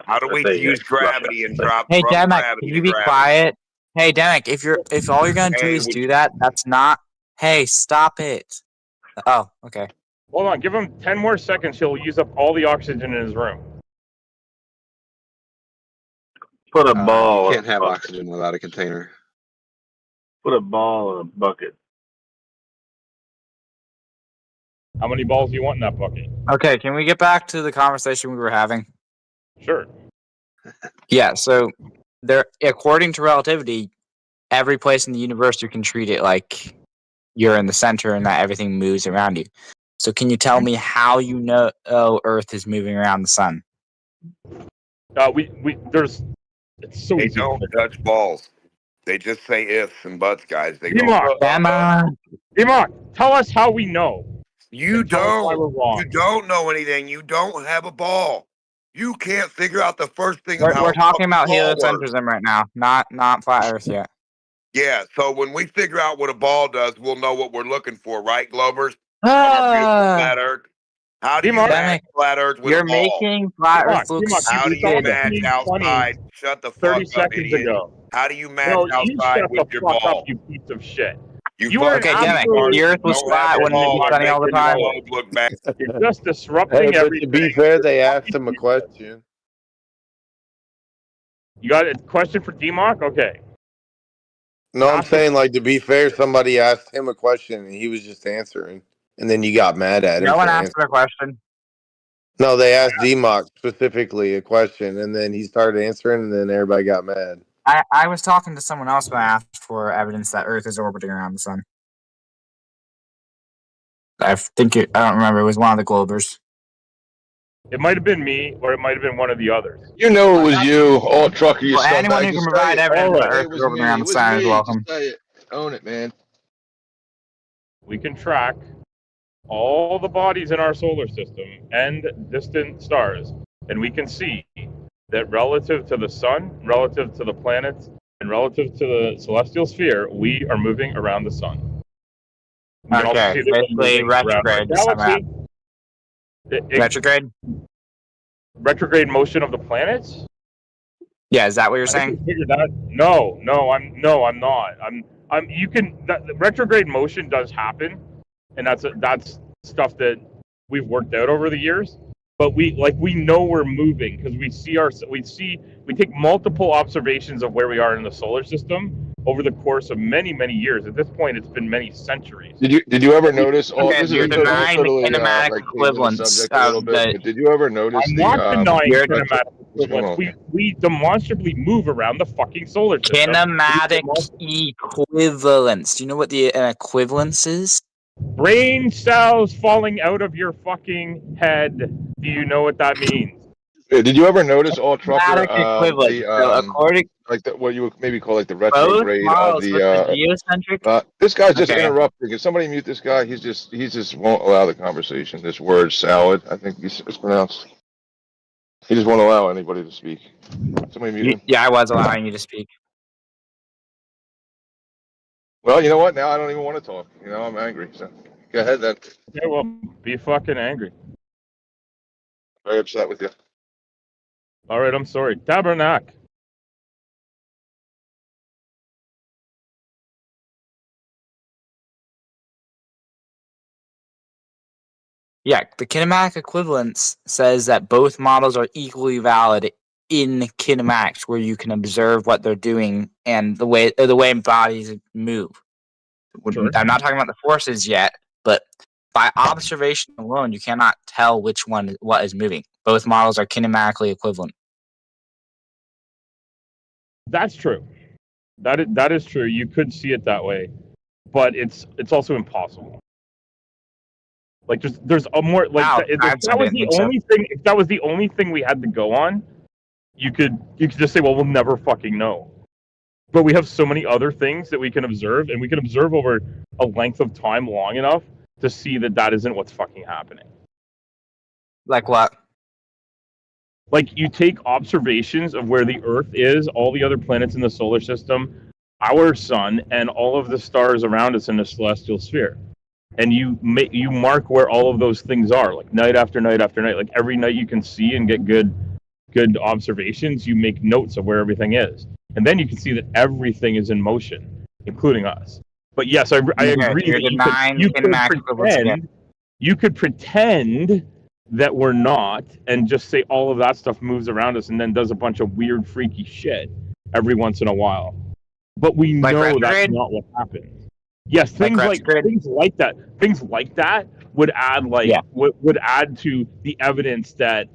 How do we use gravity and drop Hey, from Demek, gravity can to you be gravity? quiet? Hey, Demek, if all you're gonna do Hey, is do that, that's not. Hey, stop it. Oh, okay. Hold on, give him 10 more seconds. He'll use up all the oxygen in his room. Put a You ball. can't have oxygen without a container. Put a ball in a bucket. How many balls do you want in that bucket? Okay, can we get back to the conversation we were having? Sure. Yeah, so there, according to relativity, every place in the universe you can treat it like you're in the center and that everything moves around you. So can you tell me how you know Earth is moving around the sun? It's so they easy. don't touch balls. They just say ifs and buts, guys. They Demok, tell us how we know. You And tell us why we're don't. wrong. You don't know anything. You don't have a ball. You can't figure out the first thing of We're, how we're a talking fucking about ball works. heliocentrism right now, not flat Earth yet. Yeah, so when we figure out what a ball does, we'll know what we're looking for, right, Glovers? On our beautiful flat Earth. How do you match flat Earth with You're a ball? making flat Earth look How do you stupid. match outside? Shut the 30 fuck up, seconds idiot. ago. How do you match No, you outside shut with the your fuck ball? up, you piece of shit. You were Okay, an Demek, absolute- if the Earth was don't have flat, a wouldn't it ball be by sunny all the making time? your globe look bad. You're just disrupting Hey, but everything. to be fair, they asked him a question. You got a question for Demok? Okay. No, I'm saying, like, to be fair, somebody asked him a question and he was just answering. And then you got mad at him. No one for asked him a question. No, they asked DMOC specifically a question, and then he started answering, and then everybody got mad. I was talking to someone else when I asked for evidence that Earth is orbiting around the sun. I don't remember. It was one of the Globers. It might have been me, or it might have been one of the others. You know it was you, all trucker, you Well, scumbag. anyone who Just can say provide it. evidence that Say Earth it is was orbiting me. around It the was sun is me. welcome. Just say it. Own it, man. We can track all the bodies in our solar system and distant stars, and we can see that relative to the sun, relative to the planets, and relative to the celestial sphere, we are moving around the sun. We can also Okay, see that we're basically moving around our retrograde to sum galaxy. up. Retrograde? Retrograde motion of the planets? Yeah, is that what you're I saying? can figure that. No, I'm not. You can. The retrograde motion does happen, and that's stuff that we've worked out over the years. But we know we're moving because we take multiple observations of where we are in the solar system over the course of many years. At this point, it's been many centuries. Did you ever notice? Okay, This you're is denying totally the kinematic like changing the equivalence subject a little of bit. the. But did you ever notice I'm not denying kinematic what's going equivalence. on? We demonstrably move around the fucking solar system. Kinematic equivalence. Do you know what an equivalence is? Brain cells falling out of your fucking head. Do you know what that means? Did you ever notice, all trucker, Kinematic equivalence. So according like what you would maybe call like the both retrograde of models with the the geocentric. this guy's just Okay. interrupting. Can somebody mute this guy? He just won't allow the conversation. This word salad, I think it's pronounced. He just won't allow anybody to speak. Somebody mute him. Yeah, I was allowing you to speak. Well, you know what? Now I don't even want to talk. You know, I'm angry. So go ahead then. Yeah, well, be fucking angry. Very upset with you. All right, I'm sorry. Tabernacle. Yeah, the kinematic equivalence says that both models are equally valid in kinematics, where you can observe what they're doing and the way bodies move. Sure. I'm not talking about the forces yet, but by observation alone, you cannot tell what is moving. Both models are kinematically equivalent. That's true. That is true. You could see it that way, but it's also impossible. Like there's a more like Wow, if that was the only thing. If that was the only thing we had to go on, you could just say, well, we'll never fucking know. But we have so many other things that we can observe, and we can observe over a length of time long enough to see that that isn't what's fucking happening. Like what? Like you take observations of where the Earth is, all the other planets in the solar system, our sun, and all of the stars around us in the celestial sphere, and you mark where all of those things are, like night after night after night. Like every night you can see and get good observations. You make notes of where everything is, and then you can see that everything is in motion, including us. But yes, I agree that you could pretend that we're not, and just say all of that stuff moves around us and then does a bunch of weird, freaky shit every once in a while. But we know that's not what happens. Yes, things like that. Things like that would add would add to the evidence that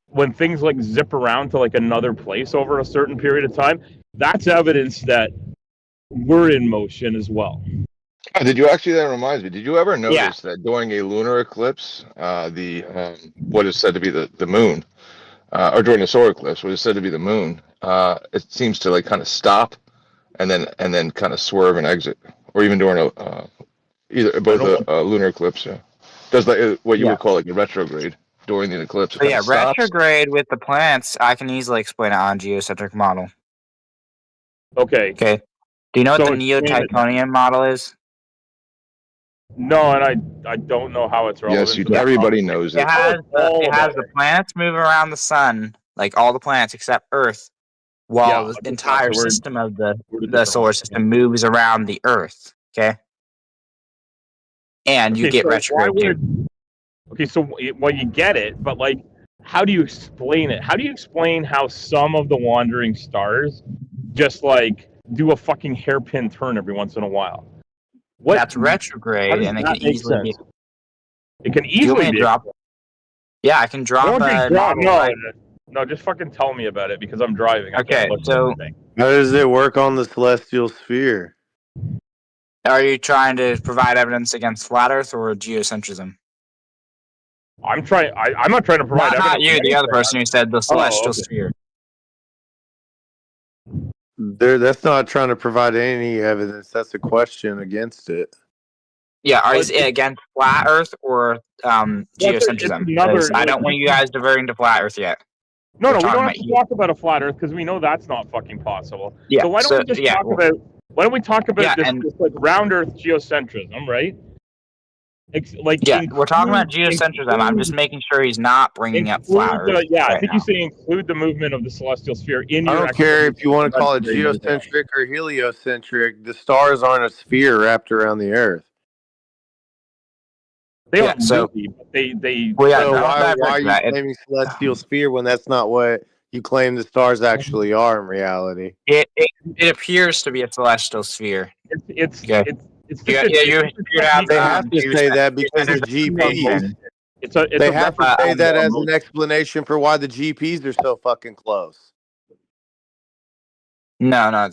when things like zip around to like another place over a certain period of time, that's evidence that we're in motion as well. Did you actually? That reminds me. Did you ever notice that during a lunar eclipse, what is said to be the moon, or during a solar eclipse, what is said to be the moon, it seems to like kind of stop, and then kind of swerve and exit, or even during a lunar eclipse, does like what you would call like a retrograde during the eclipse. So yeah, retrograde with the planets, I can easily explain it on geocentric model. Okay. Okay. Do you know what the Neo-Tychonian model is? No, and I don't know how it's relevant. Yes, everybody knows it. It has the planets moving around the sun, like all the planets except Earth, while the entire system of the solar system moves around the Earth. Okay. And you get retrograde. Okay, so well, you get it, but like, how do you explain it? How do you explain how some of the wandering stars just like do a fucking hairpin turn every once in a while? That's retrograde, and it can easily be. It can easily be. Drop? Yeah, I can drop a model. No, just fucking tell me about it because I'm driving. Okay, so how does it work on the celestial sphere? Are you trying to provide evidence against flat Earth or geocentrism? I'm trying. I'm not trying to provide evidence. Not you, the other person who said the celestial sphere. That's not trying to provide any evidence. That's a question against it. Yeah, is it against flat Earth or geocentrism? I don't want you guys diverting to flat Earth yet. No, we don't have to talk about a flat Earth because we know that's not fucking possible. Yeah, so why don't we just talk about? Why don't we talk about this like round Earth geocentrism, right? We're talking about geocentrism. I'm just making sure he's not bringing up flat Earth. I think you say include the movement of the celestial sphere in your. I don't care if you want to call it geocentric or heliocentric. The stars aren't a sphere wrapped around the Earth. They are movie, but they. So why are you claiming celestial sphere when that's not what you claim the stars actually are in reality? It appears to be a celestial sphere. It's you have they have to say that because of GPs. They have to say that as an explanation for why the GPs are so fucking close. No,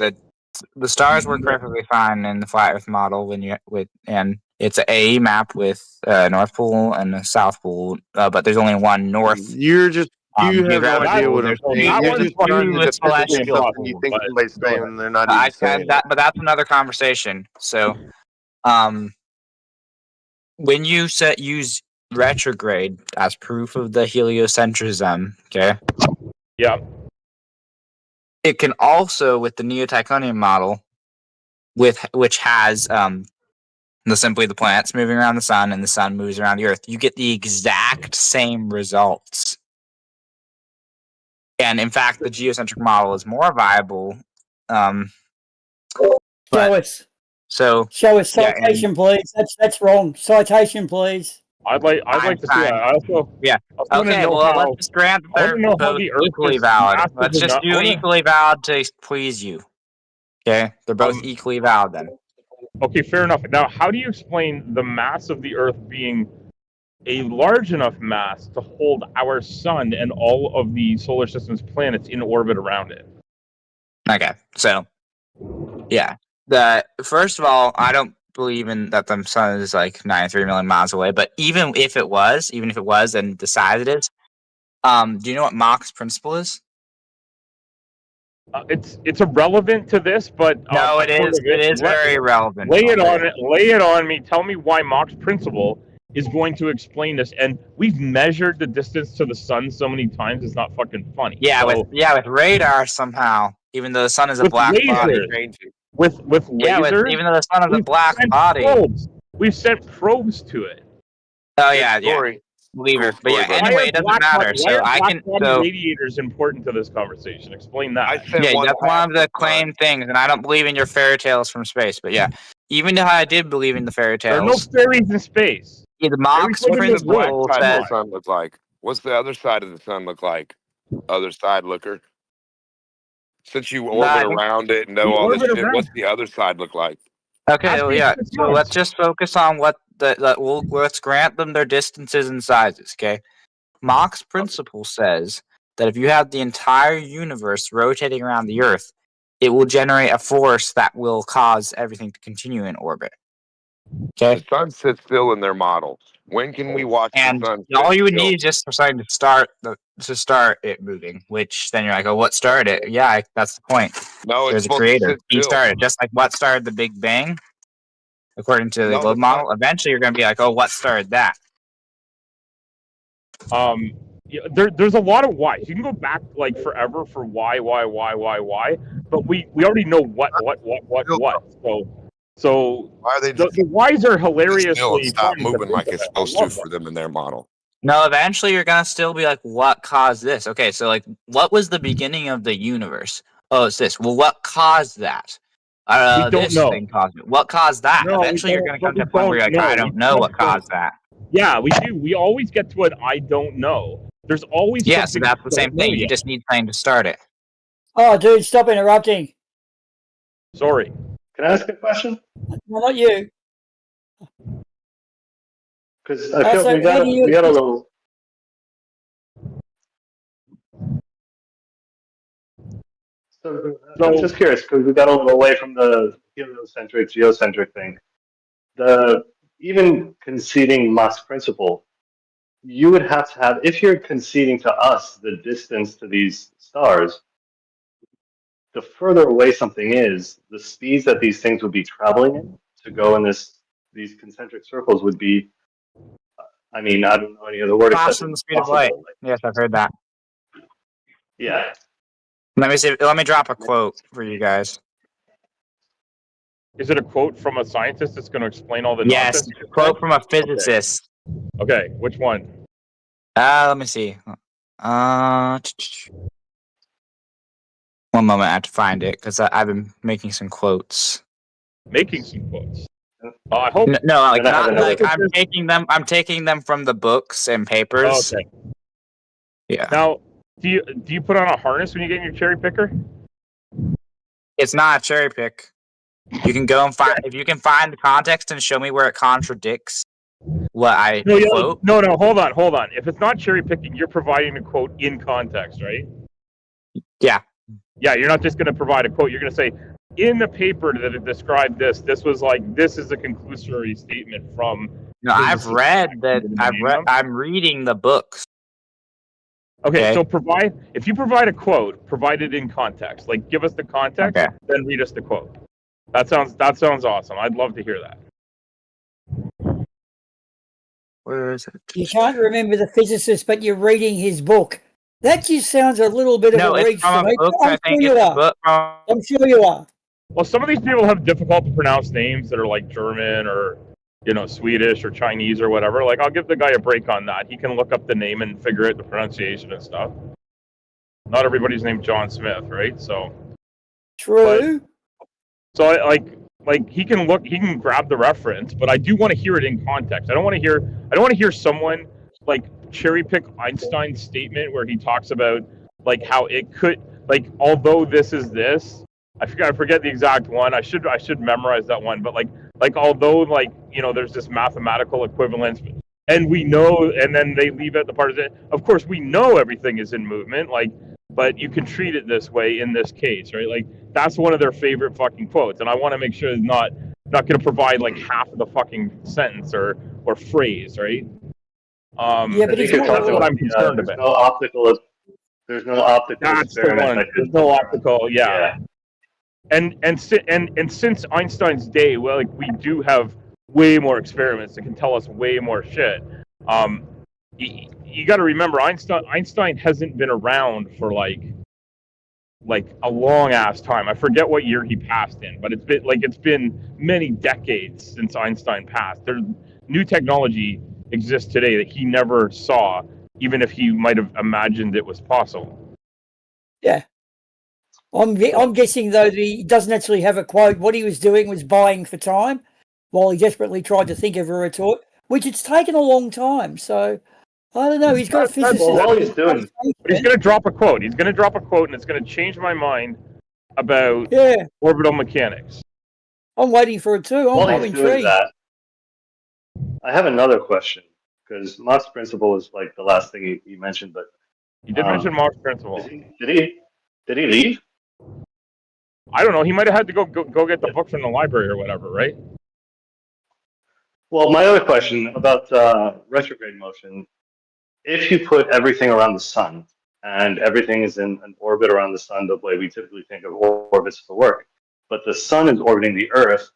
the stars work perfectly fine in the flat Earth model and it's an AE map with North Pole and a South Pole, but there's only one north. You have no idea what I'm saying. You're just trying to celestial. You think somebody's saying they're not even saying that, but that's another conversation. So, when you use retrograde as proof of the heliocentrism, okay? Yeah. It can also, with the Neo-Tychonian model, which has simply the planets moving around the sun and the sun moves around the Earth, you get the exact same results. And in fact, the geocentric model is more viable. Show us. So show us citation, please. That's wrong. Citation, please. I'd like to see that. I also Okay. Well, let's just grant that they're both equally valid. Let's just do equally valid to please you. Okay, they're both equally valid then. Okay, fair enough. Now, how do you explain the mass of the Earth being a large enough mass to hold our sun and all of the solar system's planets in orbit around it? Okay, so first of all, I don't believe in that the sun is like 93 million miles away. But even if it was, and the size it is, do you know what Mach's principle is? It's irrelevant to this, but no, it is. It is very relevant. Lay it on me. Tell me why Mach's principle is going to explain this. And we've measured the distance to the sun so many times; it's not fucking funny. Yeah, so, with radar somehow, even though the sun is a with black body. With lasers, even though the sun is a black body. We've sent probes to it. Oh yeah. Believer. But yeah, anyway, it doesn't matter. So I can. So radiator is important to this conversation. Explain that. Yeah, that's one of the claimed things, and I don't believe in your fairy tales from space. But yeah, even though I did believe in the fairy tales, there are no fairies in space. Yeah, the Mach's principle says. The sun look like? What's the other side of the sun look like? Other side looker. Since you orbit around it and know all this shit, what's the other side look like? Okay, well, yeah. So let's just focus on what let's grant them their distances and sizes. Okay, Mach's principle says that if you have the entire universe rotating around the Earth, it will generate a force that will cause everything to continue in orbit. Okay. The sun sits still in their model. When can we watch the sun? All you would need is just for something to start it moving. Which then you're like, oh, what started it? Yeah, that's the point. No, there's a creator. He started just like what started the Big Bang, according to the globe model. Eventually, you're going to be like, oh, what started that? Yeah, there's a lot of whys. You can go back like forever for why, but we already know what. So why are they the whys are hilariously stop moving like it's supposed to for them in their model. No, eventually you're gonna still be like, what caused this? Okay, so like, what was the beginning of the universe? Oh, it's this. Well, what caused that? We don't know. Thing caused it. What caused that? No, eventually you're gonna come to a point where you're like, I don't know what caused that. Yeah, we do. We always get to an I don't know. There's always so that's the same thing. You just need something to start it. Oh, dude, stop interrupting. Sorry. Can I ask a question? No, not you. Because I feel we got a little. So I'm just curious because we got a little away from the heliocentric, geocentric thing. Even conceding Mach's principle, you would have to have, if you're conceding to us the distance to these stars, the further away something is, the speeds that these things would be traveling in to go in these concentric circles would be, I mean, I don't know any other word. Faster than the speed of light. Yes, I've heard that. Yeah. Let me see. Let me drop a quote for you guys. Is it a quote from a scientist that's going to explain all the nonsense? Yes, a quote from a physicist. Okay, which one? Let me see. One moment, I have to find it because I've been making some quotes. Making some quotes. I hope no, like not like I'm taking them. I'm taking them from the books and papers. Okay. Yeah. Now, do you put on a harness when you get in your cherry picker? It's not a cherry pick. You can go and find if you can find the context and show me where it contradicts what I quote. No, hold on. If it's not cherry picking, you're providing a quote in context, right? Yeah. Yeah, you're not just going to provide a quote. You're going to say, in the paper that it described this is like, this is a conclusory statement from. No, I've read that. I'm reading the books. Okay, so if you provide a quote, provide it in context. Like, give us the context, then read us the quote. That sounds awesome. I'd love to hear that. Where is it? You can't remember the physicist, but you're reading his book. That just sounds a little bit of a reach to me. I'm sure you are. Well, some of these people have difficult to pronounce names that are like German or Swedish or Chinese or whatever. Like, I'll give the guy a break on that. He can look up the name and figure out the pronunciation and stuff. Not everybody's named John Smith, right? So true. Like he can grab the reference, but I do want to hear it in context. I don't want to hear someone like cherry pick Einstein's statement where he talks about like how it could, like, although this is this, I forget the exact one. I should memorize that one, but like although like there's this mathematical equivalence, and we know, and then they leave out the part of it. Of course, we know everything is in movement, like, but you can treat it this way in this case, right? Like, that's one of their favorite fucking quotes, and I want to make sure it's not going to provide like half of the fucking sentence or phrase, right? Yeah, but that's what I'm concerned about. No optical There's no optical That's the experiment one. that could There's no determine. optical. Yeah. And since Einstein's day, well, like we do have way more experiments that can tell us way more shit. You got to remember, Einstein hasn't been around for like a long ass time. I forget what year he passed in, but it's been many decades since Einstein passed. There's new technology exists today that he never saw, even if he might have imagined it was possible. Yeah. I'm guessing, though, that he doesn't actually have a quote. What he was doing was buying for time while he desperately tried to think of a retort, which it's taken a long time. So, I don't know. He's got a physicist. Well, while he's doing, but he's going to drop a quote. He's going to drop a quote, and it's going to change my mind about orbital mechanics. I'm waiting for it too. while I'm he's doing intrigued. that, I have another question because Mach's principle is like the last thing he mentioned, but he did mention Mach's principle. Did he leave? I don't know. He might have had to go get the book from the library or whatever, right? Well, my other question about retrograde motion: if you put everything around the sun and everything is in an orbit around the sun, the way we typically think of orbits for work, but the sun is orbiting the Earth,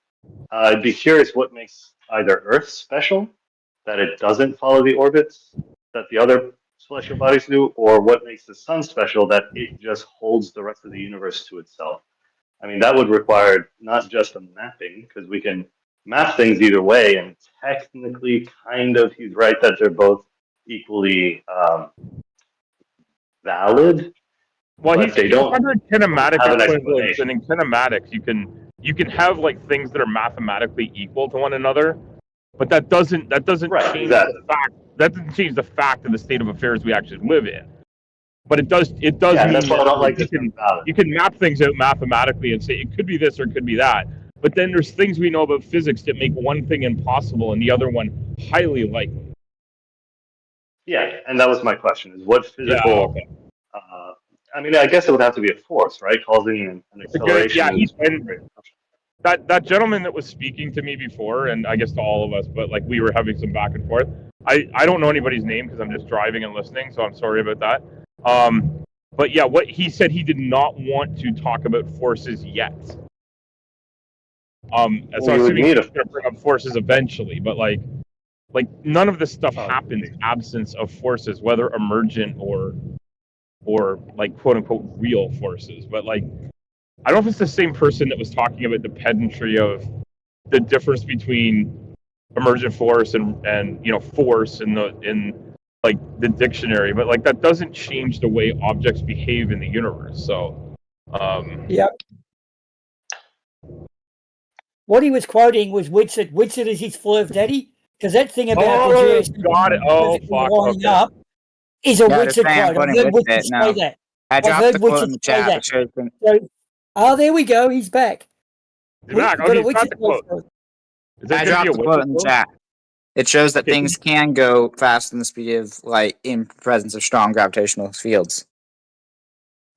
I'd be curious what makes either Earth special, that it doesn't follow the orbits that the other celestial bodies do, or what makes the sun special, that it just holds the rest of the universe to itself. I mean, that would require not just a mapping, because we can map things either way, and technically, kind of, he's right that they're both equally valid. Well, but they don't under kinematic have an equivalence, explanation. and in kinematics, you can have like things that are mathematically equal to one another, but that doesn't change the fact. That doesn't change the fact of the state of affairs we actually live in. But it does mean that's why I don't like you can map things out mathematically and say it could be this or it could be that. But then there's things we know about physics that make one thing impossible and the other one highly likely. Yeah, and that was my question: is what physical? I mean, I guess it would have to be a force, right, causing an acceleration. That gentleman that was speaking to me before, and I guess to all of us, but like we were having some back and forth. I don't know anybody's name because I'm just driving and listening, so I'm sorry about that. But yeah, what he said, he did not want to talk about forces yet. So I'm assuming he's going to bring up forces eventually, but like none of this stuff happens in absence of forces, whether emergent or like quote unquote real forces. But like, I don't know if it's the same person that was talking about the pedantry of the difference between emergent force and force in like the dictionary, but like that doesn't change the way objects behave in the universe. So What he was quoting was Whitsitt. Whitsitt is his Flurf daddy, because that thing about the GSM got it. Oh, fuck. lining up is a Whitsitt quote. I've heard Whitsitt say that. I dropped the quote in the chat. So, there we go. He's back. He's back. Oh, he's got the quote. I dropped the quote in the chat. It shows that things can go faster than the speed of light in presence of strong gravitational fields.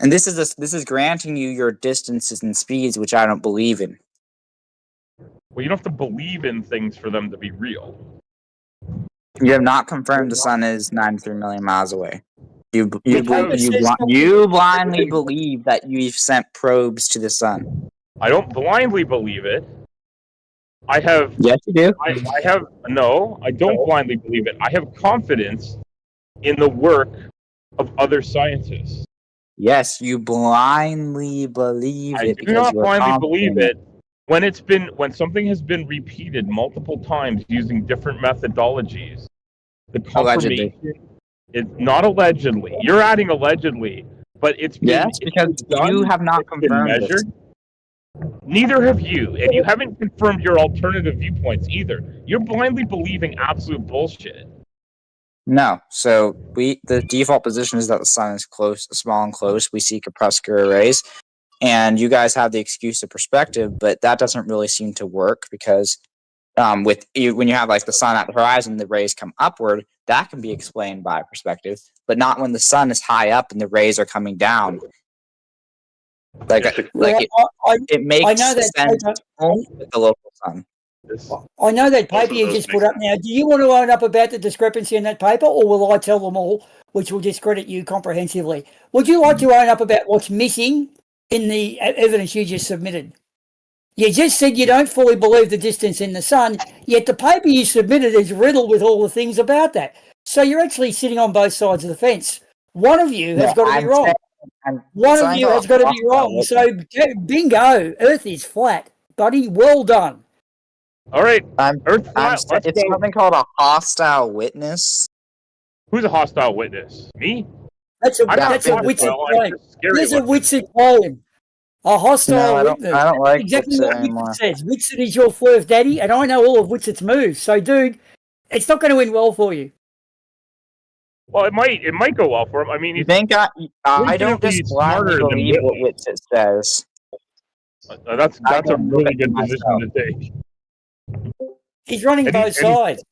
And this is granting you your distances and speeds, which I don't believe in. Well, you don't have to believe in things for them to be real. You have not confirmed the sun is 93 million miles away. You blindly believe that you've sent probes to the sun. I don't blindly believe it. I have. Yes, you do. I have. No, I don't blindly believe it. I have confidence in the work of other scientists. Yes, you blindly believe it. I do not blindly believe it. When something has been repeated multiple times using different methodologies, the confirmation is not allegedly. You're adding allegedly, but it's been, because you have not confirmed this. Neither have you, and you haven't confirmed your alternative viewpoints either. You're blindly believing absolute bullshit. No, so the default position is that the sun is close, small and close. We see corpuscular rays, and you guys have the excuse of perspective, but that doesn't really seem to work because when you have like the sun at the horizon, the rays come upward. That can be explained by perspective, but not when the sun is high up and the rays are coming down. It makes sense only with the local sun. I know that paper you just put up now. Do you want to own up about the discrepancy in that paper, or will I tell them all, which will discredit you comprehensively? Would you like to own up about what's missing in the evidence you just submitted? You just said you don't fully believe the distance in the sun, yet the paper you submitted is riddled with all the things about that. So you're actually sitting on both sides of the fence. One of you has got to be wrong. One of you has got to be wrong. So bingo, Earth is flat, buddy. Well done. All right, Earth flat. It's something called a hostile witness. Who's a hostile witness? Me? That's a Witsit claim. There's a Witsit claim. A hostile witness. I don't like exactly Witsit what anymore. Witsit says. Witsit is your fourth daddy, and I know all of Witsit's moves. So, dude, it's not going to end well for you. Well, it might go well for him. I mean, you think I don't just blindly believe what Witsit says. That's a really good position to take. He's running both sides.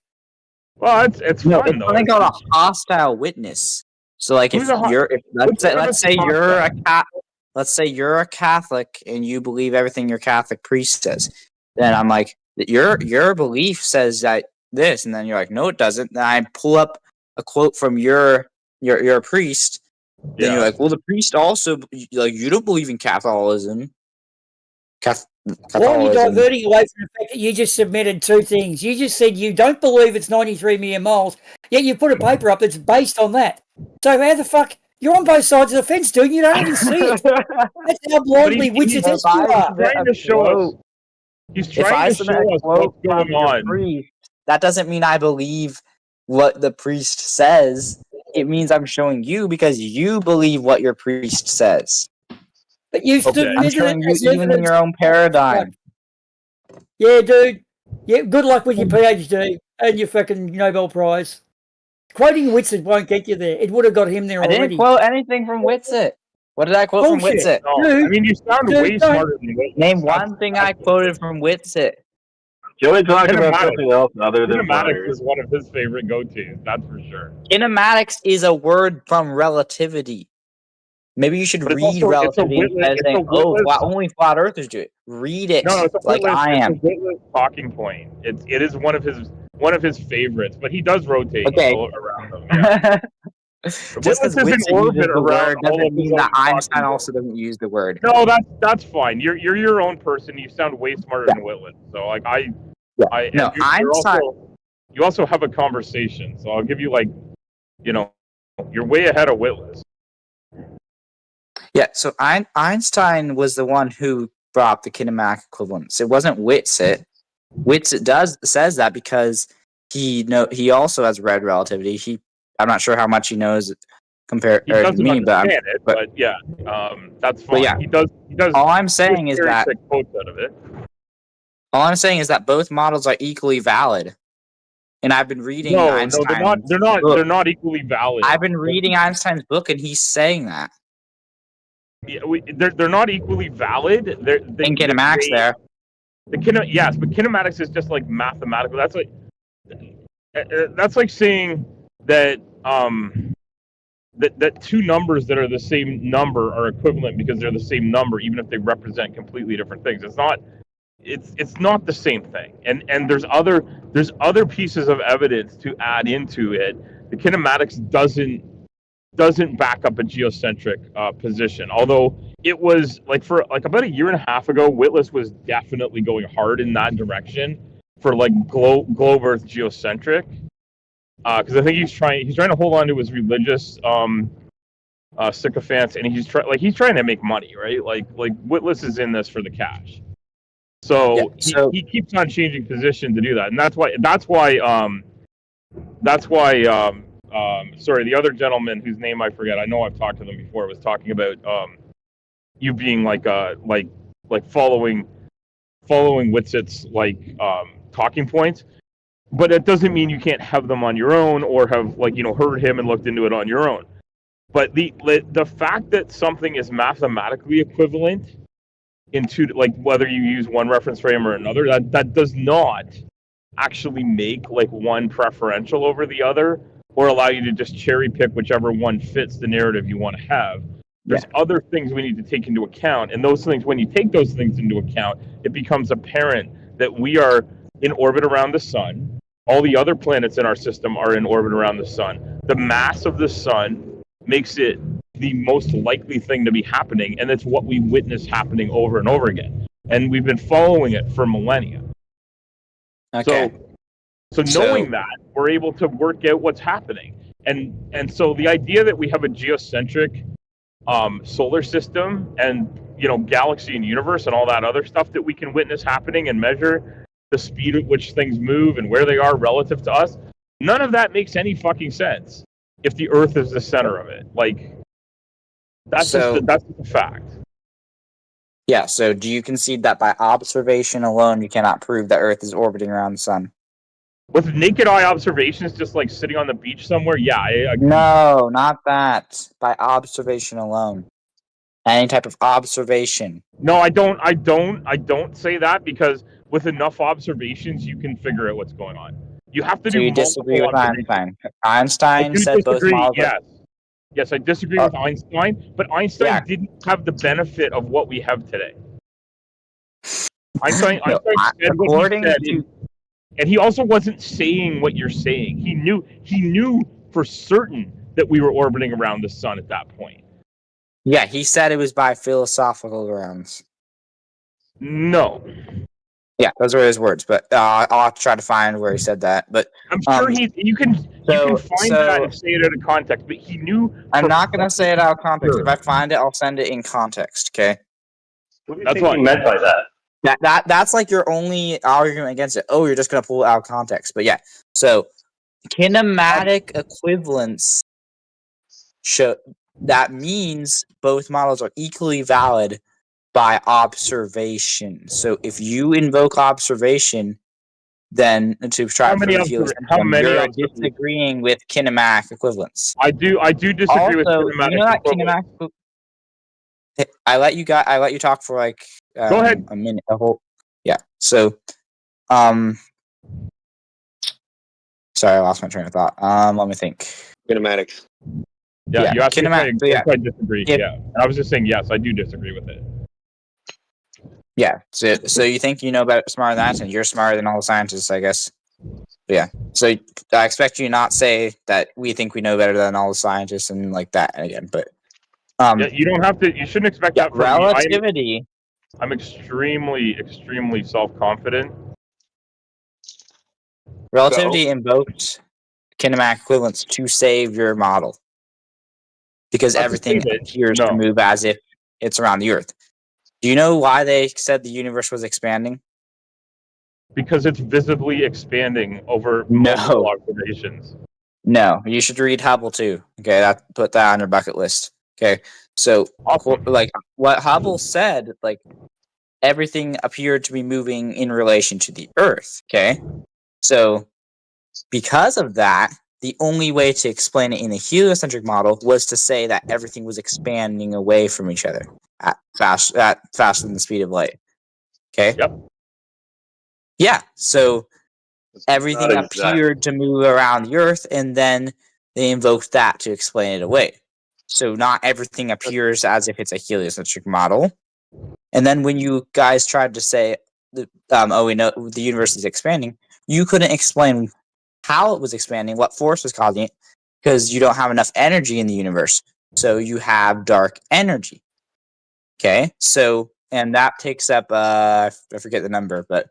Well, it's fun though. Something called a hostile witness. So, like, let's say you're a Catholic and you believe everything your Catholic priest says, then I'm like, your belief says that this, and then you're like, no, it doesn't. Then I pull up a quote from your priest. Then you're like, well, the priest also, like, you don't believe in Catholicism. Why are you diverting away from the fact that you just submitted two things? You just said you don't believe it's 93 million miles, yet you put a paper up that's based on that. So how the fuck? You're on both sides of the fence, dude. You don't even see it. That's how blindly witches you are. Trying to show us. He's trying to show us what's going on. Priest, that doesn't mean I believe what the priest says. It means I'm showing you because you believe what your priest says. But you've I'm showing you even in your own paradigm. Yeah, dude. Yeah, good luck with your PhD and your fucking Nobel Prize. Quoting Witsit won't get you there. It would have got him there already. I didn't quote anything from Witsit. What did I quote from Witsit? No, I mean, you sound way smarter than Witsit. Name one thing I quoted from Witsit. Joey talking about something else other than kinematics is one of his favorite go-tos. That's for sure. Kinematics is a word from relativity. Maybe you should read relativity instead of saying, only flat earthers do it. Read it like I am. It's a Witless talking point. It is one of his favorites, but he does rotate around them. Yeah. Just because Witsit uses the word doesn't mean that Einstein also doesn't use the word. No, that's fine. You're your own person. You sound way smarter than Witless. So like Einstein. You also have a conversation. So I'll give you you're way ahead of Witless. Yeah, so Einstein was the one who brought up the kinematic equivalence. It wasn't Witsit. Witsit says that because he also has read relativity. I'm not sure how much he knows compared to me, but yeah, that's fine. Yeah, he does. All I'm saying is that quotes out of it. All I'm saying is that both models are equally valid. And I've been reading Einstein's book. They're not equally valid. I've been reading Einstein's book, and he's saying that. Yeah, they're not equally valid. In kinematics, yes, but kinematics is just like mathematical. That's like saying that that two numbers that are the same number are equivalent because they're the same number, even if they represent completely different things. It's not the same thing. And there's other pieces of evidence to add into it. The kinematics doesn't back up a geocentric position. Although it was for about a year and a half ago, Witless was definitely going hard in that direction for globe Earth geocentric. Because I think he's trying to hold on to his religious sycophants, and he's trying to make money, right? Like Witless is in this for the cash. So he keeps on changing position to do that, and that's why sorry, the other gentleman whose name I forget, I know I've talked to them before, was talking about you being like following Witsit's talking points, but it doesn't mean you can't have them on your own or have heard him and looked into it on your own. But the fact that something is mathematically equivalent into whether you use one reference frame or another, that does not actually make one preferential over the other, or allow you to just cherry pick whichever one fits the narrative you want to have. There's other things we need to take into account, and those things, when you take those things into account, it becomes apparent that we are in orbit around the sun. All the other planets in our system are in orbit around the sun. The mass of the sun makes it the most likely thing to be happening, and it's what we witness happening over and over again. And we've been following it for millennia. Okay. So knowing that, we're able to work out what's happening. And so the idea that we have a geocentric solar system and galaxy and universe and all that other stuff that we can witness happening and measure the speed at which things move and where they are relative to us, none of that makes any fucking sense if the Earth is the center of it. Like, that's just a fact. Yeah, so do you concede that by observation alone you cannot prove that Earth is orbiting around the sun? With naked eye observations, just like sitting on the beach somewhere, yeah, I agree. No, not that. By observation alone. Any type of observation. No, I don't say that, because with enough observations you can figure out what's going on. You have to do you disagree with multiple Einstein? Einstein said both models are... Yes, I disagree with Einstein, but Einstein didn't have the benefit of what we have today. Einstein said what he said, and he also wasn't saying what you're saying. He knew for certain that we were orbiting around the sun at that point. Yeah, he said it was by philosophical grounds. No. Yeah, those are his words, but I'll have to try to find where he said that. But I'm sure you can find that and say it out of context, but he knew. I'm not going to say it out of context. If I find it, I'll send it in context. Okay. What do you think he meant by that? That's like your only argument against it. Oh, you're just going to pull it out of context. But yeah, so kinematic equivalence that means both models are equally valid by observation. So if you invoke observation, then to try to prove you're disagreeing with kinematic equivalence. I do disagree with kinematic equivalence. I let you talk for like go ahead. A minute, yeah. So sorry, I lost my train of thought. Let me think. Kinematics. Yeah, you asked me if I disagree. Yeah. Yeah, I was just saying yes, I do disagree with it. Yeah, so you think you know better, smarter than Einstein? You're smarter than all the scientists, I guess. But yeah, so I expect you not say that we think we know better than all the scientists and like that again. But yeah, you don't have to. You shouldn't expect that from relativity. me. I'm extremely, extremely self-confident. Relativity invoked kinematic equivalence to save your model because everything appears to move as if it's around the Earth. Do you know why they said the universe was expanding? Because it's visibly expanding over multiple observations. No, you should read Hubble too. Okay, put that on your bucket list. Okay, so like what Hubble said, like everything appeared to be moving in relation to the Earth. Okay, so because of that, the only way to explain it in a heliocentric model was to say that everything was expanding away from each other at faster than the speed of light. Okay. Yep. Yeah. So everything appeared to move around the Earth, and then they invoked that to explain it away. So not everything appears as if it's a heliocentric model. And then when you guys tried to say, we know the universe is expanding, you couldn't explain how it was expanding, what force was causing it, because you don't have enough energy in the universe. So you have dark energy. Okay, so, and that takes up, I forget the number, but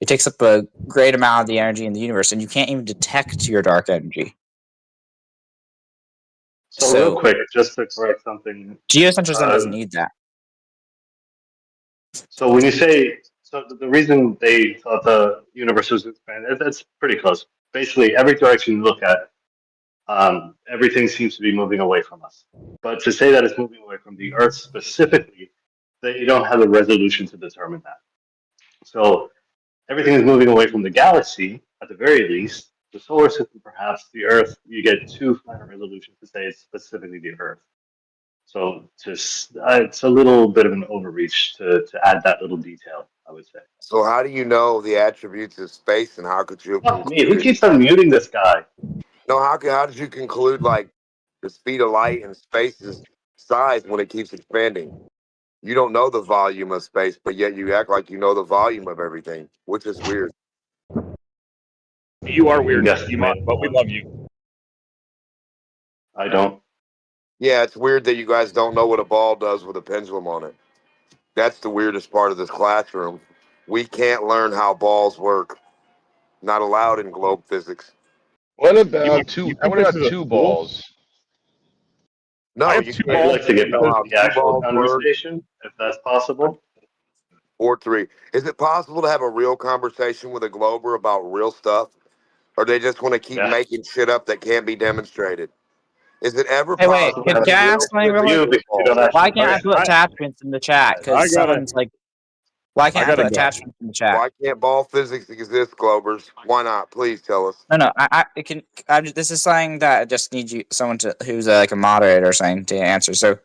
it takes up a great amount of the energy in the universe, and you can't even detect your dark energy. So real quick, just to correct something. Geocentrism doesn't need that. So when you say, the reason they thought the universe was expanded, that's pretty close. Basically, every direction you look at, everything seems to be moving away from us. But to say that it's moving away from the Earth specifically, they don't have the resolution to determine that. So everything is moving away from the galaxy, at the very least. The solar system, perhaps. The Earth, you get too fine a resolution to say it's specifically the Earth. So it's a little bit of an overreach to add that little detail, I would say. So how do you know the attributes of space, and how could you? Fuck me, who keeps on muting this guy? No, how did you conclude like the speed of light and space's size when it keeps expanding? You don't know the volume of space, but yet you act like you know the volume of everything, which is weird. You are weird, Yes, but we love you. I don't. Yeah, it's weird that you guys don't know what a ball does with a pendulum on it. That's the weirdest part of this classroom. We can't learn how balls work. Not allowed in globe physics. What about You How think about this is a two school? balls? No, I have you two I'd can't. balls. like to get You know back to how the two actual balls work? conversation, if that's possible. Or three. Is it possible to have a real conversation with a glober about real stuff? Or they just want to keep Yes. making shit up that can't be demonstrated? Is it ever Hey, wait, possible to can have I a real ask something real physics quick? with a ball? Why can't I put attachments in the chat? Because someone's like, why can't I put attachments in the chat? Why can't ball physics exist, Globers? Why not? Please tell us. No, it can. This is something that I just need someone who's like a moderator or something to answer. So,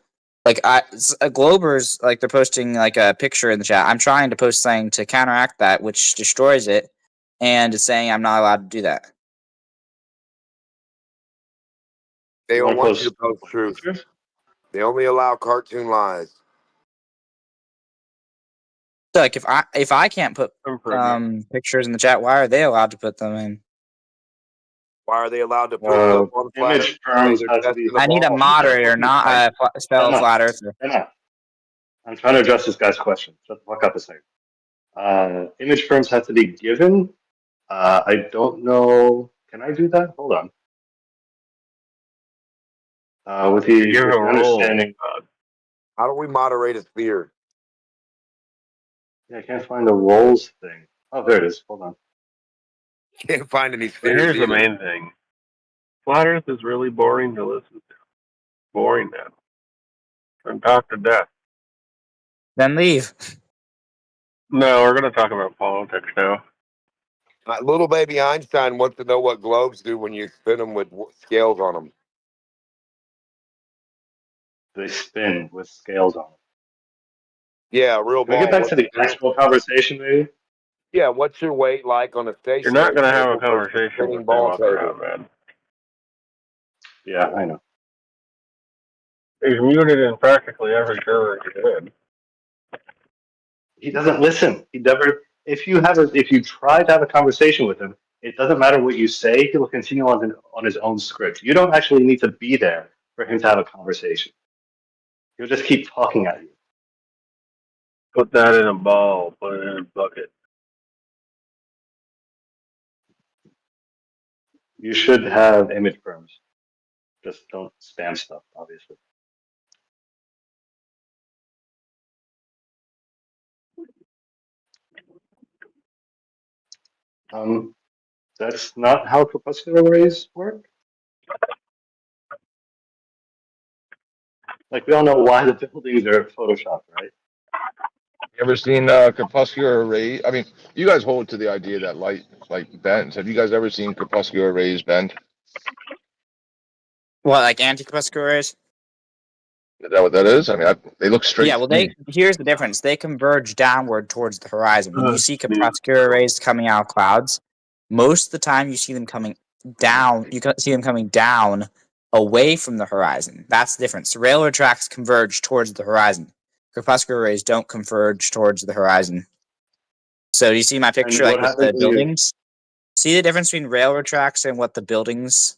like, Globers, like, they're posting like a picture in the chat. I'm trying to post something to counteract that, which destroys it, and it's saying I'm not allowed to do that. They don't want you to post truth. They only allow cartoon lies. So, like, if I can't put pictures in the chat, why are they allowed to put them in? Why are they allowed to put stuff on flat Image terms have to be. I need a moderator, not a fellow flat earther. I'm trying to address this guy's question. Shut the fuck up a second. Image firms have to be given. I don't know. Can I do that? Hold on. With the understanding. How do we moderate a sphere? Yeah, I can't find the roles thing. Oh, there it is. Hold on. Can't find any But spheres here's the either. main thing. Flat Earth is really boring to listen to. Boring now. I'm talked to death. Then leave. No, we're going to talk about politics now. Little baby Einstein wants to know what globes do when you spin them with scales on them. They spin with scales on them. Yeah, real Can we ball. get back to the actual conversation, maybe? Yeah, what's your weight like on a stationary You're not going to have a table versus conversation spinning with ball them table? around, man. Yeah, I know. He's muted in practically every server he's in. He doesn't listen. He never. If you try to have a conversation with him, it doesn't matter what you say. He will continue on his own script. You don't actually need to be there for him to have a conversation. He'll just keep talking at you. Put that in a ball. Put it in a bucket. You should have image firms. Just don't spam stuff, obviously. That's not how corpuscular arrays work. Like, we all know why the buildings are photoshopped, right? You ever seen corpuscular array? I mean, you guys hold to the idea that light bends. Have you guys ever seen corpuscular arrays bend? What, like anti-corpuscular arrays? Is that what that is? I mean, they look straight. Yeah, well, here's the difference. They converge downward towards the horizon. When you see corpuscular rays coming out of clouds, most of the time you see them coming down. You can see them coming down away from the horizon. That's the difference. Railroad tracks converge towards the horizon. Corpuscular rays don't converge towards the horizon. So you see my picture, like with the buildings? See the difference between railroad tracks and what the buildings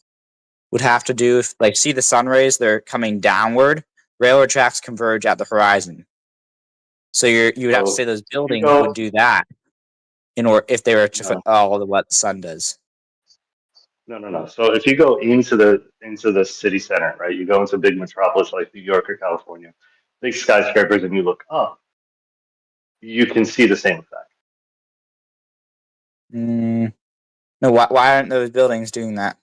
would have to do? Like, see the sun rays, they're coming downward. Railroad tracks converge at the horizon. So you would have to say those buildings would do that in order if they were to fit all of what the sun does. No. So if you go into the city center, right? You go into a big metropolis like New York or California, big skyscrapers, and you look up, you can see the same effect. No, why aren't those buildings doing that?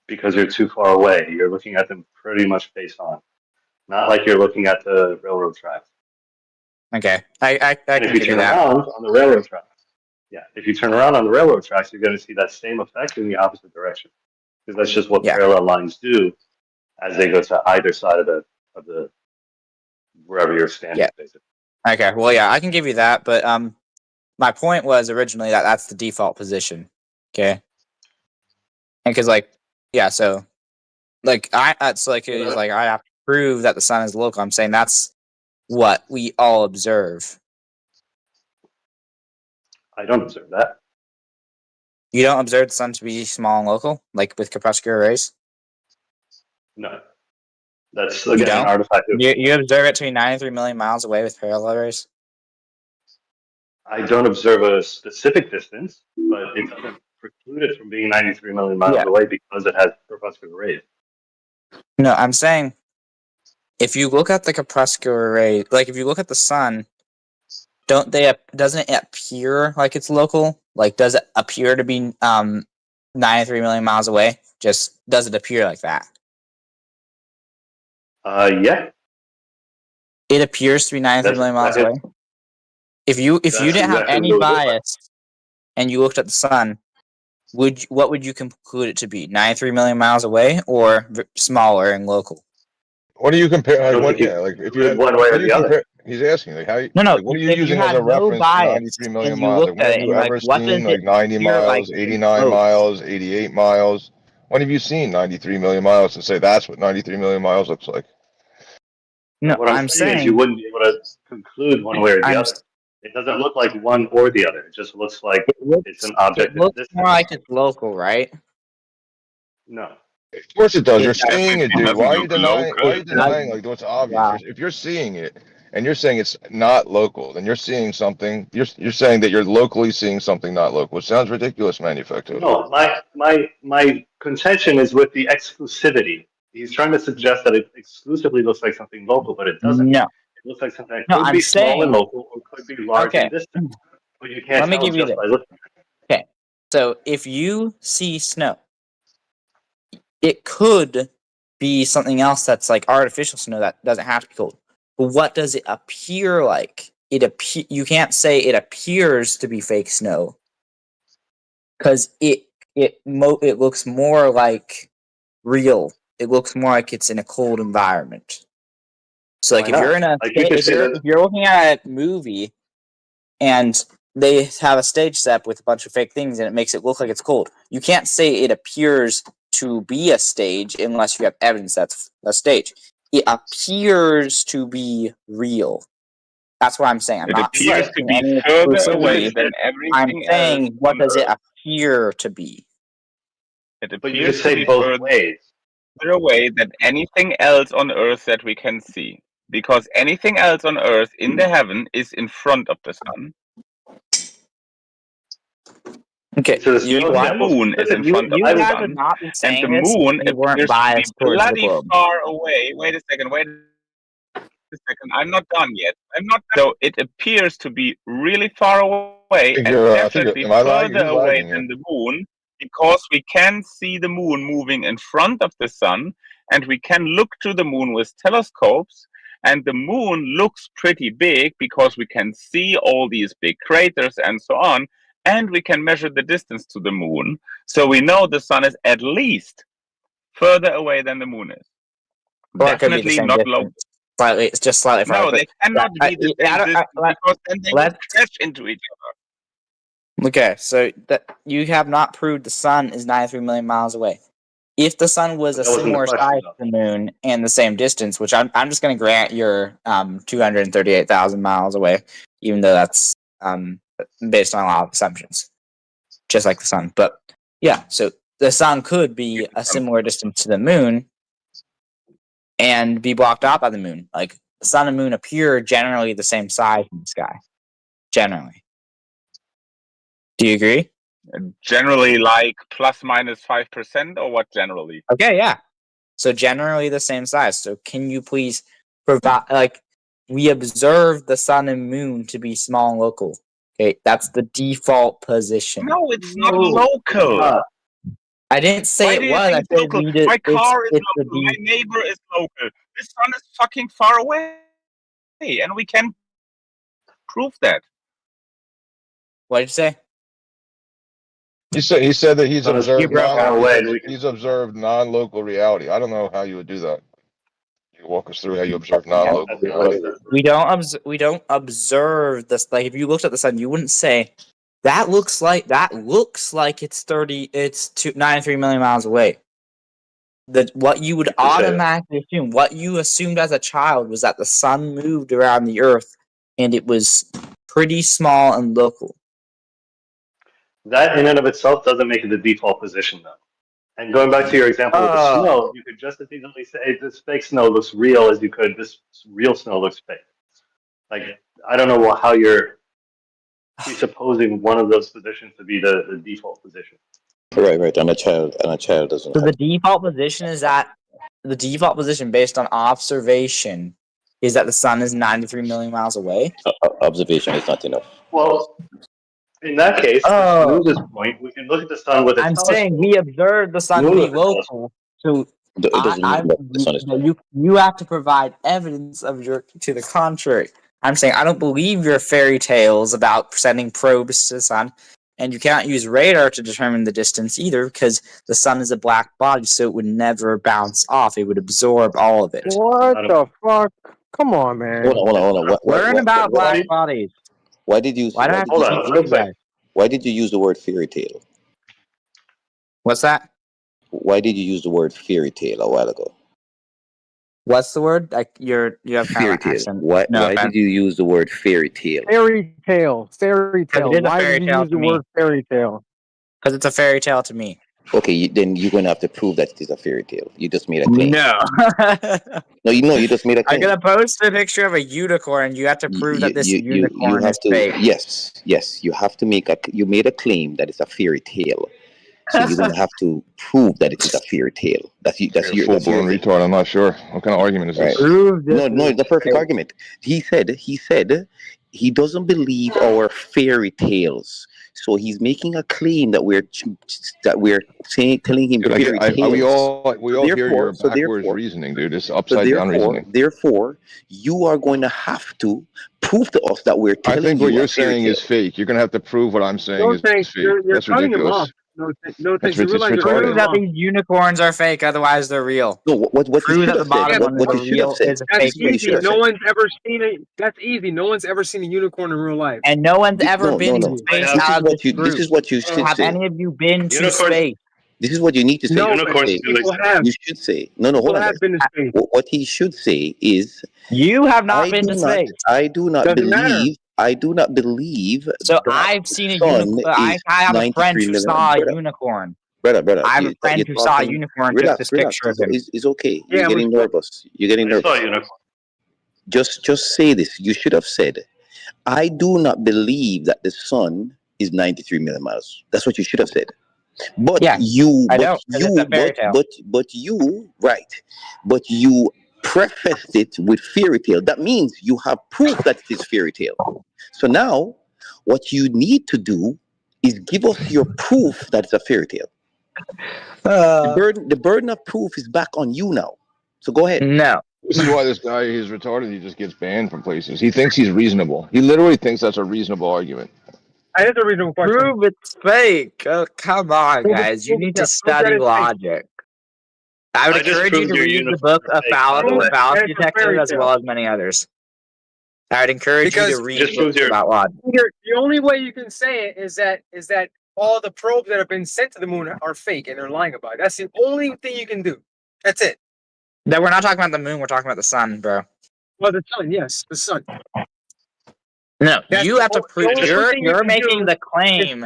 Because you're too far away. You're looking at them pretty much face on, not like you're looking at the railroad tracks. Okay, I and can if you figure turn that. around on the railroad tracks, if you turn around on the railroad tracks, you're going to see that same effect in the opposite direction, because that's just what parallel lines do as they go to either side of the wherever you're standing, basically. Okay, well, yeah, I can give you that, but my point was originally that that's the default position. Okay, and because so it's like I have to prove that the sun is local. I'm saying that's what we all observe. I don't observe that. You don't observe the sun to be small and local, like with crepuscular rays? No. That's, You again, an don't? artifact of... You observe it to be 93 million miles away with parallel rays? I don't observe a specific distance, but it doesn't preclude it from being 93 million miles away because it has crepuscular rays. No, I'm saying if you look at the crepuscular ray, like if you look at the sun, doesn't it appear like it's local? Like, does it appear to be 93 million miles away? Just does it appear like that? Yeah. It appears to be 93 million miles away. If you didn't have any bias and you looked at the sun, what would you conclude it to be? 93 million miles away or smaller and local? What do you compare? I don't Like, think like if you had, one way how or do you the other. compare? He's asking, like, how? No. Like, what are you If using you as had a no reference for bias 93 million and you miles? Like, looked when at have it and you you're like, ever what does seen it like 90 appear like miles, 89 close? miles, 88 miles? When have you seen 93 million miles to say that's what 93 million miles looks like? No, what I'm saying is you wouldn't be able to conclude one way or the other. It doesn't look like one or the other. It just looks like it's an object. It looks more like it's local, right? No. Of course it does. It You're does. seeing it, It dude. doesn't Why are you look denying? local. Why are you denying like what's obvious? Wow. If you're seeing it and you're saying it's not local, then you're seeing something. You're saying that you're locally seeing something not local. It sounds ridiculous, manufacturer. No, my contention is with the exclusivity. He's trying to suggest that it exclusively looks like something local, but it doesn't. No. It looks like something that No, could I'm be small and saying. local or could be large Okay. and distant. But you can't Let me tell give you just this. by looking. Okay. So if you see snow, it could be something else that's like artificial snow that doesn't have to be cold. But what does it appear like? You can't say it appears to be fake snow because it looks more like real. It looks more like it's in a cold environment. So like Why if you're not? in a Like you could say that. if you're looking at a movie and they have a stage set with a bunch of fake things and it makes it look like it's cold, you can't say it appears to be a stage unless you have evidence that's a stage. It appears to be real. That's what I'm saying. I'm It not appears to saying be any further exclusivity. away than I'm everything saying else what on does it Earth. appear to be? It But you appears just to say be both ways. further away than anything else on Earth that we can see. Because anything else on Earth in the heaven is in front of the sun. Okay, So the Even the moon is in front of you the guys sun. would not be And saying the this moon if you weren't appears to be biased towards the bloody globe. far away. Wait a second. I'm not done yet. So it appears to be really far away and definitely Am I lagging? further Who's away lagging here? than the moon because we can see the moon moving in front of the sun and we can look to the moon with telescopes and the moon looks pretty big because we can see all these big craters and so on and we can measure the distance to the moon. So we know the sun is at least further away than the moon is. Or it could be the Definitely same not distance. local. Slightly, it's just slightly farther. No, they cannot be the same distance because then they will crash into each other. Okay, so you have not proved the sun is 93 million miles away. If the sun was But a that wasn't the similar question, size to the moon and the same distance, which I'm just going to grant you're 238,000 miles away, even though that's based on a lot of assumptions, just like the sun. But yeah, so the sun could be a similar distance to the moon and be blocked out by the moon. Like the sun and moon appear generally the same size in the sky. Generally. Do you agree? Generally, like plus minus 5%, or what? Generally? Okay, yeah. So generally the same size. So can you please provide we observe the sun and moon to be small and local. Okay, that's the default position. No, it's not local. I didn't say Why it do you was. think I it's said local? we did. My car is it's local. My neighbor is local. This sun is fucking far away, and we can prove that. What did you say? He said that he's observed he's observed non-local reality. I don't know how you would do that. You can walk us through how you observe non-local reality. We don't observe this. Like if you looked at the sun, you wouldn't say that looks like it's 93 million miles away. What you would automatically assume, what you assumed as a child, was that the sun moved around the Earth and it was pretty small and local. That in and of itself doesn't make it the default position, though. And going back to your example with the snow, you could just as easily say this fake snow looks real as you could this real snow looks fake. Like, I don't know how you're presupposing one of those positions to be the default position. Right. And a child doesn't. So the default position is that the default position based on observation is that the sun is 93 million miles away. Observation is not enough. Well, in that case, to prove this point, we can look at the sun with a telescope. I'm saying we observed the sun be local, so you have to provide evidence of to the contrary. I'm saying I don't believe your fairy tales about sending probes to the sun, and you can't use radar to determine the distance either because the sun is a black body, so it would never bounce off. It would absorb all of it. What the fuck? Come on, man. Hold on. Learn about black bodies. Why did you? Why did you use the word fairy tale? What's that? Why did you use the word fairy tale a while ago? What's the word? You have fairy tale. Why did you use the word fairy tale? Fairy tale. Why did you use the word fairy tale? Because it's a fairy tale to me. Okay, then you're gonna have to prove that it is a fairy tale. You just made a claim. No. You just made a claim. I'm gonna post a picture of a unicorn. You have to prove that this unicorn is fake. Yes. You have to you made a claim that it's a fairy tale. So you're gonna have to prove that it is a fairy tale. That's your full-blown retard. I'm not sure. What kind of argument is this? No, it's a perfect argument. He said he doesn't believe our fairy tales. So he's making a claim that we're telling him fairy tales. We all hear your backwards reasoning, dude. It's upside down reasoning. Therefore, you are going to have to prove to us that we're telling you. I think what you're saying is fake. You're going to have to prove what I'm saying is fake. That's ridiculous. No, thanks. Prove that these unicorns are fake, otherwise they're real. No, what prove that the bottom one is real is a fake picture. No one's ever seen it. That's easy. No one's ever seen a unicorn in real life. And no one's ever been to space out of this group. This is what you should say. Have any of you been to space? This is what you need to say. No, unicorns you should say. No, hold on. Have been to space. What he should say is, you have not been to space. I do not believe. I do not believe. So I've seen a unicorn. I have a friend who saw a unicorn. Brother, I have a friend who saw a unicorn. Took this picture of him. It's okay. You're getting nervous. Just say this. You should have said, I do not believe that the sun is 93 million miles. That's what you should have said. But you prefaced it with fairy tale. That means you have proof that it is fairy tale. So now, what you need to do is give us your proof that it's a fairy tale. The burden of proof is back on you now. So go ahead. No. This is why this guy is retarded. He just gets banned from places. He thinks he's reasonable. He literally thinks that's a reasonable argument. I have a reasonable question. Prove it's fake. Oh, come on, guys. You need to study logic. I would encourage you to read the book of Fallacy Detector as well as many others. I would encourage you to read books about logic. The only way you can say it is that all the probes that have been sent to the moon are fake and they're lying about it. That's the only thing you can do. That's it. No, we're not talking about the moon. We're talking about the sun, bro. Well, the sun, yes, the sun. No, you have to prove. You're making the claim.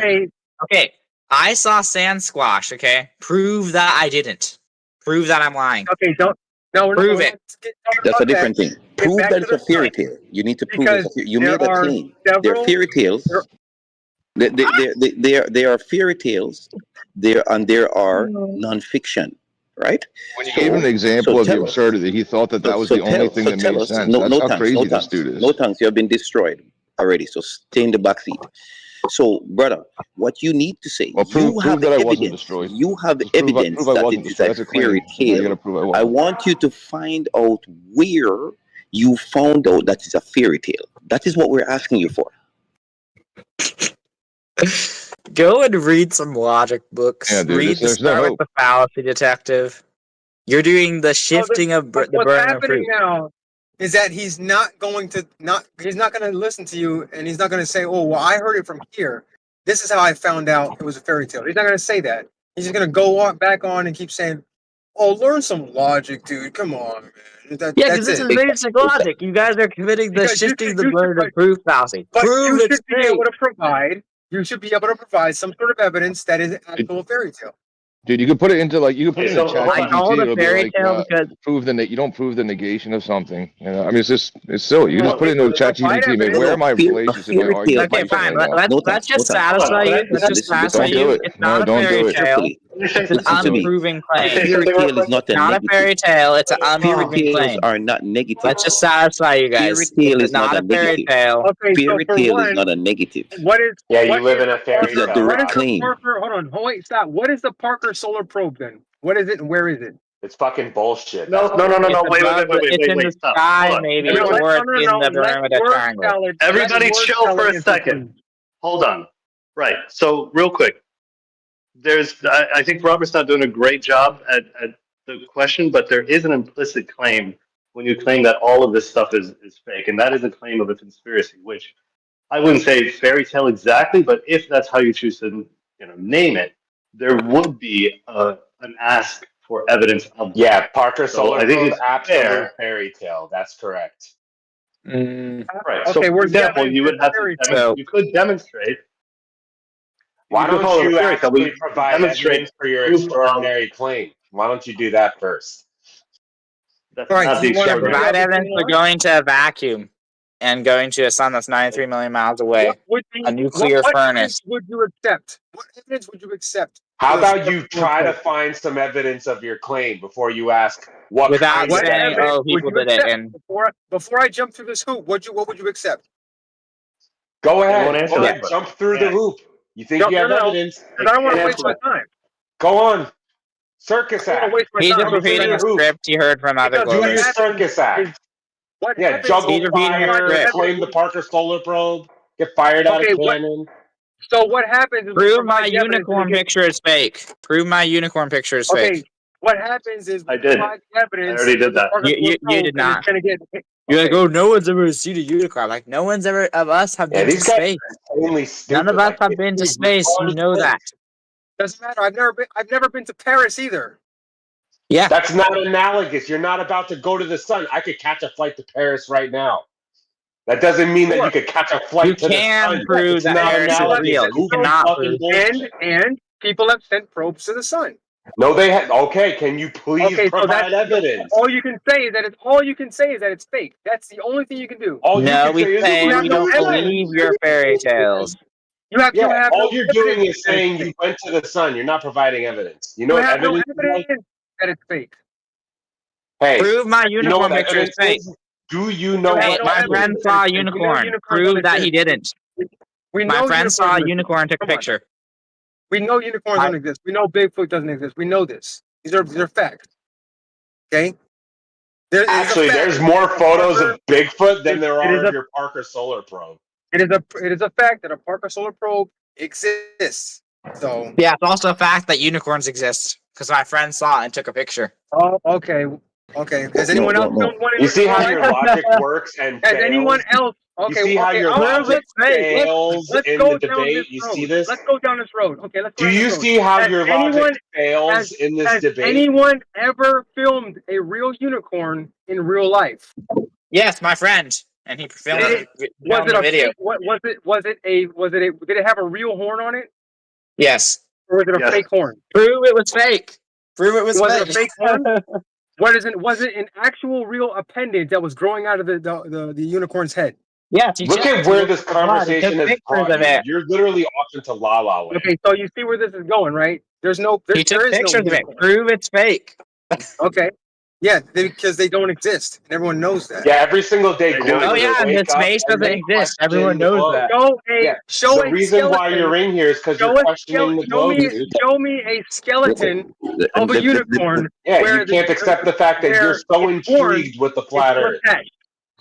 Okay, I saw sand squash. Okay, prove that I didn't. Prove that I'm lying. Okay, prove it. That's a different thing. Prove that it's a fairy tale. You need to prove it. You made a claim. They're fairy tales. They are fairy tales. There are non-fiction, right? When you gave an example of the absurdity, he thought that was the only thing that made sense. That's how crazy this dude is. No thanks. You have been destroyed already. So stay in the back seat. So, brother, what you need to say, prove that I wasn't destroyed. You have evidence that it is a fairy tale. I want you to find out where you found out that it's a fairy tale. That is what we're asking you for. Go and read some logic books. Yeah, dude, read the Start with the Fallacy Detective. You're doing the shifting of the burden of proof. What's happening now is that he's not going to listen to you, and he's not going to say, "Oh, well, I heard it from here. This is how I found out it was a fairy tale." He's not going to say that. He's just going to go back on and keep saying, "Oh, learn some logic, dude. Come on, man." Because this is basic logic. You guys are committing the shifting the burden of proof fallacy. But Prove you it's should be able to provide you should be able to provide some sort of evidence that is an actual fairy tale. Dude, you could put it into like you could put it into chat I call GPT. it a It'll be fairy like tale because prove you don't prove the negation of something. You know, I mean, it's silly. You just put it into chat GPT. Like, where are my fallacious in my argument? okay, fine. Right now? Let's just satisfy you. Let's just satisfy Don't do you. it. It's No, not a don't fairy do it. tale. It's an unproven claim. Fairy tale is not It's a not a negative. fairy tale. It's an Fairy unproven tales claim. are not negative. Let's just satisfy you guys. Fairy tale It's is not a fairy negative. tale. Okay, so Fairy for tale one, is not a negative. what is Yeah, you what live is in a the fairy It's a tale. what direct is the claim. Parker? Hold on, wait, stop. What is the Parker Solar Probe then? What is it and where is it? It's fucking bullshit. No. It's Wait, above the- It's in the stop. sky, Hold on. maybe, Everyone- or it's in the Bermuda Triangle. Everybody chill for a second. Hold on. Right. So real quick, I think Robert's not doing a great job at the question, but there is an implicit claim when you claim that all of this stuff is fake, and that is a claim of a conspiracy, which I wouldn't say fairy tale exactly, but if that's how you choose to name it, there would be an ask for evidence of Yeah, Parker So Solar I think Probe, it's absolute fair. fairy tale. That's correct. Right. Okay, So, for where's the example, evidence you would it's have to fairy tale? demonstrate. You could demonstrate. Why could don't call it a you fairy tale, but actually you provide demonstrate evidence for your proof of- extraordinary claim? Why don't you do that first? That's Right, not the You want to extraordinary. provide evidence for going to a vacuum and going to a sun that's 93 million miles away. What would be A nuclear what furnace. evidence would you accept? What evidence would you accept? How for this about you Parker try to Solar Probe? find some evidence of your claim before you ask what Without kind What of saying, evidence? evidence oh, would people you did it. accept And before I jump through this hoop? What would you accept? Go Anyone ahead, answer go that ahead, question? jump through the hoop. You think No, you have no, evidence? because I don't want to can't waste my answer time. Go on, circus I don't want act. to waste my he's time. just repeating a Because- script he heard from other Because what Do your Globers. happens circus is act. what Yeah, happens juggle He's repeating a fire, script. claim the Parker Solar Probe, get fired out Okay, of what? cannon. So what happens is we Prove provide my the evidence and unicorn it gets picture is fake. Prove my unicorn picture is okay. fake. What happens is we I did. provide the evidence. I already did to the that. Parker Solar You Probe, did and not. it's gonna get. You're like, Okay. oh, no one's ever seen a unicorn. Like, no one's ever of us have Yeah, been to these guys space. are insanely stupid. None of us Like, have been to space. You know that. Doesn't matter. I've never been to Paris either. Yeah. That's not analogous. You're not about to go to the sun. I could catch a flight to Paris right now. That doesn't mean that you could catch a flight You to the can sun. prove It's that not Paris is analogous. real. It's You cannot fucking prove. bullshit. And people have sent probes to the sun. No, they had. Okay, can you please Okay, so provide that's evidence? all you can say is that it's fake. That's the only thing you can do. All you No, can we say is say You have we no don't evidence. believe your fairy tales. You have to Yeah, have all no you're doing evidence is that it's saying fake. you went to the sun. You're not providing evidence. You know You what have no evidence is like? evidence that it's fake. Hey, Prove my you know unicorn what picture is evidence fake. is? Do you know You have Hey, what no my evidence friend evidence saw that a it's fake. We know unicorn. unicorns Prove don't that he exist. didn't. We My know friend saw a unicorns don't unicorn and took a Come on. picture. We know unicorns don't exist. We know Bigfoot doesn't exist. We know this. These are facts. Okay. Actually, there's more photos of Bigfoot than there are of your Parker Solar Probe. It is a fact that a Parker Solar Probe exists. So Yeah, it's also a fact that unicorns exist because my friend saw it and took a picture. oh, okay. Has anyone else filmed one? You see how your logic works and Has fails? anyone else? Okay, You see how your logic fails let's in go the down debate? this You road. see this? Let's go down this road. Okay, let's go Do down you this road. see how Has your anyone- logic fails in this Has debate? anyone ever filmed a real unicorn in real life? Yes, my friend, and he filmed Was it the a video. fake? Did it have a real horn on it? Yes. Or was it a fake horn? Prove it was fake. Prove it was Was fake. it a fake horn? Was it an actual real appendage that was growing out of the unicorn's head? Yes. Look at where this conversation has brought you. You're literally off into La La Land. Okay, so you see where this is going, right? He took pictures of it. Prove it's fake. Okay. Yeah, because they don't exist, and everyone knows that. Yeah, every single day. Oh yeah, and the space doesn't exist. Everyone knows that. The reason why you're in here is because you're questioning the globe. Show me a skeleton of a unicorn. Yeah, where you can't accept the fact that you're so intrigued with the flat Earth.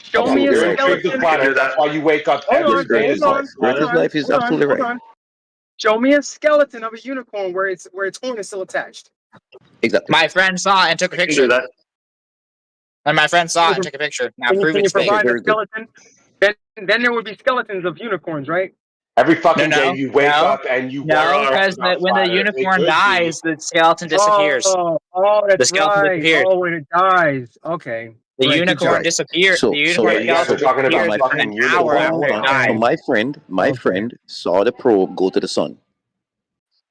Show me a You're intrigued with skeleton. flat Earth. That's why you wake up every day. Hold on. Show me a skeleton of a unicorn where its horn is still attached. Exactly. My friend saw it and took a picture. And my friend saw it and took a picture. Now prove Can you it's fake. provide a skeleton? Then there would be skeletons of unicorns, right? Every fucking day you wake up and you because when the unicorn dies, the skeleton disappears. Oh, that's the skeleton right. disappears. Oh, when it dies. Okay. The Right, good unicorn job. disappeared. So, the unicorn so, skeleton so, disappeared my within friend, an hour after it so died. my friend saw the probe go to the sun.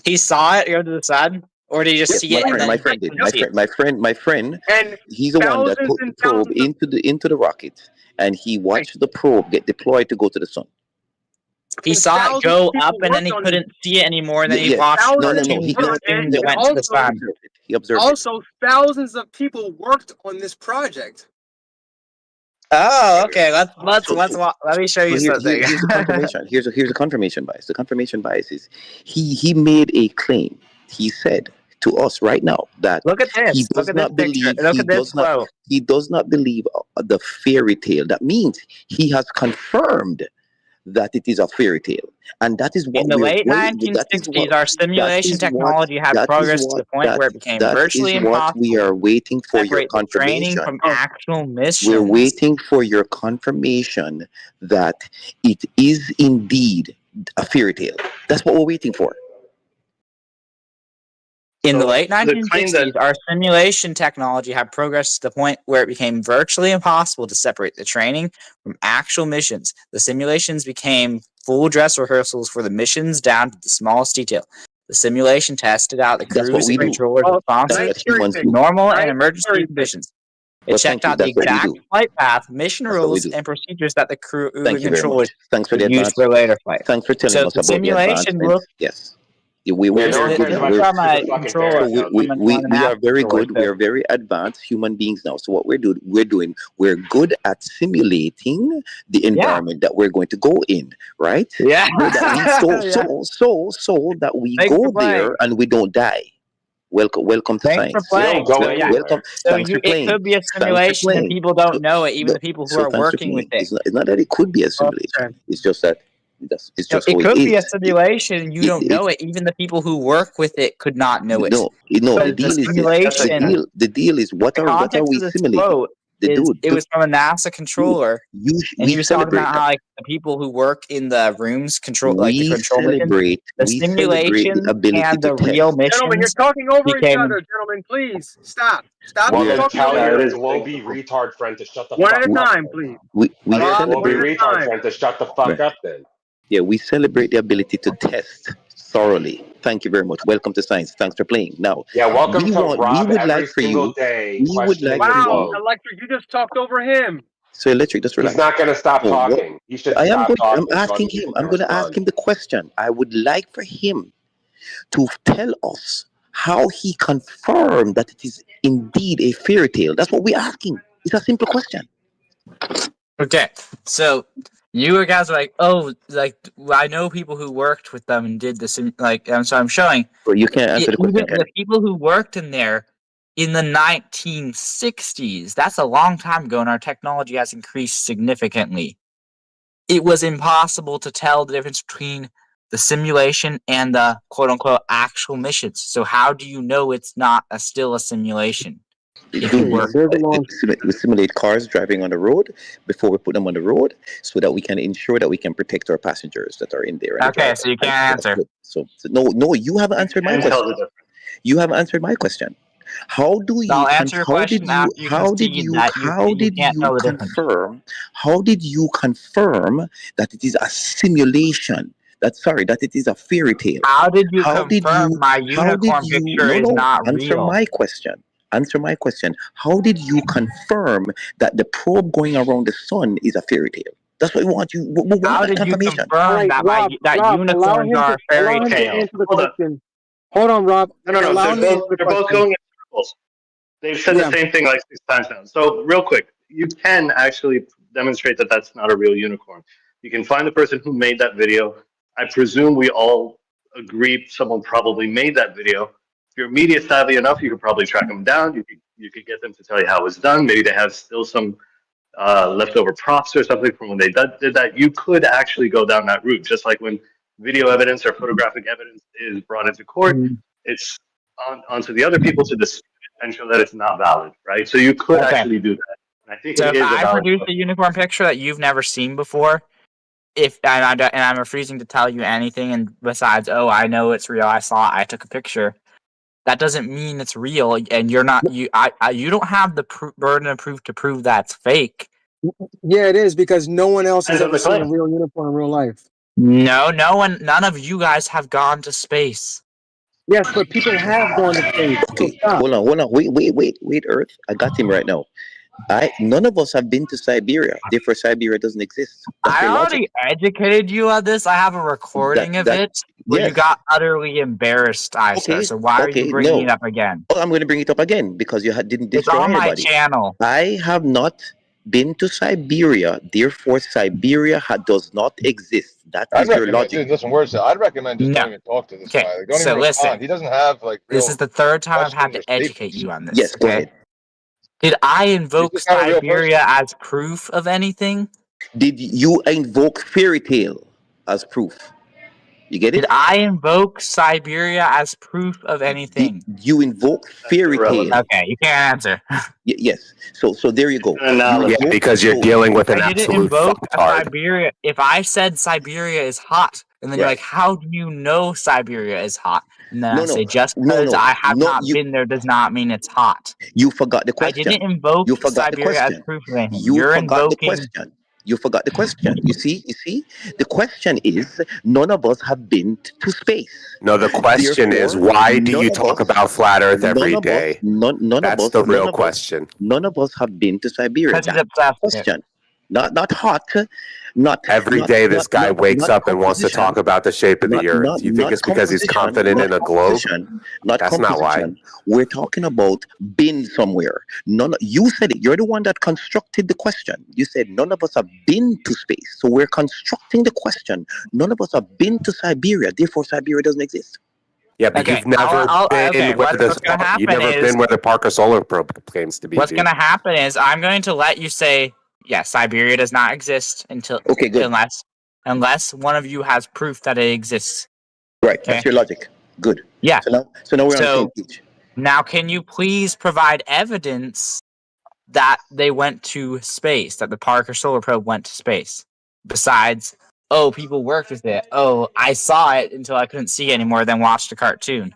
He saw it go to the sun, or did he just see it and then My friend did. didn't see it? My friend. And He's the one that thousands put the and probe thousands of into the rocket, and he watched the probe get deployed to go to the sun. He saw it thousands go of people up, and then worked he on couldn't see it anymore, and then he Yeah. watched No, the no, no. two little things that and went to the also sun. He observed it. also thousands of people worked on this project. Oh, okay. Let me show you So something. here's the confirmation. Here's a confirmation bias. The confirmation bias is he made a claim. He said to us right now that Look at this. he Look does at this not picture. believe Look at this quote. he does not believe the fairy tale. That means he has confirmed that it is a fairy tale, and that is what In the we're late waiting. That is 1960s, our simulation technology had progressed to the point where it became virtually impossible we are waiting to for your separate the training confirmation. from actual missions. We're waiting for your confirmation that it is indeed a fairy tale. That's what we're waiting for. In the late 1960s, our simulation technology had progressed to the point where it became virtually impossible to separate the training from actual missions. The simulations became full dress rehearsals for the missions down to the smallest detail. The simulation tested out the That's what crews we and do. controllers' responses That's what humans to do. normal and emergency conditions. It Well, checked thank you. out the That's what we exact do. flight path, mission That's what we rules, do. and procedures that the crew Thank and you very controllers much. Thanks for the would use advance. for later flight. Thanks for telling So us the about the simulation advancement. looked. Yes. We're This very is good now. from a controller. We are very good. We are very advanced human beings now. So what we're doing, we're good at simulating the environment that we're going to go in, right? Yeah. So that we Thanks go for playing. there and we don't die. Welcome to Thanks for science. playing. Welcome. So Thanks for it playing. could be a Thanks for simulation and playing. people don't know it, even the people who are Thanks for working with playing. it. It's not that it could be a simulation. It's just that it's just It how could it be a is. simulation and you don't know it. Even the people who work with it could not know it. No. Because The deal is what the are context we of this simulating? quote it was from a NASA controller, and he was talking about how like the people who work in the rooms control the control missions, the simulation and the real missions. Gentlemen, you're talking over each became- other. Gentlemen, please stop. Stop Well, then talking tell over your each other. globey retard friend to shut the One fuck at a up. time, please. We Tell your Rob, one globey at a retard time. friend to shut the fuck up then. Yeah, we celebrate the ability to test thoroughly. Thank you very much. Welcome to science. Thanks for playing. Now, Yeah, welcome to we Rob would every like for single you. day We would questioning like the for Wow, globe. Electric, you just talked over him. So Electric, just relax. He's not going to stop Oh, what? talking. He should I am stop going. I'm talking. so asking other people him. I'm can going to ask respond. him the question. I would like for him to tell us how he confirmed that it is indeed a fairy tale. That's what we're asking. It's a simple question. Okay, so you guys are like, oh, like I know people who worked with them and did this, like, so I'm showing. But you can't answer the question, Even the people who worked in there in the 1960s, that's a long time ago, and our technology has increased significantly. It was impossible to tell the difference between the simulation and the quote-unquote actual missions. So how do you know it's not still a simulation? If you work We simulate cars driving on the road before we put them on the road, so that we can ensure that we can protect our passengers that are in there. Okay, so you can't answer. So no, you haven't answered my question. You haven't answered my question. How do you? I'll answer your question after you concede that you can't tell the difference. How did you confirm that it is a simulation? That it is a fairy tale. How did you confirm my unicorn picture is not answer real? my question. Answer my question. How did you confirm that the probe going around the sun is a fairy tale? That's what we want. How did you confirm that unicorns are a fairy tale? Hold on, Rob. No, they're both going in circles. They've said the same thing like 6 times now. So real quick, you can actually demonstrate that that's not a real unicorn. You can find the person who made that video. I presume we all agree someone probably made that video. If you're media savvy enough, you could probably track them down. You could get them to tell you how it was done. Maybe they have still some leftover props or something from when they did that. You could actually go down that route, just like when video evidence or photographic evidence is brought into court. It's onto the other people to dispute it and show that it's not valid, right? So you could actually do that. And I think So it if is a I valid produce a unicorn picture that you've never seen before, and I'm refusing to tell you anything, and besides, oh, I know it's real, I saw it, I took a picture. that doesn't mean it's real, and you're not you don't have the burden of proof to prove that's fake. Yeah, it is, because no one else has Depends on ever the seen a claim. real unicorn in real life. No, none of you guys have gone to space. Yes, but people have gone to space. So Okay, stop. hold on. Wait, Earth. I got him right now. None of us have been to Siberia. Therefore, Siberia doesn't exist. That's I your logic. already educated you on this. I have a recording of it where you Yes. got utterly embarrassed, Istar. So why are you bringing it up again? Oh, I'm going to bring it up again because you didn't It's destroy on my anybody. channel. I have not been to Siberia. Therefore, Siberia does not exist. That I'd is your recommend, logic. dude, listen, words. I'd recommend just No. don't even talk to this Okay, guy. Like, don't so even respond. listen. He doesn't have like real. This is the third time I've had questions or to educate statements. you on this. Yes, go okay? ahead. Did I invoke just not a real Siberia as proof of anything? Did you invoke fairy tale as proof? You get it? Did I invoke Siberia as proof of anything? You invoke fairy tale. Okay, you can't answer. Yes. So there you go. Yeah, because you're dealing with an I didn't absolute invoke a fucktard. Siberia. If I said Siberia is hot, and then you're Right. like, how do you know Siberia is hot? And then I say, just No, because I have not you, been there does not mean it's hot. You forgot the I question. didn't invoke You forgot the Siberia as question. proof of anything. You You're forgot invoking. the question. You forgot the question. You see? The question is, none of us have been to space. No, the question is, Therefore, why do you none of talk us- about flat Earth none every of us- day? None That's of us. the real none of us- question. None of us have been to Siberia. Because he's That's the obsessed with it. question. Not hot. Not Every not- day, this not- guy not- wakes not up and wants to composition. talk about the shape of the Earth. You think Not it's because he's composition, confident in a globe? Not That's not why. composition. We're talking about been somewhere. You said it. You're the one that constructed the question. You said none of us have been to space. So we're constructing the question. None of us have been to Siberia. Therefore, Siberia doesn't exist. Yeah, but you've never been where you've never been where the Parker Solar Probe claims to be. What's dude. going to happen is I'm going to let you say, yeah, Siberia does not exist until unless one of you has proof that it exists. Right. Okay? That's your logic. Good. Yeah. So now we're on the same page. Now, can you please provide evidence that they went to space, that the Parker Solar Probe went to space? Besides, oh, people worked with it. Oh, I saw it until I couldn't see anymore, then watched a cartoon.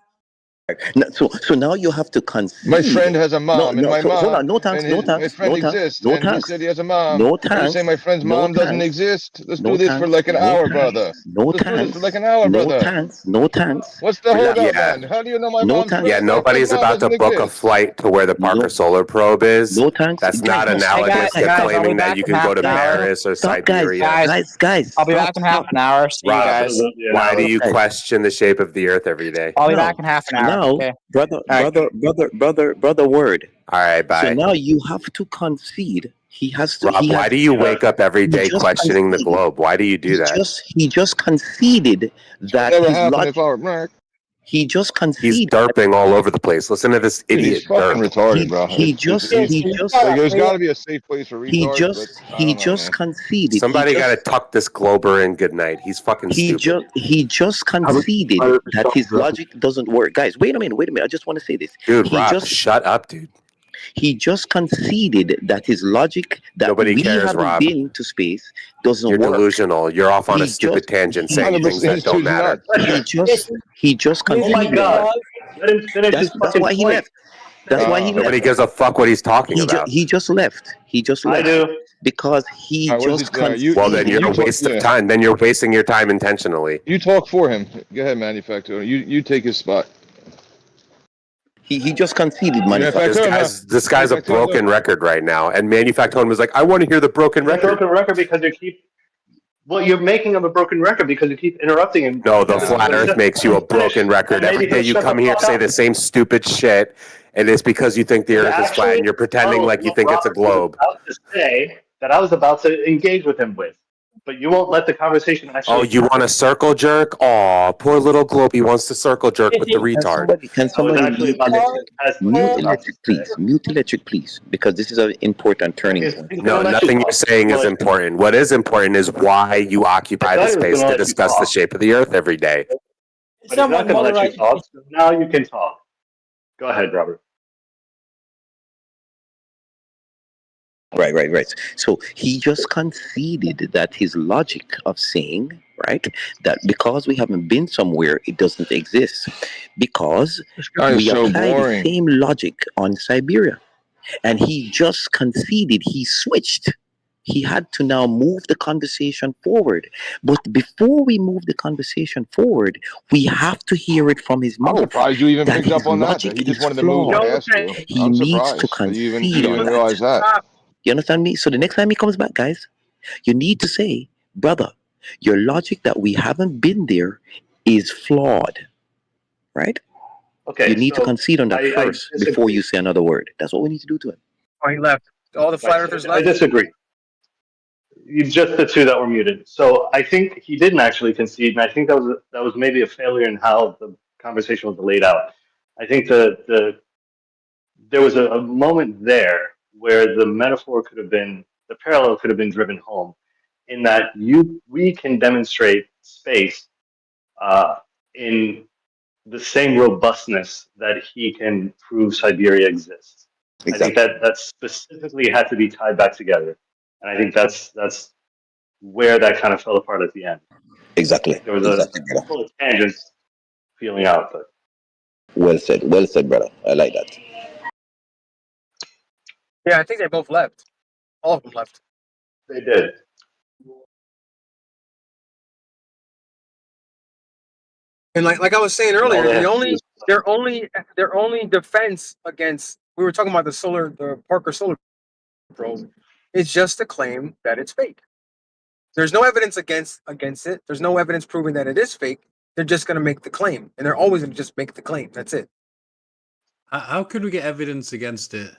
So now you have to concede. My friend has a mom, and my mom. Hold on, no thanks, and my friend exists, and he said he has a mom. No and you thanks. say my friend's No mom doesn't thanks. exist. Let's No do this for thanks. like an No hour, thanks. brother. No Let's do this thanks. for like an hour, No brother. thanks. No thanks. What's the hold up, Yeah. man? How do you know my No mom's thanks. Yeah, friend? My nobody's friend's mom about to doesn't book a exist. flight to where the Parker Solar Probe is. No thanks. That's not Guys, analogous to guys, I'll be claiming back that you in can go half to an hour. Paris or Stop, Siberia. guys. I'll be stop, back in half an hour. See you Rob, guys. why do you Guys. question the shape of the Earth every day? I'll be No. back in half an hour. Now, Okay. brother, word. All right, bye. So now you have to concede. He has to. Rob, why do you wake up every day just questioning the conceded. globe? Why do you do that? He just conceded that Never his happened logic. if I were Mark. He just He's conceded. derping all over the place. Listen to this Dude, idiot he's fucking derp. retarded, bro. There's got to be a safe place for retards. but I don't know, man. conceded. Somebody got to tuck this glober in good night. He's fucking stupid. He just conceded that his logic doesn't work. Guys, wait a minute. I just want to say this. Dude, Rob, shut up, dude. He just conceded that his logic that Nobody we cares, haven't Rob. been to space doesn't You're work. delusional. You're off on a He stupid just- tangent saying things that he's don't too matter. He just Oh my conceded. god. Let him finish his That's fucking why he point. left. That's why he Nobody left. gives a fuck what he's talking about. He just left. He just I left. do. Because he just conceded. Well, then you're a waste of time. Then you're wasting your time intentionally. You talk for him. Go ahead, manufacturer. You take his spot. He just conceded, This guy's a broken record right now, and Manufactone was like, "I want to hear the broken It's a record." broken record because you keep. Well, you're making him a broken record because you keep interrupting him. No, the flat Earth makes you a broken record. Every day you come here, say the same stupid shit, and it's because you think the Earth is flat, and you're pretending like you think it's a globe. I was about to say that I was about to engage with him with, but you won't let the conversation actually. Oh, you want a circle jerk? Oh, poor little globe. He wants to circle jerk with the retard. Can somebody mute electric, please? Because this is an important turning point. No, nothing you're saying is important. What is important is why you occupy the space to discuss the shape of the Earth every day. But he's not going to let you talk. So now you can talk. Go ahead, Robert. Right. So he just conceded that his logic of saying, right, that because we haven't been somewhere, it doesn't exist. Because This guy is we so apply the boring. same logic on Siberia. And he just conceded, he switched. He had to now move the conversation forward. But before we move the conversation forward, we have to hear it from his I'm mouth surprised you even that picked up his on that logic he just is wanted to move flawed. past you. He I'm needs to surprised that you concede even on that. realize that. You understand me? So the next time he comes back, guys, you need to say, brother, your logic that we haven't been there is flawed, right? Okay, You need to so concede on that I first before disagree. you say another word. That's what we need to do to him. Oh, he left. All the Right, flat so earthers I left. disagree. Just the two that were muted. So I think he didn't actually concede, and I think that was maybe a failure in how the conversation was laid out. I think there was a moment there where the metaphor could have been, the parallel could have been driven home, in that we can demonstrate space in the same robustness that he can prove Siberia exists. I think that specifically had to be tied back together, and I think that's where that kind of fell apart at the end. Exactly. There was a full of tangents feeling out, but Well said, brother. I like that. Yeah, I think they both left. All of them left. they did. And like I was saying And all earlier, they had to do was their only defense against, we were talking about the Parker solar probe, is just to claim that it's fake. There's no evidence against it. There's no evidence proving that it is fake. They're just going to make the claim, and they're always going to just make the claim. That's it. How could we get evidence against it?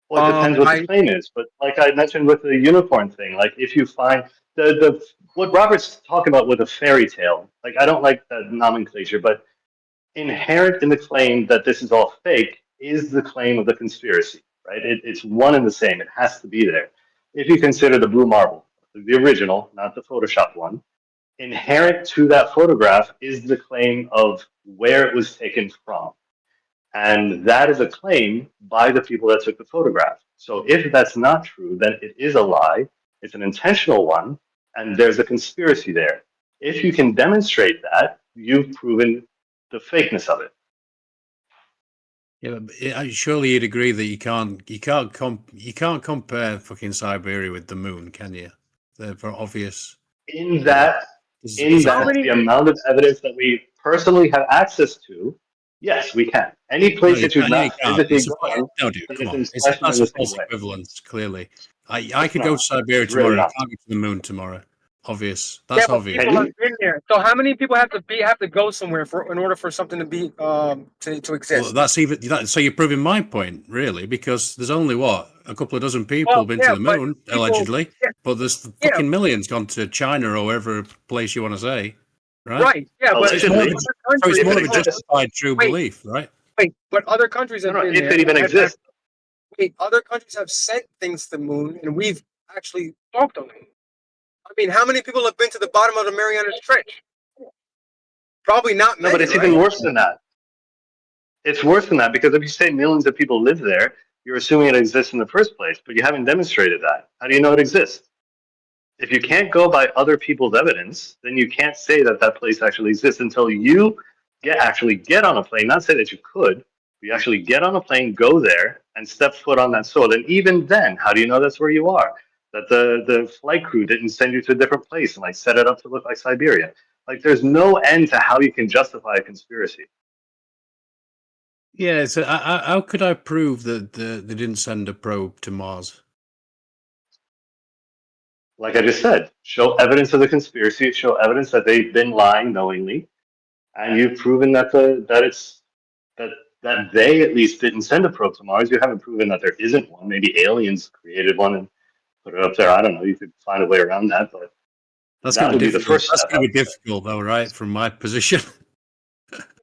Well, it depends what the claim is, but like I mentioned with the unicorn thing, like if you find the what Robert's talking about with a fairy tale, like I don't like that nomenclature, but inherent in the claim that this is all fake is the claim of the conspiracy, right? It's one and the same. It has to be there. If you consider the blue marble, the original, not the Photoshop one, inherent to that photograph is the claim of where it was taken from. And that is a claim by the people that took the photograph. So if that's not true, then it is a lie. It's an intentional one, and there's a conspiracy there. If you can demonstrate that, you've proven the fakeness of it. Yeah, but surely you'd agree that you can't compare fucking Siberia with the moon, can you? They're for obvious. In that, the amount of evidence that we personally have access to, yes, we can. Any place that you've not physically gone, no, dude, come on. it's That's in a the same false way. equivalence, clearly. I could not. go to Siberia It's really tomorrow. I not. can't go to the moon tomorrow. Obvious. Yeah, That's but obvious. people have been there. So how many people have to go somewhere in order for something to be to exist? Well, so you're proving my point, really, because there's only a couple of dozen people been to the moon, allegedly, but there's fucking millions gone to China or wherever place you want to say, right? Right. Yeah, but it's more of a justified true belief, right? Wait, but other countries have been if there. it even exists. Wait, other countries have sent things to the moon, and we've actually walked on the moon. I mean, how many people have been to the bottom of the Marianas Trench? Probably not many. No, but it's even worse than that. It's worse than that because if you say millions of people live there, you're assuming it exists in the first place, but you haven't demonstrated that. How do you know it exists? If you can't go by other people's evidence, then you can't say that that place actually exists until you actually get on a plane. Not say that you could. You actually get on a plane, go there, and step foot on that soil. And even then, how do you know that's where you are? That the flight crew didn't send you to a different place and like set it up to look like Siberia. Like there's no end to how you can justify a conspiracy. Yeah, so how could I prove that they didn't send a probe to Mars? Like I just said, show evidence of the conspiracy, show evidence that they've been lying knowingly, and you've proven that that they at least didn't send a probe to Mars. You haven't proven that there isn't one. Maybe aliens created one and put it up there. I don't know. You could find a way around that, but that would be the first That's step. going to be difficult, though, right? From my position.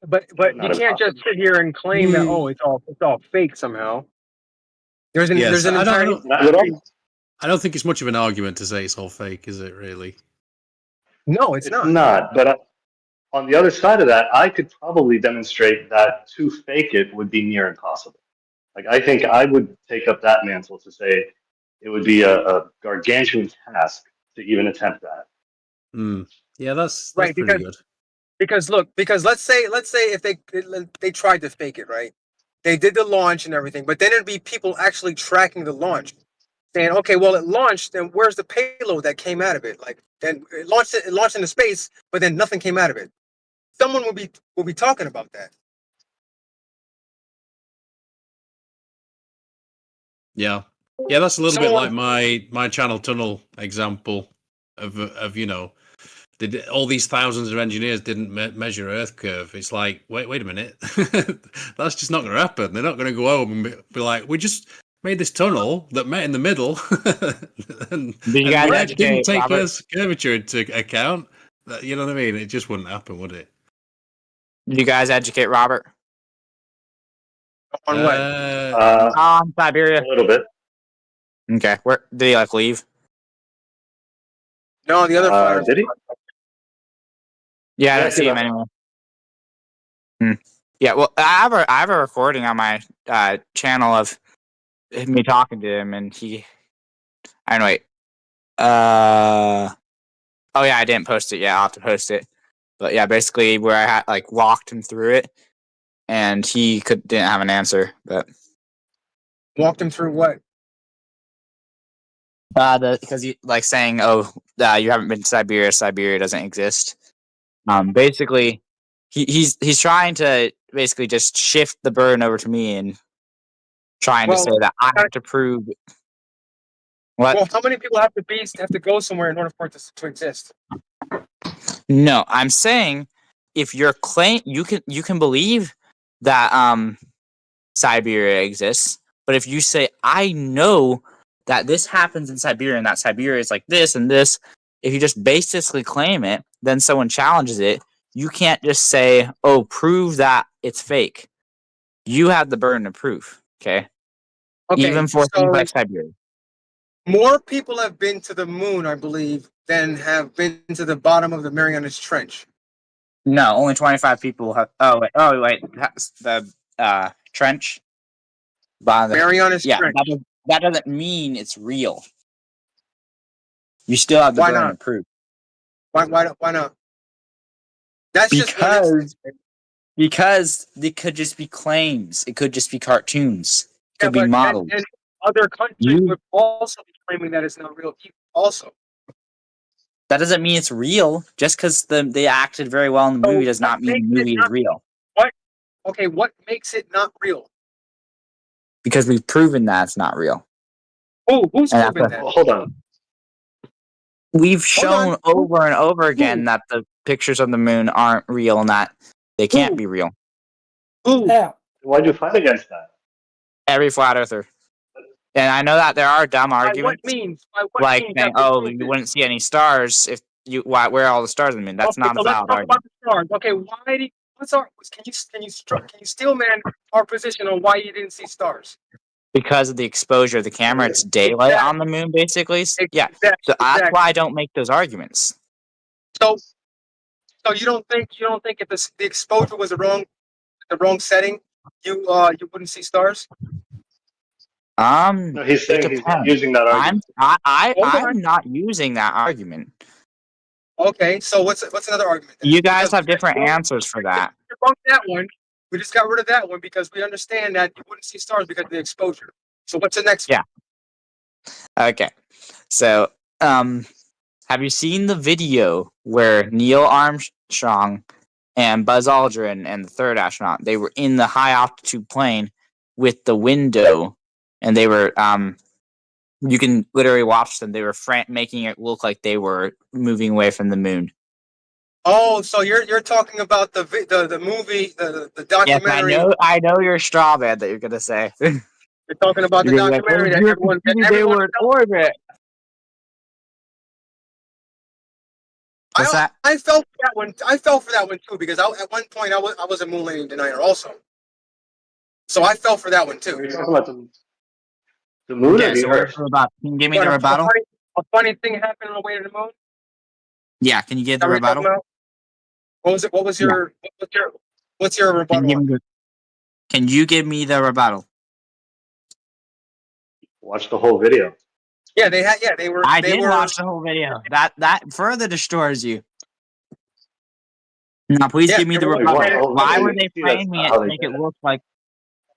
But you can't just sit here and claim that it's all fake somehow. There's an entire. I don't think it's much of an argument to say it's all fake, is it? Really? No, it's not. Not. But on the other side of that, I could probably demonstrate that to fake it would be near impossible. Like, I think I would take up that mantle to say it would be a gargantuan task to even attempt that. Yeah, that's right pretty good. Because look, because let's say if they tried to fake it, right? They did the launch and everything, but then it'd be people actually tracking the launch, saying, okay, well, it launched, then where's the payload that came out of it? Like, then it launched into space, but then nothing came out of it. Someone will be talking about that. Yeah, that's a little bit like my channel tunnel example of all these thousands of engineers didn't measure Earth curve. It's like, wait a minute, that's just not going to happen. They're not going to go home and be like, we just made this tunnel that met in the middle, and you guys didn't take Robert? Earth's curvature into account. You know what I mean? It just wouldn't happen, would it? Did you guys educate Robert? On what? On Siberia. A little bit. Okay. Where did he leave? No, the other flyers. Did he? Yeah, I didn't see him anymore. Yeah, well, I have a recording on my channel of me talking to him, and he. I don't know. Wait. Oh yeah, I didn't post it yet. I'll have to post it. But yeah, basically where I had walked him through it, and he didn't have an answer. But walked him through what? Because you saying, oh, you haven't been to Siberia. Siberia doesn't exist. Basically, he's trying to basically just shift the burden over to me and trying to say that I have to prove. What? Well, how many people have to go somewhere in order for it to exist? No, I'm saying if your claim you can believe that Siberia exists, but if you say I know that this happens in Siberia and that Siberia is like this and this, if you just basically claim it, then someone challenges it. You can't just say, "Oh, prove that it's fake." You have the burden of proof. Okay. Even for things like Siberia. More people have been to the moon, I believe, than have been to the bottom of the Marianas Trench. No, only 25 people have. Oh wait, the trench. Marianas Trench. That doesn't mean it's real. You still have the burden of proof. Why not? That's because it could just be claims. It could just be cartoons. It could be models. And other countries would also be claiming that it's not real. Also, that doesn't mean it's real. Just because they acted very well in the movie does not mean the movie is real. What? Okay, what makes it not real? Because we've proven that it's not real. Who's proven that? Hold on. We've shown over and over again that the pictures of the moon aren't real and that they can't be real. Why'd you fight against that? Every flat earther. And I know that there are dumb arguments. Saying, you wouldn't see any stars if where are all the stars in the moon? That's not a valid argument. Okay, can you steel man our position on why you didn't see stars? Because of the exposure of the camera, it's daylight on the moon, basically. Yeah, so that's why I don't make those arguments. So you don't think if the exposure was the wrong setting, you wouldn't see stars? No, he's saying he's not using that argument. I'm not using that argument. Okay, so what's another argument? You guys have different answers for that. We debunked that one. We just got rid of that one because we understand that you wouldn't see stars because of the exposure. So what's the next one? Yeah. Okay. So, have you seen the video where Neil Armstrong and Buzz Aldrin and the third astronaut, they were in the high altitude plane with the window, and they were you can literally watch them. They were making it look like they were moving away from the moon. Oh, so you're talking about the movie, the documentary? Yes, I know you're a straw man that you're gonna say. You're talking about the documentary that everyone were in orbit. What's that? I fell for that one. I fell for that one too because at one point I was a moon landing denier also. So I fell for that one too. You're talking about the moon or the Earth? Can you give me the rebuttal? A funny thing happened on the way to the moon. Yeah, can you give the rebuttal? What was it? What's your rebuttal? Can you give me the rebuttal? Watch the whole video. Yeah, they had. Yeah, they were. I they did were, watch the whole video. That further destroys you. Now, please give me they the were- rebuttal. Why were You they can see that's framing not it how to they make did it it. look like?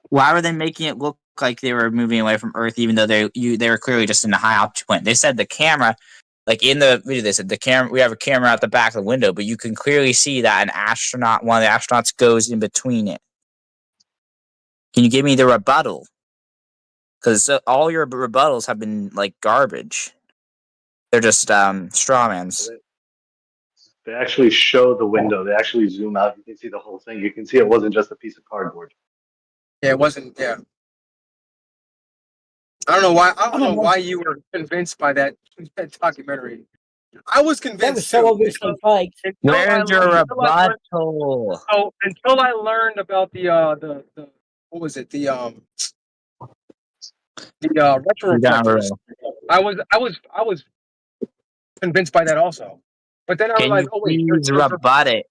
Why were they making it look like they were moving away from Earth, even though they were clearly just in a high altitude point? They said the camera, like in the video, they said the camera. We have a camera at the back of the window, but you can clearly see that one of the astronauts, goes in between it. Can you give me the rebuttal? Because all your rebuttals have been like garbage. They're just strawmans. They actually show the window. They actually zoom out. You can see the whole thing. You can see it wasn't just a piece of cardboard. Yeah, it wasn't. Yeah. I don't know why. I don't know why you were convinced by that documentary. I was convinced. That was so obviously fake. Where's your rebuttal? Until I learned about the what was it retroreflectors. I was convinced by that also, but then I Can realized, you oh wait, please rebut it?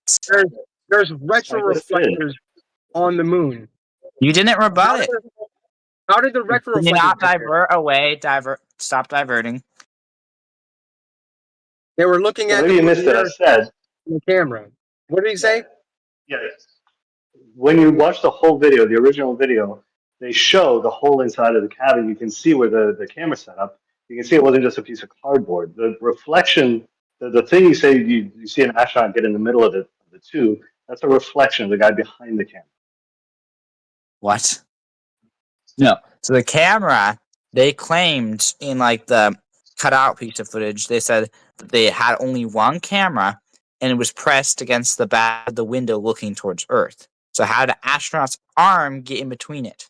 there's retroreflectors on the moon. You didn't rebut it. How did the Can retroreflectors you not get there? divert away? Stop diverting. They were looking at Maybe you missed it. I said the camera. What did he say? Yeah. When you watch the whole video, the original video, they show the whole inside of the cabin. You can see where the camera set up. You can see it wasn't just a piece of cardboard. The reflection, the thing you say you see an astronaut get in the middle of the two, that's a reflection of the guy behind the camera. What? No. So the camera, they claimed in like the cutout piece of footage, they said that they had only one camera and it was pressed against the back of the window looking towards Earth. So how did the astronaut's arm get in between it?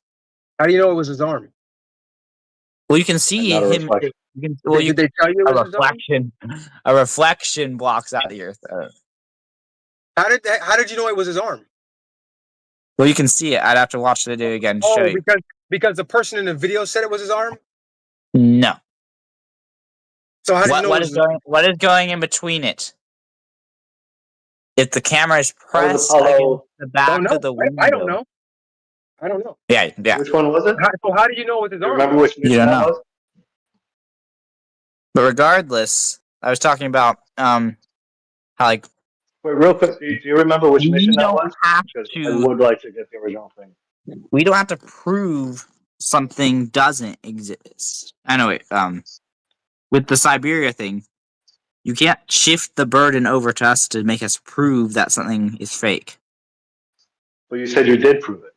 How do you know it was his arm? Well, you can see not a him. reflection. Did they tell you it was his arm? A reflection blocks out the Earth. How did you know it was his arm? Well, you can see it. I'd have to watch the video again to show you. because the person in the video said it was his arm. No. So how did you know what is going in between it? If the camera is pressed against the back of the window. I don't know. I don't know. Yeah. Which one was it? So how do you know it was his arm? Remember which mission don't that know. was? But regardless, I was talking about how like. Wait, real quick, do you remember which mission that was? Have Because to, I would like to get the original thing. We don't have to prove something doesn't exist. I know it. With the Siberia thing, you can't shift the burden over to us to make us prove that something is fake. But you said you did prove it,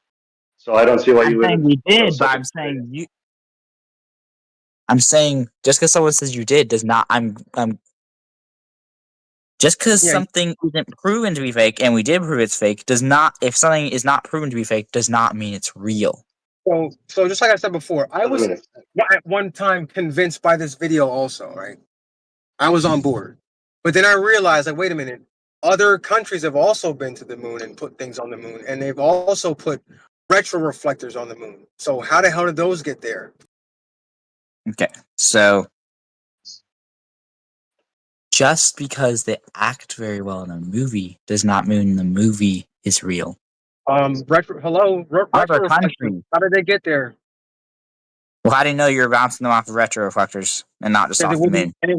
so I don't see why you would. We did, but I'm saying you. I'm saying just because someone says you did does not. I'm. Just because something isn't proven to be fake and we did prove it's fake does not. If something is not proven to be fake, does not mean it's real. So just like I said before, I was at one time convinced by this video also, right? I was on board. But then I realized, like, wait a minute, other countries have also been to the moon and put things on the moon, and they've also put retroreflectors on the moon. So how the hell did those get there? Okay, so just because they act very well in a movie does not mean the movie is real. Retroreflectors. How did they get there? Well, how do you know you're bouncing them off of retroreflectors and not just off the moon? And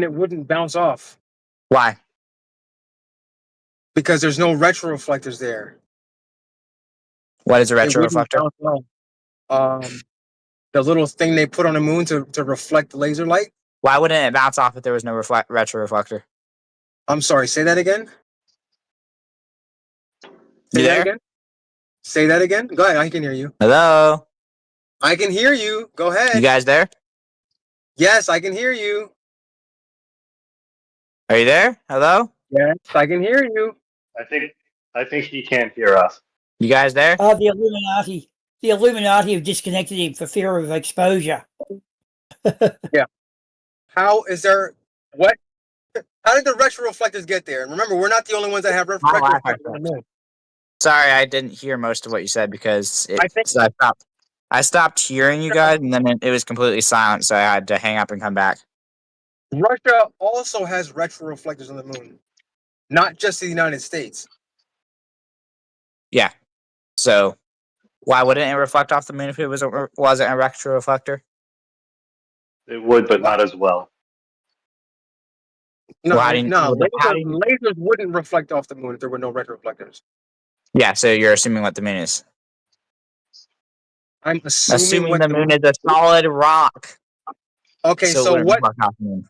it wouldn't bounce off. Why? Because there's no retroreflectors there. What is a retroreflector? The little thing they put on the moon to reflect laser light. Why wouldn't it bounce off if there was no retroreflector? I'm sorry, say that again. You there? Say that again. Go ahead, I can hear you. Hello? I can hear you. Go ahead. You guys there? Yes, I can hear you. Are you there? Hello? Yes, I can hear you. I think he can't hear us. You guys there? The Illuminati. The Illuminati have disconnected him for fear of exposure. Yeah. How is there what? How did the retroreflectors get there? And remember, we're not the only ones that have retroreflectors. Sorry, I didn't hear most of what you said because I stopped hearing you guys, and then it was completely silent, so I had to hang up and come back. Russia also has retroreflectors on the moon, not just the United States. Yeah. So why wouldn't it reflect off the moon if it wasn't a retroreflector? It would, but not as well. No, Well, lasers wouldn't reflect off the moon if there were no retroreflectors. Yeah, so you're assuming what the moon is. I'm assuming what the moon is a solid rock. Okay, so it wouldn't what? reflect off the moon.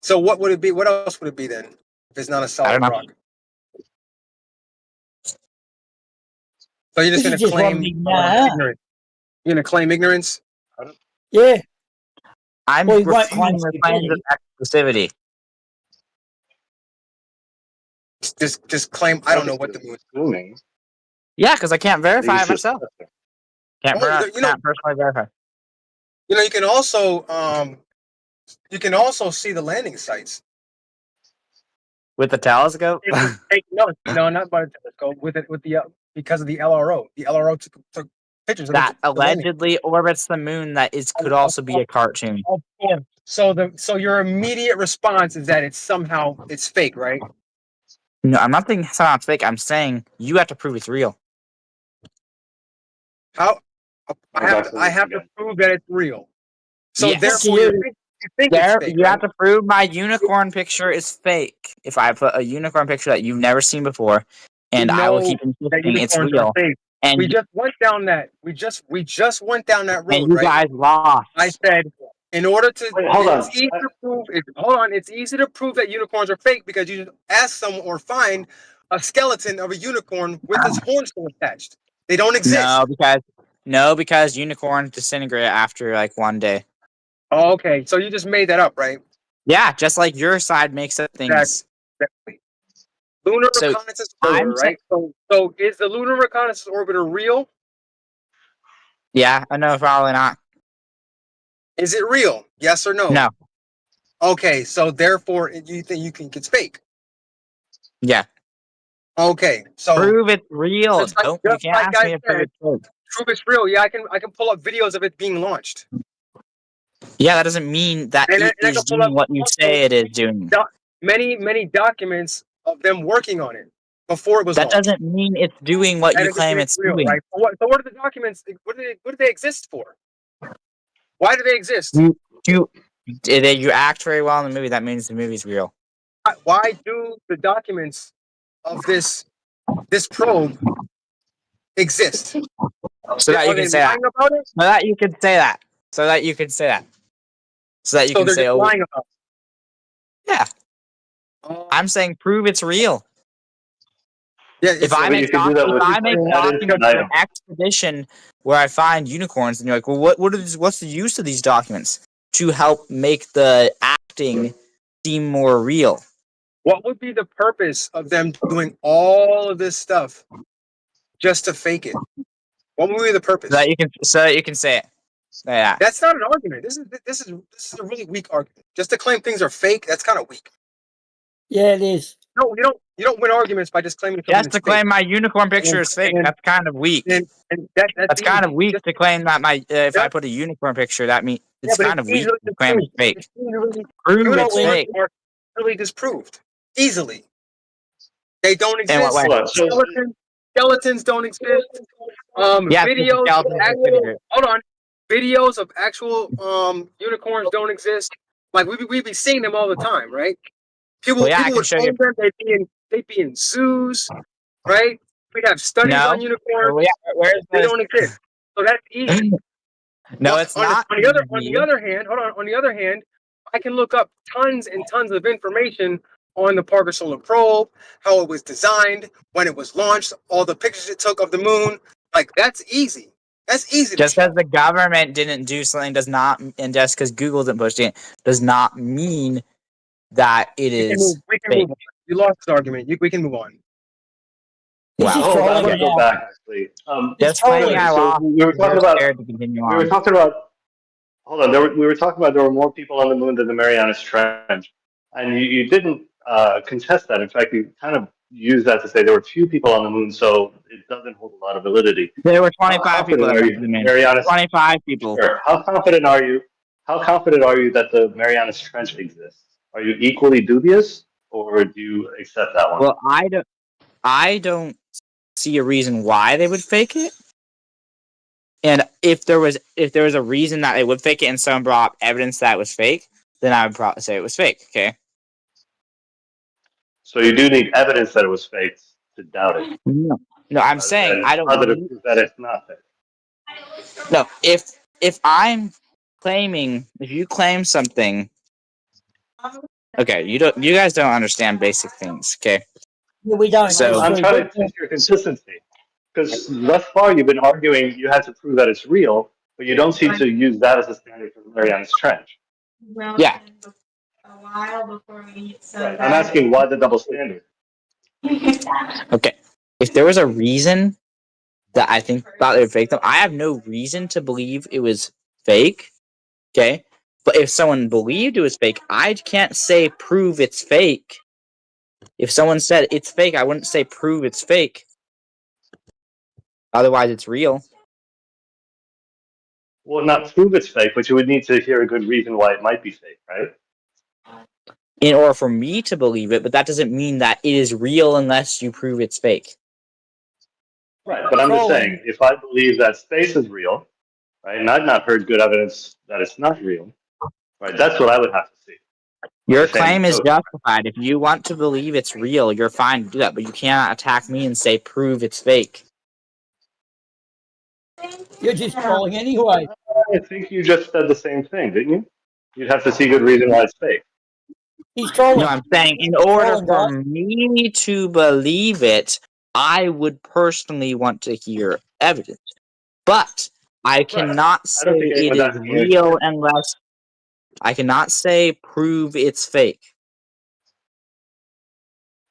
So what would it be? What else would it be then? If it's not a solid rock. So you're just This gonna is just claim one big nah. ignorance. You're gonna claim ignorance? Yeah. I'm Well, you won't claiming claim the claims of exclusivity. Just claim I don't know what the moon is. Assuming. Yeah, because I can't verify it myself. Can't personally verify. You know, you can also see the landing sites with the telescope. No, not by the telescope. With the because of the LRO. The LRO took pictures of that the landing. allegedly orbits the moon. That could also be a cartoon. So your immediate response is that it's fake, right? No, I'm not saying it's not fake. I'm saying you have to prove it's real. How? I have to prove that it's real. So yes. therefore, you think it's fake, you right? have to prove my unicorn picture is fake. If I put a unicorn picture that you've never seen before, and I will keep insisting it's real. And we just went down that. We just went down that road. And you right? guys lost. I said, in order to It's easy to prove. It's easy to prove that unicorns are fake because you just ask someone or find a skeleton of a unicorn with its horns still attached. They don't exist. Because unicorns disintegrate after like one day. Oh, okay, so you just made that up, right? Yeah, just like your side makes up things. Exactly. Lunar reconnaissance orbiter, right? So is the lunar reconnaissance orbiter real? Yeah, I know, probably not. Is it real? Yes or no? No. Okay, so therefore you think it's fake? Yeah. Okay, so prove it's real. You can't ask me to prove it's fake. Prove it's real. Yeah, I can pull up videos of it being launched. Yeah, that doesn't mean that it is doing what you say it is doing. Many documents of them working on it before it was launched. That doesn't mean it's doing what you claim it's real, doing. Right? So what are the documents? What do they exist for? Why do they exist? You act very well in the movie. That means the movie's real. Why do the documents of this probe exist? So that you can say that. About it? So that you can say that. So that you can say that. So that you can say, lying about it. Yeah. I'm saying prove it's real. Yeah, if I make documents for an expedition where I find unicorns, and you're like, well, what's the use of these documents? To help make the acting seem more real. What would be the purpose of them doing all of this stuff just to fake it? What would be the purpose? So that you can say it. Yeah. That's not an argument. This is a really weak argument. Just to claim things are fake, that's kind of weak. Yeah, it is. No, you don't win arguments by just claiming. Just to claim my unicorn picture is fake. That's kind of weak. That's kind of weak to claim that if I put a unicorn picture, that means it's kind of weak to claim it's fake. Prove it's fake. Are really disproved easily. They don't exist. Skeletons don't exist. Videos. Hold on. Videos of actual unicorns don't exist. Like we be seeing them all the time, right? People would own them. They'd be in zoos, right? We'd have studies on unicorns. They don't exist. So that's easy. No, it's not. On the other hand, hold on. On the other hand, I can look up tons and tons of information on the Parker Solar Probe, how it was designed, when it was launched, all the pictures it took of the moon. Like that's easy. That's easy. Just because the government didn't do something does not, and just because Google didn't push it, does not mean that it is. We can move on. You lost this argument. We can move on. Wow. I'm gonna go back actually. We were talking about. Hold on. We were talking about there were more people on the moon than the Marianas Trench, and you didn't contest that. In fact, you kind of used that to say there were few people on the moon, so it doesn't hold a lot of validity. There were 25 people that went to the moon. 25 people. Sure. How confident are you? How confident are you that the Marianas Trench exists? Are you equally dubious, or do you accept that one? Well, I don't see a reason why they would fake it. And if there was a reason that they would fake it and someone brought up evidence that it was fake, then I would probably say it was fake. Okay. So you do need evidence that it was fake to doubt it. No, I'm saying I don't. Positive proof that it's not fake. No, if I'm claiming, if you claim something, okay, you guys don't understand basic things. Okay. Yeah, we don't. So I'm trying to test your consistency. Because thus far you've been arguing you had to prove that it's real, but you don't seem to use that as a standard for Mariana's Trench. Yeah. Right. I'm asking why the double standard? Okay. If there was a reason that I thought they were fake, I have no reason to believe it was fake. Okay. But if someone believed it was fake, I can't say prove it's fake. If someone said it's fake, I wouldn't say prove it's fake. Otherwise, it's real. Well, not prove it's fake, but you would need to hear a good reason why it might be fake, right? In order for me to believe it, but that doesn't mean that it is real unless you prove it's fake. Right, but I'm just saying, if I believe that space is real, right, and I've not heard good evidence that it's not real, right, that's what I would have to see. Your claim is justified. If you want to believe it's real, you're fine to do that, but you cannot attack me and say prove it's fake. You're just trolling anyway. I think you just said the same thing, didn't you? You'd have to see good reason why it's fake. He's trolling. No, I'm saying in order for me to believe it, I would personally want to hear evidence. But I cannot say it is real unless I cannot say prove it's fake.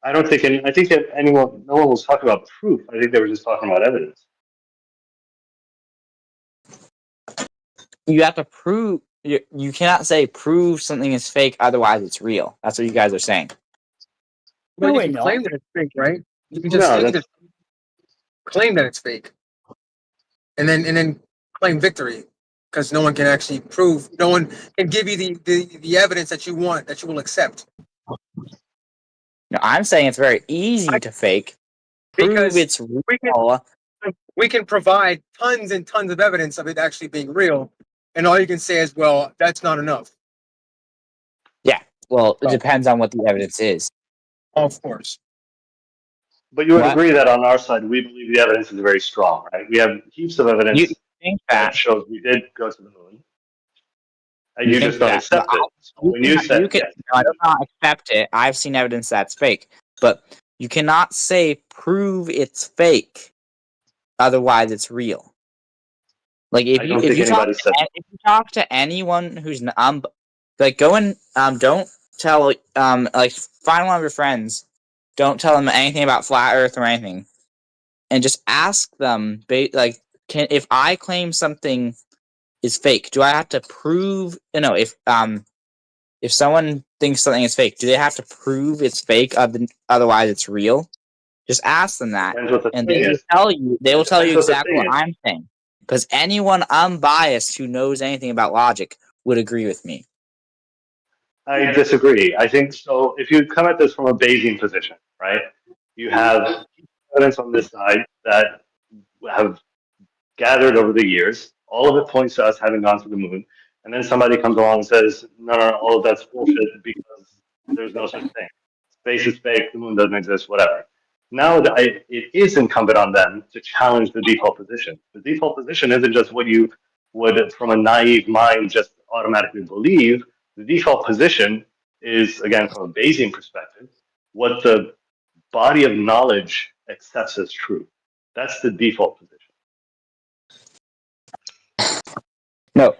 I don't think I think that no one was talking about proof. I think they were just talking about evidence. You have to prove. You cannot say prove something is fake, otherwise it's real. That's what you guys are saying. Well, you can claim that it's fake, right? You can just claim that it's fake, and then claim victory, because no one can actually prove. No one can give you the evidence that you want, that you will accept. No, I'm saying it's very easy to fake. Prove it's real. We can provide tons and tons of evidence of it actually being real, and all you can say is, well, that's not enough. Yeah, well, it depends on what the evidence is. Of course. But you would agree that on our side, we believe the evidence is very strong, right? We have heaps of evidence that shows we did go to the moon. And you just don't accept it. When you said yes. I do not accept it. I've seen evidence that's fake. But you cannot say prove it's fake. Otherwise, it's real. Like if you talk to anyone who's like go and don't tell like find one of your friends, don't tell them anything about flat Earth or anything, and just ask them like if I claim something is fake, do I have to prove? If someone thinks something is fake, do they have to prove it's fake? Otherwise, it's real. Just ask them that, and they will tell you. They will tell you exactly what I'm saying. Because anyone unbiased who knows anything about logic would agree with me. I disagree. I think so. If you come at this from a Bayesian position, right? You have evidence on this side that have gathered over the years. All of it points to us having gone to the moon. And then somebody comes along and says, no, all of that's bullshit because there's no such thing. Space is fake, the moon doesn't exist, whatever. Now it is incumbent on them to challenge the default position. The default position isn't just what you would, from a naive mind, just automatically believe. The default position is, again, from a Bayesian perspective, what the body of knowledge accepts as true. That's the default position. No,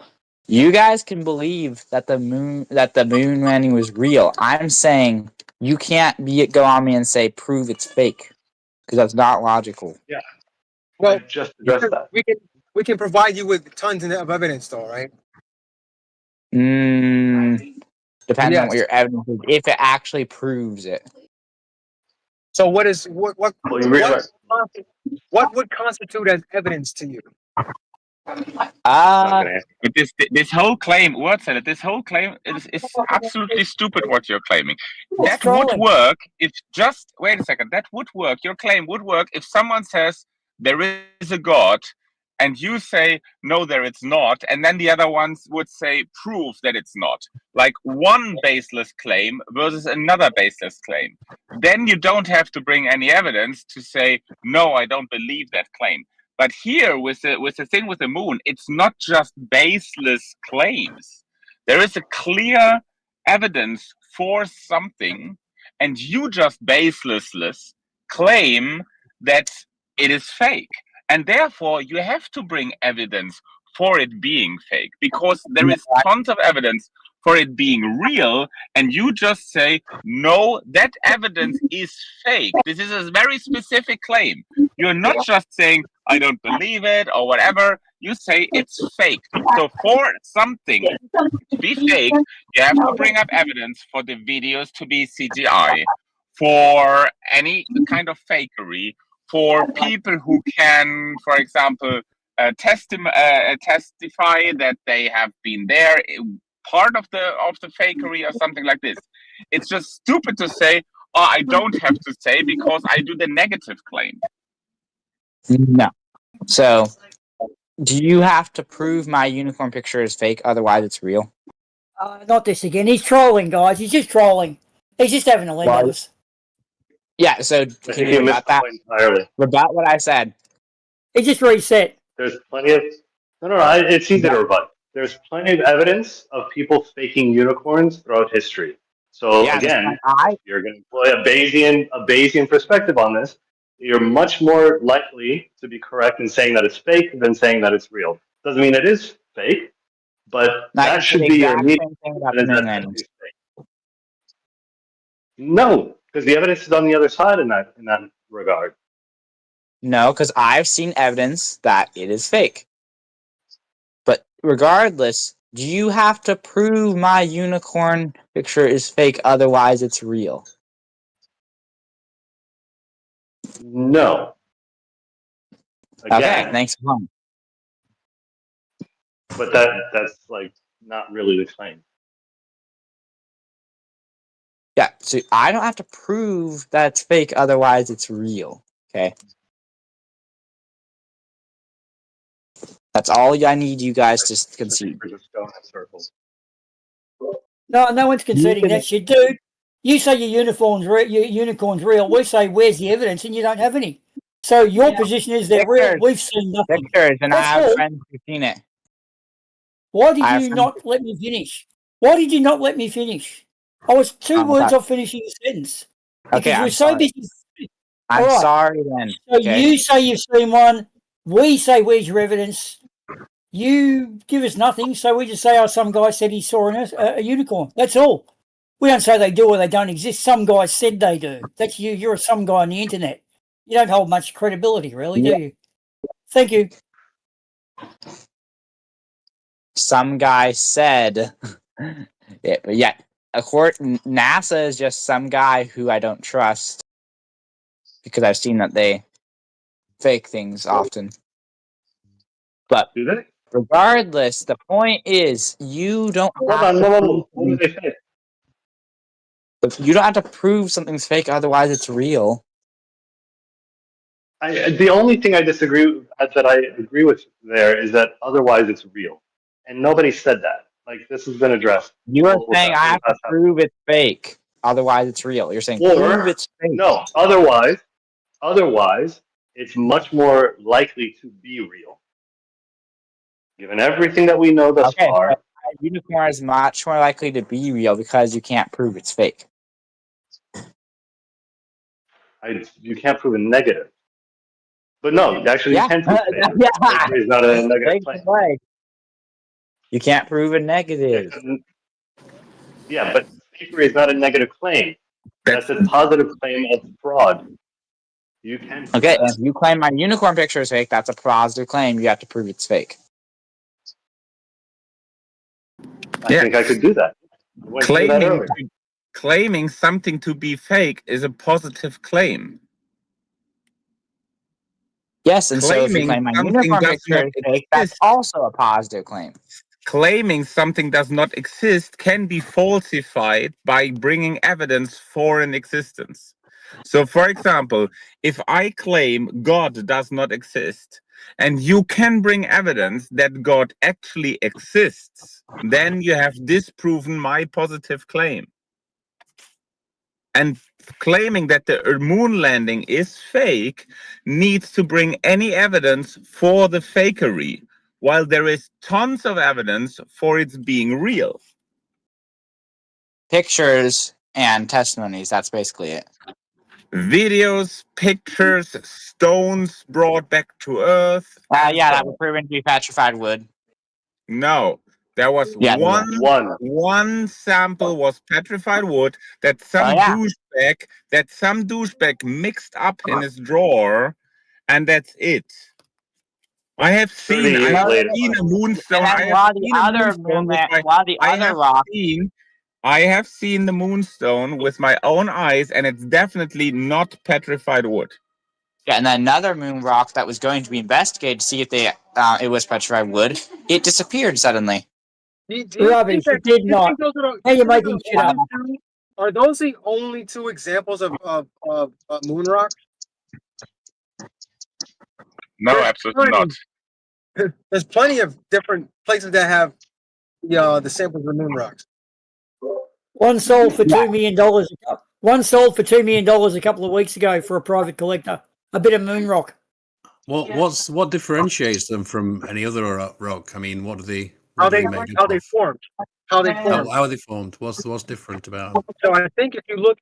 you guys can believe that the moon landing was real. I'm saying you can't go on me and say prove it's fake because that's not logical. Yeah. Well, just address that. We can provide you with tons of evidence, though, right? Depends on what your evidence is. If it actually proves it. So what would constitute as evidence to you? But this whole claim, Word said it, this whole claim is absolutely stupid what you're claiming. That would work if just, wait a second, that would work, your claim would work if someone says there is a God and you say, no, there it's not, and then the other ones would say, prove that it's not. Like one baseless claim versus another baseless claim. Then you don't have to bring any evidence to say, no, I don't believe that claim. But here, with the thing with the moon, it's not just baseless claims. There is a clear evidence for something, and you just baseless claim that it is fake. And therefore, you have to bring evidence for it being fake, because there is tons of evidence for it being real, and you just say, no, that evidence is fake. This is a very specific claim. You're not just saying, I don't believe it, or whatever. You say it's fake. So for something to be fake, you have to bring up evidence for the videos to be CGI, for any kind of fakery, for people who can, for example, testify that they have been there, part of the fakery or something like this. It's just stupid to say, oh, I don't have to say because I do the negative claim. No. So, do you have to prove my unicorn picture is fake? Otherwise, it's real. Not this again. He's trolling, guys. He's just trolling. He's just having a lend at us. Yeah. So can you rebut that? Entirely. Rebut what I said. He just reset. There's plenty of it's easy to rebut. There's plenty of evidence of people faking unicorns throughout history. So again, if you're going to employ a Bayesian perspective on this, you're much more likely to be correct in saying that it's fake than saying that it's real. Doesn't mean it is fake, but that should be your immediate evidence that it's fake. No, because the evidence is on the other side in that regard. No, because I've seen evidence that it is fake. But regardless, do you have to prove my unicorn picture is fake? Otherwise, it's real. No. Again, okay, thanks for coming. But that's like not really the claim. Yeah, so I don't have to prove that it's fake, otherwise it's real. Okay. That's all I need you guys to concede. No one's conceding that shit, dude. You say your unicorn's real. We say, where's the evidence? And you don't have any. So your position is they're real. We've seen nothing. Pictures, and I have friends who've seen it. Why did you not let me finish? Why did you not let me finish? I was two words off finishing the sentence. Because okay, we're so busy. I'm sorry then. So you say you've seen one. We say, where's your evidence? You give us nothing. So we just say, oh, some guy said he saw a unicorn. That's all. We don't say they do or they don't exist. Some guy said they do. That's you. You're some guy on the internet. You don't hold much credibility, really, do you? Thank you. Some guy said, but yeah, NASA is just some guy who I don't trust because I've seen that they fake things often. But do they? Regardless, the point is you don't have to what do they say? You don't have to prove something's fake, otherwise it's real. The only thing I disagree that I agree with there is that otherwise it's real, and nobody said that. Like this has been addressed. You are saying I have to prove it's fake, otherwise it's real. You're saying prove it's fake. No, otherwise it's much more likely to be real, given everything that we know thus far. But a unicorn is much more likely to be real because you can't prove it's fake. You can't prove a negative. But no, actually, you can prove it. Fakery is not a negative claim. You can't prove a negative. Yeah, but fakery is not a negative claim. That's a positive claim of fraud. You can. Okay, if you claim my unicorn picture is fake, that's a positive claim. You have to prove it's fake. I think I could do that. Claiming something to be fake is a positive claim. Yes, and so if you claim my unicorn picture is fake, that's also a positive claim. Claiming something does not exist can be falsified by bringing evidence for an existence. So, for example, if I claim God does not exist, and you can bring evidence that God actually exists, then you have disproven my positive claim. And claiming that the moon landing is fake needs to bring any evidence for the fakery, while there is tons of evidence for its being real. Pictures and testimonies. That's basically it. Videos, pictures, stones brought back to Earth. Yeah, that was proven to be petrified wood. No, there was one sample was petrified wood that some douchebag mixed up in his drawer, and that's it. I have seen a moonstone. I have seen the moonstone with my own eyes, and it's definitely not petrified wood. Yeah, and then another moon rock that was going to be investigated to see if it was petrified wood, it disappeared suddenly. Rubbish, it did not. Hey, you're making shit up. Are those the only two examples of moon rocks? No, absolutely not. There's plenty of different places that have the samples of moon rocks. One sold for $2 million. One sold for $2 million a couple of weeks ago for a private collector. A bit of moon rock. What differentiates them from any other rock? I mean, what are they? How they formed? How are they formed? What's different about them? So I think if you look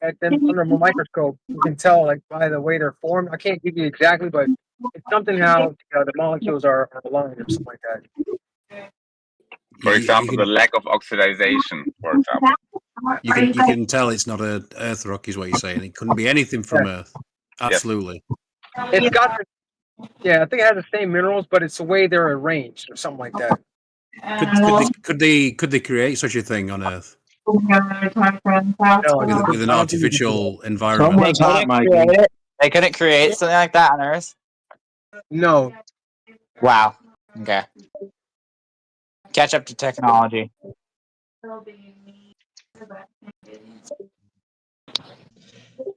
at them under a microscope, you can tell like by the way they're formed. I can't give you exactly, but it's something how the molecules are aligned or something like that. For example, the lack of oxidization, for example. You can tell it's not an Earth rock, is what you're saying. It couldn't be anything from Earth. Absolutely. It's got, I think it has the same minerals, but it's the way they're arranged or something like that. Could they create such a thing on Earth with an artificial environment? They couldn't create something like that on Earth? No. Wow. Okay. Catch up to technology.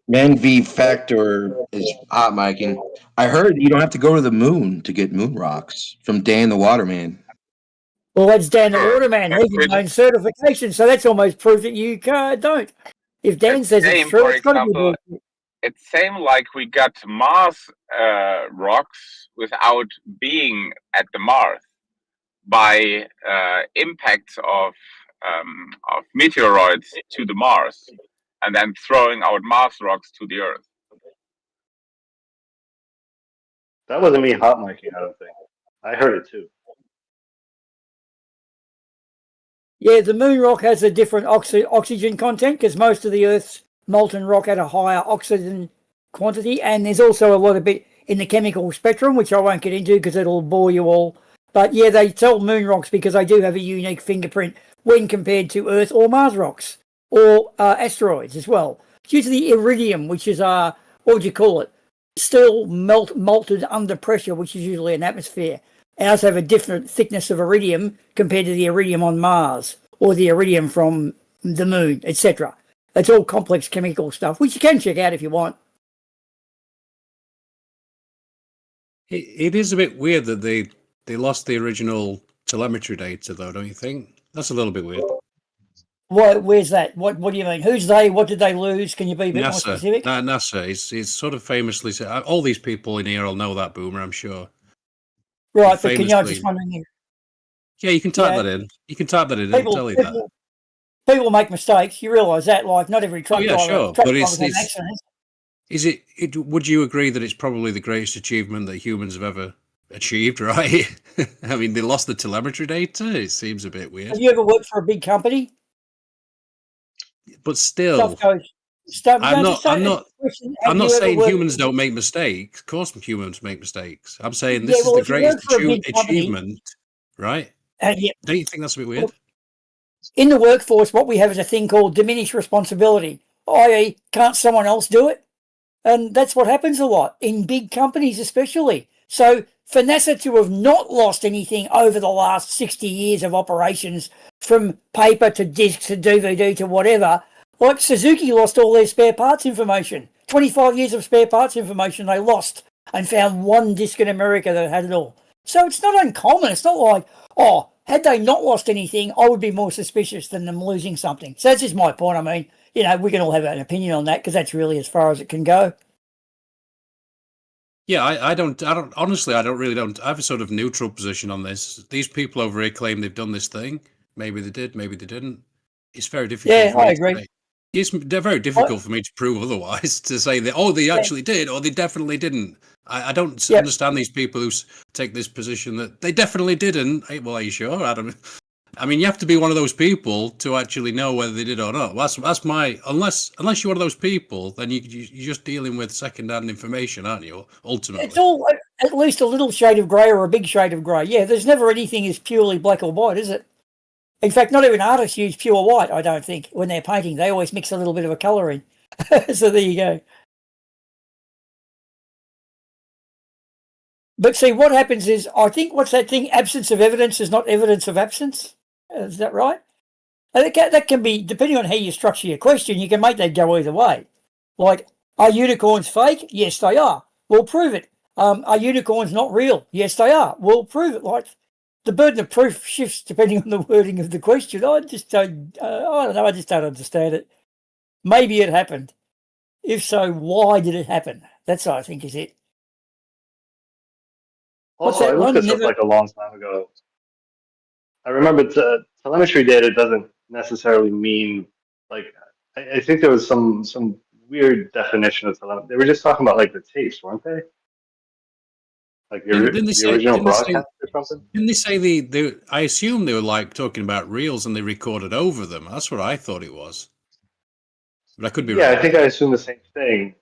Man V Factor is hot micing. I heard you don't have to go to the moon to get moon rocks from Dan the Waterman. Well, that's Dan the Waterman. He's his own certification, so that's almost proof that you don't. If Dan says it's true, it's got to be. It's same like we got Mars rocks without being at the Mars by impacts of meteoroids to the Mars, and then throwing out Mars rocks to the Earth. That wasn't me hot micing, I don't think. I heard it too. Yeah, the moon rock has a different oxygen content because most of the Earth's molten rock had a higher oxygen quantity, and there's also a lot of bit in the chemical spectrum, which I won't get into because it'll bore you all. But yeah, they sell moon rocks because they do have a unique fingerprint when compared to Earth or Mars rocks or asteroids as well. Due to the iridium, which is what would you call it? Still melted under pressure, which is usually an atmosphere. Ours have a different thickness of iridium compared to the iridium on Mars or the iridium from the moon, etc. It's all complex chemical stuff, which you can check out if you want. It is a bit weird that they lost the original telemetry data, though, don't you think? That's a little bit weird. Where's that? What do you mean? Who's they? What did they lose? Can you be a bit more specific? NASA. It's sort of famously said. All these people in here will know that, Boomer, I'm sure. Right, but can you just wondering here? Yeah, you can type that in. You can type that in. It'll tell you that. People make mistakes. You realise that, like not every truck driver. Sure. Truck But driver's an accident. is it? Would you agree that it's probably the greatest achievement that humans have ever achieved? Right? I mean, they lost the telemetry data. It seems a bit weird. Have you ever worked for a big company? But still, I'm not saying humans don't make mistakes. Of course, humans make mistakes. I'm saying this is the greatest achievement, right? Don't you think that's a bit weird? In the workforce, what we have is a thing called diminished responsibility, i.e., can't someone else do it? And that's what happens a lot in big companies, especially. So for NASA to have not lost anything over the last 60 years of operations, from paper to disc to DVD to whatever, like Suzuki lost all their spare parts information. 25 years of spare parts information they lost and found one disc in America that had it all. So it's not uncommon. It's not like, oh, had they not lost anything, I would be more suspicious than them losing something. So that's just my point. I mean, you know, we can all have an opinion on that because that's really as far as it can go. Yeah, I don't honestly, I have a sort of neutral position on this. These people over here claim they've done this thing. Maybe they did, maybe they didn't. It's very difficult. Yeah, for me I to agree. say. It's very difficult for me to prove otherwise, to say that, oh, they actually did, or they definitely didn't. I don't understand these people who take this position that they definitely didn't. Well, are you sure? I mean, you have to be one of those people to actually know whether they did or not. That's my unless you're one of those people, then you're just dealing with second-hand information, aren't you? Ultimately, it's all at least a little shade of grey or a big shade of grey. Yeah, there's never anything is purely black or white, is it? In fact, not even artists use pure white. I don't think when they're painting, they always mix a little bit of a colour in. So there you go. But see, what happens is, I think, what's that thing? Absence of evidence is not evidence of absence. Is that right? And that can be, depending on how you structure your question, you can make that go either way. Like, are unicorns fake? Yes, they are. We'll prove it. Are unicorns not real? Yes, they are. We'll prove it. Like, the burden of proof shifts depending on the wording of the question. I just don't, I don't know. I just don't understand it. Maybe it happened. If so, why did it happen? That's, I think, is it. Also, I looked this up like a long time ago. I remember telemetry data doesn't necessarily mean, like, I think there was some weird definition of telemetry. They were just talking about like the tapes, weren't they? Like the original broadcast or something? Didn't they say they? I assume they were like talking about reels and they recorded over them. That's what I thought it was. But I could be wrong. Yeah, I think I assumed the same thing.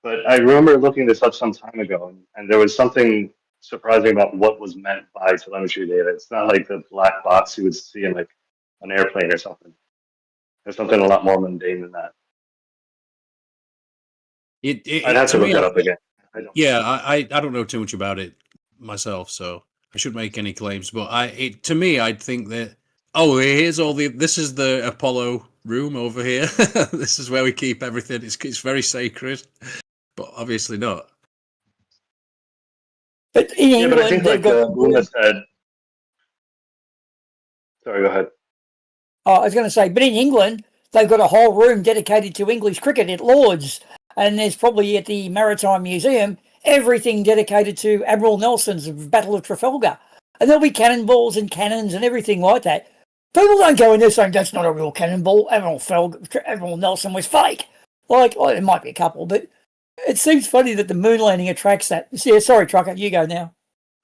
But I remember looking this up some time ago, and there was something surprising about what was meant by telemetry data. It's not like the black box you would see in like an airplane or something. There's something a lot more mundane than that. I'd have to look that up again. I don't know too much about it myself, so I shouldn't make any claims. But to me, I'd think that, oh, here's this is the Apollo room over here. This is where we keep everything. It's very sacred, but obviously not. But in England, but I think like Uma said. Sorry, go ahead. I was going to say, but in England, they've got a whole room dedicated to English cricket at Lord's, and there's probably at the Maritime Museum everything dedicated to Admiral Nelson's Battle of Trafalgar, and there'll be cannonballs and cannons and everything like that. People don't go in there saying that's not a real cannonball. Admiral Nelson was fake. Like, well, there might be a couple, but it seems funny that the moon landing attracts that. Yeah, sorry, Trucker, you go now.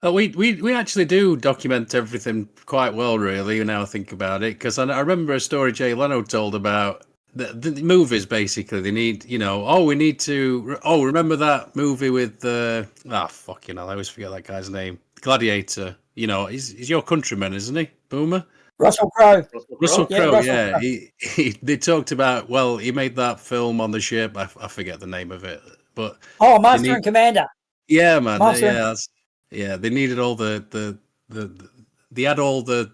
We actually do document everything quite well, really, now I think about it, because I remember a story Jay Leno told about the movies, basically. They need, we need to, remember that movie with, fucking hell, I always forget that guy's name. Gladiator, he's your countryman, isn't he, Boomer? Russell Crowe. Russell Crowe, yeah. They talked about, he made that film on the ship, I forget the name of it, but... Oh, Master and Commander. Yeah, man, they needed all they had all the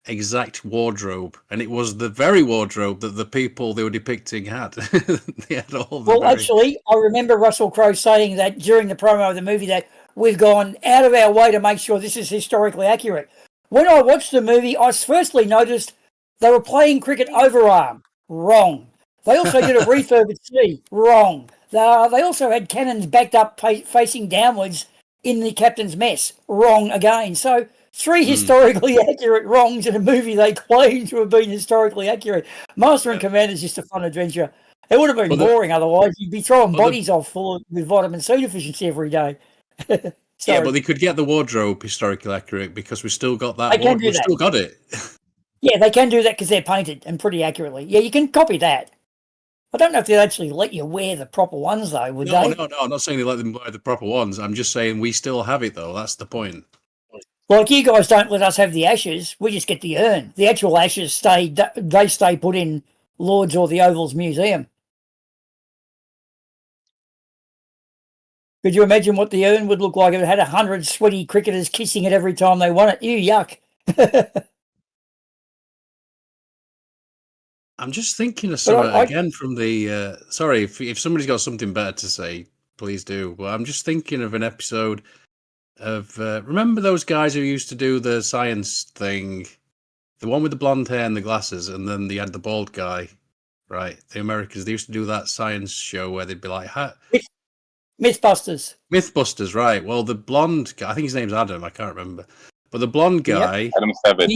exact wardrobe, and it was the very wardrobe that the people they were depicting had. They had all the actually, I remember Russell Crowe saying that during the promo of the movie that we've gone out of our way to make sure this is historically accurate. When I watched the movie, I firstly noticed they were playing cricket overarm. Wrong. They also did a refurb at sea. Wrong. They also had cannons backed up facing downwards in the captain's mess. Wrong again. So 3 historically accurate wrongs in a movie they claim to have been historically accurate. Master and Commander is just a fun adventure. It would have been boring otherwise. You'd be throwing bodies off full with vitamin C deficiency every day. Yeah, but they could get the wardrobe historically accurate because we still got that. We still got it. Yeah, they can do that because they're painted and pretty accurately. Yeah, you can copy that. I don't know if they'd actually let you wear the proper ones, though, would they? No, I'm not saying they let them wear the proper ones. I'm just saying we still have it, though. That's the point. Like, you guys don't let us have the ashes. We just get the urn. The actual ashes stay put in Lord's or the Oval's museum. Could you imagine what the urn would look like if it had 100 sweaty cricketers kissing it every time they won it? Ew, yuck. I'm just thinking of something again from the... sorry, if somebody's got something better to say, please do. Well, I'm just thinking of an episode of remember those guys who used to do the science thing, the one with the blonde hair and the glasses, and then they had the bald guy, right? The Americans, they used to do that science show where they'd be like, Mythbusters. Mythbusters, right? Well, the blonde guy, I think his name's Adam, I can't remember, but the blonde guy, Adam Savage.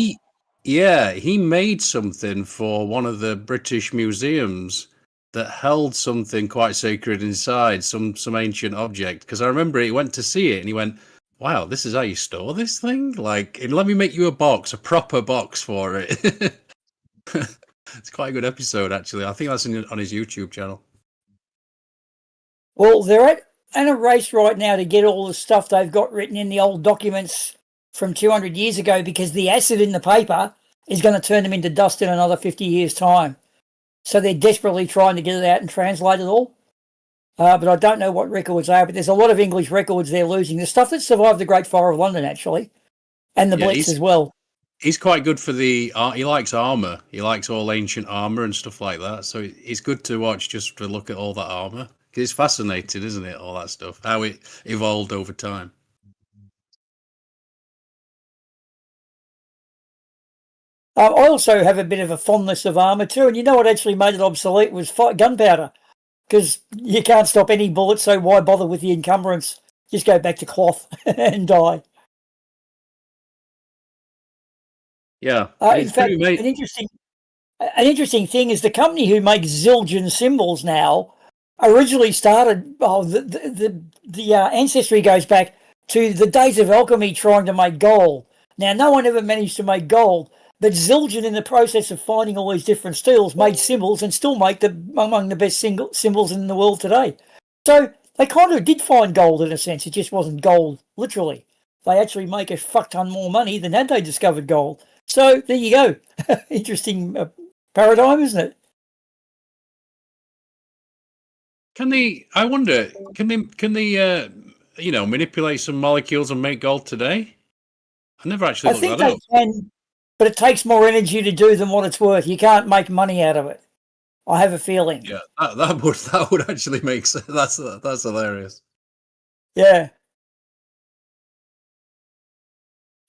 he made something for one of the British museums that held something quite sacred inside, some ancient object. Because I remember he went to see it and he went, "Wow, this is how you store this thing? Like, let me make you a proper box for it." It's quite a good episode, actually. I think that's on his YouTube channel. Well, they're in a race right now to get all the stuff they've got written in the old documents from 200 years ago, because the acid in the paper is going to turn them into dust in another 50 years' time. So they're desperately trying to get it out and translate it all. But I don't know what records they are, but there's a lot of English records they're losing. The stuff that survived the Great Fire of London, actually, and the Blitz as well. He's quite good for he likes armor. He likes all ancient armor and stuff like that. So it's good to watch, just to look at all that armor. Because it's fascinating, isn't it? All that stuff, how it evolved over time. I also have a bit of a fondness of armour too, and you know what actually made it obsolete was gunpowder, because you can't stop any bullet, so why bother with the encumbrance? Just go back to cloth and die. Yeah. In fact, an interesting thing is the company who makes Zildjian symbols now originally started. The ancestry goes back to the days of alchemy, trying to make gold. Now, no one ever managed to make gold. But Zildjian, in the process of finding all these different steels, made symbols and still make among the best symbols in the world today. So they kind of did find gold in a sense. It just wasn't gold, literally. They actually make a fuck ton more money than had they discovered gold. So there you go. Interesting paradigm, isn't it? Can they manipulate some molecules and make gold today? I never actually looked that up. I think they can. But it takes more energy to do than what it's worth. You can't make money out of it. I have a feeling. Yeah, that would actually make sense. That's hilarious. Yeah.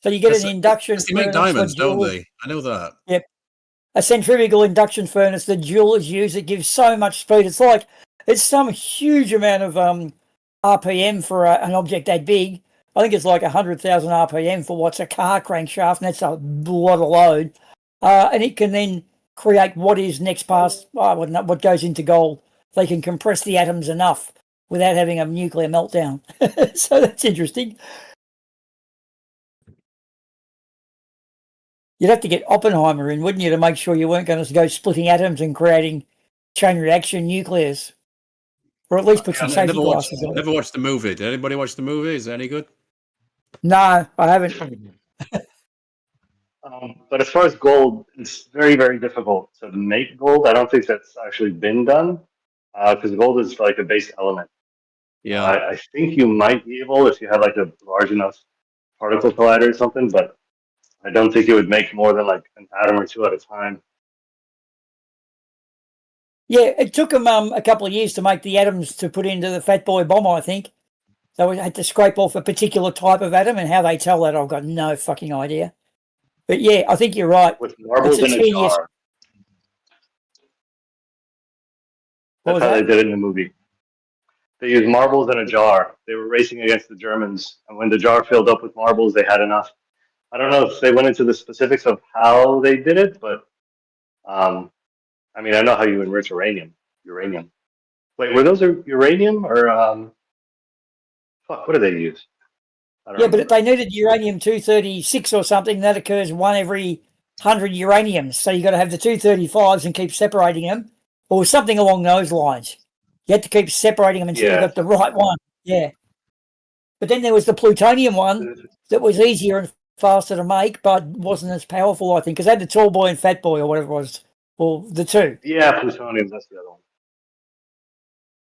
So you get an induction furnace. They make diamonds, don't they? I know that. Yep. A centrifugal induction furnace that jewelers use. It gives so much speed. It's some huge amount of RPM for an object that big. I think it's like 100,000 RPM for what's a car crankshaft, and that's a lot of load. And it can then create what is next past what goes into gold. They can compress the atoms enough without having a nuclear meltdown. So that's interesting. You'd have to get Oppenheimer in, wouldn't you, to make sure you weren't going to go splitting atoms and creating chain reaction nuclears. Or at least put some safety glasses on. Never watched the movie. Did anybody watch the movie? Is it any good? No, I haven't. But as far as gold, it's very, very difficult to make gold. I don't think that's actually been done, because gold is like a base element. Yeah. I think you might be able if you had like a large enough particle collider or something, but I don't think it would make more than like an atom or two at a time. Yeah, it took them a couple of years to make the atoms to put into the Fat Boy bomber, I think. They had to scrape off a particular type of atom, and how they tell that, I've got no fucking idea. But yeah, I think you're right. With marbles in a jar. That's how they did it in the movie. They used marbles in a jar. They were racing against the Germans, and when the jar filled up with marbles, they had enough. I don't know if they went into the specifics of how they did it, but I mean, I know how you enrich uranium. Wait, were those uranium or fuck? What do they use? Yeah, but they needed uranium-236 or something. That occurs 1 every 100 uraniums. So you got to have the 235s and keep separating them, or something along those lines. You had to keep separating them until you got the right one. Yeah. But then there was the plutonium one that was easier and faster to make, but wasn't as powerful, I think, because they had the tall boy and fat boy or whatever it was, or the two. Yeah, plutonium. That's the other one.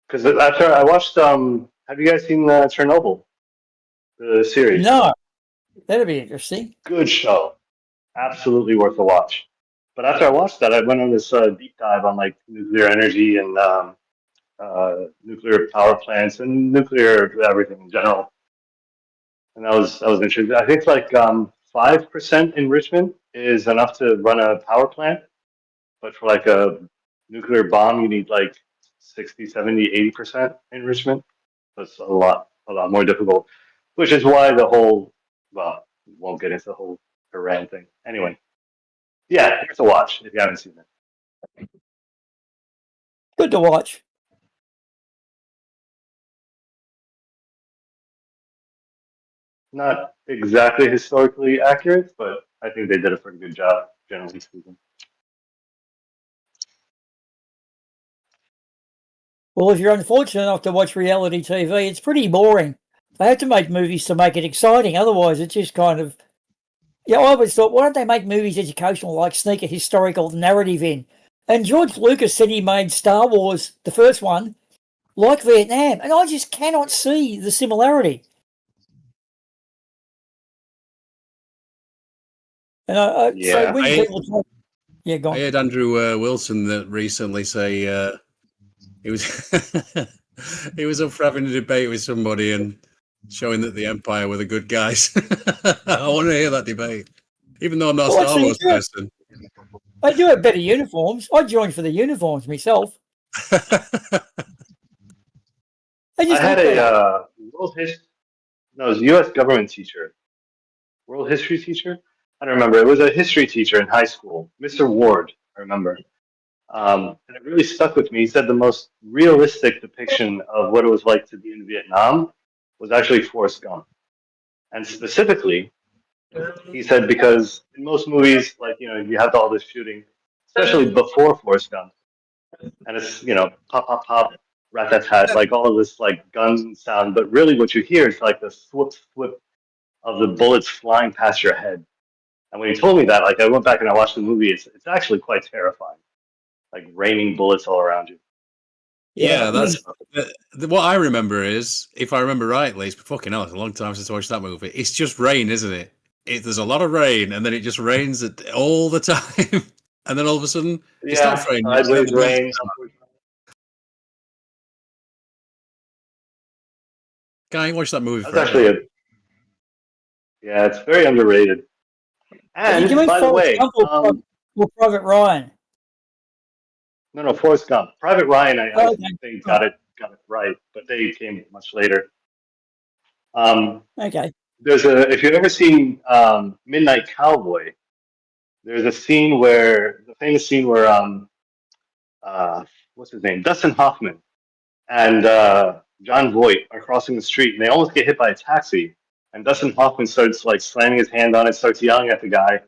Because after I watched, have you guys seen Chernobyl, the series? No, that'd be interesting. Good show, absolutely worth a watch. But after I watched that, I went on this deep dive on like nuclear energy and nuclear power plants and nuclear everything in general. And that was interesting. I think like 5% enrichment is enough to run a power plant, but for like a nuclear bomb, you need like 60, 70, 80% enrichment. That's a lot more difficult, which is why the whole, well, we won't get into the whole Iran thing. Anyway, yeah, here's a watch if you haven't seen it. Good to watch. Not exactly historically accurate, but I think they did a pretty good job, generally speaking. Well, if you're unfortunate enough to watch reality TV, it's pretty boring. They have to make movies to make it exciting. Otherwise, it's just kind of... Yeah, I always thought, why don't they make movies educational, like sneak a historical narrative in? And George Lucas said he made Star Wars, the first one, like Vietnam. And I just cannot see the similarity. And so when people talk... Yeah, go on. I heard Andrew Wilson that recently say he was he was up for having a debate with somebody and showing that the Empire were the good guys. I want to hear that debate, even though I'm not a Star Wars person. They do have better uniforms. I joined for the uniforms myself. I had a world history. No, it was a U.S. government teacher, world history teacher. I don't remember. It was a history teacher in high school, Mr. Ward. I remember, and it really stuck with me. He said the most realistic depiction of what it was like to be in Vietnam was actually Forrest Gump, and specifically, he said because in most movies, like you have all this shooting, especially before Forrest Gump, and it's pop pop pop, rat tat tat, like all of this like gun sound, but really what you hear is like the swip swip of the bullets flying past your head. And when he told me that, like I went back and I watched the movie, it's actually quite terrifying, like raining bullets all around you. Yeah, that's what I remember is, if I remember rightly, it's fucking hell, it's a long time since I watched that movie. It's just rain, isn't it? There's a lot of rain, and then it just rains all the time, and then all of a sudden it stops raining. Sideways rain. Guy, watch that movie. That's actually yeah, it's very underrated. And by the way, or Private Ryan. No, Forrest Gump. Private Ryan, I think got it right, but they came much later. Okay. There's if you've ever seen Midnight Cowboy, there's a scene where the famous scene where what's his name, Dustin Hoffman and John Voight are crossing the street and they almost get hit by a taxi, and Dustin Hoffman starts like slamming his hand on it, starts yelling at the guy.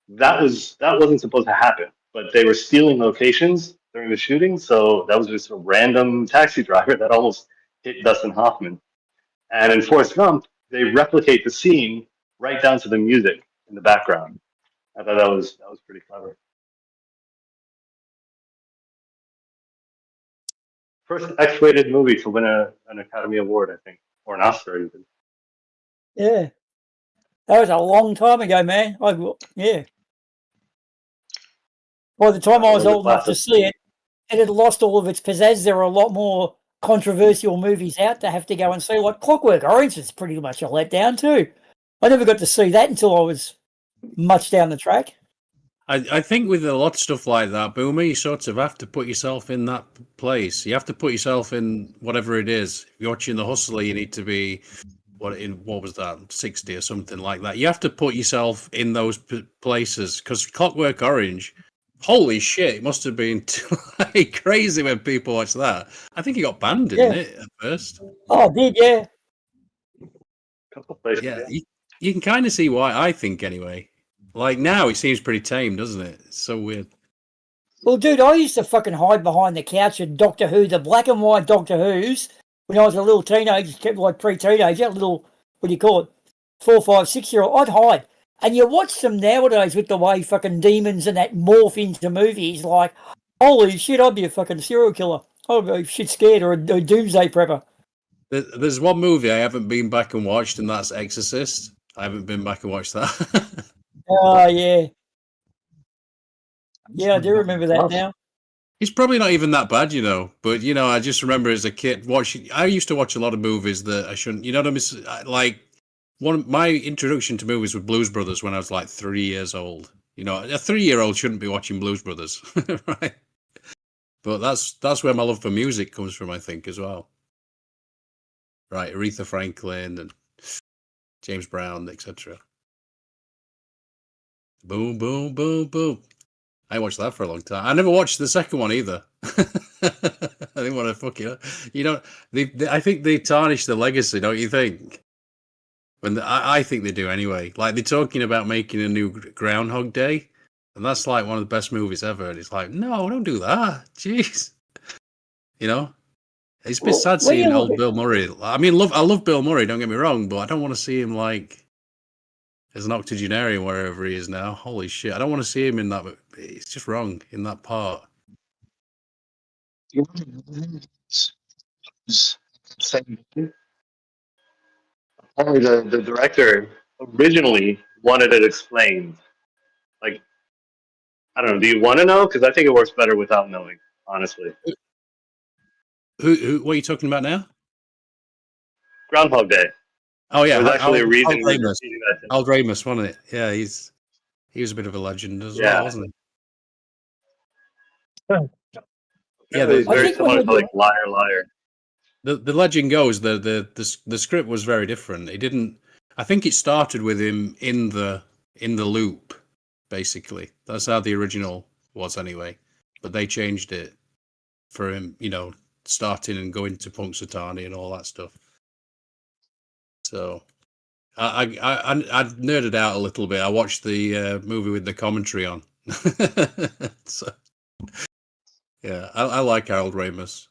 That wasn't supposed to happen, but they were stealing locations during the shooting, so that was just a random taxi driver that almost hit Dustin Hoffman. And in Forrest Gump, they replicate the scene right down to the music in the background. I thought that was pretty clever. First X-rated movie to win an Academy Award, I think, or an Oscar even. Yeah, that was a long time ago, man. Yeah. By the time I was old enough to see it, it had lost all of its pizzazz. There were a lot more controversial movies out to have to go and see. Like Clockwork Orange is pretty much a letdown too. I never got to see that until I was much down the track. I think with a lot of stuff like that, Boomer, you sort of have to put yourself in that place. You have to put yourself in whatever it is. If you're watching The Hustler, you need to be what was that, 60 or something like that. You have to put yourself in those places, because Clockwork Orange, holy shit, it must have been like crazy when people watched that. I think he got banned, didn't it, at first? Oh, did, yeah. Couple places. Yeah, you can kind of see why, I think, anyway. Like, now it seems pretty tame, doesn't it? It's so weird. Well, dude, I used to fucking hide behind the couch at Doctor Who, the black and white Doctor Who's, when I was a little teenager, like pre-teenager, little, what do you call it, 4, 5, 6-year-old. I'd hide. And you watch them nowadays with the way fucking demons and that morph into movies, like, holy shit, I'd be a fucking serial killer. I'd be shit scared, or a doomsday prepper. There's one movie I haven't been back and watched, and that's Exorcist. I haven't been back and watched that. Oh, yeah. Yeah, I do remember that now. It's probably not even that bad, you know. But you know, I just remember as a kid watching. I used to watch a lot of movies that I shouldn't. You know what I mean? Like my introduction to movies with Blues Brothers when I was like 3 years old. You know, a 3-year-old shouldn't be watching Blues Brothers, right? But that's where my love for music comes from, I think, as well. Right, Aretha Franklin and James Brown, etc. Boom, boom, boom, boom. I watched that for a long time. I never watched the second one either. I didn't want to fuck it up. You know, I think they tarnish the legacy, don't you think? I think they do anyway. Like they're talking about making a new Groundhog Day, and that's like one of the best movies ever. And it's like, no, don't do that. Jeez, you know, it's a bit sad seeing old Bill Murray. I mean, I love Bill Murray. Don't get me wrong, but I don't want to see him like as an octogenarian wherever he is now. Holy shit, I don't want to see him in that. It's just wrong in that part. Apparently, the director originally wanted it explained. Like, I don't know. Do you want to know? Because I think it works better without knowing, honestly. Who? What are you talking about now? Groundhog Day. Oh yeah, There was actually a reason. Al Ramus, wasn't it? Yeah, he was a bit of a legend as well, wasn't he? Yeah, it's very similar to like Liar Liar. The legend goes the script was very different. It didn't. I think it started with him in the loop, basically. That's how the original was anyway. But they changed it for him, you know, starting and going to Punxsutawney and all that stuff. So I nerded out a little bit. I watched the movie with the commentary on. So yeah, I like Harold Ramis.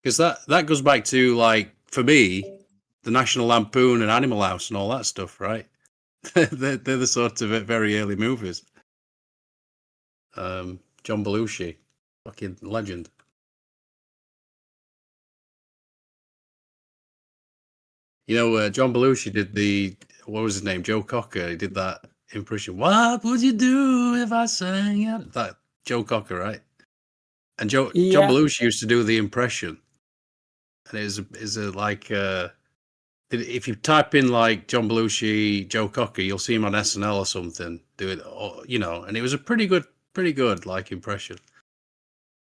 Because that goes back to, like, for me, the National Lampoon and Animal House and all that stuff, right? they're the sort of very early movies. John Belushi, fucking legend. You know, John Belushi did what was his name? Joe Cocker. He did that impression. What would you do if I sang it? That Joe Cocker, right? And John Belushi used to do the impression. And it is like if you type in like John Belushi, Joe Cocker, you'll see him on SNL or something. Do it, you know. And it was a pretty good like impression.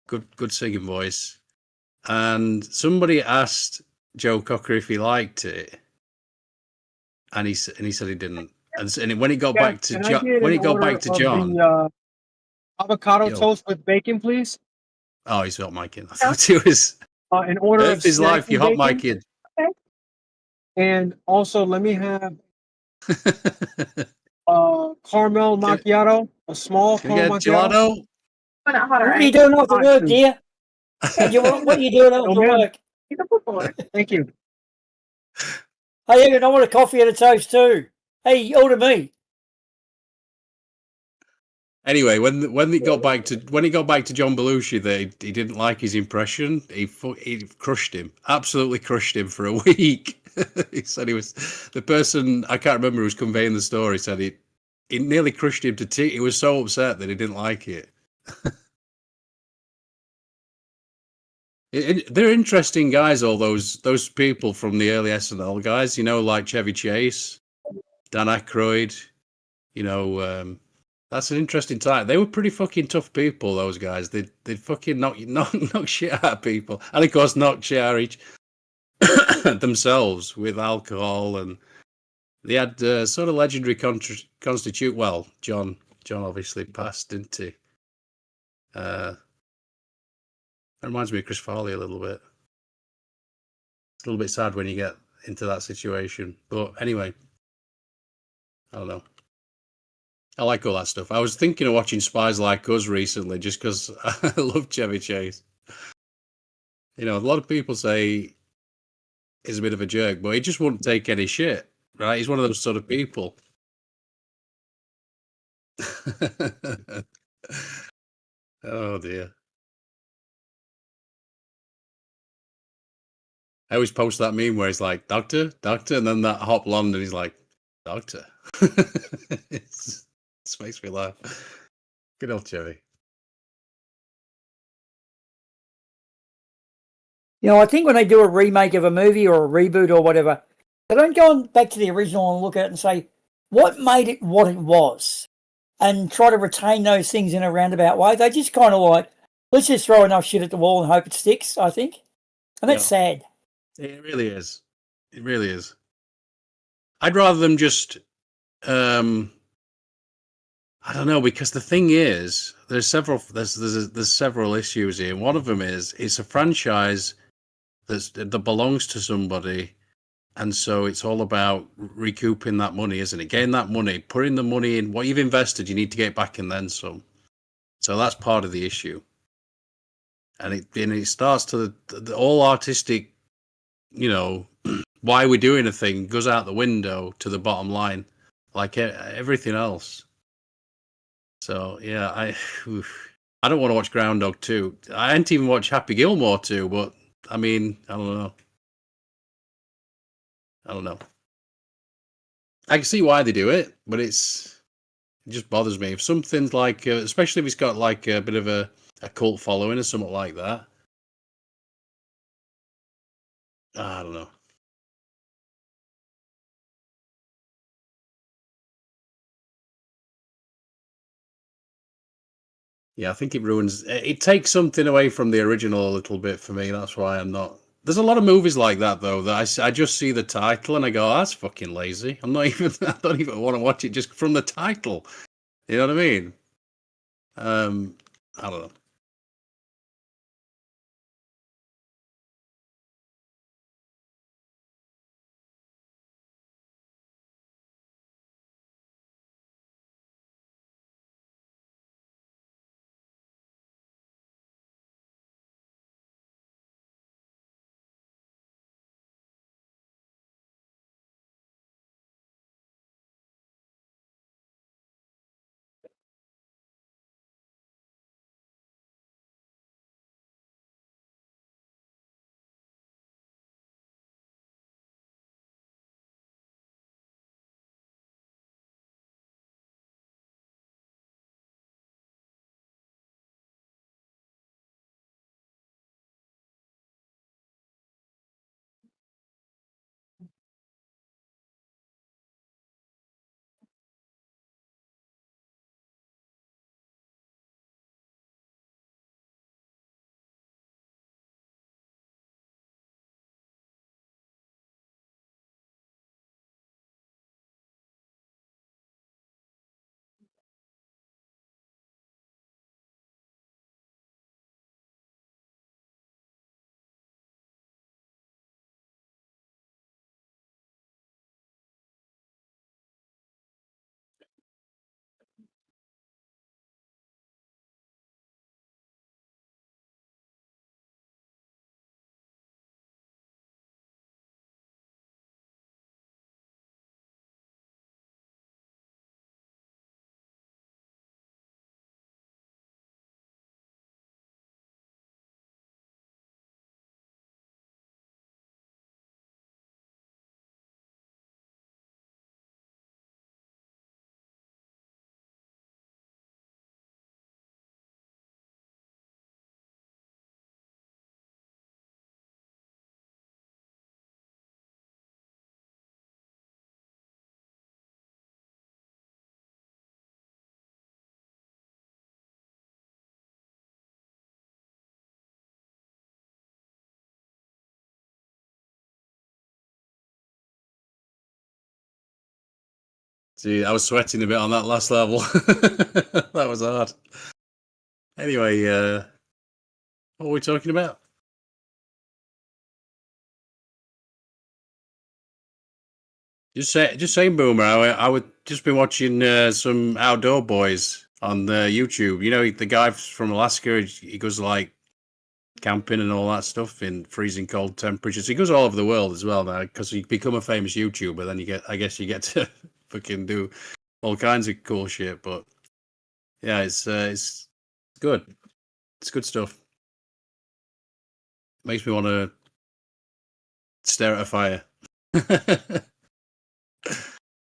Good singing voice. And somebody asked Joe Cocker if he liked it, and he said he didn't. And when he got back to John, avocado toast with bacon, please. Oh, he's hot micing. I thought he was. In order of his life, you hot bacon. micing. Okay. And also, let me have caramel macchiato, a small caramel macchiato. What are you doing after work, dear? What are you doing after work? Thank you. Hey, Evan, I want a coffee and a toast too. Hey, order me. Anyway, when he got back to John Belushi, he didn't like his impression. He crushed him, absolutely crushed him for a week. He said he was the person, I can't remember who was conveying the story, said it nearly crushed him to tears. He was so upset that he didn't like it. They're interesting guys, all those people from the early SNL guys, you know, like Chevy Chase, Dan Aykroyd, you know. That's an interesting time. They were pretty fucking tough people, those guys. They'd fucking knock shit out of people. And of course knock shit out of each themselves with alcohol. And they had sort of legendary constitute. Well, John obviously passed, didn't he? That reminds me of Chris Farley a little bit. It's a little bit sad when you get into that situation. But anyway, I don't know. I like all that stuff. I was thinking of watching Spies Like Us recently just because I love Chevy Chase. You know, a lot of people say he's a bit of a jerk, but he just wouldn't take any shit, right? He's one of those sort of people. Oh, dear. I always post that meme where he's like, doctor, and then that hot blonde, and he's like, doctor. It's This makes me laugh. Good old Chevy. You know, I think when they do a remake of a movie or a reboot or whatever, they don't go back to the original and look at it and say, what made it what it was? And try to retain those things in a roundabout way. They just kind of like, let's just throw enough shit at the wall and hope it sticks, I think. And that's sad. It really is. It really is. I'd rather them just, I don't know, because the thing is, there's several issues here. One of them is it's a franchise that belongs to somebody, and so it's all about recouping that money, isn't it? Getting that money, putting the money in what you've invested, you need to get back and then some. So that's part of the issue, and it starts to the all artistic, you know, why we're doing a thing goes out the window to the bottom line, like everything else. So yeah, I don't want to watch Groundhog 2. I didn't even watch Happy Gilmore 2, but I mean, I don't know. I can see why they do it, but it just bothers me. If something's like, especially if it's got like a bit of a cult following or something like that, I don't know. Yeah, I think it ruins. It takes something away from the original a little bit for me. That's why I'm not. There's a lot of movies like that though that I just see the title and I go, oh, that's fucking lazy. I don't even want to watch it just from the title. You know what I mean? I don't know. See, I was sweating a bit on that last level. That was hard. Anyway, what were we talking about? Just saying, Boomer. I would just been watching some Outdoor Boys on YouTube. You know, the guy from Alaska. He goes like camping and all that stuff in freezing cold temperatures. He goes all over the world as well now because you become a famous YouTuber. Then I guess you get to fucking do all kinds of cool shit. But yeah, it's good. It's good stuff. Makes me want to stare at a fire.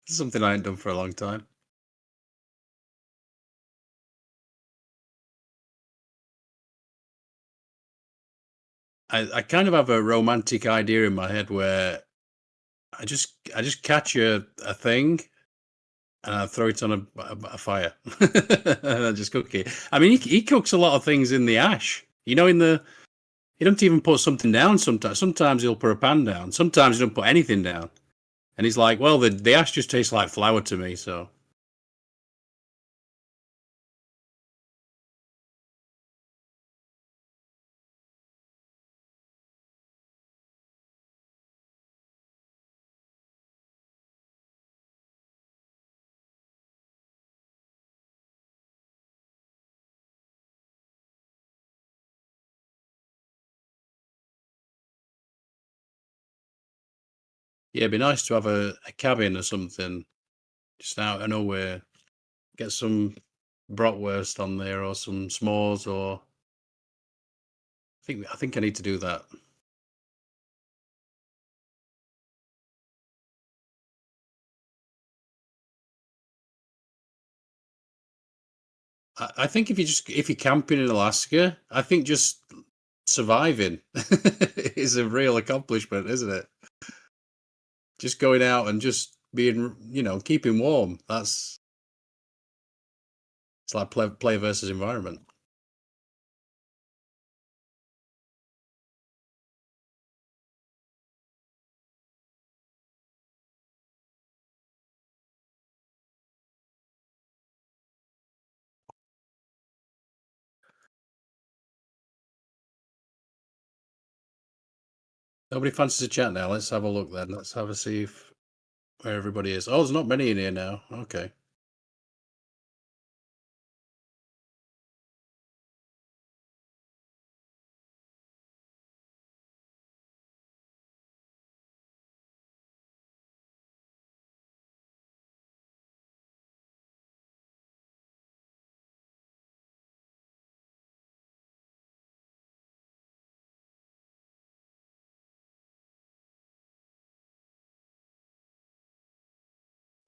Something I ain't done for a long time. I kind of have a romantic idea in my head where I just catch a thing and I throw it on a fire and I just cook it. I mean, he cooks a lot of things in the ash. You know, he don't even put something down sometimes. Sometimes he'll put a pan down. Sometimes he don't put anything down. And he's like, well, the ash just tastes like flour to me, so. Yeah, it'd be nice to have a cabin or something just out of nowhere. Get some bratwurst on there or some s'mores or I think I need to do that. I think if you're camping in Alaska, I think just surviving is a real accomplishment, isn't it? Just going out and just being, keeping warm. It's like play versus environment. Nobody fancies a chat now. Let's have a look then. Let's have a see where everybody is. Oh, there's not many in here now. Okay.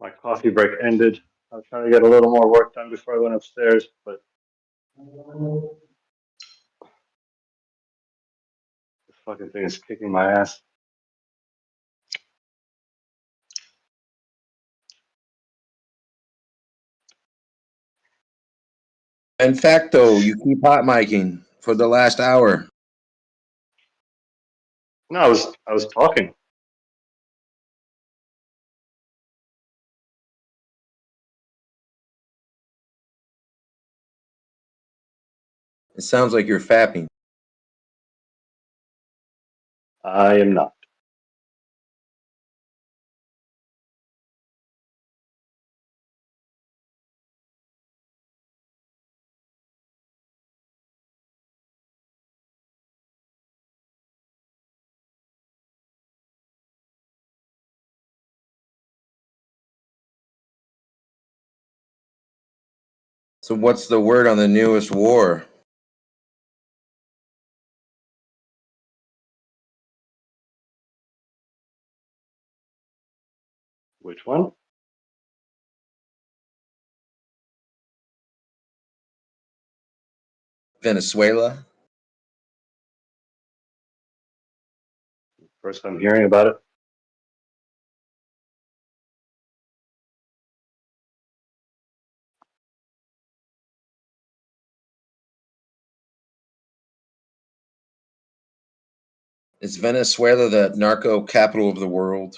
My coffee break ended. I was trying to get a little more work done before I went upstairs, but the fucking thing is kicking my ass. In fact, though, you keep hot miking for the last hour. No, I was talking. It sounds like you're fapping. I am not. So what's the word on the newest war? Which one? Venezuela? First I'm hearing about it. Is Venezuela the narco capital of the world?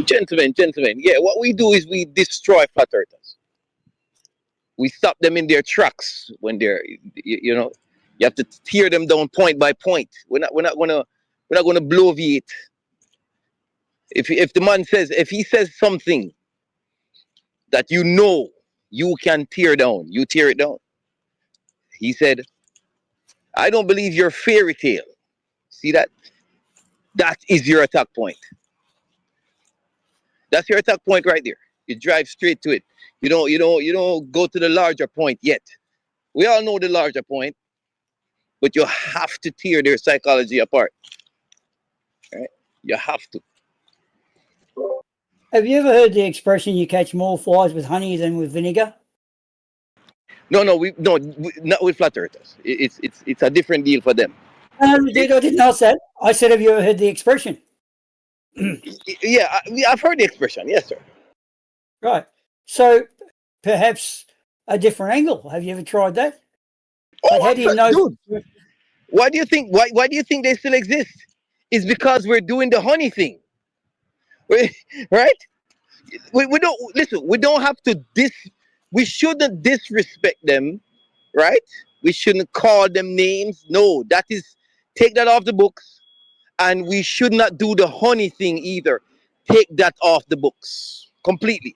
Gentlemen, yeah, what we do is we destroy flat earthers. We stop them in their tracks when they're, you know, you have to tear them down point by point. We're not gonna bloviate. If the man says, if he says something that you know you can tear down, you tear it down. He said, I don't believe your fairy tale. See that? That is your attack point. That's your attack point right there. You drive straight to it. You don't go to the larger point yet. We all know the larger point, but you have to tear their psychology apart. Right? You have to. Have you ever heard the expression "you catch more flies with honey than with vinegar"? No, not with flat earthers. It's a different deal for them. Dude, I didn't ask that. I said, have you ever heard the expression? Yeah, I've heard the expression. Yes, sir. Right. So perhaps a different angle. Have you ever tried that? Oh, how do you know? Dude, why do you think they still exist? It's because we're doing the honey thing. Right? We don't listen. We don't have to we shouldn't disrespect them, right? We shouldn't call them names. No, that is, take that off the books. And we should not do the honey thing either. Take that off the books completely.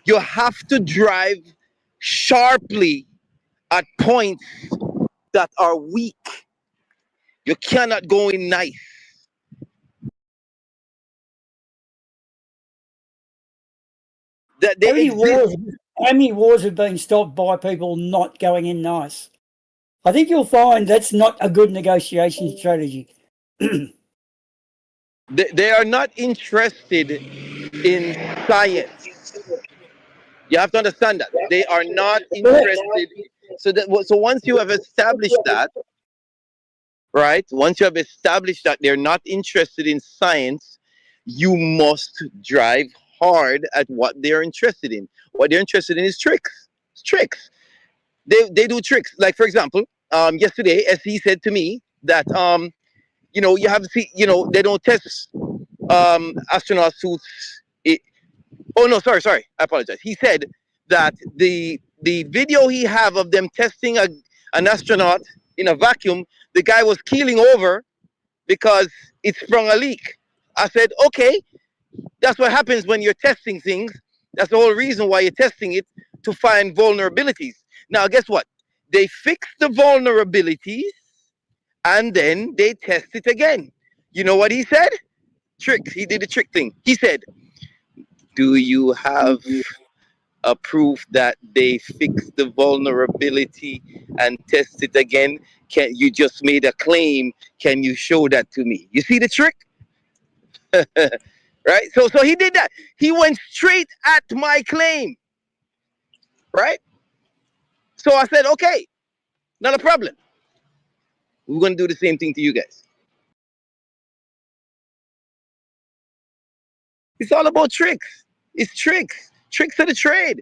You have to drive sharply at points that are weak. You cannot go in nice. How many wars have been stopped by people not going in nice? I think you'll find that's not a good negotiation strategy. They are not interested in science. You have to understand that. They are not interested. So once you have established that, right? Once you have established that they're not interested in science, you must drive hard at what they're interested in. What they're interested in is tricks. It's tricks. They do tricks. Like, for example, yesterday, SE said to me that you have to see, they don't test astronaut suits. Oh no, sorry, I apologize. He said that the video he have of them testing an astronaut in a vacuum, the guy was keeling over because it sprung a leak. I said, okay, that's what happens when you're testing things. That's the whole reason why you're testing it, to find vulnerabilities. Now, guess what? They fix the vulnerabilities and then they test it again. You know what he said? Tricks. He did the trick thing. He said, do you have a proof that they fixed the vulnerability and test it again? Can you just made a claim? Can you show that to me? You see the trick? Right? So he did that. He went straight at my claim. Right? So I said, okay, not a problem. We're going to do the same thing to you guys. It's all about tricks. It's tricks. Tricks of the trade.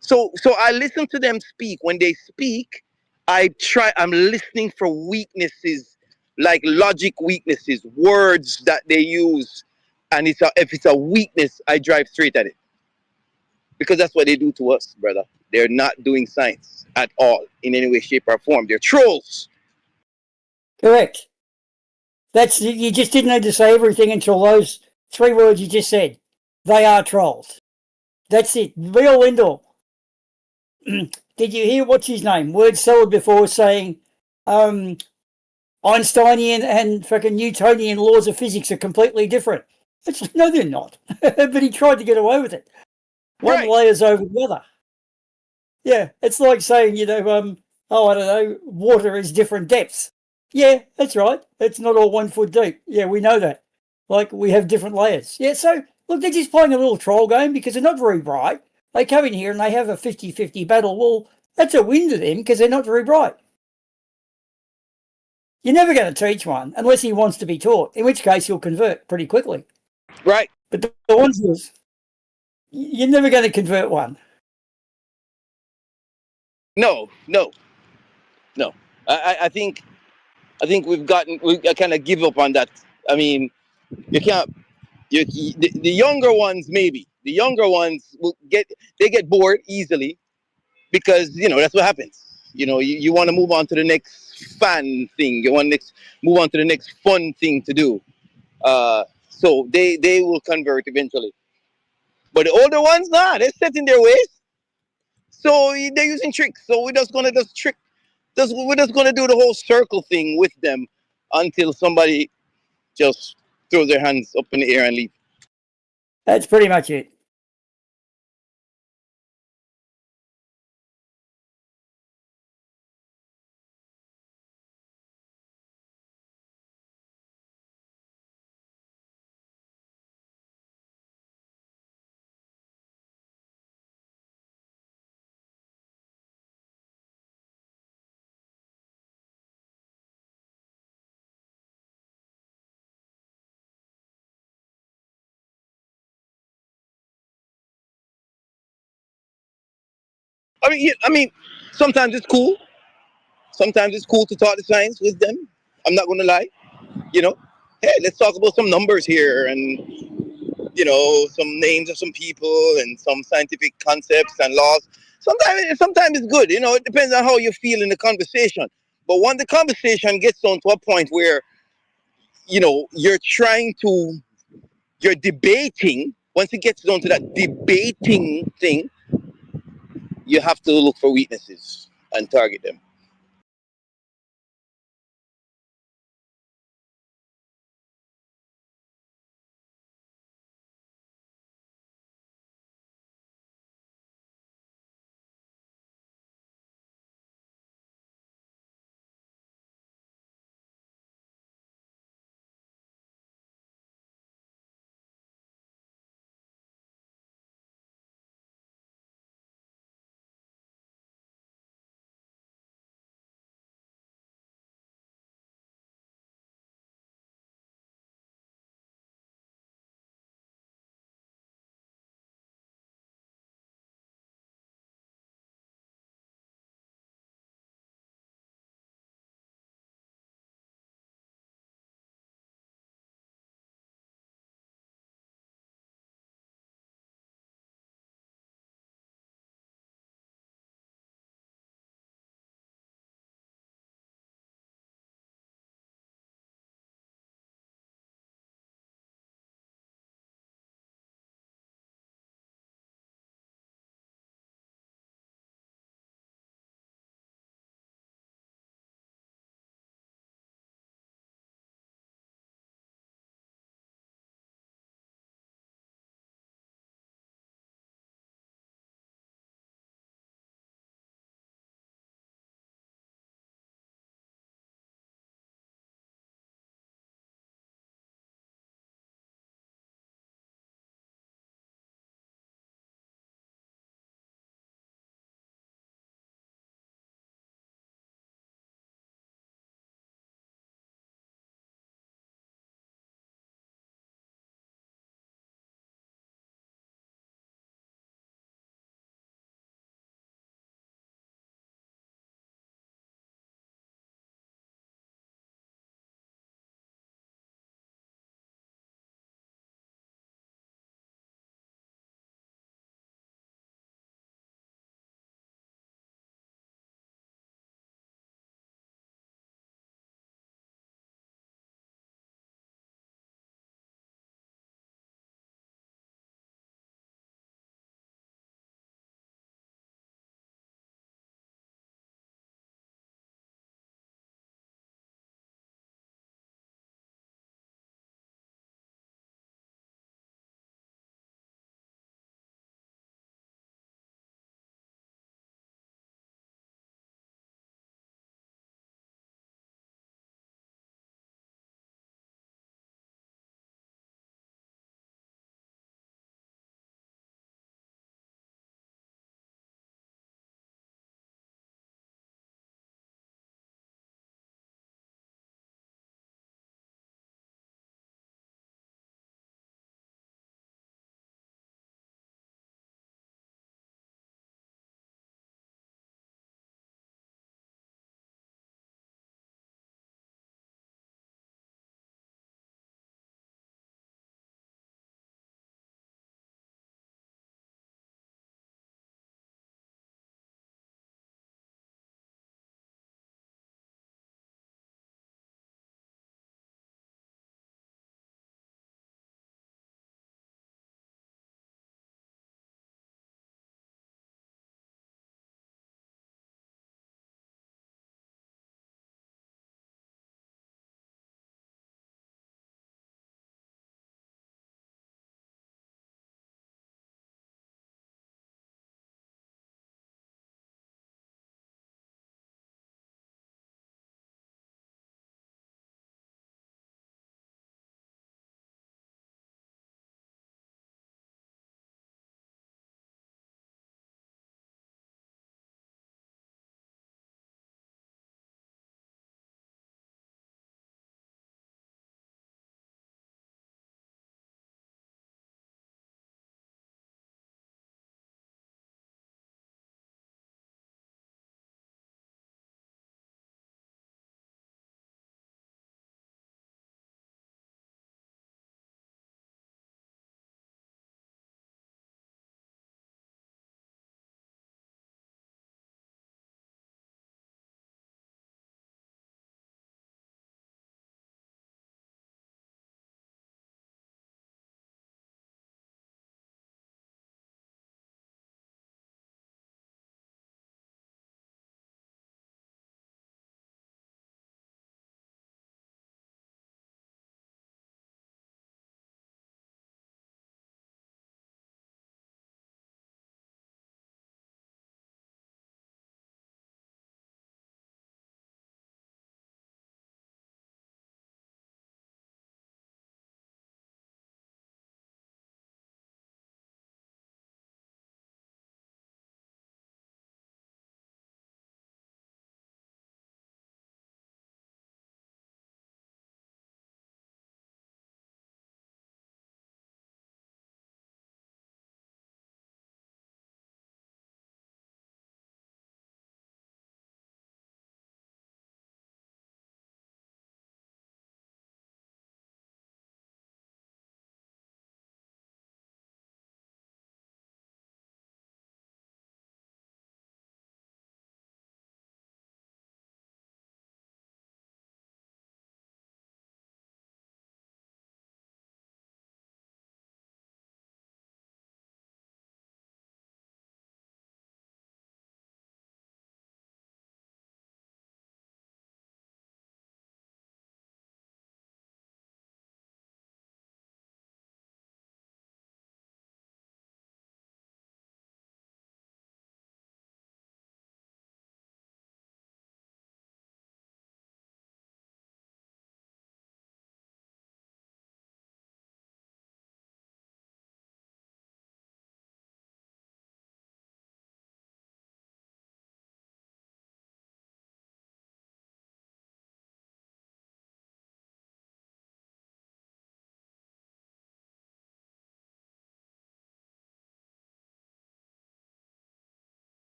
So I listen to them speak. When they speak, I'm listening for weaknesses, like logic weaknesses, words that they use. And if it's a weakness, I drive straight at it. Because that's what they do to us, brother. They're not doing science at all in any way, shape, or form. They're trolls. Correct. You just didn't need to say everything until those 3 words you just said. They are trolls. That's it. Real end all. Did you hear what's his name? Word salad before saying Einsteinian and fucking Newtonian laws of physics are completely different. No, they're not. But he tried to get away with it. One layer's over the other. Yeah, it's like saying, I don't know, water is different depths. Yeah, that's right. It's not all 1 foot deep. Yeah, we know that. Like, we have different layers. Yeah, so, look, they're just playing a little troll game because they're not very bright. They come in here and they have a 50-50 battle. Well, that's a win to them because they're not very bright. You're never going to teach one unless he wants to be taught, in which case he'll convert pretty quickly. Right. But the ones is, you're never going to convert one. No. I think we kind of give up on that. I mean, you can't. The younger ones, maybe the younger ones get bored easily because that's what happens. You want to move on to the next fan thing. You want to move on to the next fun thing to do. So they will convert eventually. But the older ones, nah, they're set in their ways. So they're using tricks. So we're just gonna we're just gonna do the whole circle thing with them until somebody just throws their hands up in the air and leave. That's pretty much it. I mean, sometimes it's cool. Sometimes it's cool to talk the science with them. I'm not gonna lie. Hey, let's talk about some numbers here and some names of some people and some scientific concepts and laws. Sometimes it's good. It depends on how you feel in the conversation. But when the conversation gets on to a point where you're debating. Once it gets down to that debating thing, you have to look for weaknesses and target them.